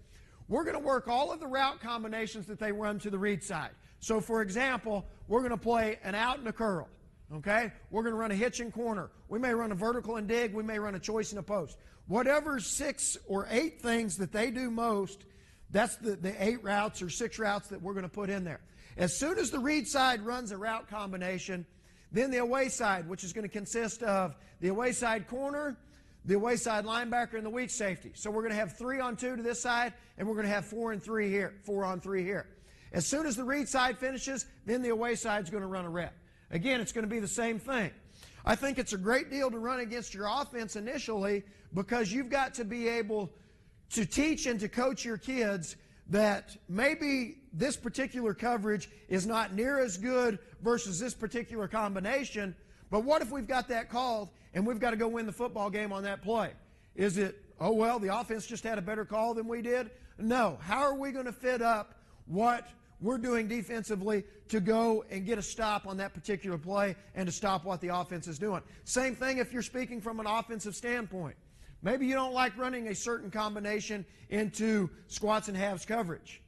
We're going to work all of the route combinations that they run to the read side. So, for example, we're going to play an out and a curl. Okay? We're going to run a hitch and corner. We may run a vertical and dig. We may run a choice and a post. Whatever 6 or 8 things that they do most, that's the 8 routes or 6 routes that we're going to put in there. As soon as the read side runs a route combination, then the away side, which is going to consist of the away side corner, the away side linebacker, and the weak safety. So we're going to have 3 on 2 to this side, and we're going to have 4 on 3 here. As soon as the read side finishes, then the away side is going to run a rep. Again, it's going to be the same thing. I think it's a great deal to run against your offense initially because you've got to be able to teach and to coach your kids that maybe this particular coverage is not near as good versus this particular combination, but what if we've got that called and we've got to go win the football game on that play? Is it, oh, well, the offense just had a better call than we did? No. How are we going to fit up what we're doing defensively to go and get a stop on that particular play and to stop what the offense is doing? Same thing if you're speaking from an offensive standpoint. Maybe you don't like running a certain combination into squats and halves coverage.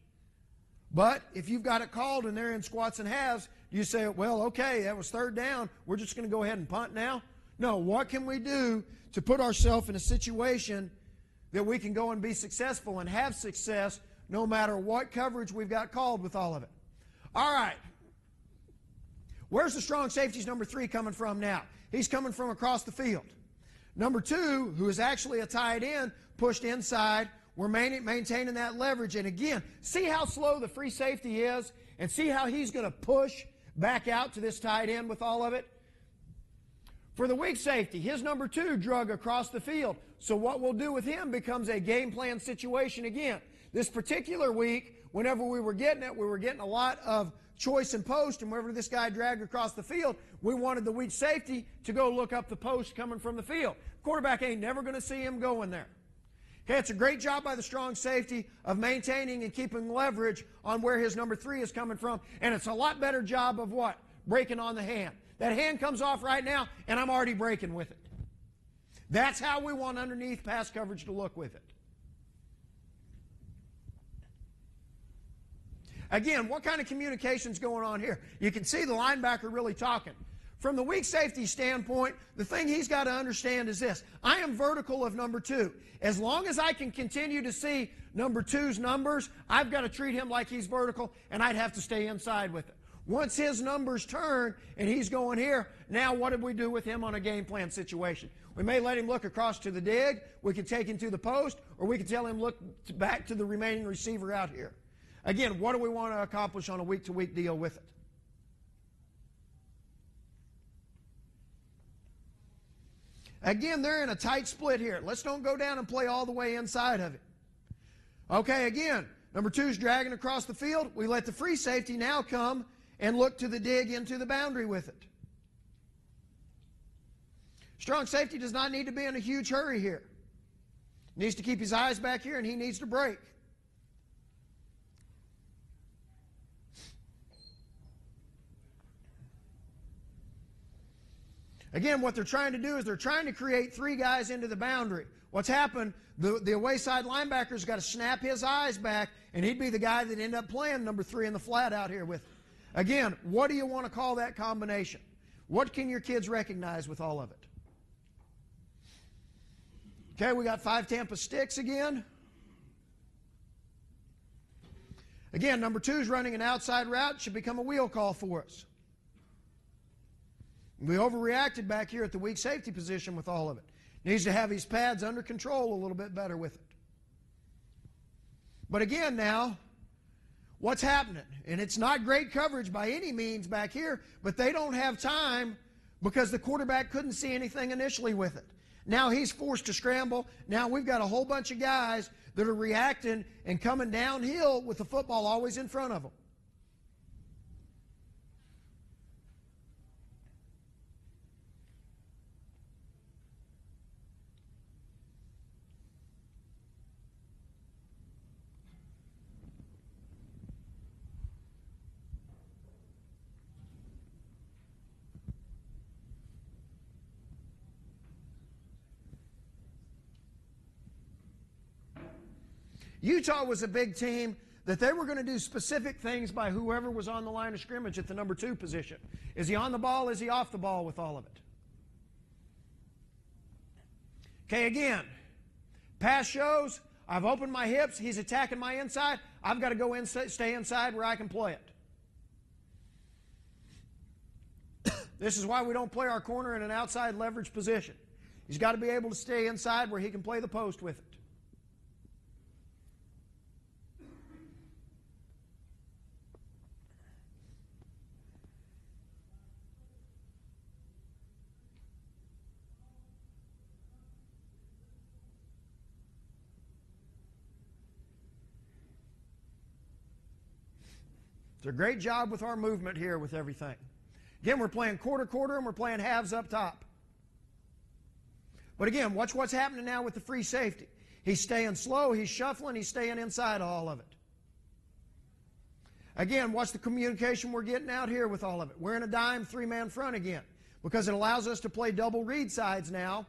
But if you've got it called and they're in squats and halves, you say, well, okay, that was 3rd down. We're just going to go ahead and punt now? No, what can we do to put ourselves in a situation that we can go and be successful and have success no matter what coverage we've got called with all of it? All right. Where's the strong safeties number 3 coming from now? He's coming from across the field. Number 2, who is actually a tight end, pushed inside. We're maintaining that leverage. And again, see how slow the free safety is and see how he's going to push back out to this tight end with all of it. For the weak safety, his number 2 drug across the field. So what we'll do with him becomes a game plan situation again. This particular week, whenever we were getting a lot of choice and post, and whenever this guy dragged across the field, we wanted the weak safety to go look up the post coming from the field. Quarterback ain't never going to see him going there. Okay, it's a great job by the strong safety of maintaining and keeping leverage on where his number 3 is coming from, and it's a lot better job of what? Breaking on the hand. That hand comes off right now, and I'm already breaking with it. That's how we want underneath pass coverage to look with it. Again, what kind of communication's going on here? You can see the linebacker really talking. From the weak safety standpoint, the thing he's got to understand is this. I am vertical of number 2. As long as I can continue to see number 2's numbers, I've got to treat him like he's vertical, and I'd have to stay inside with it. Once his numbers turn and he's going here, now what did we do with him on a game plan situation? We may let him look across to the dig, we could take him to the post, or we could tell him look back to the remaining receiver out here. Again, what do we want to accomplish on a week-to-week deal with it? Again, they're in a tight split here. Let's don't go down and play all the way inside of it. Okay, again, number 2's dragging across the field. We let the free safety now come and look to the dig into the boundary with it. Strong safety does not need to be in a huge hurry here. He needs to keep his eyes back here, and he needs to break. Again, what they're trying to do is they're trying to create 3 guys into the boundary. What's happened, the away side linebacker's got to snap his eyes back, and he'd be the guy that ended up playing number 3 in the flat out here with him. Again, what do you want to call that combination? What can your kids recognize with all of it? Okay, we got 5 Tampa sticks again. Again, number 2's running an outside route. Should become a wheel call for us. We overreacted back here at the weak safety position with all of it. Needs to have his pads under control a little bit better with it. But again now, what's happening? And it's not great coverage by any means back here, but they don't have time because the quarterback couldn't see anything initially with it. Now he's forced to scramble. Now we've got a whole bunch of guys that are reacting and coming downhill with the football always in front of them. Utah was a big team that they were going to do specific things by whoever was on the line of scrimmage at the number 2 position. Is he on the ball? Is he off the ball with all of it? Okay, again, pass shows, I've opened my hips, he's attacking my inside, I've got to go inside, stay inside where I can play it. This is why we don't play our corner in an outside leverage position. He's got to be able to stay inside where he can play the post with it. It's a great job with our movement here with everything. Again, we're playing quarter, and we're playing halves up top. But again, watch what's happening now with the free safety. He's staying slow, he's shuffling, he's staying inside all of it. Again, watch the communication we're getting out here with all of it. We're in a dime 3-man front again because it allows us to play double read sides now.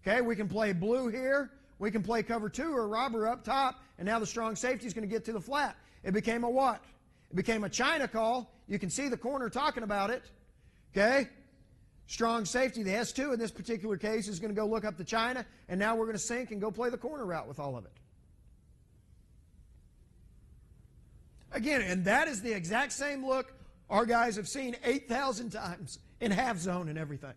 Okay, we can play blue here, we can play cover 2 or robber up top, and now the strong safety is going to get to the flat. It became a what? It became a China call. You can see the corner talking about it. Okay? Strong safety, the S2 in this particular case is going to go look up the China, and now we're going to sink and go play the corner route with all of it. Again, and that is the exact same look our guys have seen 8,000 times in half zone and everything.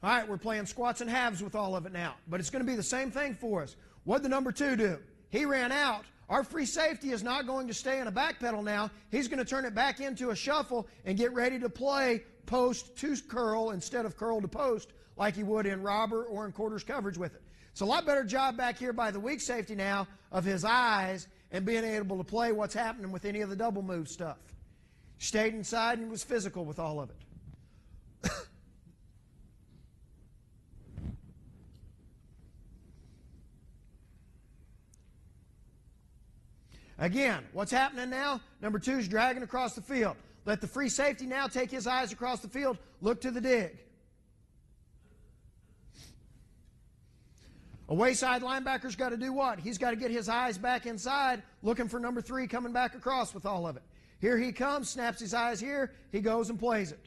All right, we're playing squats and halves with all of it now. But it's going to be the same thing for us. What did the number 2 do? He ran out. Our free safety is not going to stay in a backpedal now. He's going to turn it back into a shuffle and get ready to play post to curl instead of curl to post like he would in robber or in quarters coverage with it. It's a lot better job back here by the weak safety now of his eyes and being able to play what's happening with any of the double move stuff. Stayed inside and was physical with all of it. Again, what's happening now? Number 2 is dragging across the field. Let the free safety now take his eyes across the field, look to the dig. A wayside linebacker's got to do what? He's got to get his eyes back inside, looking for number 3 coming back across with all of it. Here he comes, snaps his eyes here, he goes and plays it.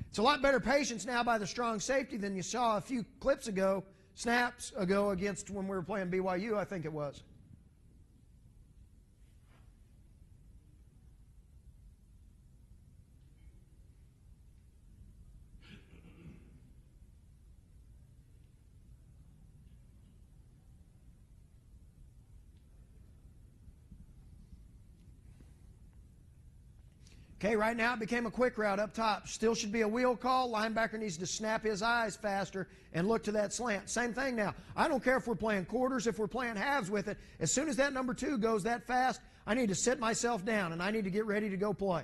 It's a lot better patience now by the strong safety than you saw a few snaps ago against when we were playing BYU, I think it was. Okay, right now it became a quick route up top. Still should be a wheel call. Linebacker needs to snap his eyes faster and look to that slant. Same thing now. I don't care if we're playing quarters, if we're playing halves with it. As soon as that number 2 goes that fast, I need to sit myself down and I need to get ready to go play.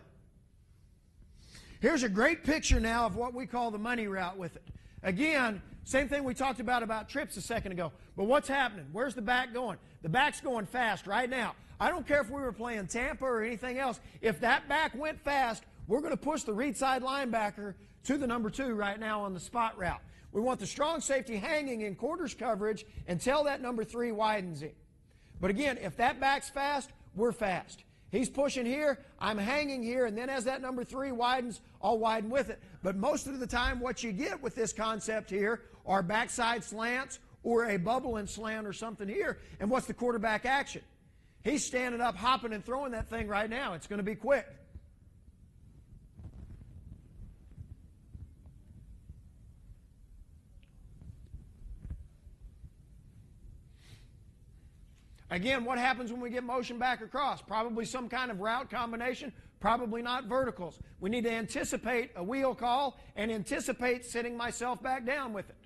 Here's a great picture now of what we call the money route with it. Again, same thing we talked about trips a second ago. But what's happening? Where's the back going? The back's going fast right now. I don't care if we were playing Tampa or anything else. If that back went fast, we're going to push the read side linebacker to the number 2 right now on the spot route. We want the strong safety hanging in quarters coverage until that number 3 widens him. But again, if that back's fast, we're fast. He's pushing here, I'm hanging here, and then as that number 3 widens, I'll widen with it. But most of the time, what you get with this concept here are backside slants or a bubble and slant or something here. And what's the quarterback action? He's standing up, hopping and throwing that thing right now. It's going to be quick. Again, what happens when we get motion back across? Probably some kind of route combination, probably not verticals. We need to anticipate a wheel call and anticipate sitting myself back down with it.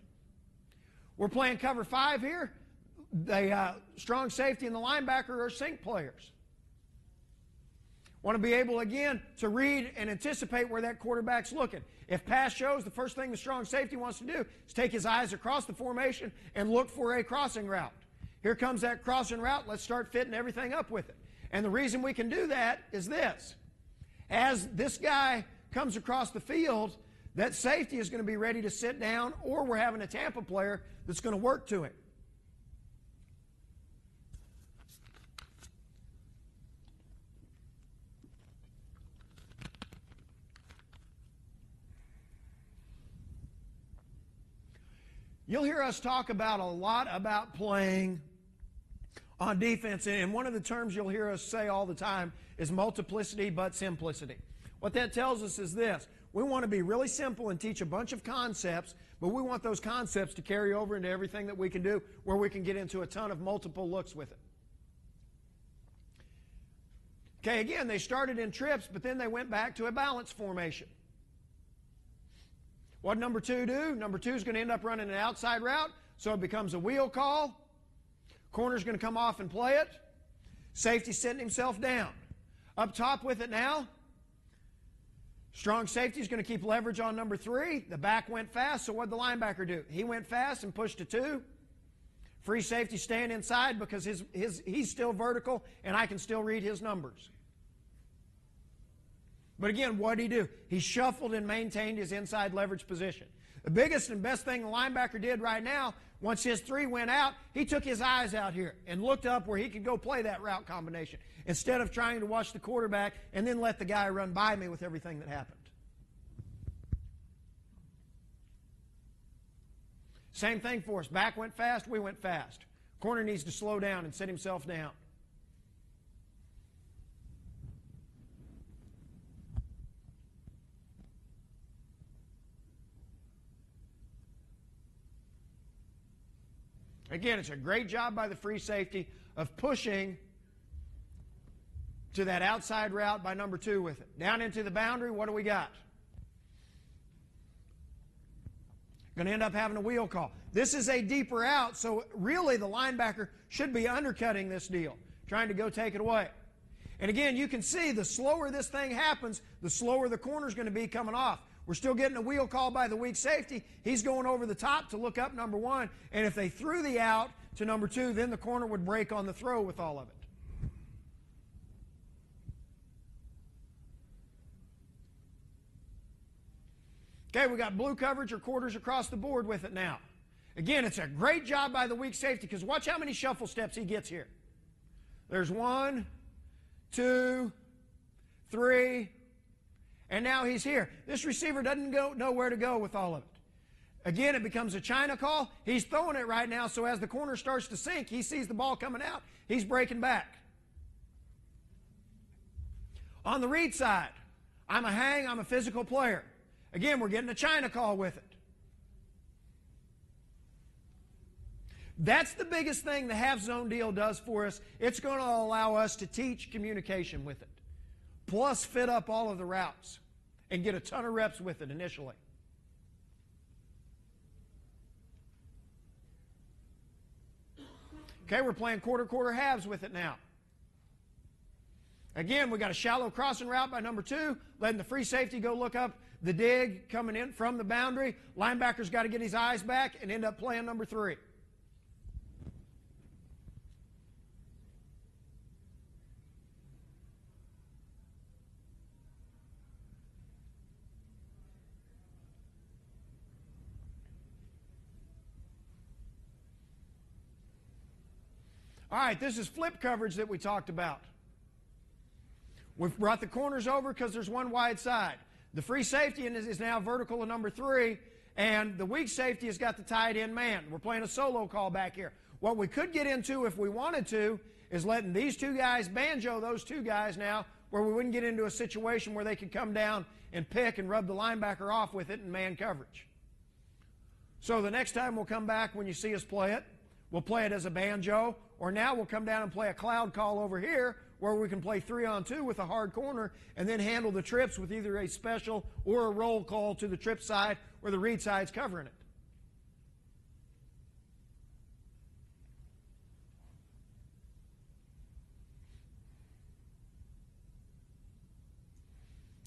We're playing cover 5 here. The strong safety and the linebacker are sink players. Want to be able, again, to read and anticipate where that quarterback's looking. If pass shows, the first thing the strong safety wants to do is take his eyes across the formation and look for a crossing route. Here comes that crossing route. Let's start fitting everything up with it. And the reason we can do that is this. As this guy comes across the field, that safety is going to be ready to sit down, or we're having a Tampa player that's going to work to him. You'll hear us talk about a lot about playing on defense, and one of the terms you'll hear us say all the time is multiplicity but simplicity. What that tells us is this. We want to be really simple and teach a bunch of concepts, but we want those concepts to carry over into everything that we can do where we can get into a ton of multiple looks with it. Okay, again, they started in trips, but then they went back to a balance formation. What did number 2 do? Number 2 is going to end up running an outside route, so it becomes a wheel call. Corner's going to come off and play it. Safety sitting himself down. Up top with it now. Strong safety is going to keep leverage on number 3. The back went fast, so what did the linebacker do? He went fast and pushed to 2. Free safety staying inside because he's still vertical and I can still read his numbers. But again, what did he do? He shuffled and maintained his inside leverage position. The biggest and best thing the linebacker did right now, once his 3 went out, he took his eyes out here and looked up where he could go play that route combination instead of trying to watch the quarterback and then let the guy run by me with everything that happened. Same thing for us. Back went fast, we went fast. Corner needs to slow down and sit himself down. Again, it's a great job by the free safety of pushing to that outside route by number 2 with it. Down into the boundary, what do we got? Going to end up having a wheel call. This is a deeper out, so really the linebacker should be undercutting this deal, trying to go take it away. And again, you can see the slower this thing happens, the slower the corner's going to be coming off. We're still getting a wheel call by the weak safety. He's going over the top to look up number 1. And if they threw the out to number 2, then the corner would break on the throw with all of it. Okay, we got blue coverage or quarters across the board with it now. Again, it's a great job by the weak safety because watch how many shuffle steps he gets here. There's 1, 2, 3, and now he's here. This receiver doesn't know where to go with all of it. Again, it becomes a China call. He's throwing it right now, so as the corner starts to sink, he sees the ball coming out. He's breaking back. On the read side, I'm a hang, I'm a physical player. Again, we're getting a China call with it. That's the biggest thing the half zone deal does for us. It's going to allow us to teach communication with it. Plus fit up all of the routes and get a ton of reps with it initially. Okay, we're playing quarter halves with it now. Again, we got a shallow crossing route by number 2, letting the free safety go look up the dig coming in from the boundary. Linebacker's got to get his eyes back and end up playing number 3. All right, this is flip coverage that we talked about. We've brought the corners over because there's one wide side. The free safety is now vertical to number 3, and the weak safety has got the tight end man. We're playing a solo call back here. What we could get into if we wanted to is letting these 2 guys banjo those 2 guys now, where we wouldn't get into a situation where they could come down and pick and rub the linebacker off with it in man coverage. So the next time we'll come back when you see us play it, we'll play it as a banjo, or now we'll come down and play a cloud call over here where we can play 3-on-2 with a hard corner and then handle the trips with either a special or a roll call to the trip side where the read side's covering it.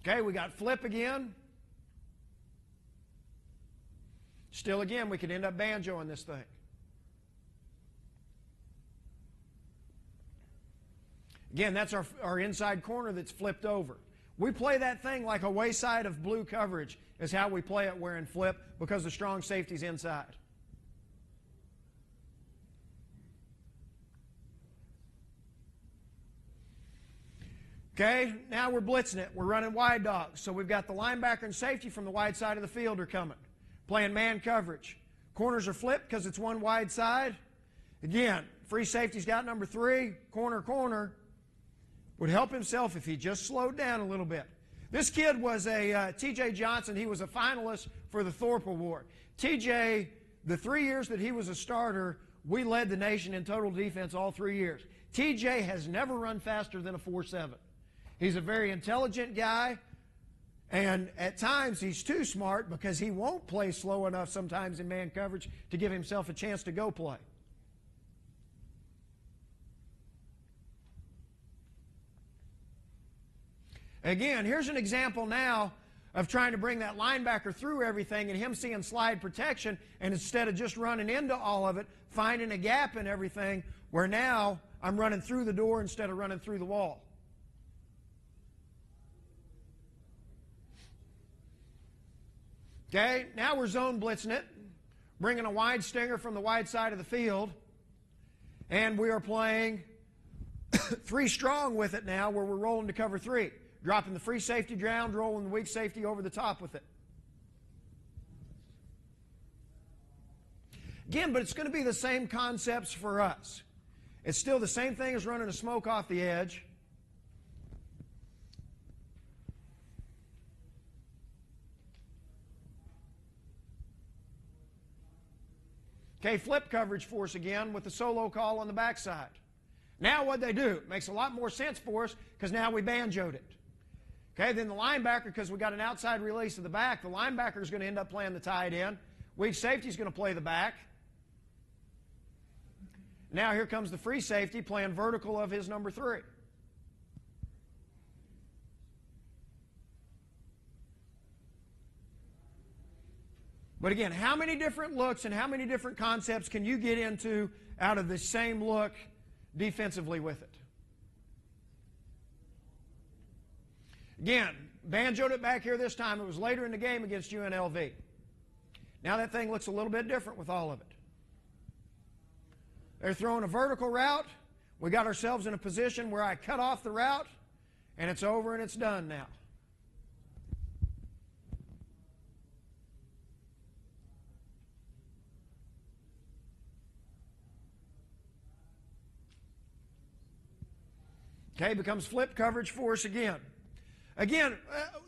Okay, we got flip again. Still again, we could end up banjoing this thing. Again, that's our inside corner that's flipped over. We play that thing like a wayside of blue coverage is how we play it wearing flip because the strong safety's inside. Okay, now we're blitzing it. We're running wide dogs. So we've got the linebacker and safety from the wide side of the field are coming. Playing man coverage. Corners are flipped because it's one wide side. Again, free safety's got number 3. Corner, corner. Would help himself if he just slowed down a little bit. This kid was a T.J. Johnson. He was a finalist for the Thorpe Award. T.J., the 3 years that he was a starter, we led the nation in total defense all 3 years. T.J. has never run faster than a 4.7. He's a very intelligent guy, and at times he's too smart because he won't play slow enough sometimes in man coverage to give himself a chance to go play. Again, here's an example now of trying to bring that linebacker through everything and him seeing slide protection, and instead of just running into all of it, finding a gap in everything where now I'm running through the door instead of running through the wall. Okay, now we're zone blitzing it, bringing a wide stinger from the wide side of the field, and we are playing 3 strong with it now where we're rolling to cover 3. Dropping the free safety down, rolling the weak safety over the top with it. Again, but it's going to be the same concepts for us. It's still the same thing as running a smoke off the edge. Okay, flip coverage for us again with the solo call on the backside. Now what they do, it makes a lot more sense for us because now we banjoed it. Okay, then the linebacker, because we got an outside release of the back, the linebacker is going to end up playing the tight end. Weak safety is going to play the back. Now here comes the free safety playing vertical of his number 3. But again, how many different looks and how many different concepts can you get into out of the same look defensively with it? Again, banjoed it back here this time. It was later in the game against UNLV. Now that thing looks a little bit different with all of it. They're throwing a vertical route. We got ourselves in a position where I cut off the route, and it's over and it's done now. Okay, becomes flip coverage for us again. Again,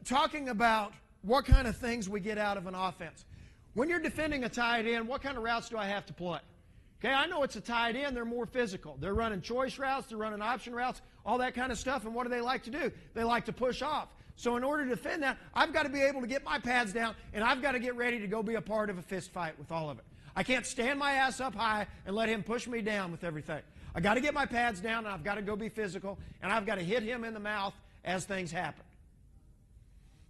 talking about what kind of things we get out of an offense. When you're defending a tight end, what kind of routes do I have to play? Okay, I know it's a tight end. They're more physical. They're running choice routes. They're running option routes, all that kind of stuff. And what do they like to do? They like to push off. So in order to defend that, I've got to be able to get my pads down, and I've got to get ready to go be a part of a fist fight with all of it. I can't stand my ass up high and let him push me down with everything. I got to get my pads down, and I've got to go be physical, and I've got to hit him in the mouth as things happen.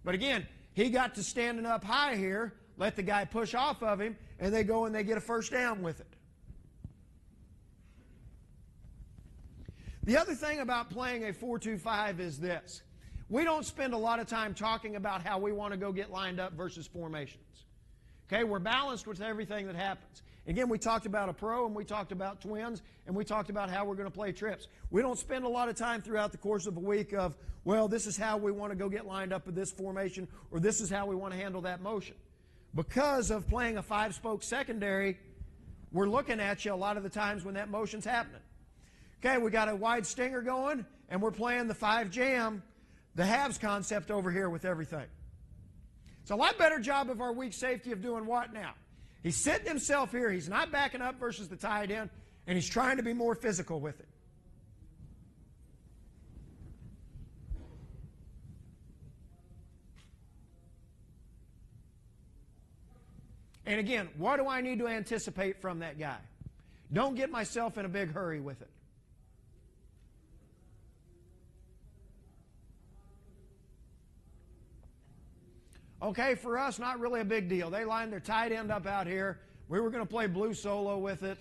But again, he got to standing up high here, let the guy push off of him, and they go and they get a first down with it. The other thing about playing a 4-2-5 is this. We don't spend a lot of time talking about how we want to go get lined up versus formations. Okay, we're balanced with everything that happens. Again, we talked about a pro, and we talked about twins, and we talked about how we're going to play trips. We don't spend a lot of time throughout the course of a week of, well, this is how we want to go get lined up with this formation, or this is how we want to handle that motion. Because of playing a 5-spoke secondary, we're looking at you a lot of the times when that motion's happening. Okay, we got a wide stinger going, and we're playing the 5 jam, the halves concept over here with everything. It's a lot better job of our weak safety of doing what now? He's sitting himself here. He's not backing up versus the tight end, and he's trying to be more physical with it. And again, what do I need to anticipate from that guy? Don't get myself in a big hurry with it. Okay, for us, not really a big deal. They lined their tight end up out here. We were going to play blue solo with it.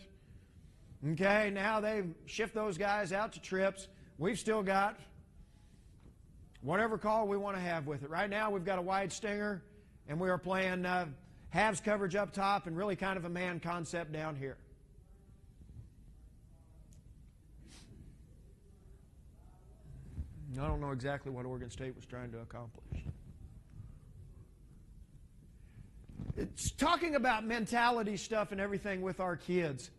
Okay, now they shift those guys out to trips. We've still got whatever call we want to have with it. Right now, we've got a wide stinger, and we are playing halves coverage up top and really kind of a man concept down here. I don't know exactly what Oregon State was trying to accomplish. It's talking about mentality stuff and everything with our kids.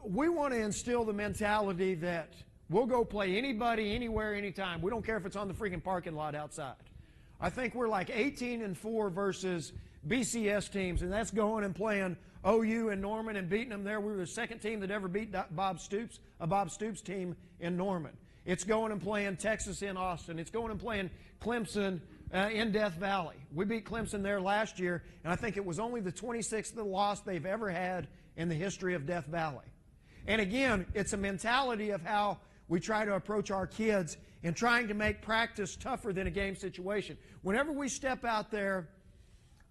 We want to instill the mentality that we'll go play anybody, anywhere, anytime. We don't care if it's on the freaking parking lot outside. I think we're like 18-4 versus BCS teams, and that's going and playing OU and Norman and beating them there. We were the second team that ever beat Bob Stoops, a Bob Stoops team in Norman. It's going and playing Texas in Austin. It's going and playing Clemson in Death Valley. We beat Clemson there last year, and I think it was only the 26th loss they've ever had in the history of Death Valley. And again, it's a mentality of how we try to approach our kids in trying to make practice tougher than a game situation. Whenever we step out there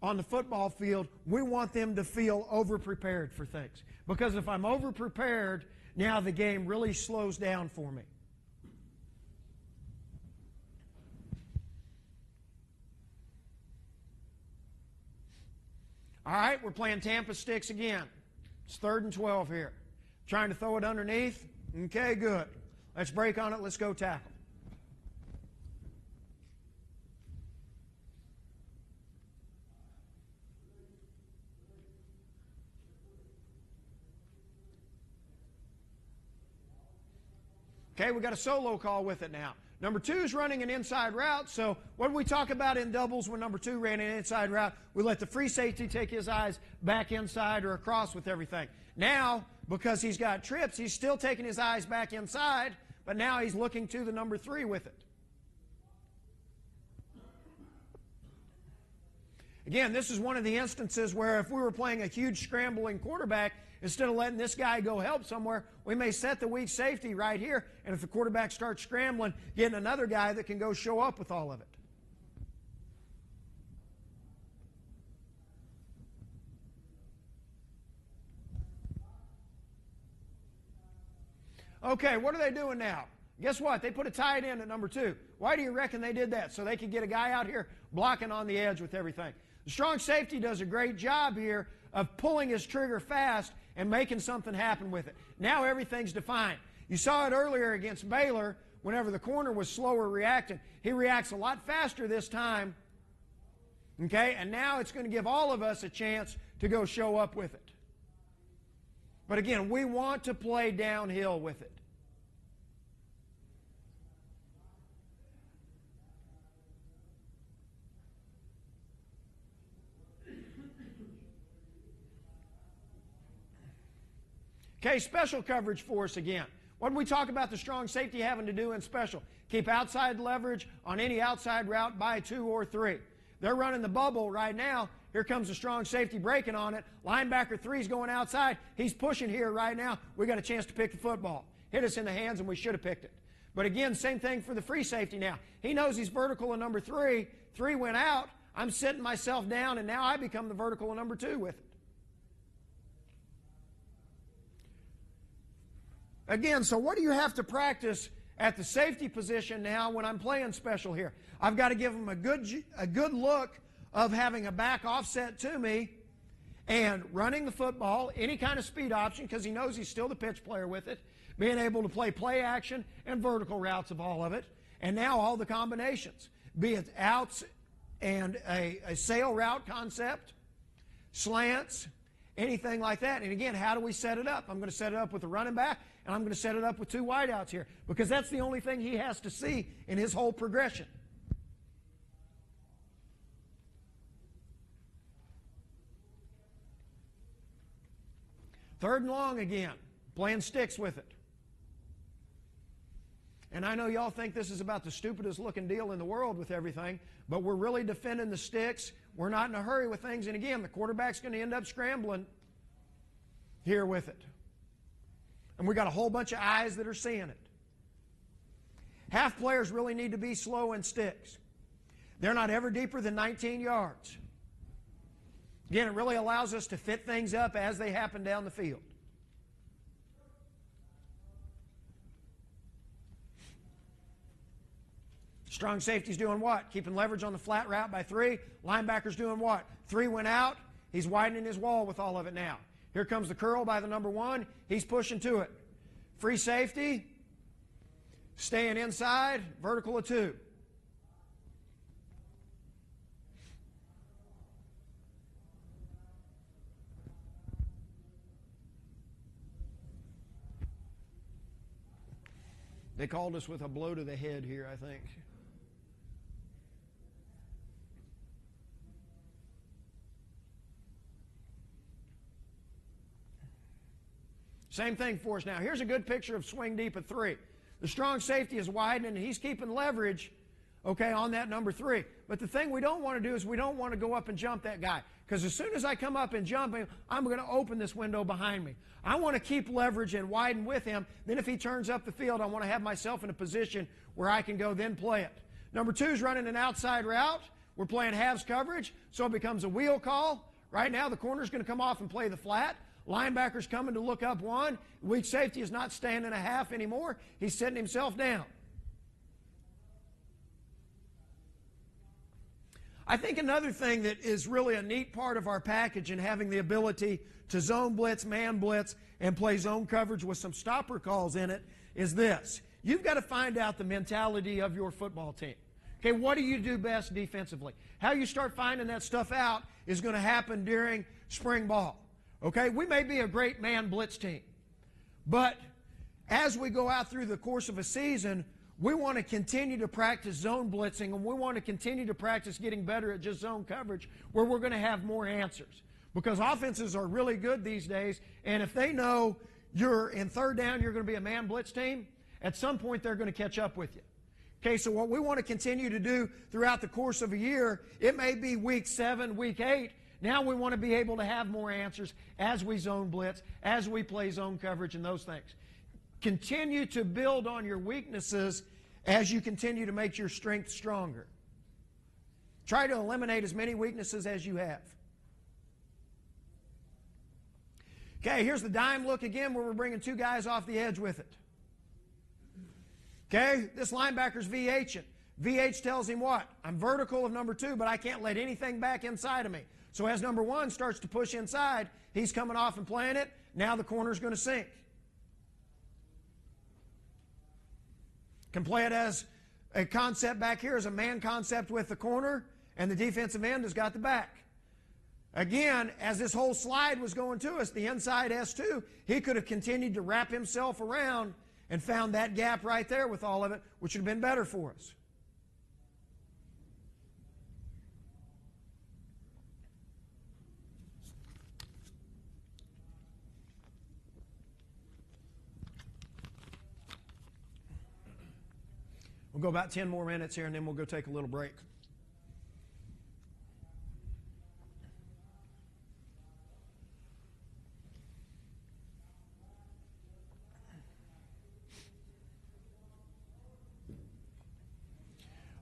on the football field, we want them to feel over-prepared for things. Because if I'm over-prepared, now the game really slows down for me. All right, we're playing Tampa sticks again. It's 3rd and 12 here. Trying to throw it underneath. Okay, good. Let's break on it. Let's go tackle. Okay, we got a solo call with it now. Number 2 is running an inside route, so what did we talk about in doubles when number 2 ran an inside route? We let the free safety take his eyes back inside or across with everything. Now, because he's got trips, he's still taking his eyes back inside, but now he's looking to the number 3 with it. Again, this is one of the instances where if we were playing a huge scrambling quarterback, instead of letting this guy go help somewhere, we may set the weak safety right here, and if the quarterback starts scrambling, getting another guy that can go show up with all of it. Okay, what are they doing now? Guess what? They put a tight end at number 2. Why do you reckon they did that? So they could get a guy out here blocking on the edge with everything. The strong safety does a great job here of pulling his trigger fast and making something happen with it. Now everything's defined. You saw it earlier against Baylor whenever the corner was slower reacting. He reacts a lot faster this time. Okay, and now it's going to give all of us a chance to go show up with it. But again, we want to play downhill with it. Okay, special coverage for us again. What did we talk about the strong safety having to do in special? Keep outside leverage on any outside route by 2 or 3. They're running the bubble right now. Here comes the strong safety breaking on it. Linebacker 3 is going outside. He's pushing here right now. We got a chance to pick the football. Hit us in the hands, and we should have picked it. But again, same thing for the free safety now. He knows he's vertical in number 3. 3 went out. I'm sitting myself down, and now I become the vertical in number 2 with it. Again, so what do you have to practice at the safety position now when I'm playing special here? I've got to give them a good look of having a back offset to me and running the football, any kind of speed option, because he knows he's still the pitch player with it, being able to play action and vertical routes of all of it, and now all the combinations, be it outs and a sail route concept, slants, anything like that. And again, how do we set it up? I'm going to set it up with a running back, and I'm going to set it up with 2 wideouts here, because that's the only thing he has to see in his whole progression. Third and long again, playing sticks with it. And I know y'all think this is about the stupidest looking deal in the world with everything, but we're really defending the sticks. We're not in a hurry with things, and again, the quarterback's going to end up scrambling here with it. And we got a whole bunch of eyes that are seeing it. Half players really need to be slow in sticks. They're not ever deeper than 19 yards. Again, it really allows us to fit things up as they happen down the field. Strong safety's doing what? Keeping leverage on the flat route by 3. Linebacker's doing what? 3 went out. He's widening his wall with all of it now. Here comes the curl by the number 1. He's pushing to it. Free safety. Staying inside. Vertical of 2. They called us with a blow to the head here, I think. Same thing for us now. Here's a good picture of swing deep at 3. The strong safety is widening, and he's keeping leverage, okay, on that number 3. But the thing we don't want to do is we don't want to go up and jump that guy. Because as soon as I come up and jump him, I'm going to open this window behind me. I want to keep leverage and widen with him. Then if he turns up the field, I want to have myself in a position where I can go then play it. Number 2 is running an outside route. We're playing halves coverage, so it becomes a wheel call. Right now, the corner's going to come off and play the flat. Linebacker's coming to look up 1. Weak safety is not staying in a half anymore. He's sitting himself down. I think another thing that is really a neat part of our package and having the ability to zone blitz, man blitz, and play zone coverage with some stopper calls in it is this. You've got to find out the mentality of your football team. Okay, what do you do best defensively? How you start finding that stuff out is going to happen during spring ball. Okay, we may be a great man blitz team, but as we go out through the course of a season, we want to continue to practice zone blitzing, and we want to continue to practice getting better at just zone coverage where we're going to have more answers. Because offenses are really good these days, and if they know you're in third down, you're going to be a man blitz team, at some point they're going to catch up with you. Okay, so what we want to continue to do throughout the course of a year, it may be week 7, week 8, now we want to be able to have more answers as we zone blitz, as we play zone coverage and those things. Continue to build on your weaknesses as you continue to make your strength stronger. Try to eliminate as many weaknesses as you have. Okay, here's the dime look again where we're bringing 2 guys off the edge with it. Okay, this linebacker's VHing. VH tells him what? I'm vertical of number 2, but I can't let anything back inside of me. So as number 1 starts to push inside, he's coming off and playing it. Now the corner's going to sink. Can play it as a concept back here, as a man concept with the corner, and the defensive end has got the back. Again, as this whole slide was going to us, the inside S2, he could have continued to wrap himself around and found that gap right there with all of it, which would have been better for us. We'll go about 10 more minutes here, and then we'll go take a little break.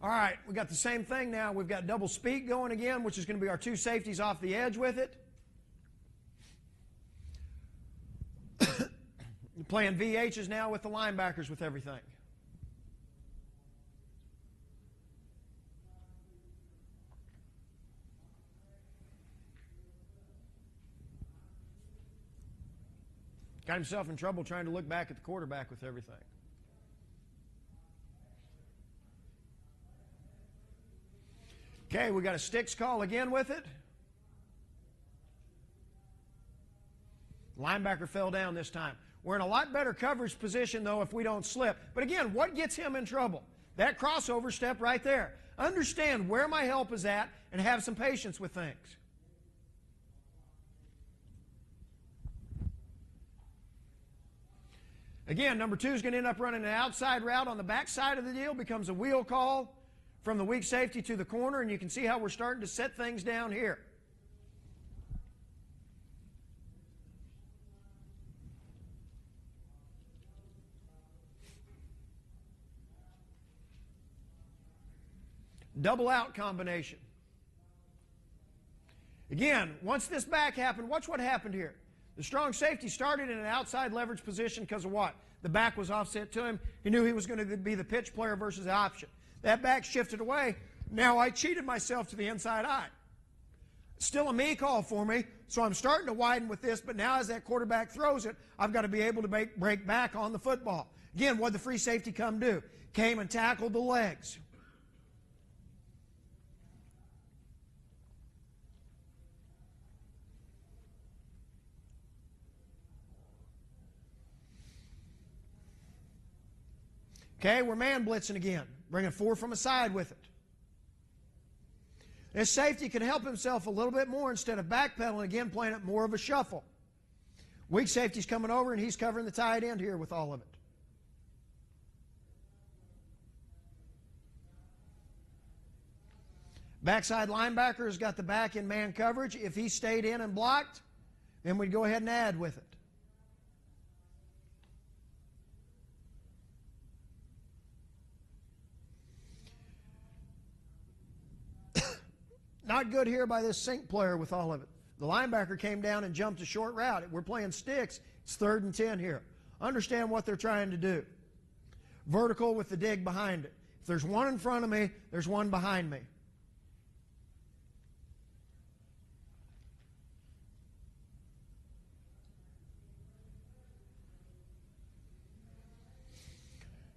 All right, we got the same thing now. We've got double speak going again, which is going to be our 2 safeties off the edge with it. Playing VHs now with the linebackers with everything. Got himself in trouble trying to look back at the quarterback with everything. Okay, we got a sticks call again with it. Linebacker fell down this time. We're in a lot better coverage position, though, if we don't slip. But again, what gets him in trouble? That crossover step right there. Understand where my help is at and have some patience with things. Again, number 2 is going to end up running an outside route on the back side of the deal. Becomes a wheel call from the weak safety to the corner, and you can see how we're starting to set things down here. Double out combination. Again, once this back happened, watch what happened here. The strong safety started in an outside leverage position because of what? The back was offset to him. He knew he was going to be the pitch player versus the option. That back shifted away. Now I cheated myself to the inside eye. Still a me call for me, so I'm starting to widen with this, but now as that quarterback throws it, I've got to be able to break back on the football. Again, what did the free safety come do? Came and tackled the legs. Okay, we're man blitzing again, bringing 4 from a side with it. This safety can help himself a little bit more instead of backpedaling, again playing it more of a shuffle. Weak safety's coming over and he's covering the tight end here with all of it. Backside linebacker has got the back in man coverage. If he stayed in and blocked, then we'd go ahead and add with it. Not good here by this sink player with all of it. The linebacker came down and jumped a short route. We're playing sticks. It's 3rd and 10 here. Understand what they're trying to do. Vertical with the dig behind it. If there's one in front of me, there's one behind me.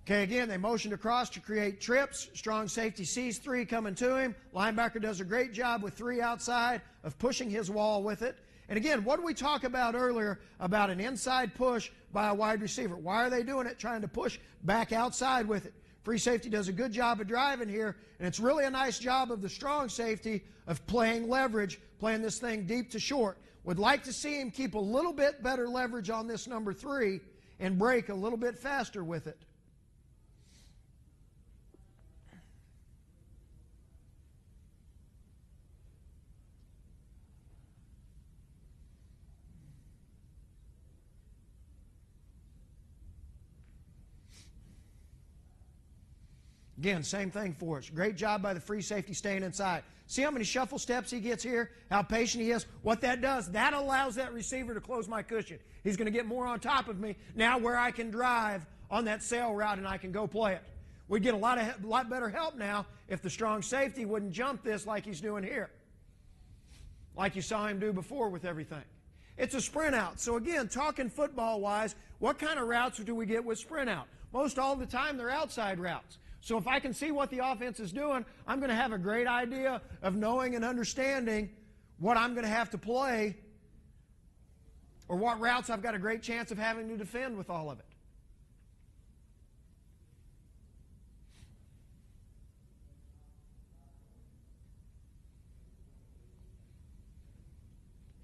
Okay, again, they motioned across to create trips. Strong safety sees 3 coming to him. Linebacker does a great job with 3 outside of pushing his wall with it. And again, what did we talk about earlier about an inside push by a wide receiver? Why are they doing it? Trying to push back outside with it. Free safety does a good job of driving here, and it's really a nice job of the strong safety of playing leverage, playing this thing deep to short. Would like to see him keep a little bit better leverage on this number 3 and break a little bit faster with it. Again, same thing for us. Great job by the free safety staying inside. See how many shuffle steps he gets here? How patient he is? What that does, that allows that receiver to close my cushion. He's going to get more on top of me now where I can drive on that sail route and I can go play it. We'd get a lot better help now if the strong safety wouldn't jump this like he's doing here. Like you saw him do before with everything. It's a sprint out. So again, talking football-wise, what kind of routes do we get with sprint out? Most all the time, they're outside routes. So if I can see what the offense is doing, I'm going to have a great idea of knowing and understanding what I'm going to have to play or what routes I've got a great chance of having to defend with all of it.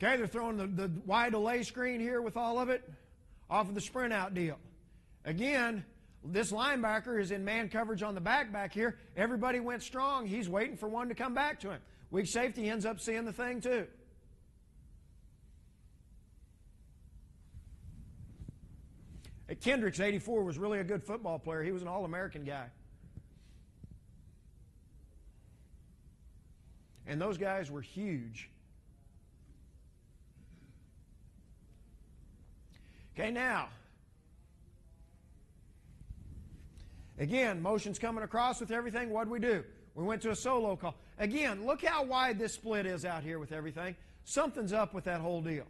Okay, they're throwing the wide delay screen here with all of it off of the sprint out deal. Again, this linebacker is in man coverage on the back here. Everybody went strong. He's waiting for one to come back to him. Weak safety ends up seeing the thing too. Kendricks, 84, was really a good football player. He was an All-American guy. And those guys were huge. Okay, now, again, motion's coming across with everything. What did we do? We went to a solo call. Again, look how wide this split is out here with everything. Something's up with that whole deal.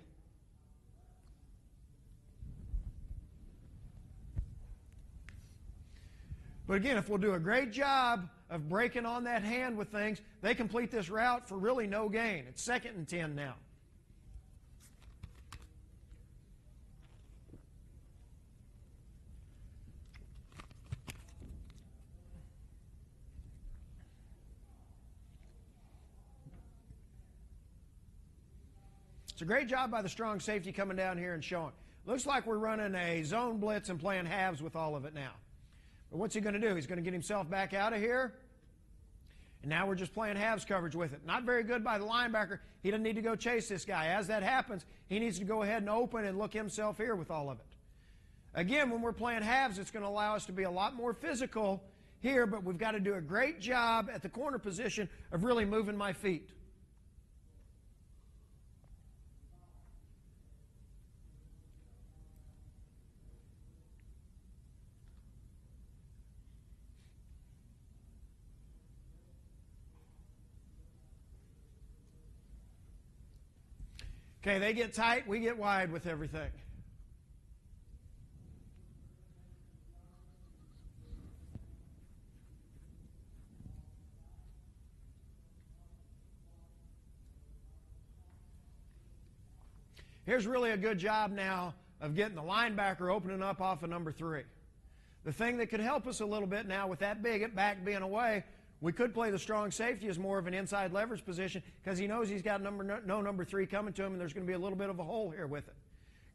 But again, if we'll do a great job of breaking on that hand with things, they complete this route for really no gain. It's 2nd and 10 now. It's a great job by the strong safety coming down here and showing. Looks like we're running a zone blitz and playing halves with all of it now. But what's he going to do? He's going to get himself back out of here. And now we're just playing halves coverage with it. Not very good by the linebacker. He doesn't need to go chase this guy. As that happens, he needs to go ahead and open and look himself here with all of it. Again, when we're playing halves, it's going to allow us to be a lot more physical here, but we've got to do a great job at the corner position of really moving my feet. Okay, they get tight, we get wide with everything. Here's really a good job now of getting the linebacker opening up off of number 3. The thing that could help us a little bit now with that big back being away, we could play the strong safety as more of an inside leverage position because he knows he's got no number 3 coming to him, and there's going to be a little bit of a hole here with it.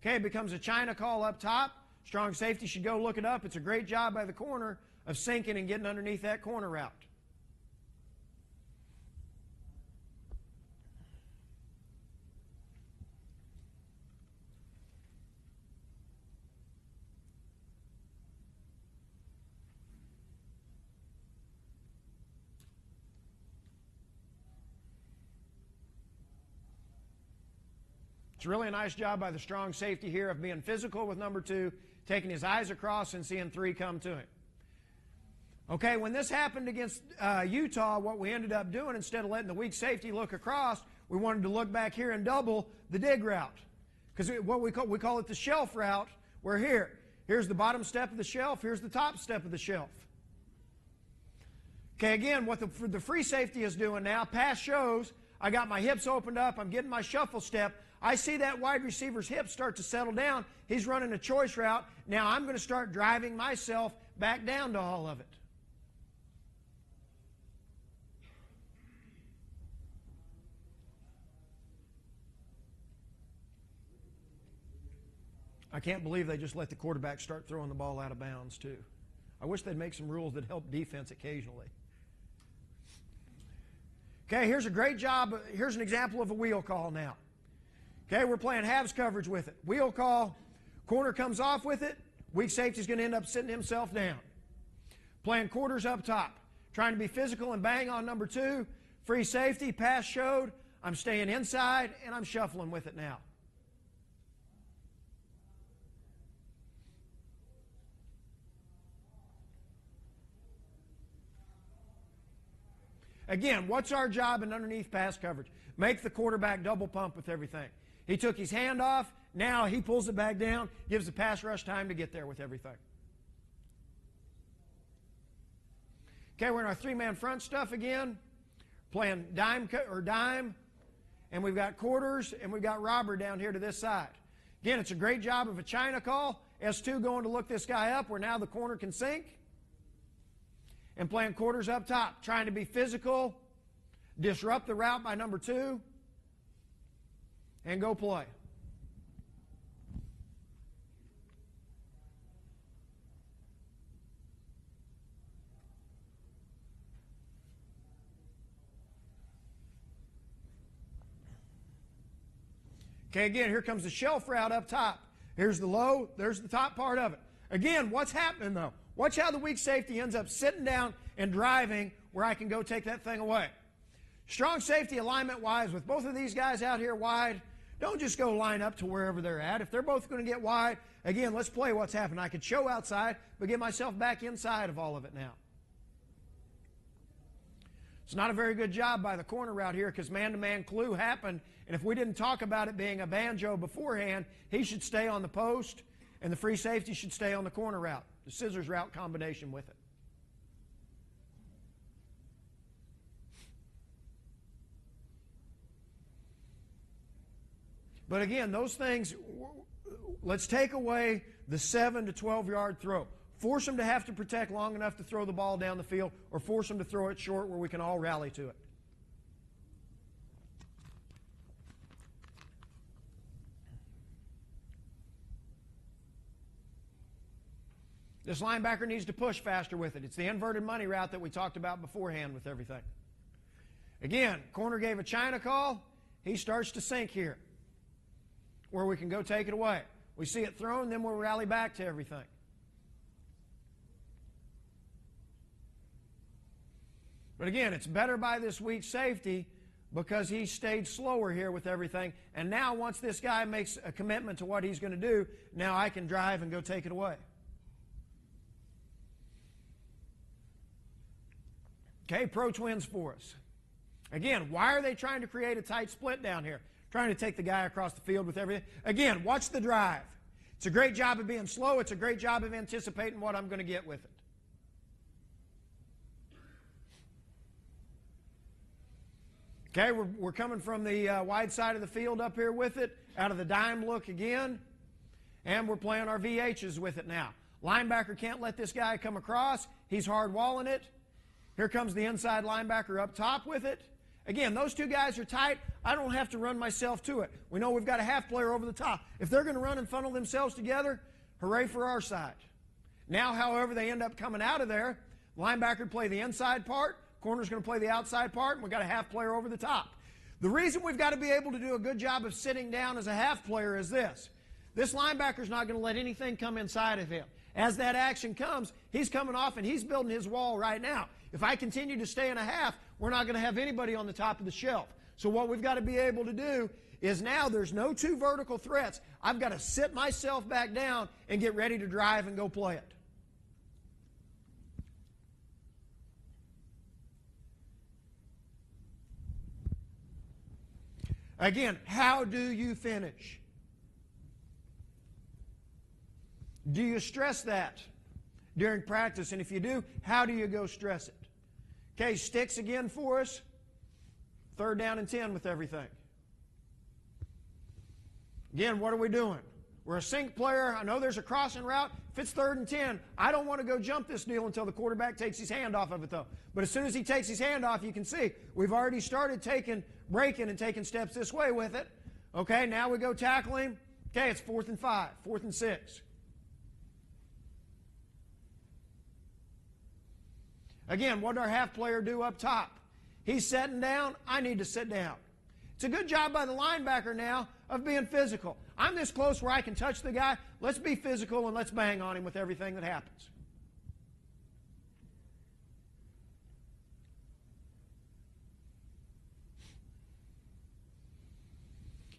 Okay, it becomes a China call up top. Strong safety should go look it up. It's a great job by the corner of sinking and getting underneath that corner route. It's really a nice job by the strong safety here of being physical with number 2, taking his eyes across and seeing 3 come to him. Okay, when this happened against Utah, what we ended up doing, instead of letting the weak safety look across, we wanted to look back here and double the dig route. Because what we call it the shelf route, where here's the bottom step of the shelf, here's the top step of the shelf. Okay, again, what the free safety is doing now, pass shows, I got my hips opened up, I'm getting my shuffle step, I see that wide receiver's hips start to settle down. He's running a choice route. Now I'm going to start driving myself back down to all of it. I can't believe they just let the quarterback start throwing the ball out of bounds, too. I wish they'd make some rules that help defense occasionally. Okay, here's a great job. Here's an example of a wheel call now. Okay, we're playing halves coverage with it. Wheel call, corner comes off with it. Weak safety's going to end up sitting himself down. Playing quarters up top. Trying to be physical and bang on number 2. Free safety, pass showed. I'm staying inside, and I'm shuffling with it now. Again, what's our job in underneath pass coverage? Make the quarterback double pump with everything. He took his hand off. Now he pulls it back down, gives the pass rush time to get there with everything. Okay, we're in our 3-man front stuff again. Playing dime, and we've got quarters, and we've got robber down here to this side. Again, it's a great job of a China call. S2 going to look this guy up where now the corner can sink. And playing quarters up top, trying to be physical, disrupt the route by number 2, and go play. Okay, again, here comes the shelf route up top. Here's the low, there's the top part of it. Again, what's happening though? Watch how the weak safety ends up sitting down and driving where I can go take that thing away. Strong safety alignment-wise, with both of these guys out here wide, don't just go line up to wherever they're at. If they're both going to get wide, again, let's play what's happening. I could show outside, but get myself back inside of all of it now. It's not a very good job by the corner route here because man-to-man clue happened, and if we didn't talk about it being a banjo beforehand, he should stay on the post, and the free safety should stay on the corner route, the scissors route combination with it. But again, those things, let's take away the 7 to 12-yard throw. Force them to have to protect long enough to throw the ball down the field, or force them to throw it short where we can all rally to it. This linebacker needs to push faster with it. It's the inverted money route that we talked about beforehand with everything. Again, corner gave a China call. He starts to sink here, where we can go take it away. We see it thrown, then we'll rally back to everything. But again, it's better by this weak safety because he stayed slower here with everything. And now once this guy makes a commitment to what he's going to do, now I can drive and go take it away. Okay, approach wins for us. Again, why are they trying to create a tight split down here? Trying to take the guy across the field with everything. Again, watch the drive. It's a great job of being slow. It's a great job of anticipating what I'm going to get with it. Okay, we're coming from the wide side of the field up here with it, out of the dime look again, and we're playing our VHs with it now. Linebacker can't let this guy come across. He's hard walling it. Here comes the inside linebacker up top with it. Again, those two guys are tight. I don't have to run myself to it. We know we've got a half player over the top. If they're going to run and funnel themselves together, hooray for our side. Now, however, they end up coming out of there. Linebacker play the inside part. Corner's going to play the outside part, and we've got a half player over the top. The reason we've got to be able to do a good job of sitting down as a half player is this. This linebacker's not going to let anything come inside of him. As that action comes, he's coming off and he's building his wall right now. If I continue to stay in a half, we're not going to have anybody on the top of the shelf. So what we've got to be able to do is now there's no two vertical threats. I've got to sit myself back down and get ready to drive and go play it. Again, how do you finish? Do you stress that during practice? And if you do, how do you go stress it? Okay, sticks again for us. 3rd down and 10 with everything. Again, what are we doing? We're a sink player. I know there's a crossing route. If it's 3rd and 10, I don't want to go jump this deal until the quarterback takes his hand off of it, though. But as soon as he takes his hand off, you can see we've already started breaking and taking steps this way with it. Okay, now we go tackle him. Okay, it's 4th and 5, 4th and 6. Again, what did our half player do up top? He's sitting down. I need to sit down. It's a good job by the linebacker now of being physical. I'm this close where I can touch the guy. Let's be physical and let's bang on him with everything that happens.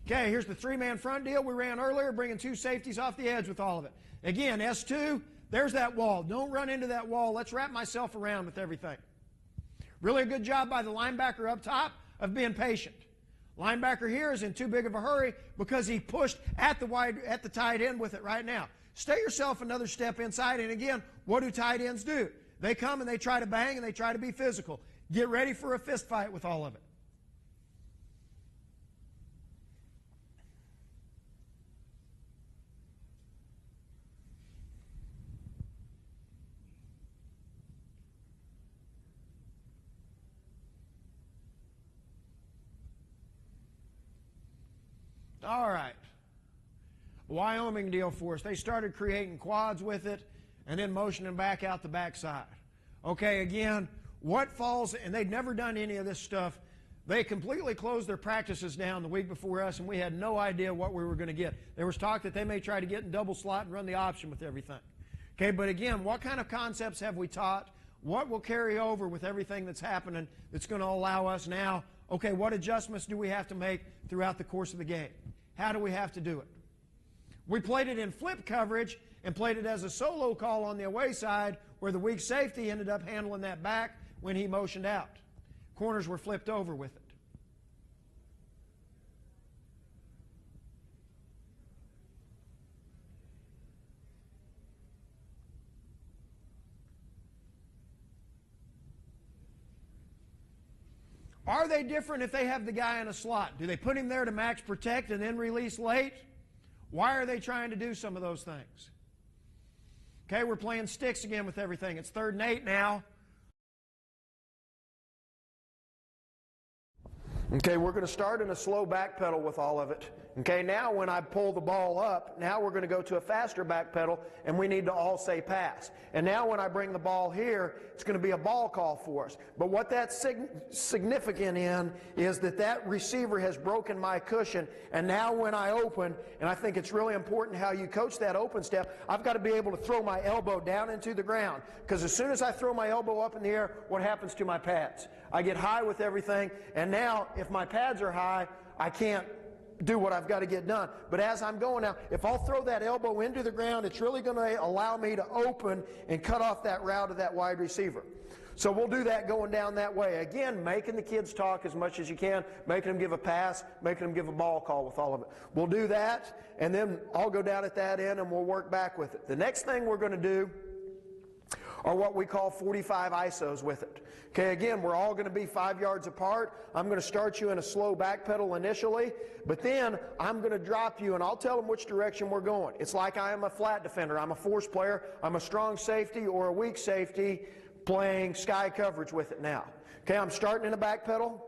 Okay, here's the 3-man front deal we ran earlier, bringing 2 safeties off the edge with all of it. Again, S2, there's that wall. Don't run into that wall. Let's wrap myself around with everything. Really a good job by the linebacker up top of being patient. Linebacker here is in too big of a hurry because he pushed at the tight end with it right now. Stay yourself another step inside, and again, what do tight ends do? They come and they try to bang and they try to be physical. Get ready for a fist fight with all of it. All right. Wyoming deal for us. They started creating quads with it and then motioning back out the backside. Okay, again, what falls, and they'd never done any of this stuff. They completely closed their practices down the week before us, and we had no idea what we were going to get. There was talk that they may try to get in double slot and run the option with everything. Okay, but again, what kind of concepts have we taught? What will carry over with everything that's happening that's going to allow us now, okay, what adjustments do we have to make throughout the course of the game? How do we have to do it? We played it in flip coverage and played it as a solo call on the away side where the weak safety ended up handling that back when he motioned out. Corners were flipped over with it. Are they different if they have the guy in a slot? Do they put him there to max protect and then release late? Why are they trying to do some of those things? Okay, we're playing sticks again with everything. It's 3rd and 8 now. Okay, we're going to start in a slow back pedal with all of it. Okay, now when I pull the ball up, now we're going to go to a faster back pedal, and we need to all say pass. And now when I bring the ball here, it's going to be a ball call for us. But what that's significant in is that that receiver has broken my cushion, and now when I open, and I think it's really important how you coach that open step, I've got to be able to throw my elbow down into the ground. Because as soon as I throw my elbow up in the air, what happens to my pads? I get high with everything, and now if my pads are high, I can't do what I've got to get done. But as I'm going now, if I'll throw that elbow into the ground, it's really going to allow me to open and cut off that route of that wide receiver. So we'll do that going down that way. Again, making the kids talk as much as you can, making them give a pass, making them give a ball call with all of it. We'll do that, and then I'll go down at that end and we'll work back with it. The next thing we're going to do are what we call 45 ISOs with it. Okay, again, we're all going to be 5 yards apart. I'm going to start you in a slow back pedal initially, but then I'm going to drop you, and I'll tell them which direction we're going. It's like I am a flat defender. I'm a force player. I'm a strong safety or a weak safety playing sky coverage with it now. Okay, I'm starting in a back pedal.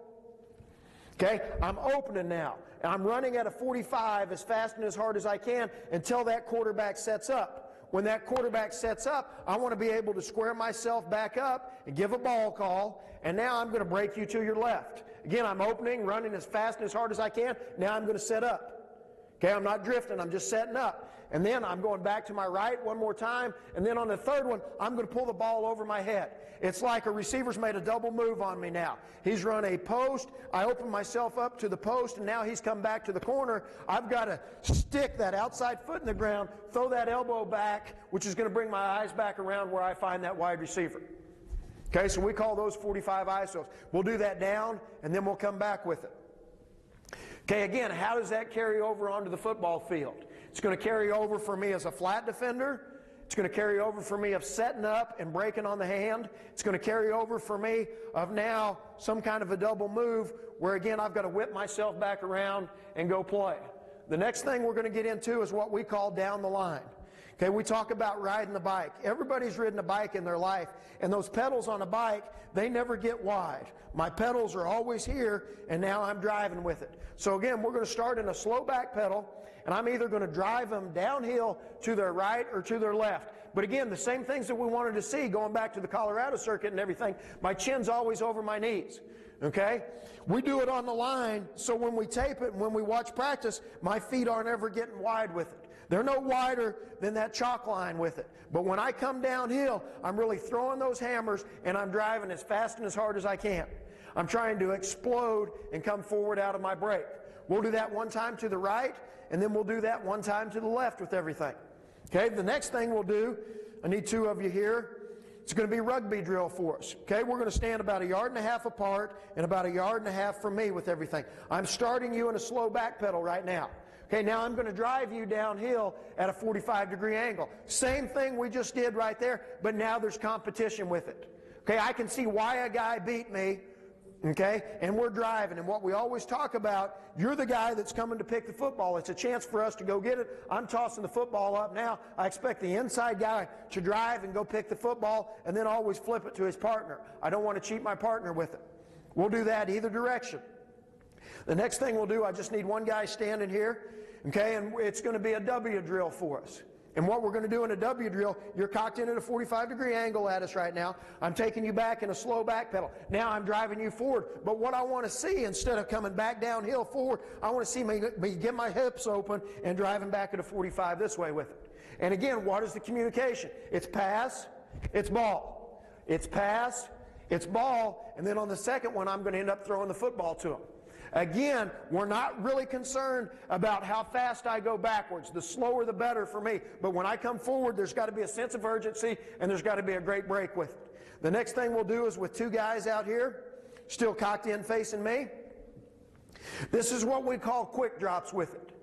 Okay, I'm opening now. And I'm running at a 45 as fast and as hard as I can until that quarterback sets up. When that quarterback sets up, I want to be able to square myself back up and give a ball call, and now I'm going to break you to your left. Again, I'm opening, running as fast and as hard as I can. Now I'm going to set up. Okay, I'm not drifting, I'm just setting up. And then I'm going back to my right one more time, and then on the third one, I'm going to pull the ball over my head. It's like a receiver's made a double move on me now. He's run a post, I open myself up to the post, and now he's come back to the corner. I've got to stick that outside foot in the ground, throw that elbow back, which is going to bring my eyes back around where I find that wide receiver. Okay, so we call those 45 ISOs. We'll do that down, and then we'll come back with it. Okay, again, how does that carry over onto the football field? It's going to carry over for me as a flat defender. It's going to carry over for me of setting up and breaking on the hand. It's going to carry over for me of now some kind of a double move where, again, I've got to whip myself back around and go play. The next thing we're going to get into is what we call down the line. Okay, we talk about riding the bike. Everybody's ridden a bike in their life, and those pedals on a bike, they never get wide. My pedals are always here, and now I'm driving with it. So again, we're going to start in a slow back pedal, and I'm either going to drive them downhill to their right or to their left. But again, the same things that we wanted to see going back to the Colorado circuit and everything, my chin's always over my knees. Okay? We do it on the line, so when we tape it and when we watch practice, my feet aren't ever getting wide with it. They're no wider than that chalk line with it. But when I come downhill, I'm really throwing those hammers and I'm driving as fast and as hard as I can. I'm trying to explode and come forward out of my brake. We'll do that one time to the right, and then we'll do that one time to the left with everything. Okay, the next thing we'll do, I need two of you here. It's going to be rugby drill for us. Okay, we're going to stand about 1.5 yards apart and about 1.5 yards from me with everything. I'm starting you in a slow back pedal right now. Okay, now I'm going to drive you downhill at a 45-degree angle. Same thing we just did right there, but now there's competition with it. Okay, I can see why a guy beat me, okay, and we're driving. And what we always talk about, you're the guy that's coming to pick the football. It's a chance for us to go get it. I'm tossing the football up now. I expect the inside guy to drive and go pick the football and then always flip it to his partner. I don't want to cheat my partner with it. We'll do that either direction. The next thing we'll do, I just need one guy standing here, okay, and it's going to be a W drill for us. And what we're going to do in a W drill, you're cocked in at a 45-degree angle at us right now. I'm taking you back in a slow back pedal. Now I'm driving you forward. But what I want to see, instead of coming back downhill forward, I want to see me get my hips open and driving back at a 45 this way with it. And again, what is the communication? It's pass, it's ball. It's pass, it's ball, and then on the second one, I'm going to end up throwing the football to them. Again, we're not really concerned about how fast I go backwards. The slower the better for me. But when I come forward, there's got to be a sense of urgency, and there's got to be a great break with it. The next thing we'll do is with two guys out here, still cocked in facing me. This is what we call quick drops with it.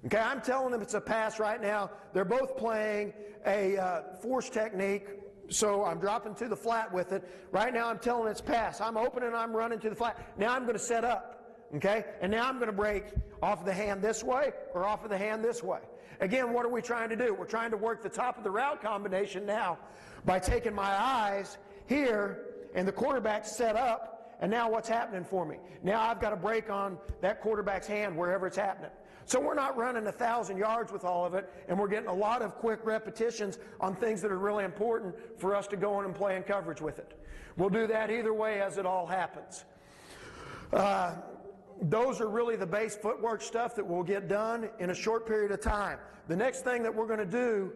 Okay, I'm telling them it's a pass right now. They're both playing a force technique. So I'm dropping to the flat with it. Right now I'm telling it's pass. I'm opening, I'm running to the flat. Now I'm going to set up. Okay? And now I'm going to break off of the hand this way or off of the hand this way. Again, what are we trying to do? We're trying to work the top of the route combination now by taking my eyes here and the quarterback set up, and now what's happening for me? Now I've got a break on that quarterback's hand wherever it's happening. So we're not running 1,000 yards with all of it, and we're getting a lot of quick repetitions on things that are really important for us to go in and play in coverage with it. We'll do that either way as it all happens. Those are really the base footwork stuff that will get done in a short period of time. The next thing that we're going to do,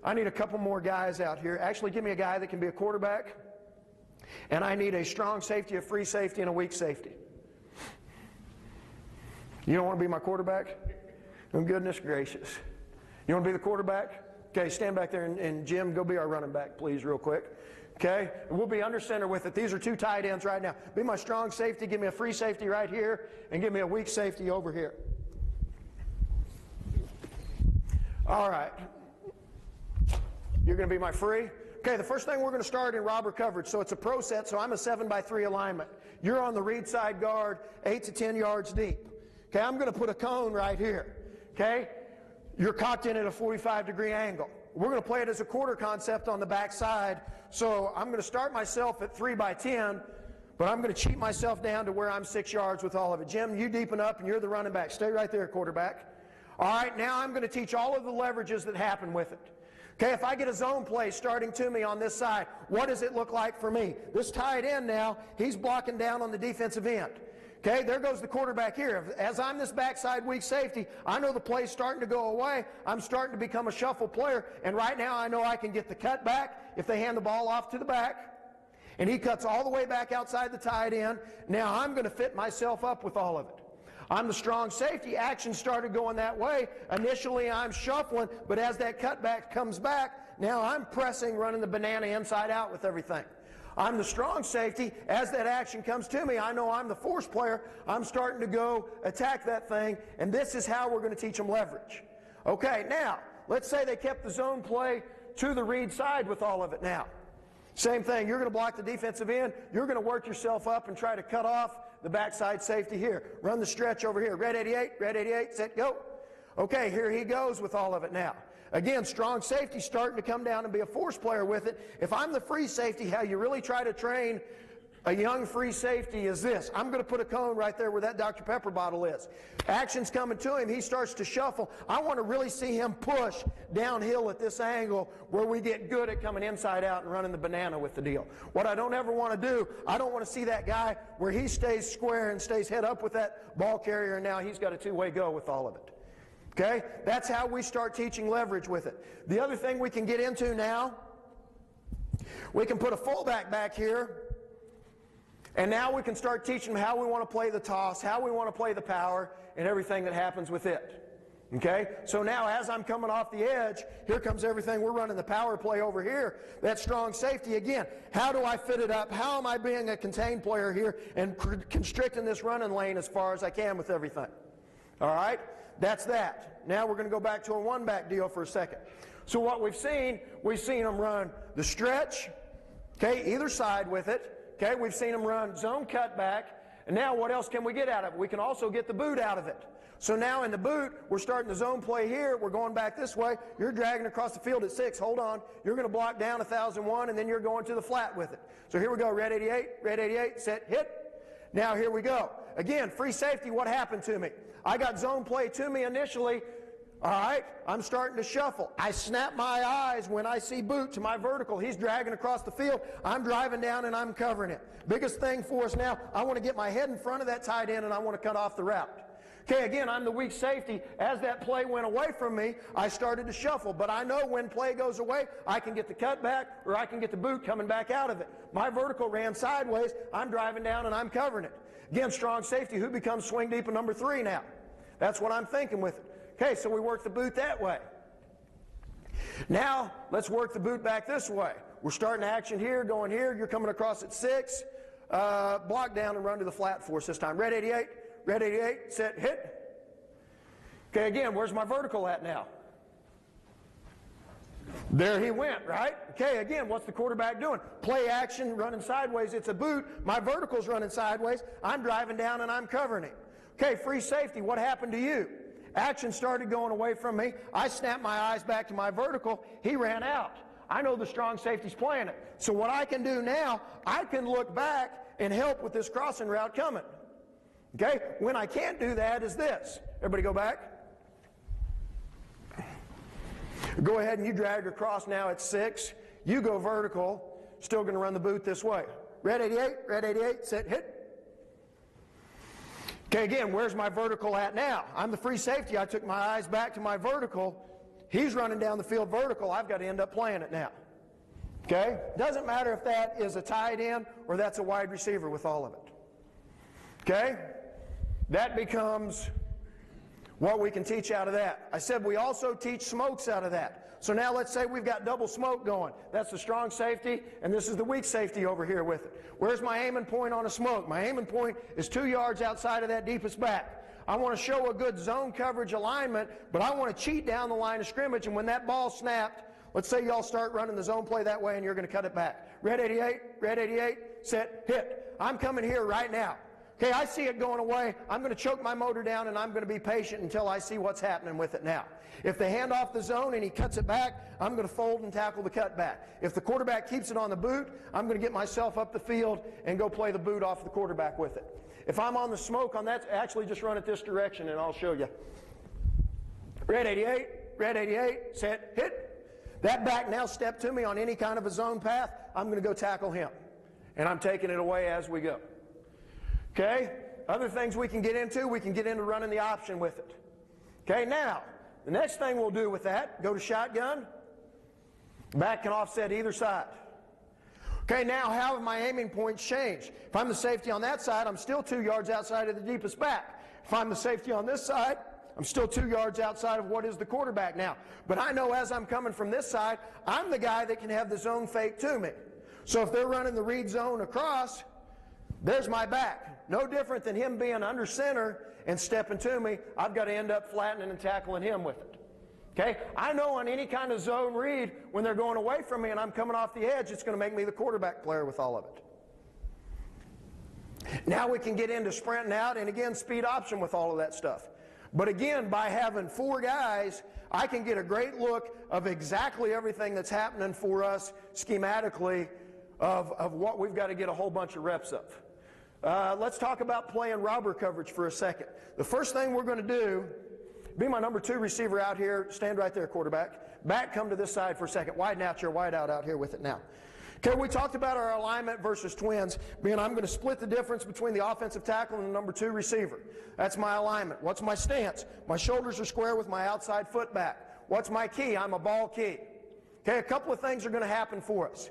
I need a couple more guys out here. Actually, give me a guy that can be a quarterback. And I need a strong safety, a free safety, and a weak safety. You don't want to be my quarterback? Oh, goodness gracious. You want to be the quarterback? Okay, stand back there, and Jim, go be our running back, please, real quick. Okay, and we'll be under center with it. These are two tight ends right now. Be my strong safety, give me a free safety right here, and give me a weak safety over here. All right. You're going to be my free? Okay, the first thing we're going to start in robber coverage. So it's a pro set, so I'm a 7x3 alignment. You're on the read side guard, 8 to 10 yards deep. Okay, I'm going to put a cone right here. Okay, you're cocked in at a 45-degree angle. We're going to play it as a quarter concept on the back side. So I'm going to start myself at 3x10, but I'm going to cheat myself down to where I'm 6 yards with all of it. Jim, you deepen up, and you're the running back. Stay right there, quarterback. All right, now I'm going to teach all of the leverages that happen with it. Okay, if I get a zone play starting to me on this side, what does it look like for me? This tight end now, he's blocking down on the defensive end. Okay, there goes the quarterback here. As I'm this backside weak safety, I know the play's starting to go away. I'm starting to become a shuffle player, and right now I know I can get the cut back if they hand the ball off to the back, and he cuts all the way back outside the tight end. Now I'm going to fit myself up with all of it. I'm the strong safety. Action started going that way. Initially I'm shuffling, but as that cutback comes back, now I'm pressing, running the banana inside out with everything. I'm the strong safety. As that action comes to me, I know I'm the force player. I'm starting to go attack that thing, and this is how we're going to teach them leverage. Okay, now, let's say they kept the zone play to the read side with all of it now. Same thing, you're going to block the defensive end. You're going to work yourself up and try to cut off the backside safety here. Run the stretch over here. Red 88, set, go. Okay, here he goes with all of it now. Again, strong safety starting to come down and be a force player with it. If I'm the free safety, how you really try to train a young free safety is this. I'm going to put a cone right there where that Dr. Pepper bottle is. Action's coming to him. He starts to shuffle. I want to really see him push downhill at this angle where we get good at coming inside out and running the banana with the deal. What I don't ever want to do, I don't want to see that guy where he stays square and stays head up with that ball carrier, and now he's got a two-way go with all of it. Okay? That's how we start teaching leverage with it. The other thing we can get into now, we can put a fullback back here, and now we can start teaching them how we want to play the toss, how we want to play the power, and everything that happens with it. Okay? So now as I'm coming off the edge, here comes everything. We're running the power play over here. That strong safety again. How do I fit it up? How am I being a contained player here and constricting this running lane as far as I can with everything? All right? That's that. Now we're going to go back to a one-back deal for a second. So what we've seen them run the stretch, okay, either side with it. Okay, we've seen them run zone cutback. And now what else can we get out of it? We can also get the boot out of it. So now in the boot, we're starting the zone play here. We're going back this way. You're dragging across the field at 6. Hold on. You're going to block down 1001, and then you're going to the flat with it. So here we go. Red 88, set, hit. Now here we go. Again, free safety, what happened to me? I got zone play to me initially. All right, I'm starting to shuffle. I snap my eyes when I see boot to my vertical. He's dragging across the field. I'm driving down and I'm covering it. Biggest thing for us now, I want to get my head in front of that tight end and I want to cut off the route. Okay, again, I'm the weak safety. As that play went away from me, I started to shuffle. But I know when play goes away, I can get the cutback or I can get the boot coming back out of it. My vertical ran sideways. I'm driving down and I'm covering it. Again, strong safety. Who becomes swing deep in number 3 now? That's what I'm thinking with it. Okay, so we work the boot that way. Now, let's work the boot back this way. We're starting action here, going here. You're coming across at 6. Block down and run to the flat for us this time. Red 88, set, hit. Okay, again, where's my vertical at now? There he went, right? Okay, again, what's the quarterback doing? Play action, running sideways. It's a boot. My vertical's running sideways. I'm driving down and I'm covering it. Okay, free safety, what happened to you? Action started going away from me. I snapped my eyes back to my vertical. He ran out. I know the strong safety's playing it. So what I can do now, I can look back and help with this crossing route coming. Okay? When I can't do that is this. Everybody go back. Go ahead and you drag across now at 6. You go vertical. Still going to run the boot this way. Red 88, red 88, set, hit. Okay, again, where's my vertical at now? I'm the free safety. I took my eyes back to my vertical. He's running down the field vertical. I've got to end up playing it now. Okay? Doesn't matter if that is a tight end or that's a wide receiver with all of it. Okay? That becomes what we can teach out of that. I said we also teach smokes out of that. So now let's say we've got double smoke going. That's the strong safety, and this is the weak safety over here with it. Where's my aiming point on a smoke? My aiming point is 2 yards outside of that deepest back. I want to show a good zone coverage alignment, but I want to cheat down the line of scrimmage, and when that ball snapped, let's say y'all start running the zone play that way and you're going to cut it back. Red 88, set, hit. I'm coming here right now. Okay, I see it going away. I'm going to choke my motor down and I'm going to be patient until I see what's happening with it now. If they hand off the zone and he cuts it back, I'm going to fold and tackle the cutback. If the quarterback keeps it on the boot, I'm going to get myself up the field and go play the boot off the quarterback with it. If I'm on the smoke on that, actually just run it this direction and I'll show you. Red 88, set, hit. That back now step to me on any kind of a zone path, I'm going to go tackle him. And I'm taking it away as we go. Okay? Other things we can get into running the option with it. Okay, now, the next thing we'll do with that, go to shotgun. Back can offset either side. Okay, now how have my aiming points changed? If I'm the safety on that side, I'm still 2 yards outside of the deepest back. If I'm the safety on this side, I'm still 2 yards outside of what is the quarterback now. But I know as I'm coming from this side, I'm the guy that can have the zone fake to me. So if they're running the read zone across, there's my back. No different than him being under center and stepping to me. I've got to end up flattening and tackling him with it. Okay? I know on any kind of zone read, when they're going away from me and I'm coming off the edge, it's going to make me the quarterback player with all of it. Now we can get into sprinting out and again speed option with all of that stuff. But again, by having 4 guys, I can get a great look of exactly everything that's happening for us schematically of what we've got to get a whole bunch of reps of. Let's talk about playing robber coverage for a second. The first thing we're going to do, be my number 2 receiver out here. Stand right there, quarterback. Back, come to this side for a second. Widen out your wide out here with it now. Okay, we talked about our alignment versus twins, being I'm going to split the difference between the offensive tackle and the number 2 receiver. That's my alignment. What's my stance? My shoulders are square with my outside foot back. What's my key? I'm a ball key. Okay, a couple of things are going to happen for us.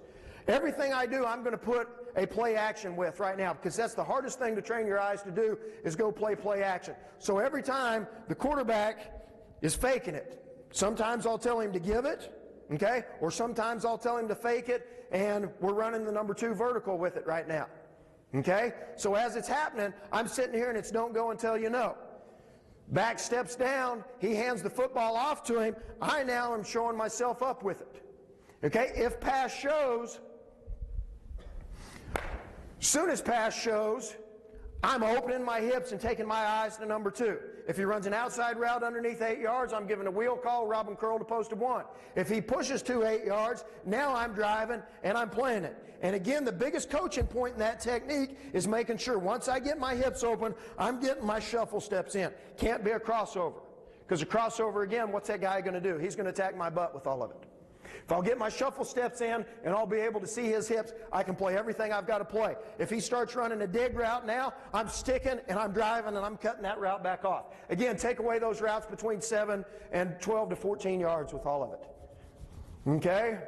Everything I do, I'm going to put a play action with right now, because that's the hardest thing to train your eyes to do is go play action. So every time the quarterback is faking it, sometimes I'll tell him to give it, okay, or sometimes I'll tell him to fake it, and we're running the number 2 vertical with it right now. Okay? So as it's happening, I'm sitting here and it's don't go until you know. Back steps down, he hands the football off to him, I now am showing myself up with it. Okay? If pass shows, soon as pass shows, I'm opening my hips and taking my eyes to number 2. If he runs an outside route underneath 8 yards, I'm giving a wheel call, rob him curl to post of 1. If he pushes to 8 yards, now I'm driving and I'm playing it. And again, the biggest coaching point in that technique is making sure once I get my hips open, I'm getting my shuffle steps in. Can't be a crossover. Because a crossover, again, what's that guy going to do? He's going to attack my butt with all of it. If I'll get my shuffle steps in and I'll be able to see his hips, I can play everything I've got to play. If he starts running a dig route now, I'm sticking and I'm driving and I'm cutting that route back off. Again, take away those routes between 7 and 12 to 14 yards with all of it. Okay?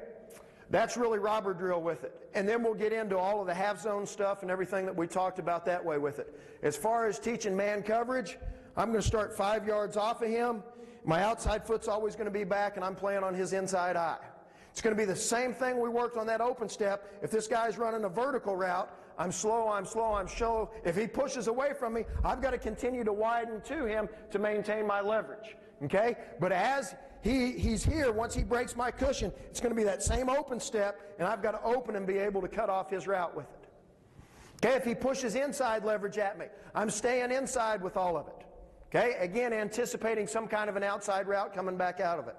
That's really robber drill with it. And then we'll get into all of the half zone stuff and everything that we talked about that way with it. As far as teaching man coverage, I'm going to start 5 yards off of him. My outside foot's always going to be back and I'm playing on his inside eye. It's going to be the same thing we worked on that open step. If this guy's running a vertical route, I'm slow. If he pushes away from me, I've got to continue to widen to him to maintain my leverage. Okay? But as he's here, once he breaks my cushion, it's going to be that same open step, and I've got to open and be able to cut off his route with it. Okay? If he pushes inside leverage at me, I'm staying inside with all of it. Okay? Again, anticipating some kind of an outside route coming back out of it.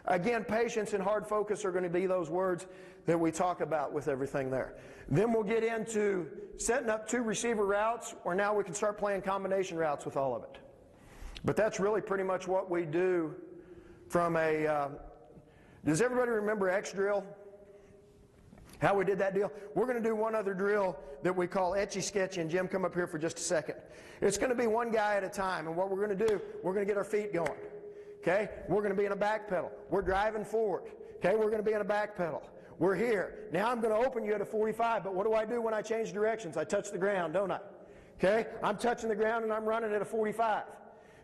Again, patience and hard focus are going to be those words that we talk about with everything there. Then we'll get into setting up 2 receiver routes, or now we can start playing combination routes with all of it. But that's really pretty much what we do from a... does everybody remember X drill? How we did that deal? We're going to do one other drill that we call etchy sketchy, and Jim, come up here for just a second. It's going to be one guy at a time, and what we're going to do, we're going to get our feet going. Okay? We're going to be in a back pedal. We're driving forward. Okay? We're going to be in a back pedal. We're here. Now I'm going to open you at a 45, but what do I do when I change directions? I touch the ground, don't I? Okay? I'm touching the ground and I'm running at a 45.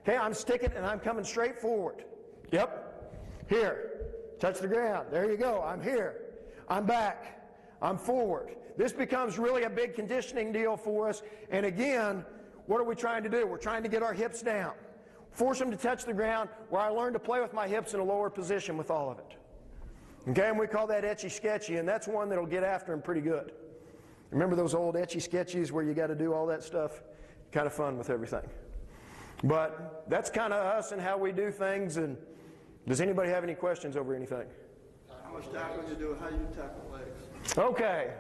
Okay? I'm sticking and I'm coming straight forward. Yep. Here. Touch the ground. There you go. I'm here. I'm back. I'm forward. This becomes really a big conditioning deal for us. And again, what are we trying to do? We're trying to get our hips down. Force them to touch the ground, where I learn to play with my hips in a lower position with all of it. Okay, and we call that etchy sketchy, and that's one that'll get after them pretty good. Remember those old etchy sketchies where you got to do all that stuff? Kind of fun with everything. But that's kind of us and how we do things. And does anybody have any questions over anything? How much tackling you do? How you tackle legs? Okay.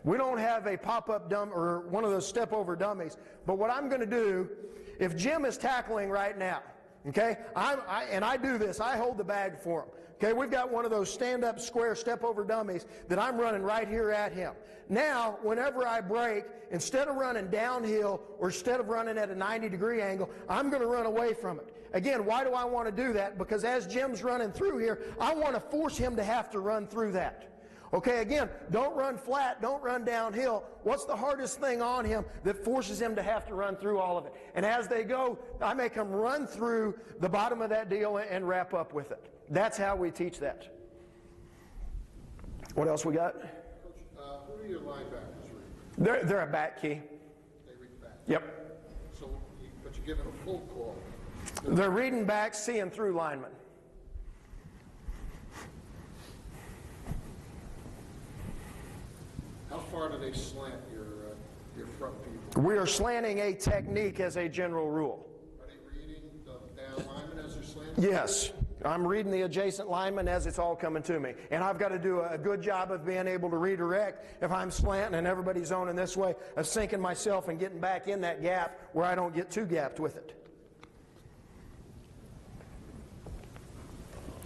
We don't have a pop-up dumb or one of those step-over dummies. But what I'm going to do, if Jim is tackling right now, okay, and I do this, I hold the bag for him. Okay, we've got one of those stand-up square step-over dummies that I'm running right here at him. Now, whenever I break, instead of running downhill or instead of running at a 90-degree angle, I'm going to run away from it. Again, why do I want to do that? Because as Jim's running through here, I want to force him to have to run through that. Okay, again, don't run flat, don't run downhill. What's the hardest thing on him that forces him to have to run through all of it? And as they go, I make them run through the bottom of that deal and wrap up with it. That's how we teach that. What else we got? Coach, who do your linebackers read? They're a back key. They read back? Yep. So, but you're giving a full call. They're reading back, seeing through linemen. How far do they slant your front people? We are slanting a technique as a general rule. Are they reading the down lineman as they're slanting? Yes. I'm reading the adjacent lineman as it's all coming to me. And I've got to do a good job of being able to redirect if I'm slanting and everybody's zoning this way, of sinking myself and getting back in that gap where I don't get too gapped with it.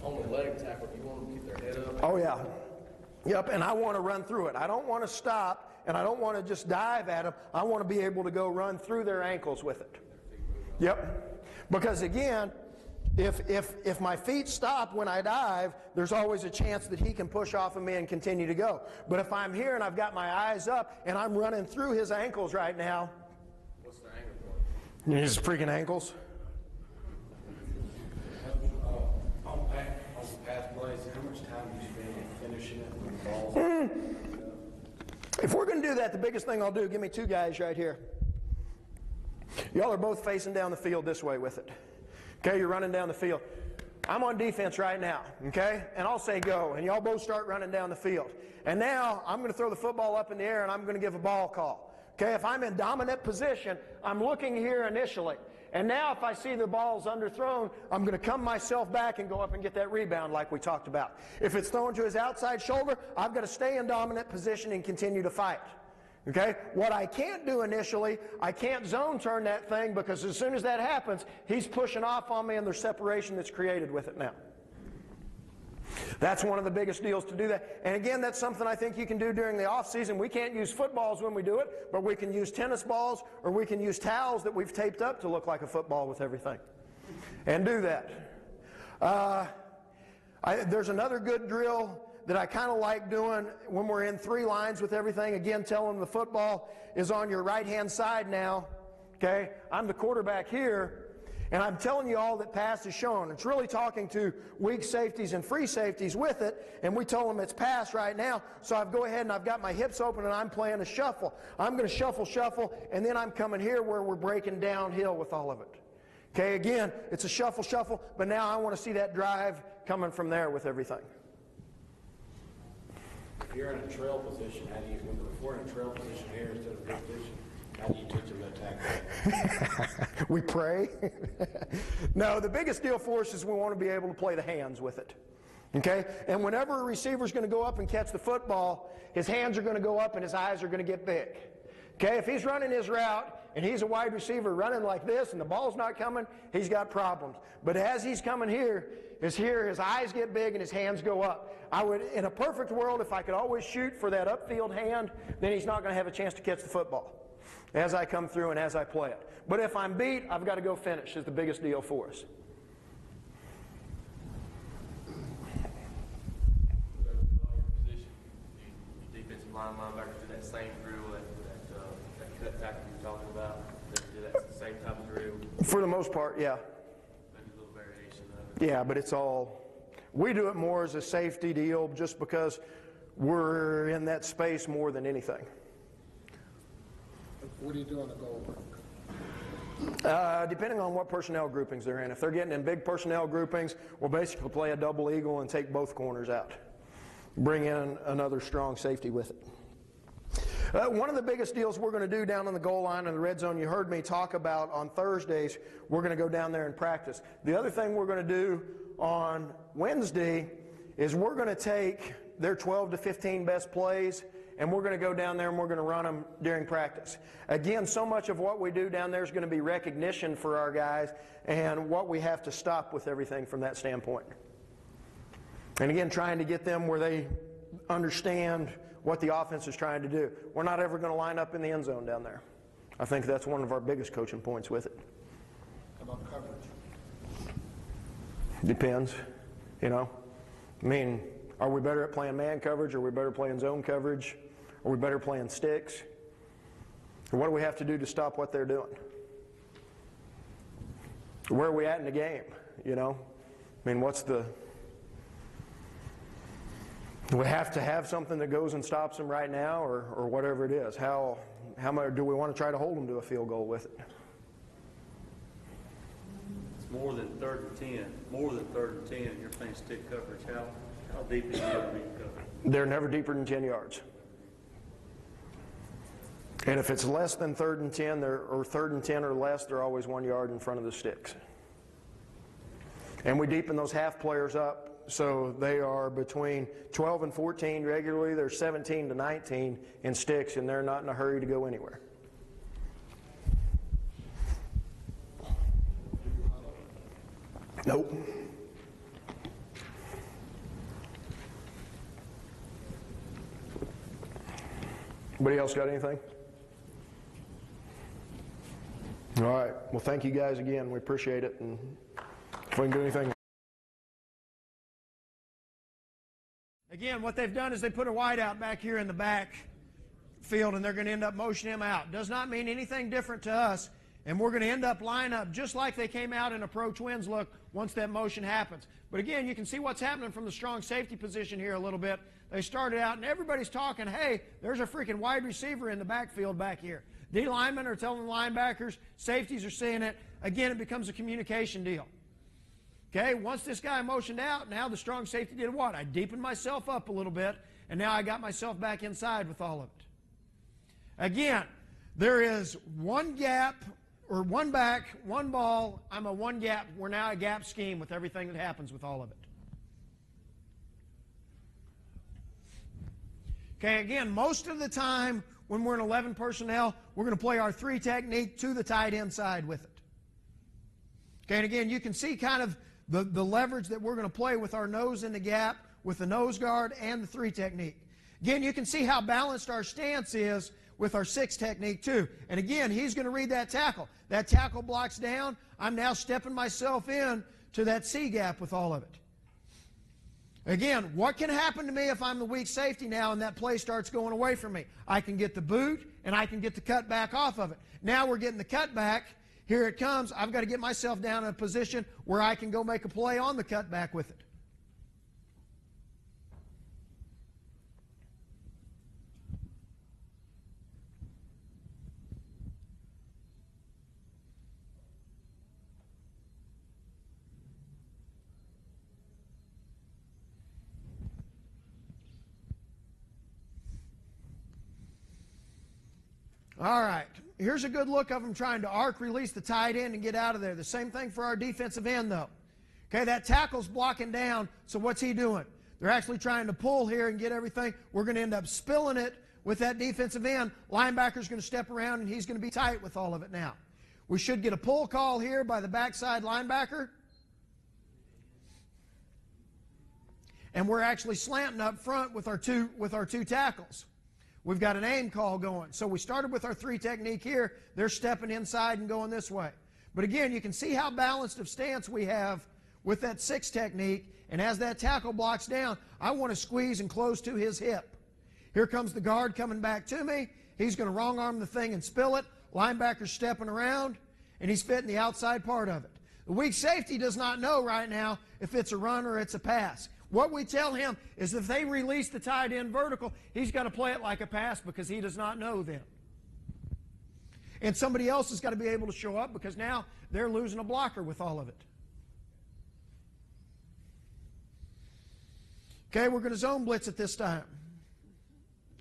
On the leg tackle, you want them to keep their head up? Oh, yeah. Yep, and I want to run through it. I don't want to stop, and I don't want to just dive at them. I want to be able to go run through their ankles with it. Yep. Because, again, if my feet stop when I dive, there's always a chance that he can push off of me and continue to go. But if I'm here and I've got my eyes up and I'm running through his ankles right now. What's the angle for? His freaking ankles. On pass plays, how much time do you spend finishing it when the ball's If we're going to do that, the biggest thing I'll do, give me 2 guys right here. Y'all are both facing down the field this way with it. Okay, you're running down the field. I'm on defense right now, okay? And I'll say go, and y'all both start running down the field. And now I'm going to throw the football up in the air, and I'm going to give a ball call. Okay, if I'm in dominant position, I'm looking here initially. And now if I see the ball's underthrown, I'm going to come myself back and go up and get that rebound like we talked about. If it's thrown to his outside shoulder, I've got to stay in dominant position and continue to fight. Okay? What I can't do initially, I can't zone turn that thing, because as soon as that happens, he's pushing off on me and there's separation that's created with it now. That's one of the biggest deals to do that. And again, that's something I think you can do during the off season. We can't use footballs when we do it, but we can use tennis balls, or we can use towels that we've taped up to look like a football with everything. And do that. There's another good drill that I kind of like doing when we're in 3 lines with everything. Again, telling them the football is on your right-hand side now. Okay? I'm the quarterback here, and I'm telling you all that pass is shown. It's really talking to weak safeties and free safeties with it, and we told them it's pass right now. So I go ahead and I've got my hips open and I'm playing a shuffle. I'm going to shuffle, and then I'm coming here where we're breaking downhill with all of it. Okay, again, it's a shuffle, but now I want to see that drive coming from there with everything. If you're in a trail position, how do you, if we're in a trail position here instead of good position, how do you teach them to attack? We pray. No, the biggest deal for us is we want to be able to play the hands with it. Okay? And whenever a receiver is going to go up and catch the football, his hands are going to go up and his eyes are going to get big. Okay? If he's running his route and he's a wide receiver running like this and the ball's not coming, he's got problems. But as he's coming here, his eyes get big and his hands go up. I would, in a perfect world, if I could always shoot for that upfield hand, then he's not going to have a chance to catch the football as I come through and as I play it. But if I'm beat, I've got to go finish is the biggest deal for us. Defensive line linebackers do that same drill, that cut tackle you're talking about. They do that same type of drill. For the most part, yeah. Maybe a little variation of it. Yeah, but it's all, we do it more as a safety deal just because we're in that space more than anything. What do you do on the goal line? Depending on what personnel groupings they're in. If they're getting in big personnel groupings, we'll basically play a double eagle and take both corners out. Bring in another strong safety with it. One of the biggest deals we're going to do down on the goal line in the red zone, you heard me talk about on Thursdays, we're going to go down there and practice. The other thing we're going to do on Wednesday is we're going to take their 12 to 15 best plays and we're going to go down there and we're going to run them during practice. Again, so much of what we do down there is going to be recognition for our guys and what we have to stop with everything from that standpoint. And again, trying to get them where they understand what the offense is trying to do. We're not ever going to line up in the end zone down there. I think that's one of our biggest coaching points with it. How about coverage? Depends, you know. I mean, are we better at playing man coverage? Are we better playing zone coverage? Are we better playing sticks? Or what do we have to do to stop what they're doing? Where are we at in the game, you know? I mean, what's the... Do we have to have something that goes and stops them right now or whatever it is? How much do we want to try to hold them to a field goal with it? It's more than 3rd and 10. More than 3rd and 10. You're playing stick coverage. How deep is your deep coverage? They're never deeper than 10 yards. And if it's less than 3rd and 10 or 3rd and 10 or less, they're always 1 yard in front of the sticks. And we deepen those half players up. So they are between 12 and 14 regularly. They're 17 to 19 in sticks, and they're not in a hurry to go anywhere. Nope. Anybody else got anything? All right. Well, thank you guys again. We appreciate it. And if we can do anything. Again, what they've done is they put a wide out back here in the back field, and they're going to end up motioning him out. Does not mean anything different to us, and we're going to end up line up just like they came out in approach winds look once that motion happens. But again, you can see what's happening from the strong safety position here a little bit. They started out, and everybody's talking, hey, there's a freaking wide receiver in the backfield back here. D linemen are telling the linebackers, safeties are seeing it. Again, it becomes a communication deal. Okay, once this guy motioned out, now the strong safety did what? I deepened myself up a little bit, and now I got myself back inside with all of it. Again, there is one gap, or one back, one ball. I'm a one gap. We're now a gap scheme with everything that happens with all of it. Okay, again, most of the time when we're in 11 personnel, we're going to play our 3 technique to the tight end side with it. Okay, and again, you can see kind of the leverage that we're going to play with our nose in the gap, with the nose guard and the 3 technique. Again, you can see how balanced our stance is with our 6 technique too. And again, he's going to read that tackle. That tackle blocks down. I'm now stepping myself in to that C gap with all of it. Again, what can happen to me if I'm the weak safety now and that play starts going away from me? I can get the boot and I can get the cut back off of it. Now we're getting the cut back. Here it comes. I've got to get myself down in a position where I can go make a play on the cutback with it. All right, here's a good look of them trying to arc release the tight end and get out of there. The same thing for our defensive end, though. Okay, that tackle's blocking down, so what's he doing? They're actually trying to pull here and get everything. We're going to end up spilling it with that defensive end. Linebacker's going to step around, and he's going to be tight with all of it now. We should get a pull call here by the backside linebacker. And we're actually slanting up front with our two tackles. We've got an aim call going. So we started with our 3 technique here. They're stepping inside and going this way. But again, you can see how balanced of stance we have with that 6 technique. And as that tackle blocks down, I want to squeeze and close to his hip. Here comes the guard coming back to me. He's going to wrong arm the thing and spill it. Linebacker's stepping around, and he's fitting the outside part of it. The weak safety does not know right now if it's a run or it's a pass. What we tell him is if they release the tight end vertical, he's got to play it like a pass because he does not know then. And somebody else has got to be able to show up because now they're losing a blocker with all of it. Okay, we're going to zone blitz at this time.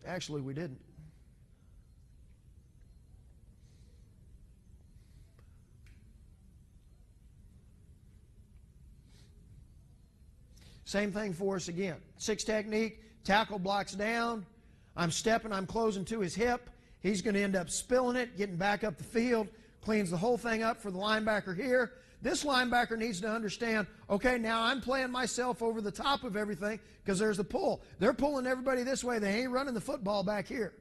Actually, we didn't. Same thing for us again. 6 technique, tackle blocks down. I'm stepping, I'm closing to his hip. He's going to end up spilling it, getting back up the field, cleans the whole thing up for the linebacker here. This linebacker needs to understand, okay, now I'm playing myself over the top of everything because there's a pull. They're pulling everybody this way. They ain't running the football back here.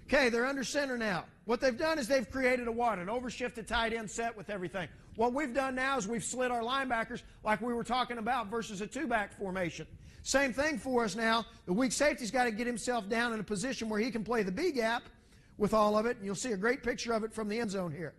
Okay, they're under center now. What they've done is they've created an overshifted tight end set with everything. What we've done now is we've slid our linebackers like we were talking about versus a 2-back formation. Same thing for us now. The weak safety's got to get himself down in a position where he can play the B gap with all of it, and you'll see a great picture of it from the end zone here.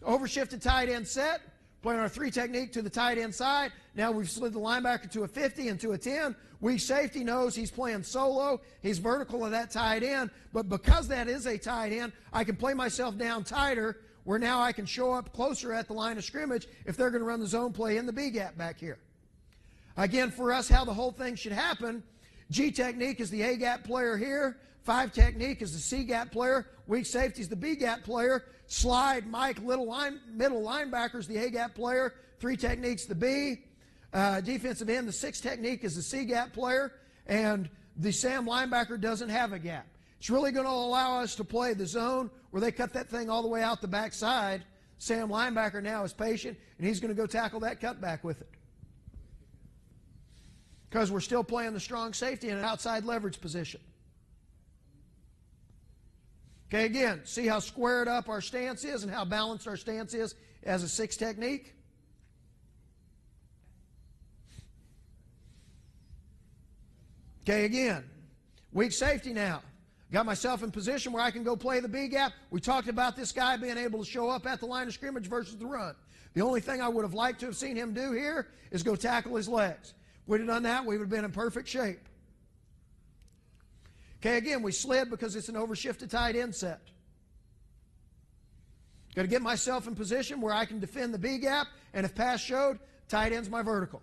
Overshifted tight end set, playing our 3 technique to the tight end side. Now we've slid the linebacker to a 50 and to a 10. Weak safety knows he's playing solo. He's vertical of that tight end, but because that is a tight end, I can play myself down tighter where now I can show up closer at the line of scrimmage if they're going to run the zone play in the B gap back here. Again, for us, how the whole thing should happen, G technique is the A gap player here. 5 technique is the C gap player. Weak safety is the B gap player. Slide, Mike, middle linebacker is the A gap player. 3 techniques the B. Defensive end, the 6 technique is the C gap player. And the Sam linebacker doesn't have a gap. It's really going to allow us to play the zone where they cut that thing all the way out the backside. Sam linebacker now is patient, and he's going to go tackle that cutback with it. Because we're still playing the strong safety in an outside leverage position. Okay, again, see how squared up our stance is and how balanced our stance is as a 6 technique? Okay, again, weak safety now. Got myself in position where I can go play the B gap. We talked about this guy being able to show up at the line of scrimmage versus the run. The only thing I would have liked to have seen him do here is go tackle his legs. If we'd have done that, we would have been in perfect shape. Okay, again, we slid because it's an overshifted tight end set. Got to get myself in position where I can defend the B gap, and if pass showed, tight end's my vertical.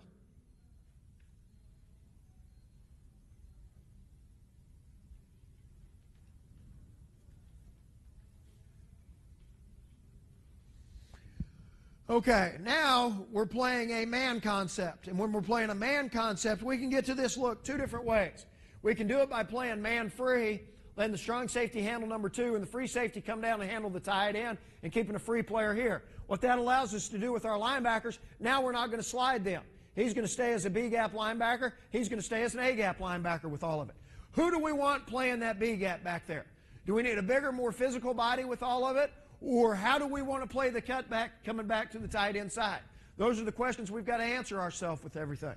Okay, now we're playing a man concept. And when we're playing a man concept, we can get to this look 2 different ways. We can do it by playing man free, letting the strong safety handle number 2 and the free safety come down and handle the tight end and keeping a free player here. What that allows us to do with our linebackers, now we're not going to slide them. He's going to stay as a B gap linebacker. He's going to stay as an A gap linebacker with all of it. Who do we want playing that B gap back there? Do we need a bigger, more physical body with all of it? Or how do we want to play the cutback coming back to the tight end side? Those are the questions we've got to answer ourselves with everything.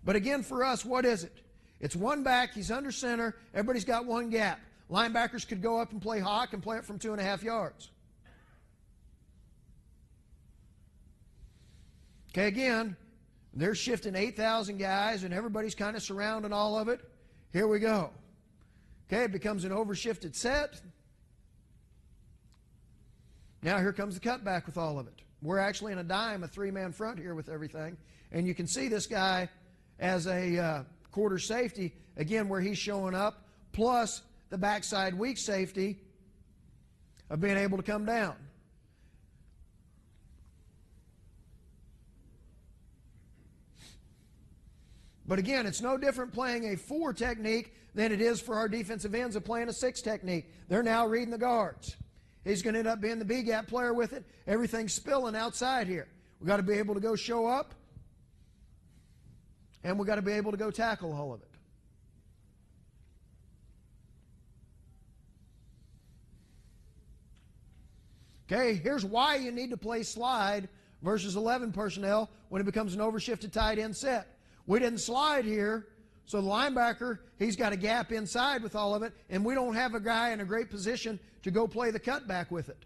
But again, for us, what is it? It's 1 back, he's under center, everybody's got 1 gap. Linebackers could go up and play hawk and play it from 2.5 yards. Okay, again, they're shifting 8,000 guys and everybody's kind of surrounding all of it. Here we go. Okay, it becomes an overshifted set. Now here comes the cutback with all of it. We're actually in a dime, a 3-man front here with everything. And you can see this guy as a quarter safety, again, where he's showing up, plus the backside weak safety of being able to come down. But again, it's no different playing a 4 technique than it is for our defensive ends of playing a 6 technique. They're now reading the guards. He's going to end up being the B-gap player with it. Everything's spilling outside here. We've got to be able to go show up, and we've got to be able to go tackle all of it. Okay, here's why you need to play slide versus 11 personnel when it becomes an overshifted tight end set. We didn't slide here, so the linebacker, he's got a gap inside with all of it, and we don't have a guy in a great position to go play the cutback with it.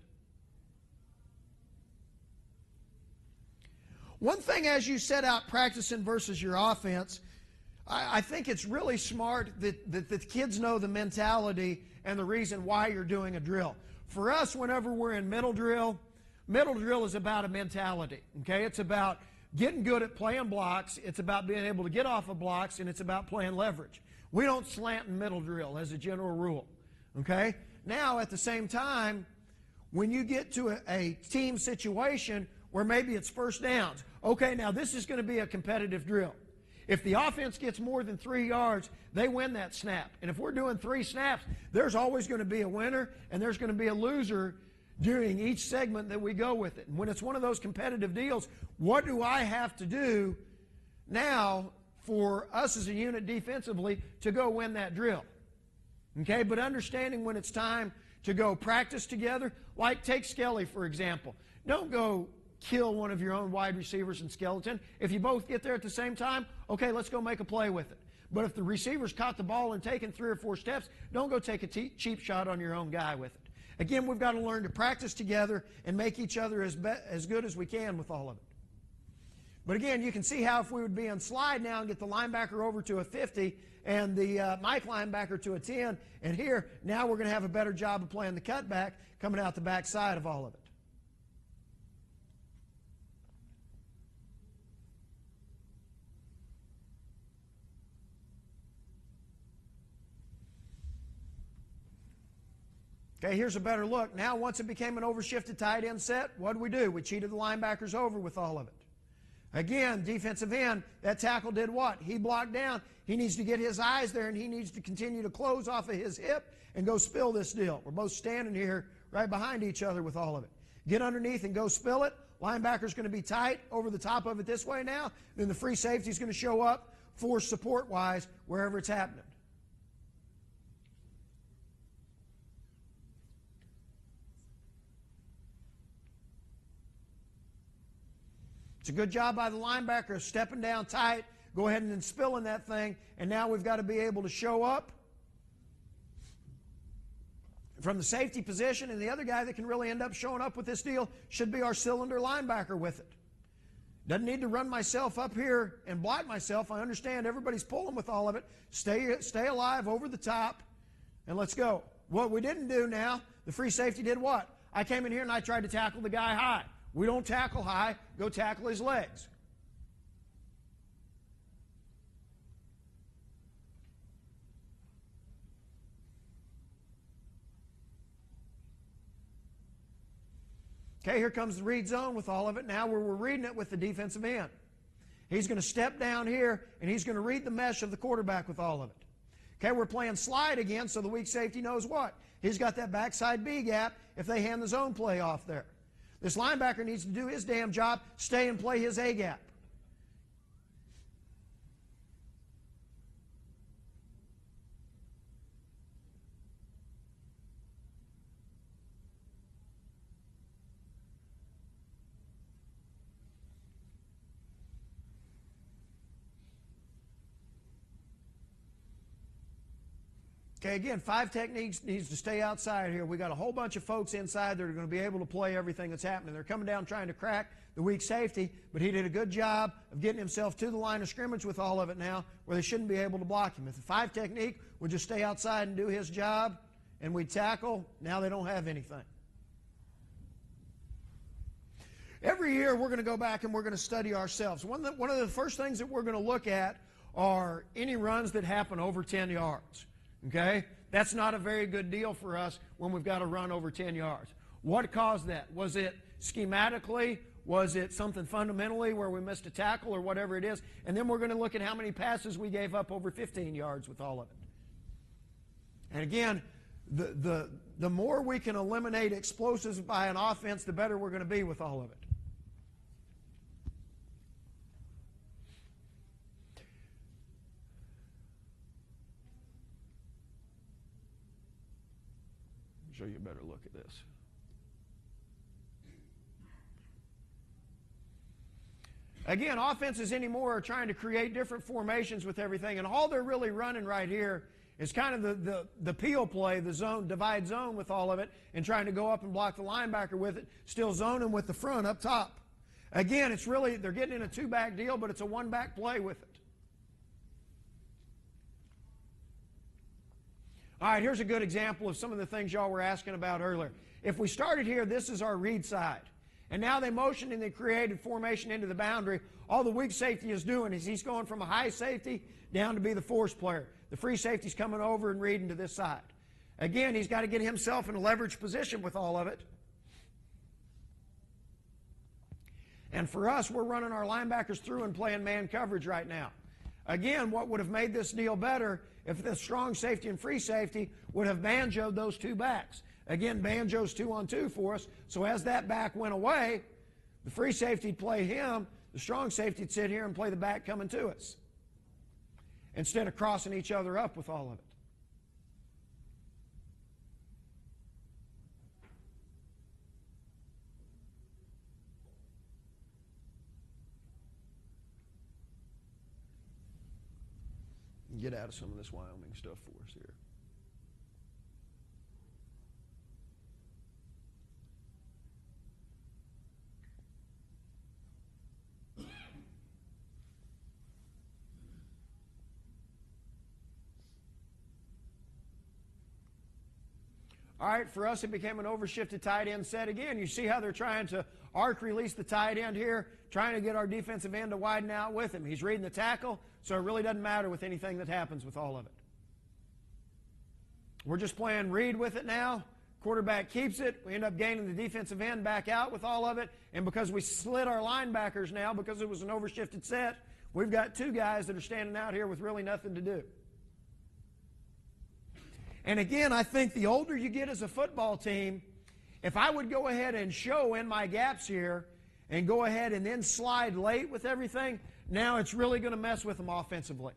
One thing as you set out practicing versus your offense, I think it's really smart that the kids know the mentality and the reason why you're doing a drill. For us, whenever we're in middle drill is about a mentality, okay? It's about getting good at playing blocks, it's about being able to get off of blocks, and it's about playing leverage. We don't slant in middle drill as a general rule, okay? Now, at the same time, when you get to a team situation where maybe it's first downs, okay, now this is going to be a competitive drill. If the offense gets more than 3 yards, they win that snap. And if we're doing 3 snaps, there's always going to be a winner and there's going to be a loser during each segment that we go with it. And when it's one of those competitive deals, what do I have to do now for us as a unit defensively to go win that drill? Okay, but understanding when it's time to go practice together, like take Skelly, for example. Don't go kill one of your own wide receivers in skeleton. If you both get there at the same time, okay, let's go make a play with it. But if the receiver's caught the ball and taken 3 or 4 steps, don't go take a cheap shot on your own guy with it. Again, we've got to learn to practice together and make each other as good as we can with all of it. But again, you can see how if we would be on slide now and get the linebacker over to a 50 and the Mike linebacker to a 10, and here, now we're going to have a better job of playing the cutback coming out the backside of all of it. Okay, here's a better look. Now, once it became an overshifted tight end set, what do? We cheated the linebackers over with all of it. Again, defensive end, that tackle did what? He blocked down. He needs to get his eyes there, and he needs to continue to close off of his hip and go spill this deal. We're both standing here right behind each other with all of it. Get underneath and go spill it. Linebacker's going to be tight over the top of it this way now. Then the free safety's going to show up for support-wise wherever it's happening. It's a good job by the linebacker of stepping down tight, go ahead and then spilling that thing, and now we've got to be able to show up from the safety position, and the other guy that can really end up showing up with this deal should be our cylinder linebacker with it. Doesn't need to run myself up here and block myself. I understand everybody's pulling with all of it. Stay alive over the top, and let's go. What we didn't do now, the free safety did what? I came in here and I tried to tackle the guy high. We don't tackle high, go tackle his legs. Okay, here comes the read zone with all of it. Now we're reading it with the defensive end. He's going to step down here, and he's going to read the mesh of the quarterback with all of it. Okay, we're playing slide again, so the weak safety knows what? He's got that backside B gap if they hand the zone play off there. This linebacker needs to do his damn job, stay and play his A gap. Okay, again, 5 techniques needs to stay outside here. We got a whole bunch of folks inside that are going to be able to play everything that's happening. They're coming down trying to crack the weak safety, but he did a good job of getting himself to the line of scrimmage with all of it now where they shouldn't be able to block him. If the 5 technique would just stay outside and do his job and we tackle, now they don't have anything. Every year we're going to go back and we're going to study ourselves. One of the first things that we're going to look at are any runs that happen over 10 yards. Okay? That's not a very good deal for us when we've got to run over 10 yards. What caused that? Was it schematically? Was it something fundamentally where we missed a tackle or whatever it is? And then we're going to look at how many passes we gave up over 15 yards with all of it. And again, the more we can eliminate explosives by an offense, the better we're going to be with all of it. Show you a better look at this. Again, offenses anymore are trying to create different formations with everything, and all they're really running right here is kind of the peel play, the zone, divide zone with all of it, and trying to go up and block the linebacker with it, still zoning with the front up top. Again, it's really, they're getting in a two-back deal, but it's a one-back play with it. All right, here's a good example of some of the things y'all were asking about earlier. If we started here, this is our read side. And now they motioned and they created formation into the boundary. All the weak safety is doing is he's going from a high safety down to be the force player. The free safety's coming over and reading to this side. Again, he's got to get himself in a leverage position with all of it. And for us, we're running our linebackers through and playing man coverage right now. Again, what would have made this deal better if the strong safety and free safety would have banjoed those two backs. Again, banjo's 2-on-2 for us, so as that back went away, the free safety would play him, the strong safety would sit here and play the back coming to us, instead of crossing each other up with all of it. Get out of some of this Wyoming stuff for us here. All right, for us it became an overshifted tight end set again. You see how they're trying to arc release the tight end here, trying to get our defensive end to widen out with him. He's reading the tackle, so it really doesn't matter with anything that happens with all of it. We're just playing read with it now. Quarterback keeps it. We end up gaining the defensive end back out with all of it. And because we slid our linebackers now, because it was an overshifted set, we've got two guys that are standing out here with really nothing to do. And again, I think the older you get as a football team, if I would go ahead and show in my gaps here and go ahead and then slide late with everything, now it's really going to mess with them offensively.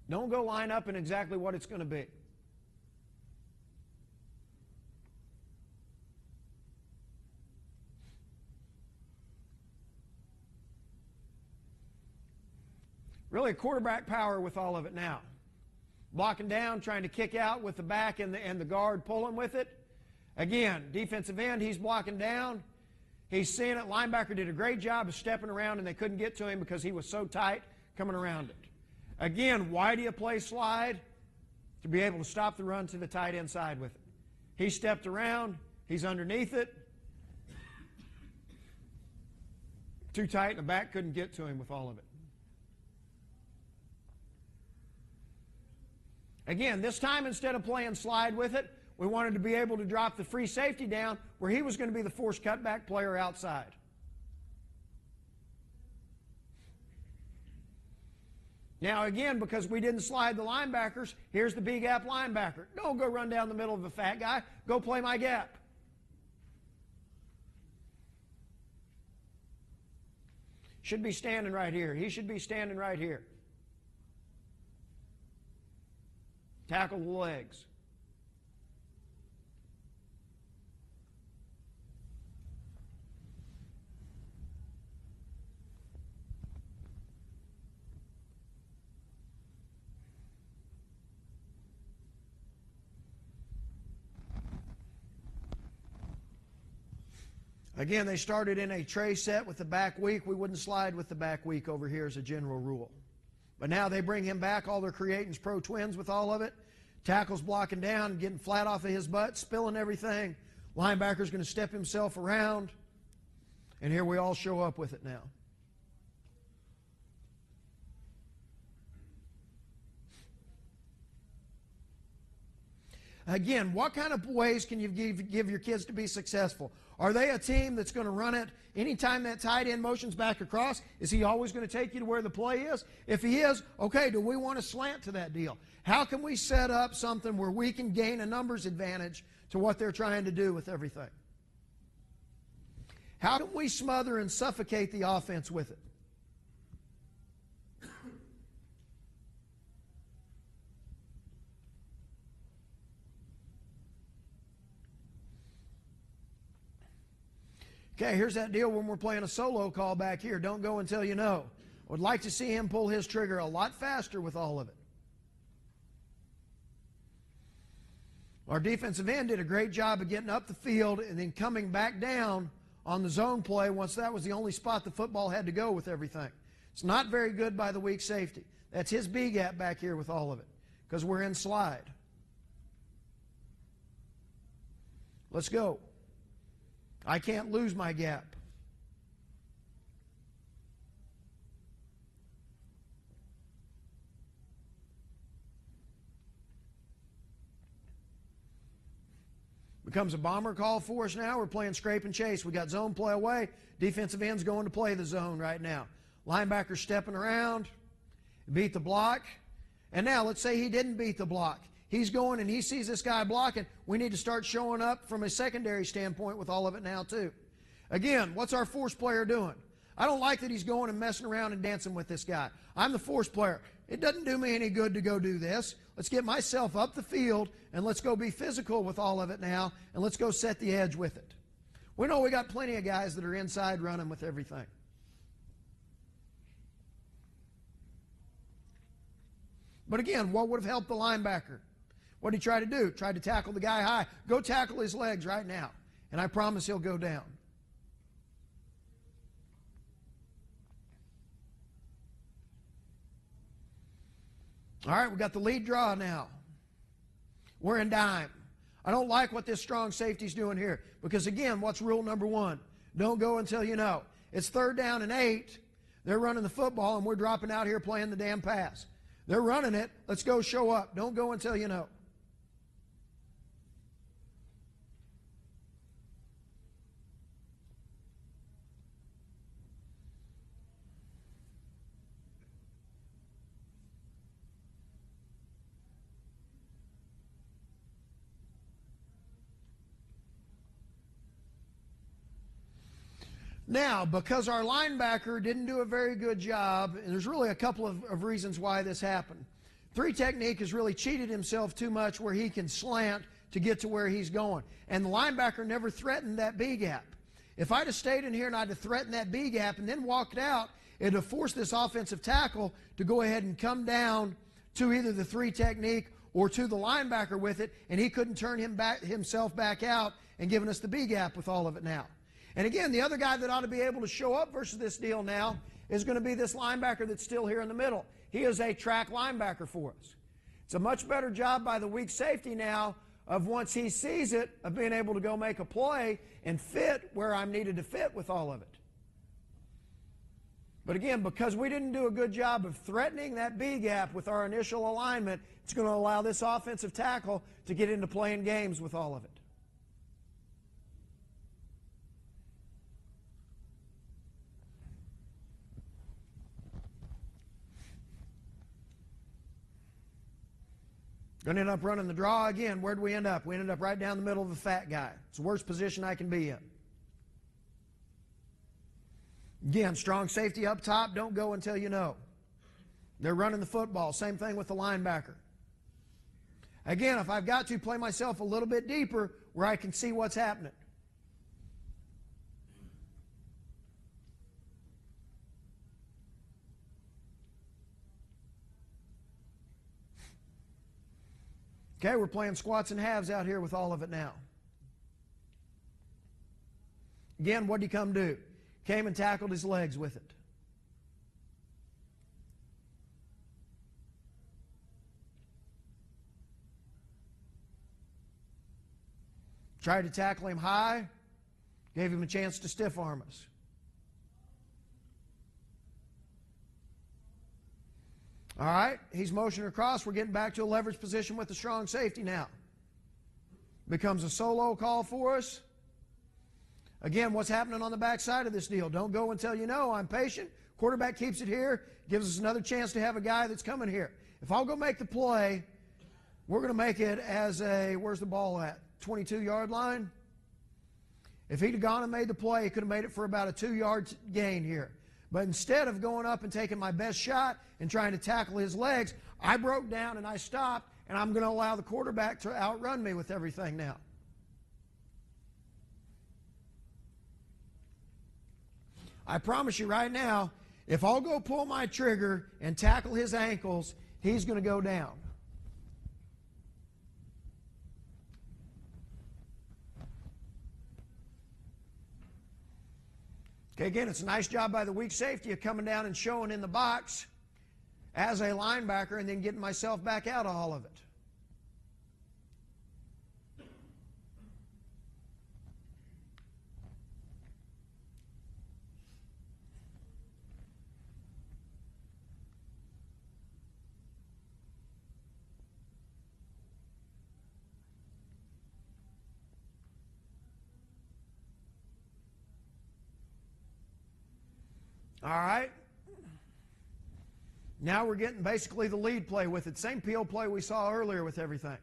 Don't go line up in exactly what it's going to be. Really quarterback power with all of it now. Blocking down, trying to kick out with the back and the guard pulling with it. Again, defensive end, he's blocking down. He's seeing it. Linebacker did a great job of stepping around, and they couldn't get to him because he was so tight coming around it. Again, why do you play slide? To be able to stop the run to the tight end side with it. He stepped around. He's underneath it. Too tight, and the back couldn't get to him with all of it. Again, this time instead of playing slide with it, we wanted to be able to drop the free safety down where he was going to be the force cutback player outside. Now again, because we didn't slide the linebackers, here's the B-gap linebacker. Don't go run down the middle of a fat guy. Go play my gap. Should be standing right here. He should be standing right here. Tackle the legs. Again, they started in a tray set with the back weak. We wouldn't slide with the back weak over here as a general rule. But now they bring him back. All they're creating is pro twins with all of it. Tackle's blocking down, getting flat off of his butt, spilling everything. Linebacker's going to step himself around. And here we all show up with it now. Again, what kind of ways can you give your kids to be successful? Are they a team that's going to run it anytime that tight end motions back across? Is he always going to take you to where the play is? If he is, okay, do we want to slant to that deal? How can we set up something where we can gain a numbers advantage to what they're trying to do with everything? How can we smother and suffocate the offense with it? Okay, here's that deal when we're playing a solo call back here. Don't go until you know. Would like to see him pull his trigger a lot faster with all of it. Our defensive end did a great job of getting up the field and then coming back down on the zone play once that was the only spot the football had to go with everything. It's not very good by the weak safety. That's his B gap back here with all of it because we're in slide. Let's go. I can't lose my gap. Becomes a bomber call for us now. We're playing scrape and chase. We got zone play away. Defensive end's going to play the zone right now. Linebacker stepping around. Beat the block. And now let's say he didn't beat the block. He's going and he sees this guy blocking. We need to start showing up from a secondary standpoint with all of it now too. Again, what's our force player doing? I don't like that he's going and messing around and dancing with this guy. I'm the force player. It doesn't do me any good to go do this. Let's get myself up the field and let's go be physical with all of it now and let's go set the edge with it. We know we got plenty of guys that are inside running with everything. But again, what would have helped the linebacker? What did he try to do? Tried to tackle the guy high. Go tackle his legs right now. And I promise he'll go down. All right, we got the lead draw now. We're in dime. I don't like what this strong safety's doing here. Because again, what's rule number 1? Don't go until you know. It's 3rd down and 8. They're running the football and we're dropping out here playing the damn pass. They're running it. Let's go show up. Don't go until you know. Now, because our linebacker didn't do a very good job, and there's really a couple of reasons why this happened. 3 technique has really cheated himself too much where he can slant to get to where he's going. And the linebacker never threatened that B gap. If I'd have stayed in here and I'd have threatened that B gap and then walked out, it'd have forced this offensive tackle to go ahead and come down to either the 3 technique or to the linebacker with it, and he couldn't turn himself back out and giving us the B gap with all of it now. And again, the other guy that ought to be able to show up versus this deal now is going to be this linebacker that's still here in the middle. He is a track linebacker for us. It's a much better job by the weak safety now of once he sees it, of being able to go make a play and fit where I'm needed to fit with all of it. But again, because we didn't do a good job of threatening that B gap with our initial alignment, it's going to allow this offensive tackle to get into playing games with all of it. Going to end up running the draw again. Where'd we end up? We ended up right down the middle of the fat guy. It's the worst position I can be in. Again, strong safety up top. Don't go until you know. They're running the football. Same thing with the linebacker. Again, if I've got to play myself a little bit deeper where I can see what's happening. Okay, we're playing squats and halves out here with all of it now. Again, what did he come do? Came and tackled his legs with it. Tried to tackle him high, gave him a chance to stiff arm us. All right, he's motioning across. We're getting back to a leverage position with the strong safety now. becomes a solo call for us. Again, what's happening on the backside of this deal? Don't go until you know. I'm patient. Quarterback keeps it here, gives us another chance to have a guy that's coming here. If I'll go make the play, we're going to make it as a, where's the ball at? 22-yard line? If he'd have gone and made the play, he could have made it for about a 2-yard gain here. But instead of going up and taking my best shot and trying to tackle his legs, I broke down and I stopped, and I'm going to allow the quarterback to outrun me with everything now. I promise you right now, if I'll go pull my trigger and tackle his ankles, he's going to go down. Okay, again, it's a nice job by the weak safety of coming down and showing in the box as a linebacker and then getting myself back out of all of it. All right. Now we're getting basically the lead play with it. Same peel play we saw earlier with everything.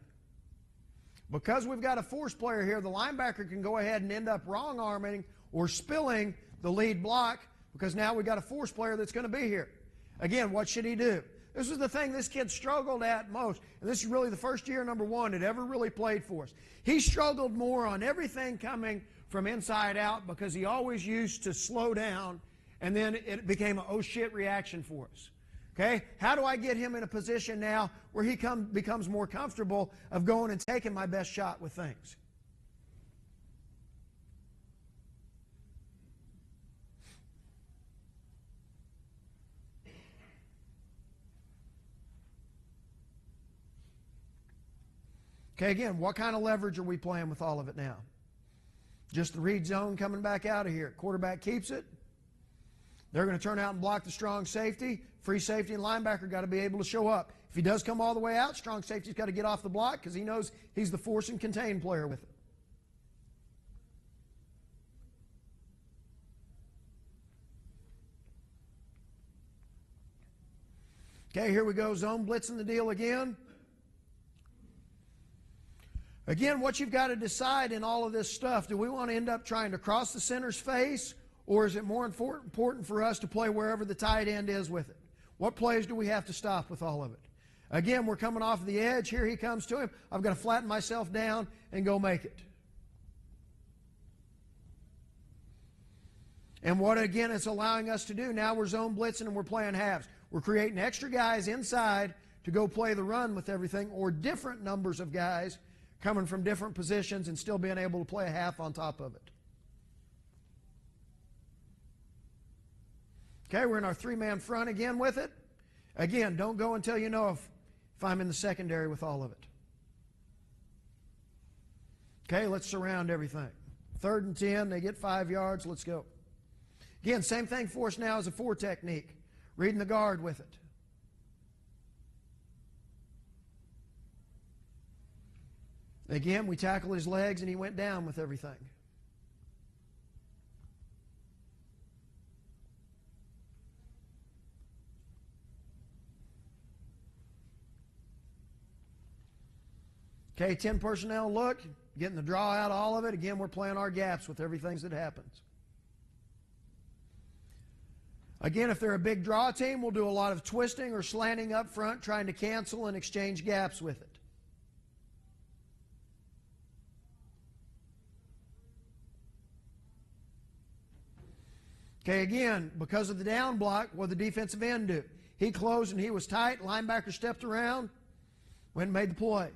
Because we've got a force player here, the linebacker can go ahead and end up wrong arming or spilling the lead block because now we've got a force player that's going to be here. Again, what should he do? This was the thing this kid struggled at most. And this is really the first year, number one, it ever really played for us. He struggled more on everything coming from inside out because he always used to slow down, and then it became an oh shit reaction for us. Okay? How do I get him in a position now where he becomes more comfortable of going and taking my best shot with things? Okay, again, what kind of leverage are we playing with all of it now? Just the read zone coming back out of here. Quarterback keeps it. They're going to turn out and block the strong safety. Free safety and linebacker got to be able to show up. If he does come all the way out, strong safety's got to get off the block because he knows he's the force and contain player with it. Okay, here we go. Zone blitzing the deal again. Again, what you've got to decide in all of this stuff, do we want to end up trying to cross the center's face, or is it more important for us to play wherever the tight end is with it? What plays do we have to stop with all of it? Again, we're coming off the edge. Here he comes to him. I've got to flatten myself down and go make it. And what, again, it's allowing us to do, now we're zone blitzing and we're playing halves. We're creating extra guys inside to go play the run with everything, or different numbers of guys coming from different positions and still being able to play a half on top of it. Okay, we're in our three-man front again with it. Again, don't go until you know if I'm in the secondary with all of it. Okay, let's surround everything. 3rd and 10, they get 5 yards, let's go. Again, same thing for us now as a 4 technique. Reading the guard with it. Again, we tackle his legs and he went down with everything. Okay, 10 personnel look, getting the draw out of all of it. Again, we're playing our gaps with everything that happens. Again, if they're a big draw team, we'll do a lot of twisting or slanting up front, trying to cancel and exchange gaps with it. Okay, again, because of the down block, what did the defensive end do? He closed and he was tight. Linebacker stepped around, went and made the play.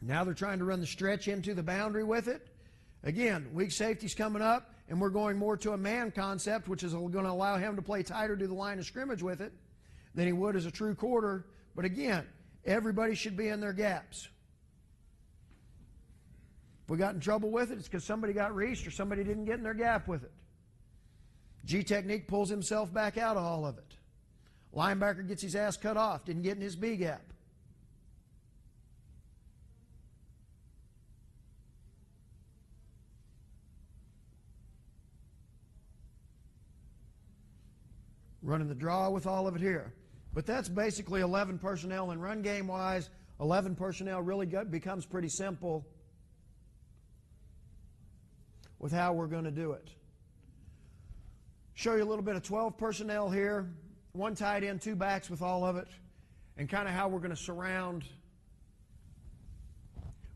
Now they're trying to run the stretch into the boundary with it. Again, weak safety's coming up, and we're going more to a man concept, which is going to allow him to play tighter to the line of scrimmage with it than he would as a true quarter. But again, everybody should be in their gaps. If we got in trouble with it, it's because somebody got reached or somebody didn't get in their gap with it. G technique pulls himself back out of all of it. Linebacker gets his ass cut off, didn't get in his B gap. Running the draw with all of it here. But that's basically 11 personnel, and run game wise, 11 personnel really becomes pretty simple with how we're going to do it. Show you a little bit of 12 personnel here, 1 tight end, 2 backs with all of it, and kind of how we're going to surround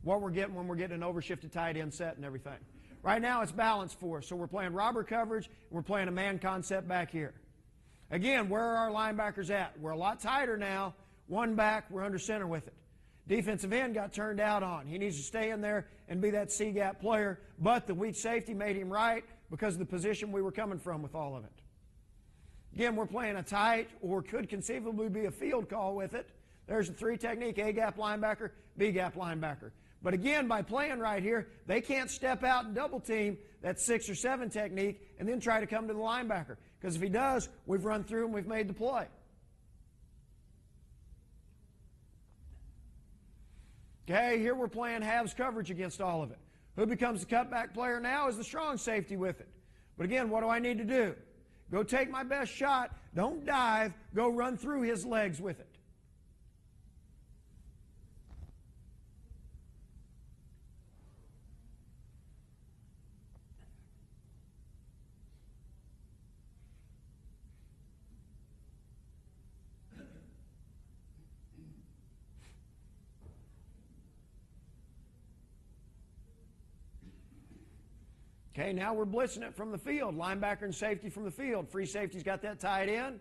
what we're getting when we're getting an overshifted tight end set and everything. Right now it's balanced for us, so we're playing robber coverage, and we're playing a man concept back here. Again, where are our linebackers at? We're a lot tighter now. 1 back, we're under center with it. Defensive end got turned out on. He needs to stay in there and be that C-gap player, but the weak safety made him right because of the position we were coming from with all of it. Again, we're playing a tight, or could conceivably be a field call with it. There's the 3 technique, A-gap linebacker, B-gap linebacker. But again, by playing right here, they can't step out and double team that 6 or 7 technique and then try to come to the linebacker. Because if he does, we've run through and we've made the play. Okay, here we're playing halves coverage against all of it. Who becomes the cutback player now is the strong safety with it. But again, what do I need to do? Go take my best shot. Don't dive. Go run through his legs with it. Okay, now we're blitzing it from the field. Linebacker and safety from the field. Free safety's got that tied in.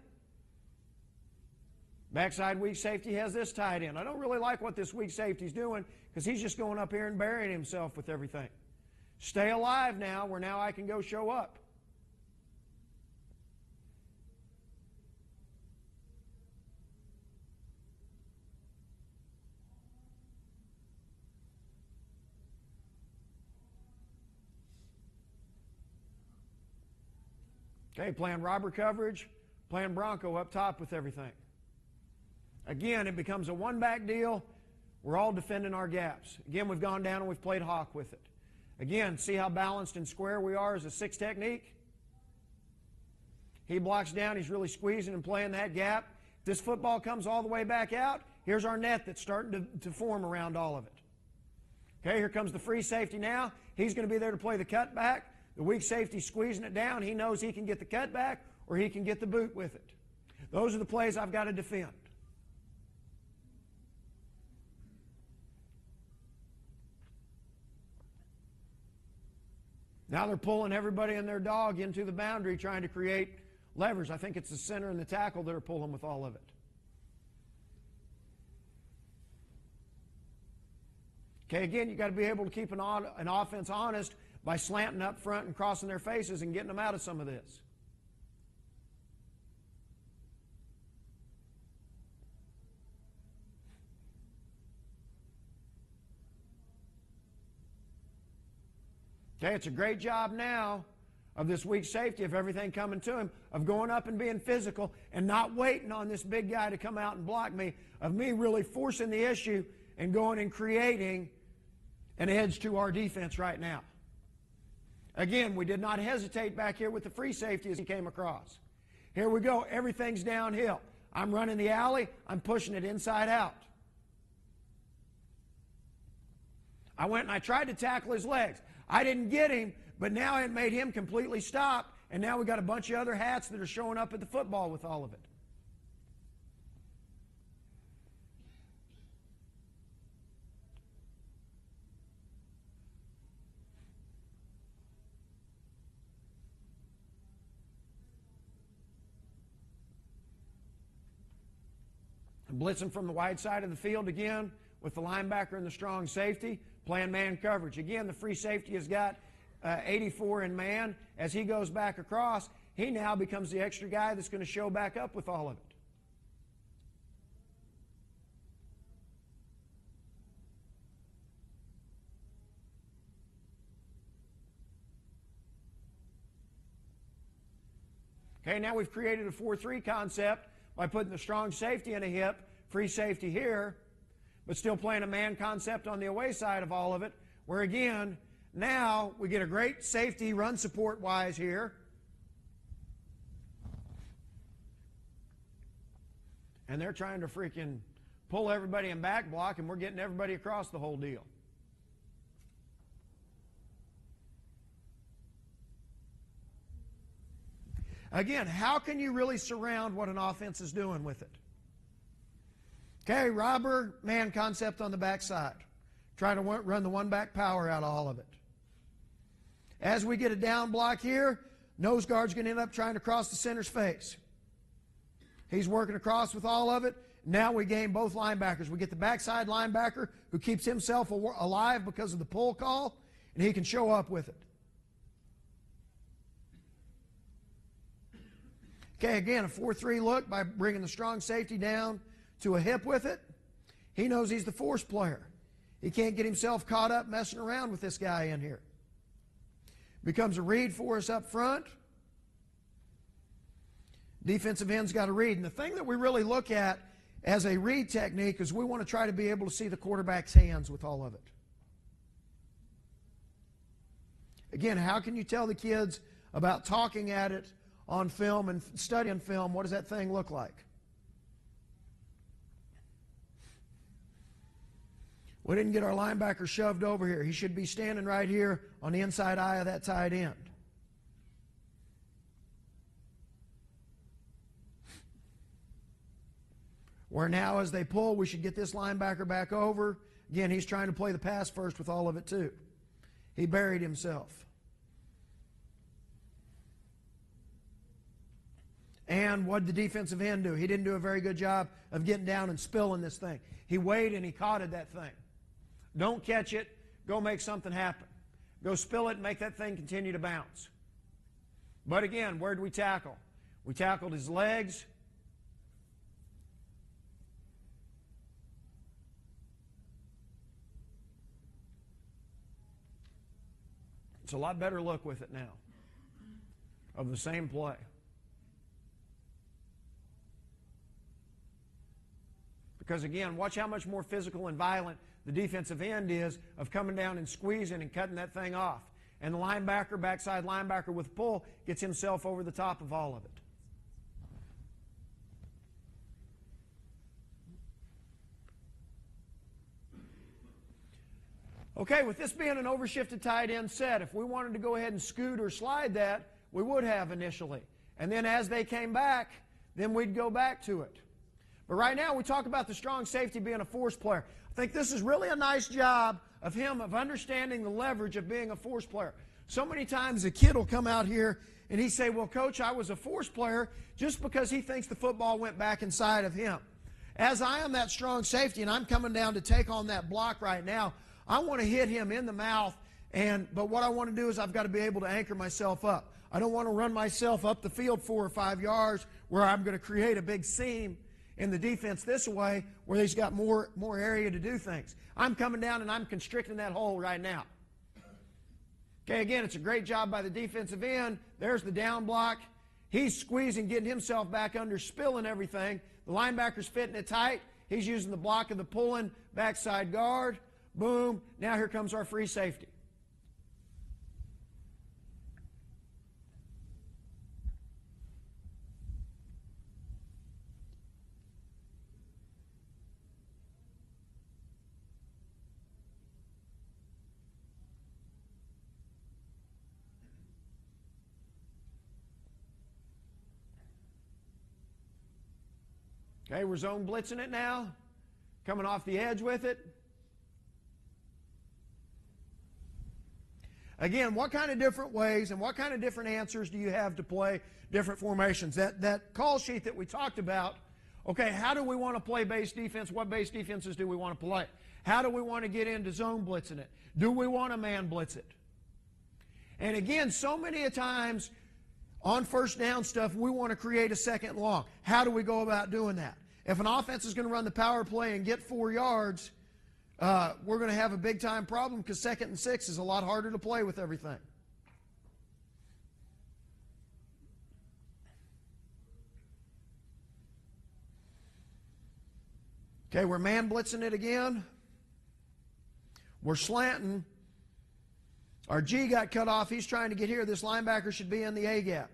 Backside weak safety has this tied in. I don't really like what this weak safety's doing because he's just going up here and burying himself with everything. Stay alive now, where now I can go show up. Okay, playing robber coverage, playing Bronco up top with everything. Again, it becomes a 1-back deal. We're all defending our gaps. Again, we've gone down and we've played hawk with it. Again, see how balanced and square we are as a 6 technique? He blocks down, he's really squeezing and playing that gap. If this football comes all the way back out, here's our net that's starting to form around all of it. Okay, here comes the free safety now. He's going to be there to play the cutback. The weak safety squeezing it down. He knows he can get the cutback or he can get the boot with it. Those are the plays I've got to defend. Now they're pulling everybody and their dog into the boundary trying to create levers. I think it's the center and the tackle that are pulling with all of it. Okay, again, you've got to be able to keep an offense honest by slanting up front and crossing their faces and getting them out of some of this. Okay, it's a great job now of this weak safety, of everything coming to him, of going up and being physical and not waiting on this big guy to come out and block me, of me really forcing the issue and going and creating an edge to our defense right now. Again, we did not hesitate back here with the free safety as he came across. Here we go. Everything's downhill. I'm running the alley. I'm pushing it inside out. I went and I tried to tackle his legs. I didn't get him, but now it made him completely stop, and now we got a bunch of other hats that are showing up at the football with all of it. Blitzing from the wide side of the field again with the linebacker and the strong safety, playing man coverage. Again, the free safety has got 84 in man. As he goes back across, he now becomes the extra guy that's going to show back up with all of it. Okay, now we've created a 4-3 concept by putting the strong safety in a hip, free safety here, but still playing a man concept on the away side of all of it, where again, now we get a great safety run support wise here. And they're trying to freaking pull everybody in back block, and we're getting everybody across the whole deal. Again, how can you really surround what an offense is doing with it? Okay, robber, man concept on the backside. Trying to run the one-back power out of all of it. As we get a down block here, nose guard's going to end up trying to cross the center's face. He's working across with all of it. Now we gain both linebackers. We get the backside linebacker who keeps himself alive because of the pull call, and he can show up with it. Okay, again, a 4-3 look by bringing the strong safety down to a hip with it. He knows he's the force player. He can't get himself caught up messing around with this guy in here. Becomes a read for us up front. Defensive end's got a read. And the thing that we really look at as a read technique is we want to try to be able to see the quarterback's hands with all of it. Again, how can you tell the kids about talking at it on film and studying film? What does that thing look like? We didn't get our linebacker shoved over here. He should be standing right here on the inside eye of that tight end. Where now as they pull, we should get this linebacker back over. Again, he's trying to play the pass first with all of it too. He buried himself. And what did the defensive end do? He didn't do a very good job of getting down and spilling this thing. He weighed and he caught that thing. Don't catch it. Go make something happen. Go spill it and make that thing continue to bounce. But again, where did we tackle? We tackled his legs. It's a lot better look with it now of the same play. Because again, watch how much more physical and violent the defensive end is of coming down and squeezing and cutting that thing off. And the linebacker, backside linebacker with pull, gets himself over the top of all of it. Okay, with this being an overshifted tight end set, if we wanted to go ahead and scoot or slide that, we would have initially. And then as they came back, then we'd go back to it. But right now, we talk about the strong safety being a force player. I think this is really a nice job of him of understanding the leverage of being a force player. So many times a kid will come out here and he say, well, Coach, I was a force player just because he thinks the football went back inside of him. As I am that strong safety and I'm coming down to take on that block right now, I want to hit him in the mouth, but what I want to do is I've got to be able to anchor myself up. I don't want to run myself up the field 4 or 5 yards where I'm going to create a big seam in the defense this way where he's got more area to do things. I'm coming down and I'm constricting that hole right now. Okay, again, it's a great job by the defensive end. There's the down block. He's squeezing, getting himself back under, spilling everything. The linebacker's fitting it tight. He's using the block of the pulling backside guard. Boom. Now here comes our free safety. Okay, we're zone blitzing it now. Coming off the edge with it. Again, what kind of different ways and what kind of different answers do you have to play different formations? That call sheet that we talked about, okay, how do we want to play base defense? What base defenses do we want to play? How do we want to get into zone blitzing it? Do we want to man blitz it? And again, so many a times on first down stuff, we want to create a second long. How do we go about doing that? If an offense is going to run the power play and get 4 yards, we're going to have a big-time problem because 2nd and 6 is a lot harder to play with everything. Okay, we're man blitzing it again. We're slanting. Our G got cut off. He's trying to get here. This linebacker should be in the A gap.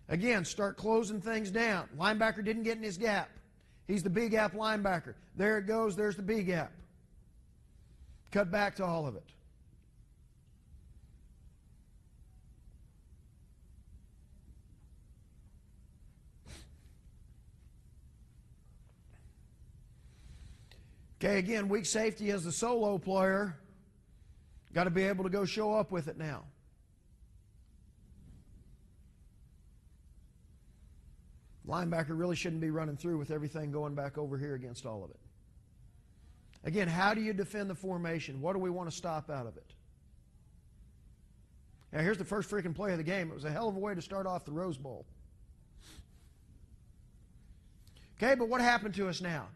Again, start closing things down. Linebacker didn't get in his gap. He's the B gap linebacker. There it goes. There's the B gap. Cut back to all of it. Okay, again, weak safety as the solo player. Got to be able to go show up with it now. Linebacker really shouldn't be running through with everything going back over here against all of it. Again, how do you defend the formation? What do we want to stop out of it? Now, here's the first freaking play of the game. It was a hell of a way to start off the Rose Bowl. Okay, but what happened to us now?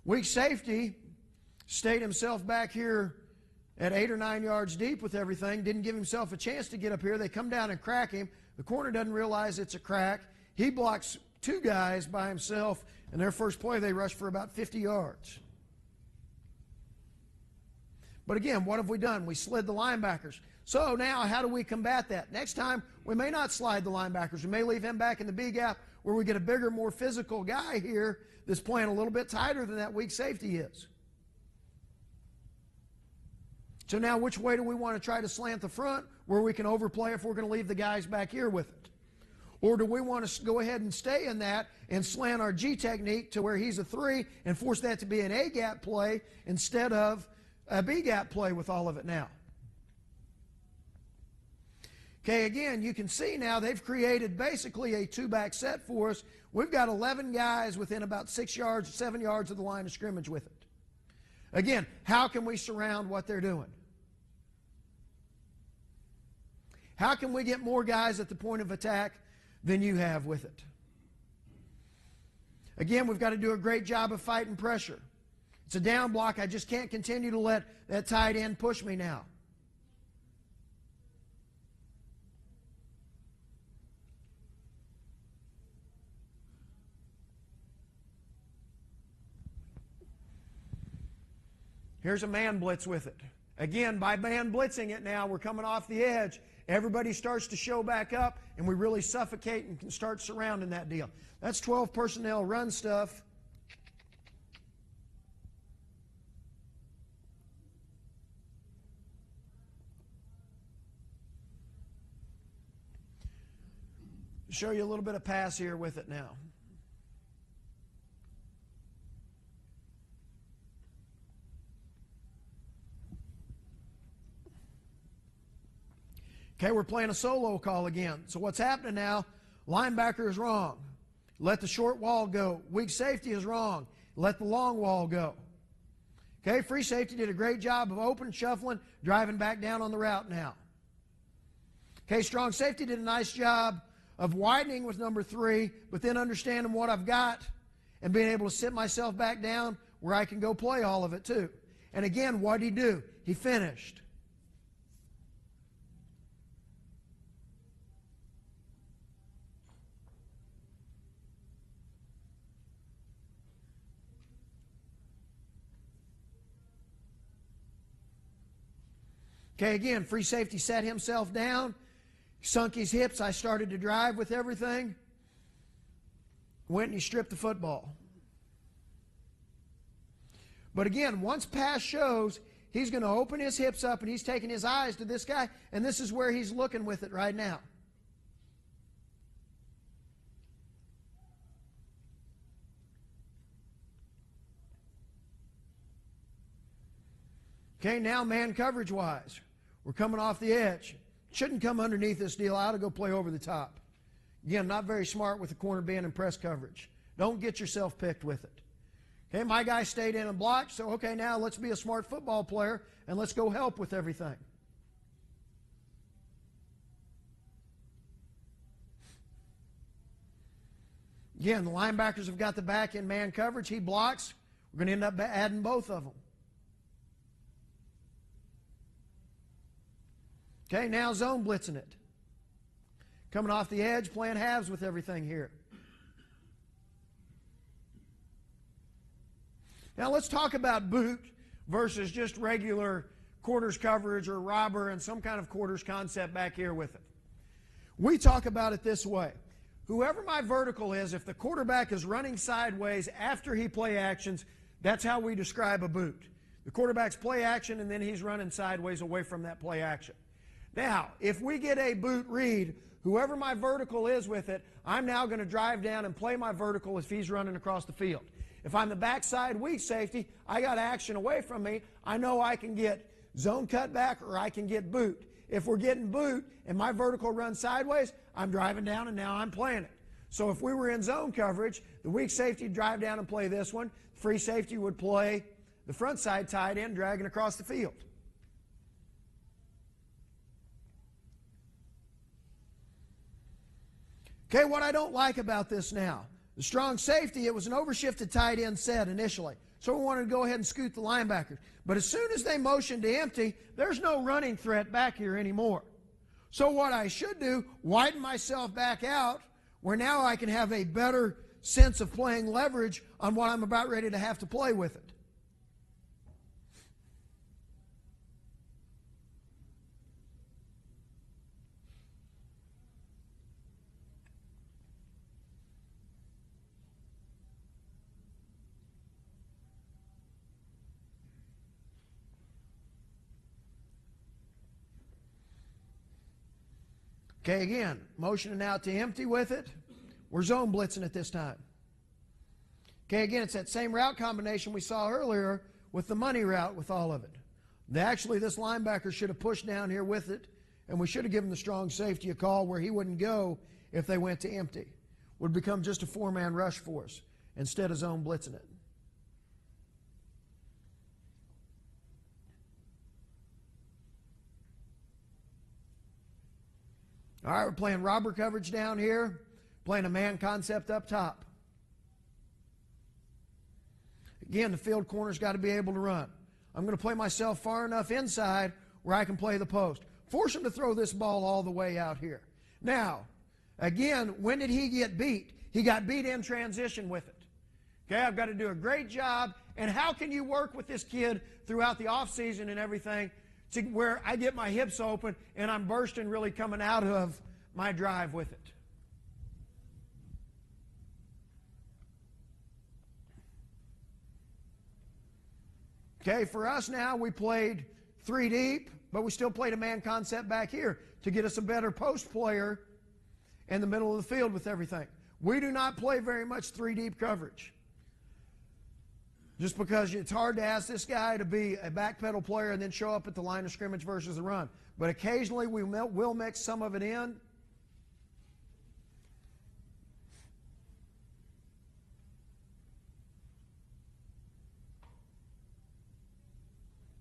Weak safety stayed himself back here at 8 or 9 yards deep with everything, didn't give himself a chance to get up here. They come down and crack him. The corner doesn't realize it's a crack. He blocks two guys by himself, and their first play they rush for about 50 yards. But again, what have we done? We slid the linebackers. So now how do we combat that? Next time, we may not slide the linebackers. We may leave him back in the B gap where we get a bigger, more physical guy here that's playing a little bit tighter than that weak safety is. So now which way do we want to try to slant the front where we can overplay if we're going to leave the guys back here with it? Or do we want to go ahead and stay in that and slant our G technique to where he's a 3 and force that to be an A gap play instead of a B gap play with all of it now? Okay, again, you can see now they've created basically a 2-back set for us. We've got 11 guys within about 6 yards, 7 yards of the line of scrimmage with it. Again, how can we surround what they're doing? How can we get more guys at the point of attack than you have with it? Again, we've got to do a great job of fighting pressure. It's a down block. I just can't continue to let that tight end push me now. Here's a man blitz with it. Again, by man blitzing it now, we're coming off the edge. Everybody starts to show back up, and we really suffocate and can start surrounding that deal. That's 12 personnel run stuff. Show you a little bit of pass here with it now. Okay, we're playing a solo call again. So what's happening now, linebacker is wrong. Let the short wall go. Weak safety is wrong. Let the long wall go. Okay, free safety did a great job of open, shuffling, driving back down on the route now. Okay, strong safety did a nice job of widening with number 3, but then understanding what I've got and being able to sit myself back down where I can go play all of it too. And again, what did he do? He finished. Okay, again, free safety sat himself down, sunk his hips. I started to drive with everything. Went and he stripped the football. But again, once pass shows, he's going to open his hips up and he's taking his eyes to this guy, and this is where he's looking with it right now. Okay, now man coverage-wise. We're coming off the edge. Shouldn't come underneath this deal. I ought to go play over the top. Again, not very smart with the corner being in press coverage. Don't get yourself picked with it. Okay, my guy stayed in and blocked, so okay, now let's be a smart football player and let's go help with everything. Again, the linebackers have got the back in man coverage. He blocks. We're going to end up adding both of them. Okay, now zone blitzing it. Coming off the edge, playing halves with everything here. Now let's talk about boot versus just regular quarters coverage or robber and some kind of quarters concept back here with it. We talk about it this way. Whoever my vertical is, if the quarterback is running sideways after he play actions, that's how we describe a boot. The quarterback's play action and then he's running sideways away from that play action. Now, if we get a boot read, whoever my vertical is with it, I'm now going to drive down and play my vertical if he's running across the field. If I'm the backside weak safety, I got action away from me. I know I can get zone cutback or I can get boot. If we're getting boot and my vertical runs sideways, I'm driving down and now I'm playing it. So if we were in zone coverage, the weak safety would drive down and play this one. Free safety would play the front side tight end dragging across the field. Okay, what I don't like about this now, the strong safety, it was an overshifted tight end set initially. So we wanted to go ahead and scoot the linebackers. But as soon as they motion to empty, there's no running threat back here anymore. So what I should do, widen myself back out, where now I can have a better sense of playing leverage on what I'm about ready to have to play with it. Okay, again, motioning out to empty with it. We're zone blitzing at this time. Okay, again, it's that same route combination we saw earlier with the money route with all of it. Actually, this linebacker should have pushed down here with it, and we should have given the strong safety a call where he wouldn't go if they went to empty. Would become just a four-man rush for us instead of zone blitzing it. All right, we're playing robber coverage down here, playing a man concept up top. Again, the field corner's got to be able to run. I'm going to play myself far enough inside where I can play the post. Force him to throw this ball all the way out here. Now, again, when did he get beat? He got beat in transition with it. Okay, I've got to do a great job. And how can you work with this kid throughout the offseason and everything to where I get my hips open and I'm bursting really coming out of my drive with it? Okay, for us now, we played three deep, but we still played a man concept back here to get us a better post player in the middle of the field with everything. We do not play very much three deep coverage. Just because it's hard to ask this guy to be a backpedal player and then show up at the line of scrimmage versus the run. But occasionally we will mix some of it in.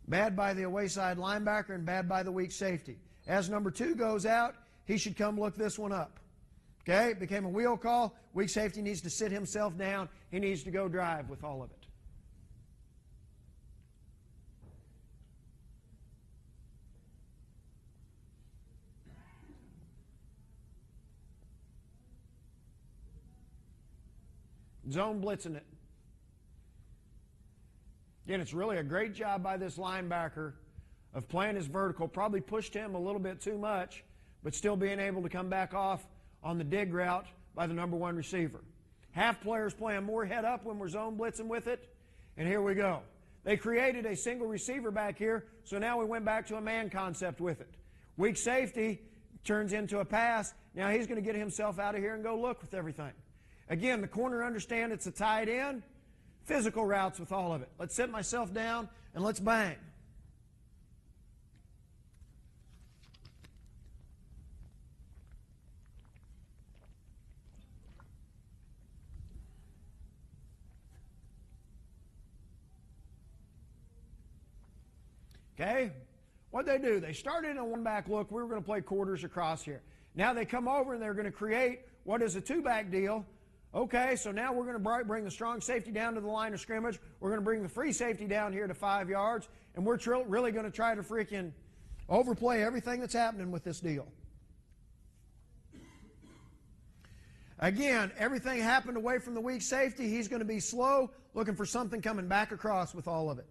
Bad by the away side linebacker and bad by the weak safety. As number 2 goes out, he should come look this one up. Okay, it became a wheel call. Weak safety needs to sit himself down. He needs to go drive with all of it. Zone blitzing it. Again, it's really a great job by this linebacker of playing his vertical. Probably pushed him a little bit too much, but still being able to come back off on the dig route by the number 1 receiver. Half players playing more head up when we're zone blitzing with it. And here we go. They created a single receiver back here, so now we went back to a man concept with it. Weak safety turns into a pass. Now he's going to get himself out of here and go look with everything. Again, the corner understand it's a tight end. Physical routes with all of it. Let's sit myself down and let's bang. Okay? What'd they do? They started in a one-back look. We were going to play quarters across here. Now they come over and they're going to create what is a two-back deal. Okay, so now we're going to bring the strong safety down to the line of scrimmage. We're going to bring the free safety down here to 5 yards. And we're really going to try to freaking overplay everything that's happening with this deal. Again, everything happened away from the weak safety. He's going to be slow, looking for something coming back across with all of it.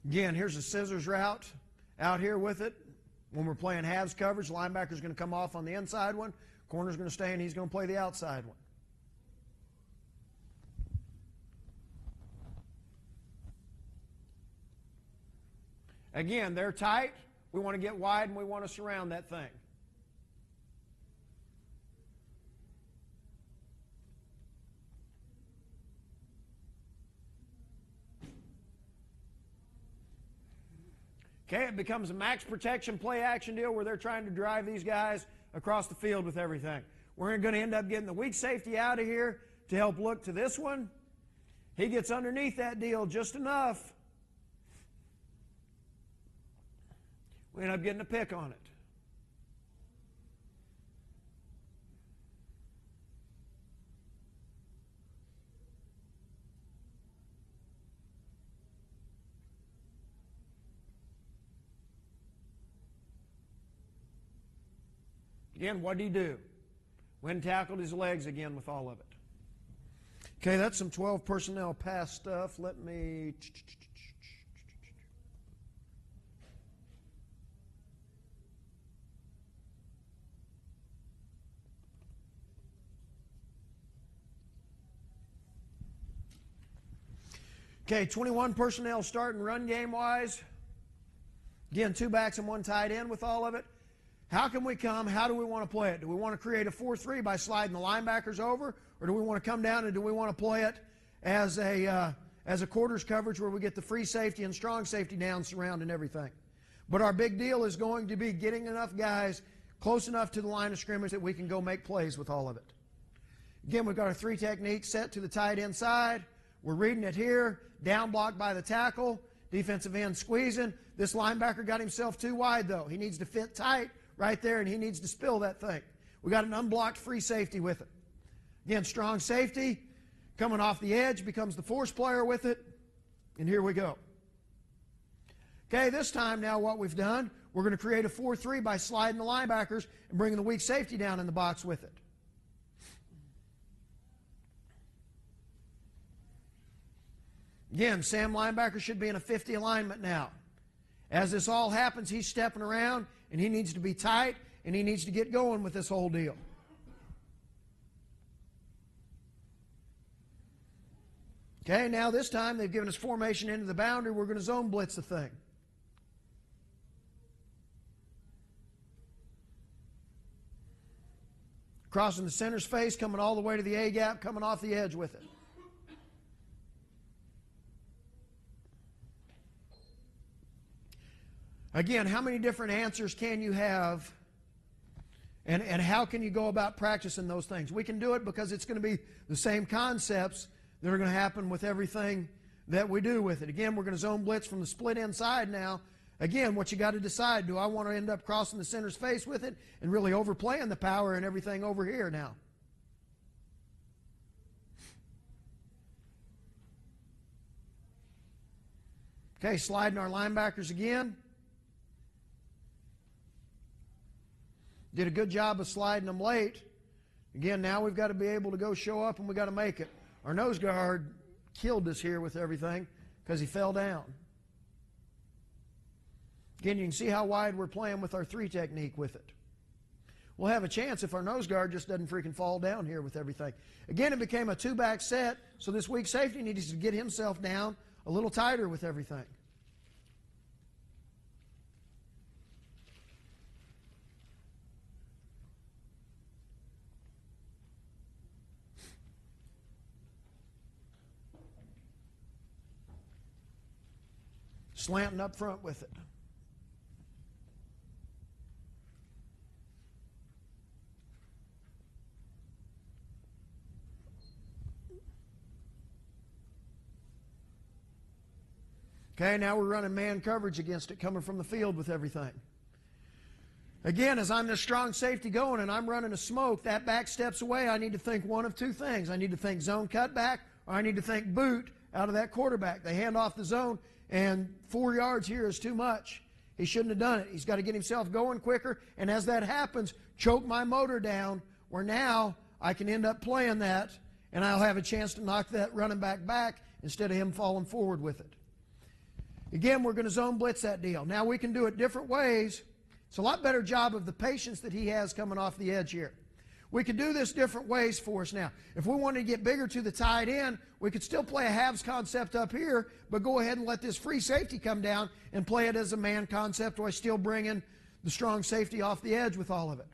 Again, here's a scissors route out here with it. When we're playing halves coverage, linebacker's going to come off on the inside one. Corner's going to stay and he's going to play the outside one. Again, they're tight. We want to get wide and we want to surround that thing. Okay, it becomes a max protection play action deal where they're trying to drive these guys across the field with everything. We're going to end up getting the weak safety out of here to help look to this one. He gets underneath that deal just enough. We end up getting a pick on it. Again, what did he do? Went and tackled his legs again with all of it. Okay, that's some 12 personnel pass stuff. Let me... Okay, 21 personnel starting run game-wise. Again, 2 backs and 1 tight end with all of it. How can we come? How do we want to play it? Do we want to create a 4-3 by sliding the linebackers over? Or do we want to come down and do we want to play it as a quarters coverage where we get the free safety and strong safety down surrounding everything? But our big deal is going to be getting enough guys close enough to the line of scrimmage that we can go make plays with all of it. Again, we've got our 3 technique set to the tight end side. We're reading it here. Down blocked by the tackle. Defensive end squeezing. This linebacker got himself too wide, though. He needs to fit tight right there, and he needs to spill that thing. We got an unblocked free safety with it. Again, strong safety. Coming off the edge, becomes the force player with it. And here we go. Okay, this time now what we've done, we're going to create a 4-3 by sliding the linebackers and bringing the weak safety down in the box with it. Again, Sam linebacker should be in a 50 alignment now. As this all happens, he's stepping around, and he needs to be tight, and he needs to get going with this whole deal. Okay, now this time they've given us formation into the boundary. We're going to zone blitz the thing. Crossing the center's face, coming all the way to the A-gap, coming off the edge with it. Again, how many different answers can you have, and how can you go about practicing those things? We can do it because it's going to be the same concepts that are going to happen with everything that we do with it. Again, we're going to zone blitz from the split inside now. Again, what you got to decide, do I want to end up crossing the center's face with it and really overplaying the power and everything over here now? Okay, sliding our linebackers again. Did a good job of sliding them late. Again, now we've got to be able to go show up and we've got to make it. Our nose guard killed us here with everything because he fell down. Again, you can see how wide we're playing with our 3 technique with it. We'll have a chance if our nose guard just doesn't freaking fall down here with everything. Again, it became a 2-back set, so this weak safety needs to get himself down a little tighter with everything. Slanting up front with it. Okay, now we're running man coverage against it, coming from the field with everything. Again, as I'm this strong safety going and I'm running a smoke, that back steps away, I need to think one of two things. I need to think zone cutback, or I need to think boot out of that quarterback. They hand off the zone, and 4 yards here is too much. He shouldn't have done it. He's got to get himself going quicker, and as that happens, choke my motor down, where now I can end up playing that, and I'll have a chance to knock that running back instead of him falling forward with it. Again, we're going to zone blitz that deal. Now we can do it different ways. It's a lot better job of the patience that he has coming off the edge here. We could do this different ways for us now. If we wanted to get bigger to the tight end, we could still play a halves concept up here, but go ahead and let this free safety come down and play it as a man concept, while still bringing the strong safety off the edge with all of it.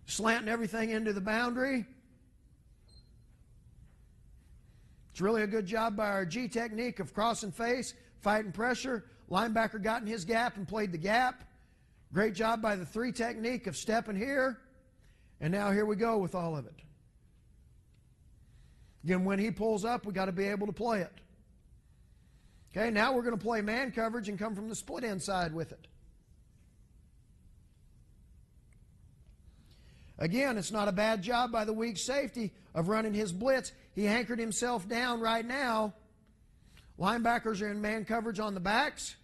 Slanting everything into the boundary. It's really a good job by our G technique of crossing face, fighting pressure. Linebacker got in his gap and played the gap. Great job by the 3 technique of stepping here. And now here we go with all of it. Again, when he pulls up, we got to be able to play it. Okay, now we're going to play man coverage and come from the split end side with it. Again, it's not a bad job by the weak safety of running his blitz. He anchored himself down right now. Linebackers are in man coverage on the backs.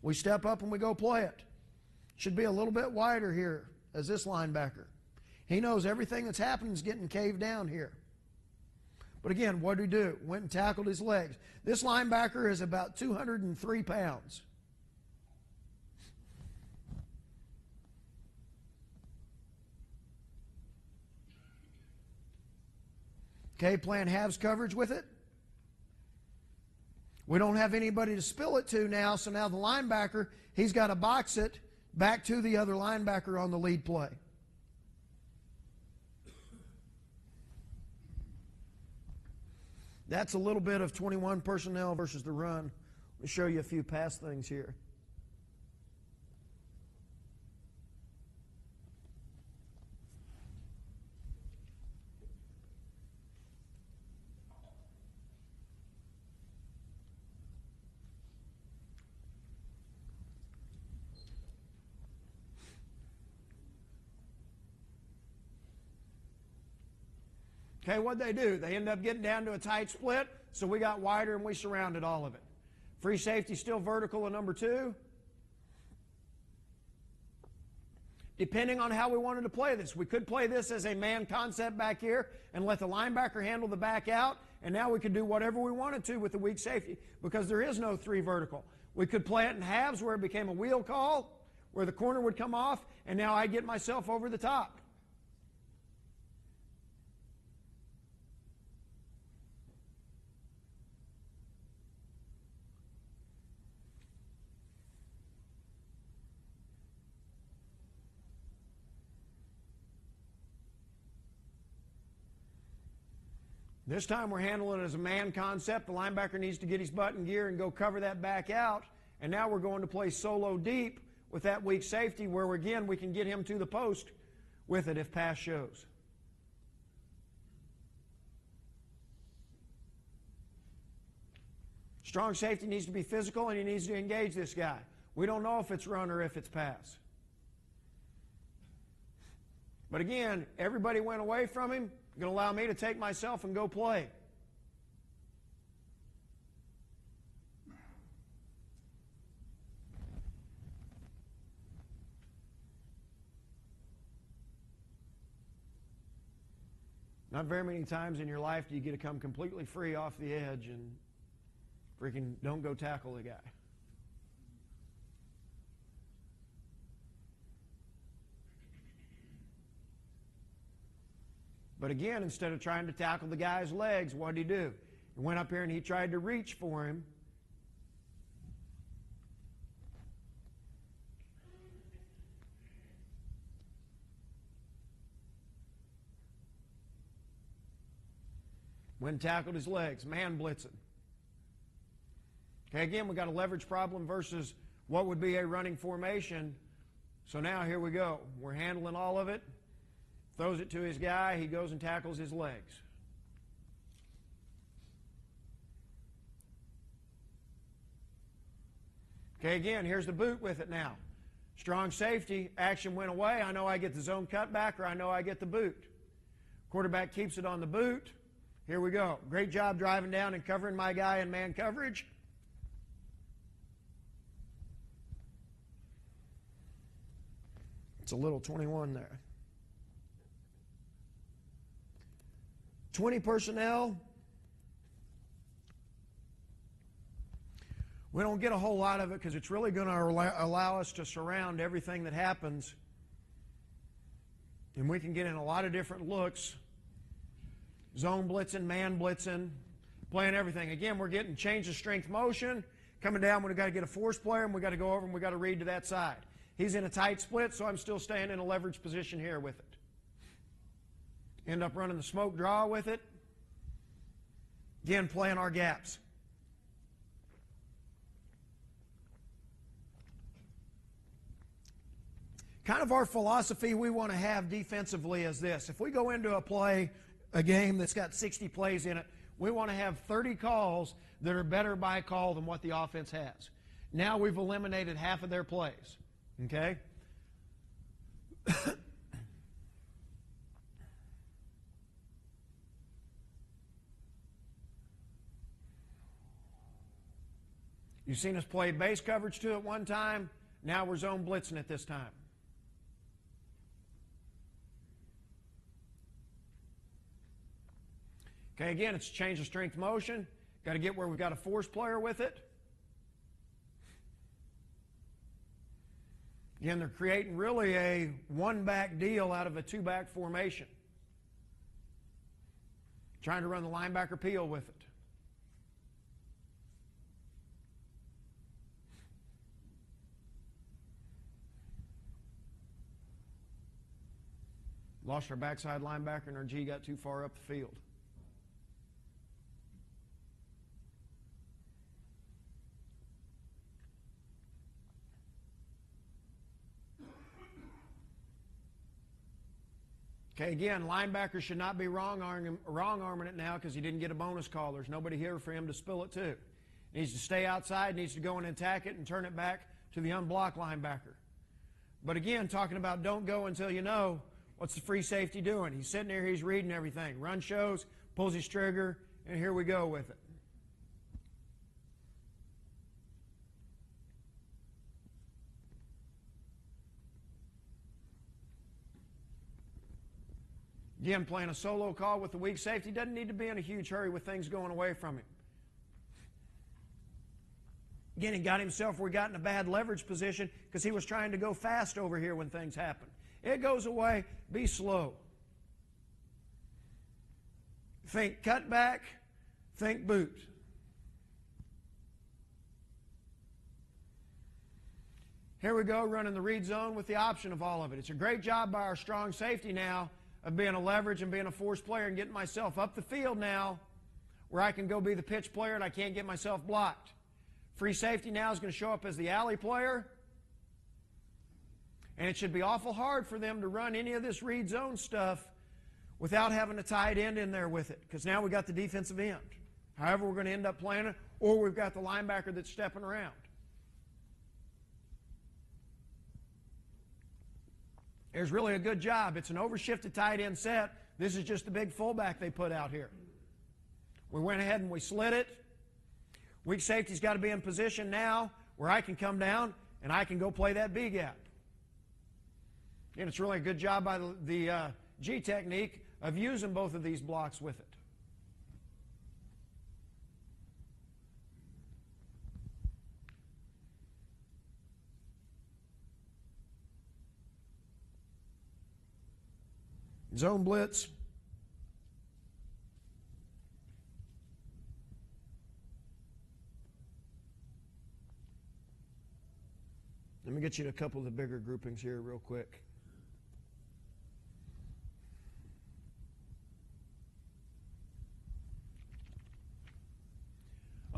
We step up and we go play it. Should be a little bit wider here as this linebacker. He knows everything that's happening is getting caved down here. But again, what did he do? Went and tackled his legs. This linebacker is about 203 pounds. Okay, playing halves coverage with it. We don't have anybody to spill it to now, so now the linebacker, he's got to box it back to the other linebacker on the lead play. That's a little bit of 21 personnel versus the run. Let me show you a few pass things here. Okay, what'd they do? They ended up getting down to a tight split, so we got wider and we surrounded all of it. Free safety still vertical at number 2. Depending on how we wanted to play this, we could play this as a man concept back here and let the linebacker handle the back out, and now we could do whatever we wanted to with the weak safety because there is no 3 vertical. We could play it in halves where it became a wheel call, where the corner would come off, and now I get myself over the top. This time we're handling it as a man concept. The linebacker needs to get his butt in gear and go cover that back out. And now we're going to play solo deep with that weak safety where, again, we can get him to the post with it if pass shows. Strong safety needs to be physical and he needs to engage this guy. We don't know if it's run or if it's pass. But again, everybody went away from him. Going to allow me to take myself and go play. Not very many times in your life do you get to come completely free off the edge and freaking don't go tackle the guy. But again, instead of trying to tackle the guy's legs, what did he do? He went up here and he tried to reach for him. Went and tackled his legs, man blitzing. Okay, again, we got a leverage problem versus what would be a running formation. So now here we go. We're handling all of it. throws it to his guy, he goes and tackles his legs. Okay, again, here's the boot with it now. Strong safety, action went away. I know I get the zone cutback, or I know I get the boot. Quarterback keeps it on the boot. Here we go. Great job driving down and covering my guy in man coverage. It's a little 21 there. 20 personnel. We don't get a whole lot of it because it's really going to allow us to surround everything that happens. And we can get in a lot of different looks. Zone blitzing, man blitzing, playing everything. Again, we're getting change of strength motion. Coming down, we've got to get a force player, and we've got to go over and we've got to read to that side. He's in a tight split, so I'm still staying in a leverage position here with it. End up running the smoke draw with it. Again, playing our gaps. Kind of our philosophy we want to have defensively is this. If we go into a game that's got 60 plays in it, we want to have 30 calls that are better by call than what the offense has. Now we've eliminated half of their plays. Okay? You've seen us play base coverage to it one time. Now we're zone blitzing it this time. Okay, again, it's a change of strength motion. Got to get where we've got a force player with it. Again, they're creating really a one-back deal out of a two-back formation. Trying to run the linebacker peel with it. Lost our backside linebacker and our G got too far up the field. Okay, again, linebacker should not be wrong-arming it now because he didn't get a bonus call. There's nobody here for him to spill it to. He needs to stay outside, needs to go and attack it and turn it back to the unblocked linebacker. But again, talking about don't go until you know, what's the free safety doing? He's sitting there, he's reading everything. Run shows, pulls his trigger, and here we go with it. Again, playing a solo call with the weak safety. Doesn't need to be in a huge hurry with things going away from him. Again, he got himself where he got in a bad leverage position because he was trying to go fast over here when things happen. It goes away. Be slow. Think cutback. Think boot. Here we go, running the read zone with the option of all of it. It's a great job by our strong safety now of being a leverage and being a force player and getting myself up the field now where I can go be the pitch player and I can't get myself blocked. Free safety now is going to show up as the alley player. And it should be awful hard for them to run any of this read zone stuff without having a tight end in there with it because now we've got the defensive end. However, we're going to end up playing it, or we've got the linebacker that's stepping around. There's really a good job. It's an overshifted tight end set. This is just the big fullback they put out here. We went ahead and we slid it. Weak safety's got to be in position now where I can come down and I can go play that B gap. And it's really a good job by the G technique of using both of these blocks with it. Zone blitz. Let me get you to a couple of the bigger groupings here real quick.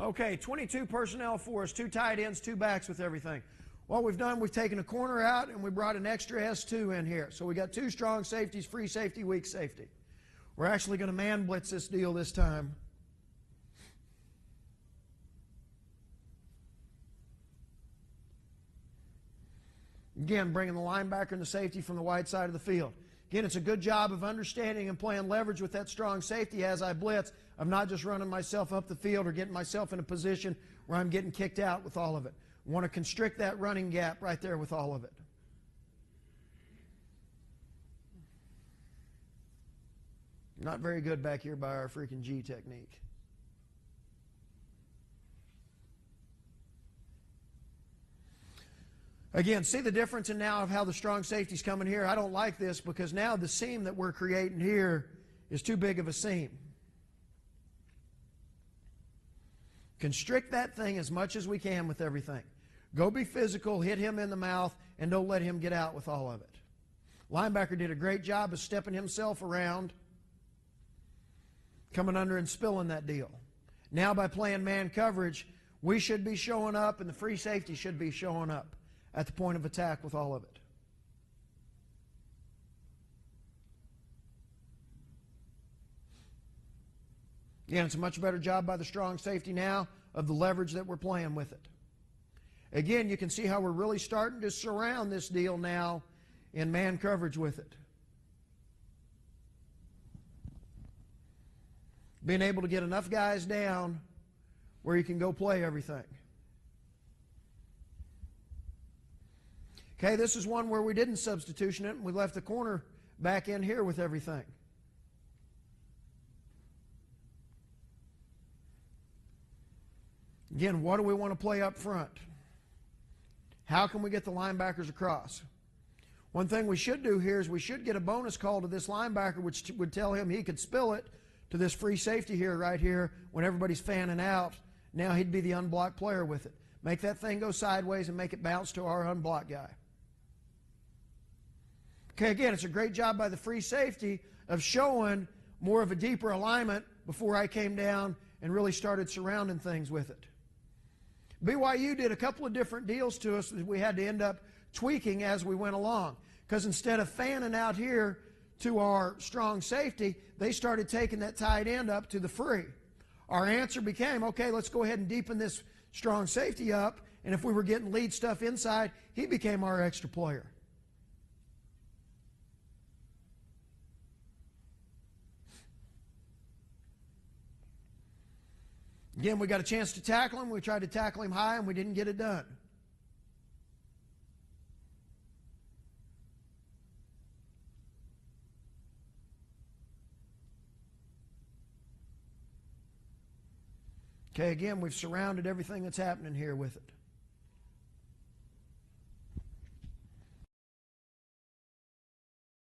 Okay, 22 personnel for us, 2 tight ends, 2 backs with everything. what we've done, we've taken a corner out and we brought an extra S2 in here. So we got two strong safeties, free safety, weak safety. We're actually going to man blitz this deal this time. Again, bringing the linebacker and the safety from the wide side of the field. Again, it's a good job of understanding and playing leverage with that strong safety as I blitz. I'm not just running myself up the field or getting myself in a position where I'm getting kicked out with all of it. I want to constrict that running gap right there with all of it. Not very good back here by our freaking G technique. Again, see the difference in now of how the strong safety's coming here? I don't like this because now the seam that we're creating here is too big of a seam. Constrict that thing as much as we can with everything. Go be physical, hit him in the mouth, and don't let him get out with all of it. Linebacker did a great job of stepping himself around, coming under and spilling that deal. Now by playing man coverage, we should be showing up and the free safety should be showing up at the point of attack with all of it. Again, it's a much better job by the strong safety now of the leverage that we're playing with it. Again, you can see how we're really starting to surround this deal now in man coverage with it. Being able to get enough guys down where you can go play everything. Okay, this is one where we didn't substitution it and we left the corner back in here with everything. Again, what do we want to play up front? How can we get the linebackers across? One thing we should do here is we should get a bonus call to this linebacker, which would tell him he could spill it to this free safety here, right here, when everybody's fanning out. Now he'd be the unblocked player with it. Make that thing go sideways and make it bounce to our unblocked guy. Okay, again, it's a great job by the free safety of showing more of a deeper alignment before I came down and really started surrounding things with it. BYU did a couple of different deals to us that we had to end up tweaking as we went along. Because instead of fanning out here to our strong safety, they started taking that tight end up to the free. Our answer became, okay, let's go ahead and deepen this strong safety up, and if we were getting lead stuff inside, he became our extra player. Again, we got a chance to tackle him. We tried to tackle him high, and we didn't get it done. Okay, again, we've surrounded everything that's happening here with it.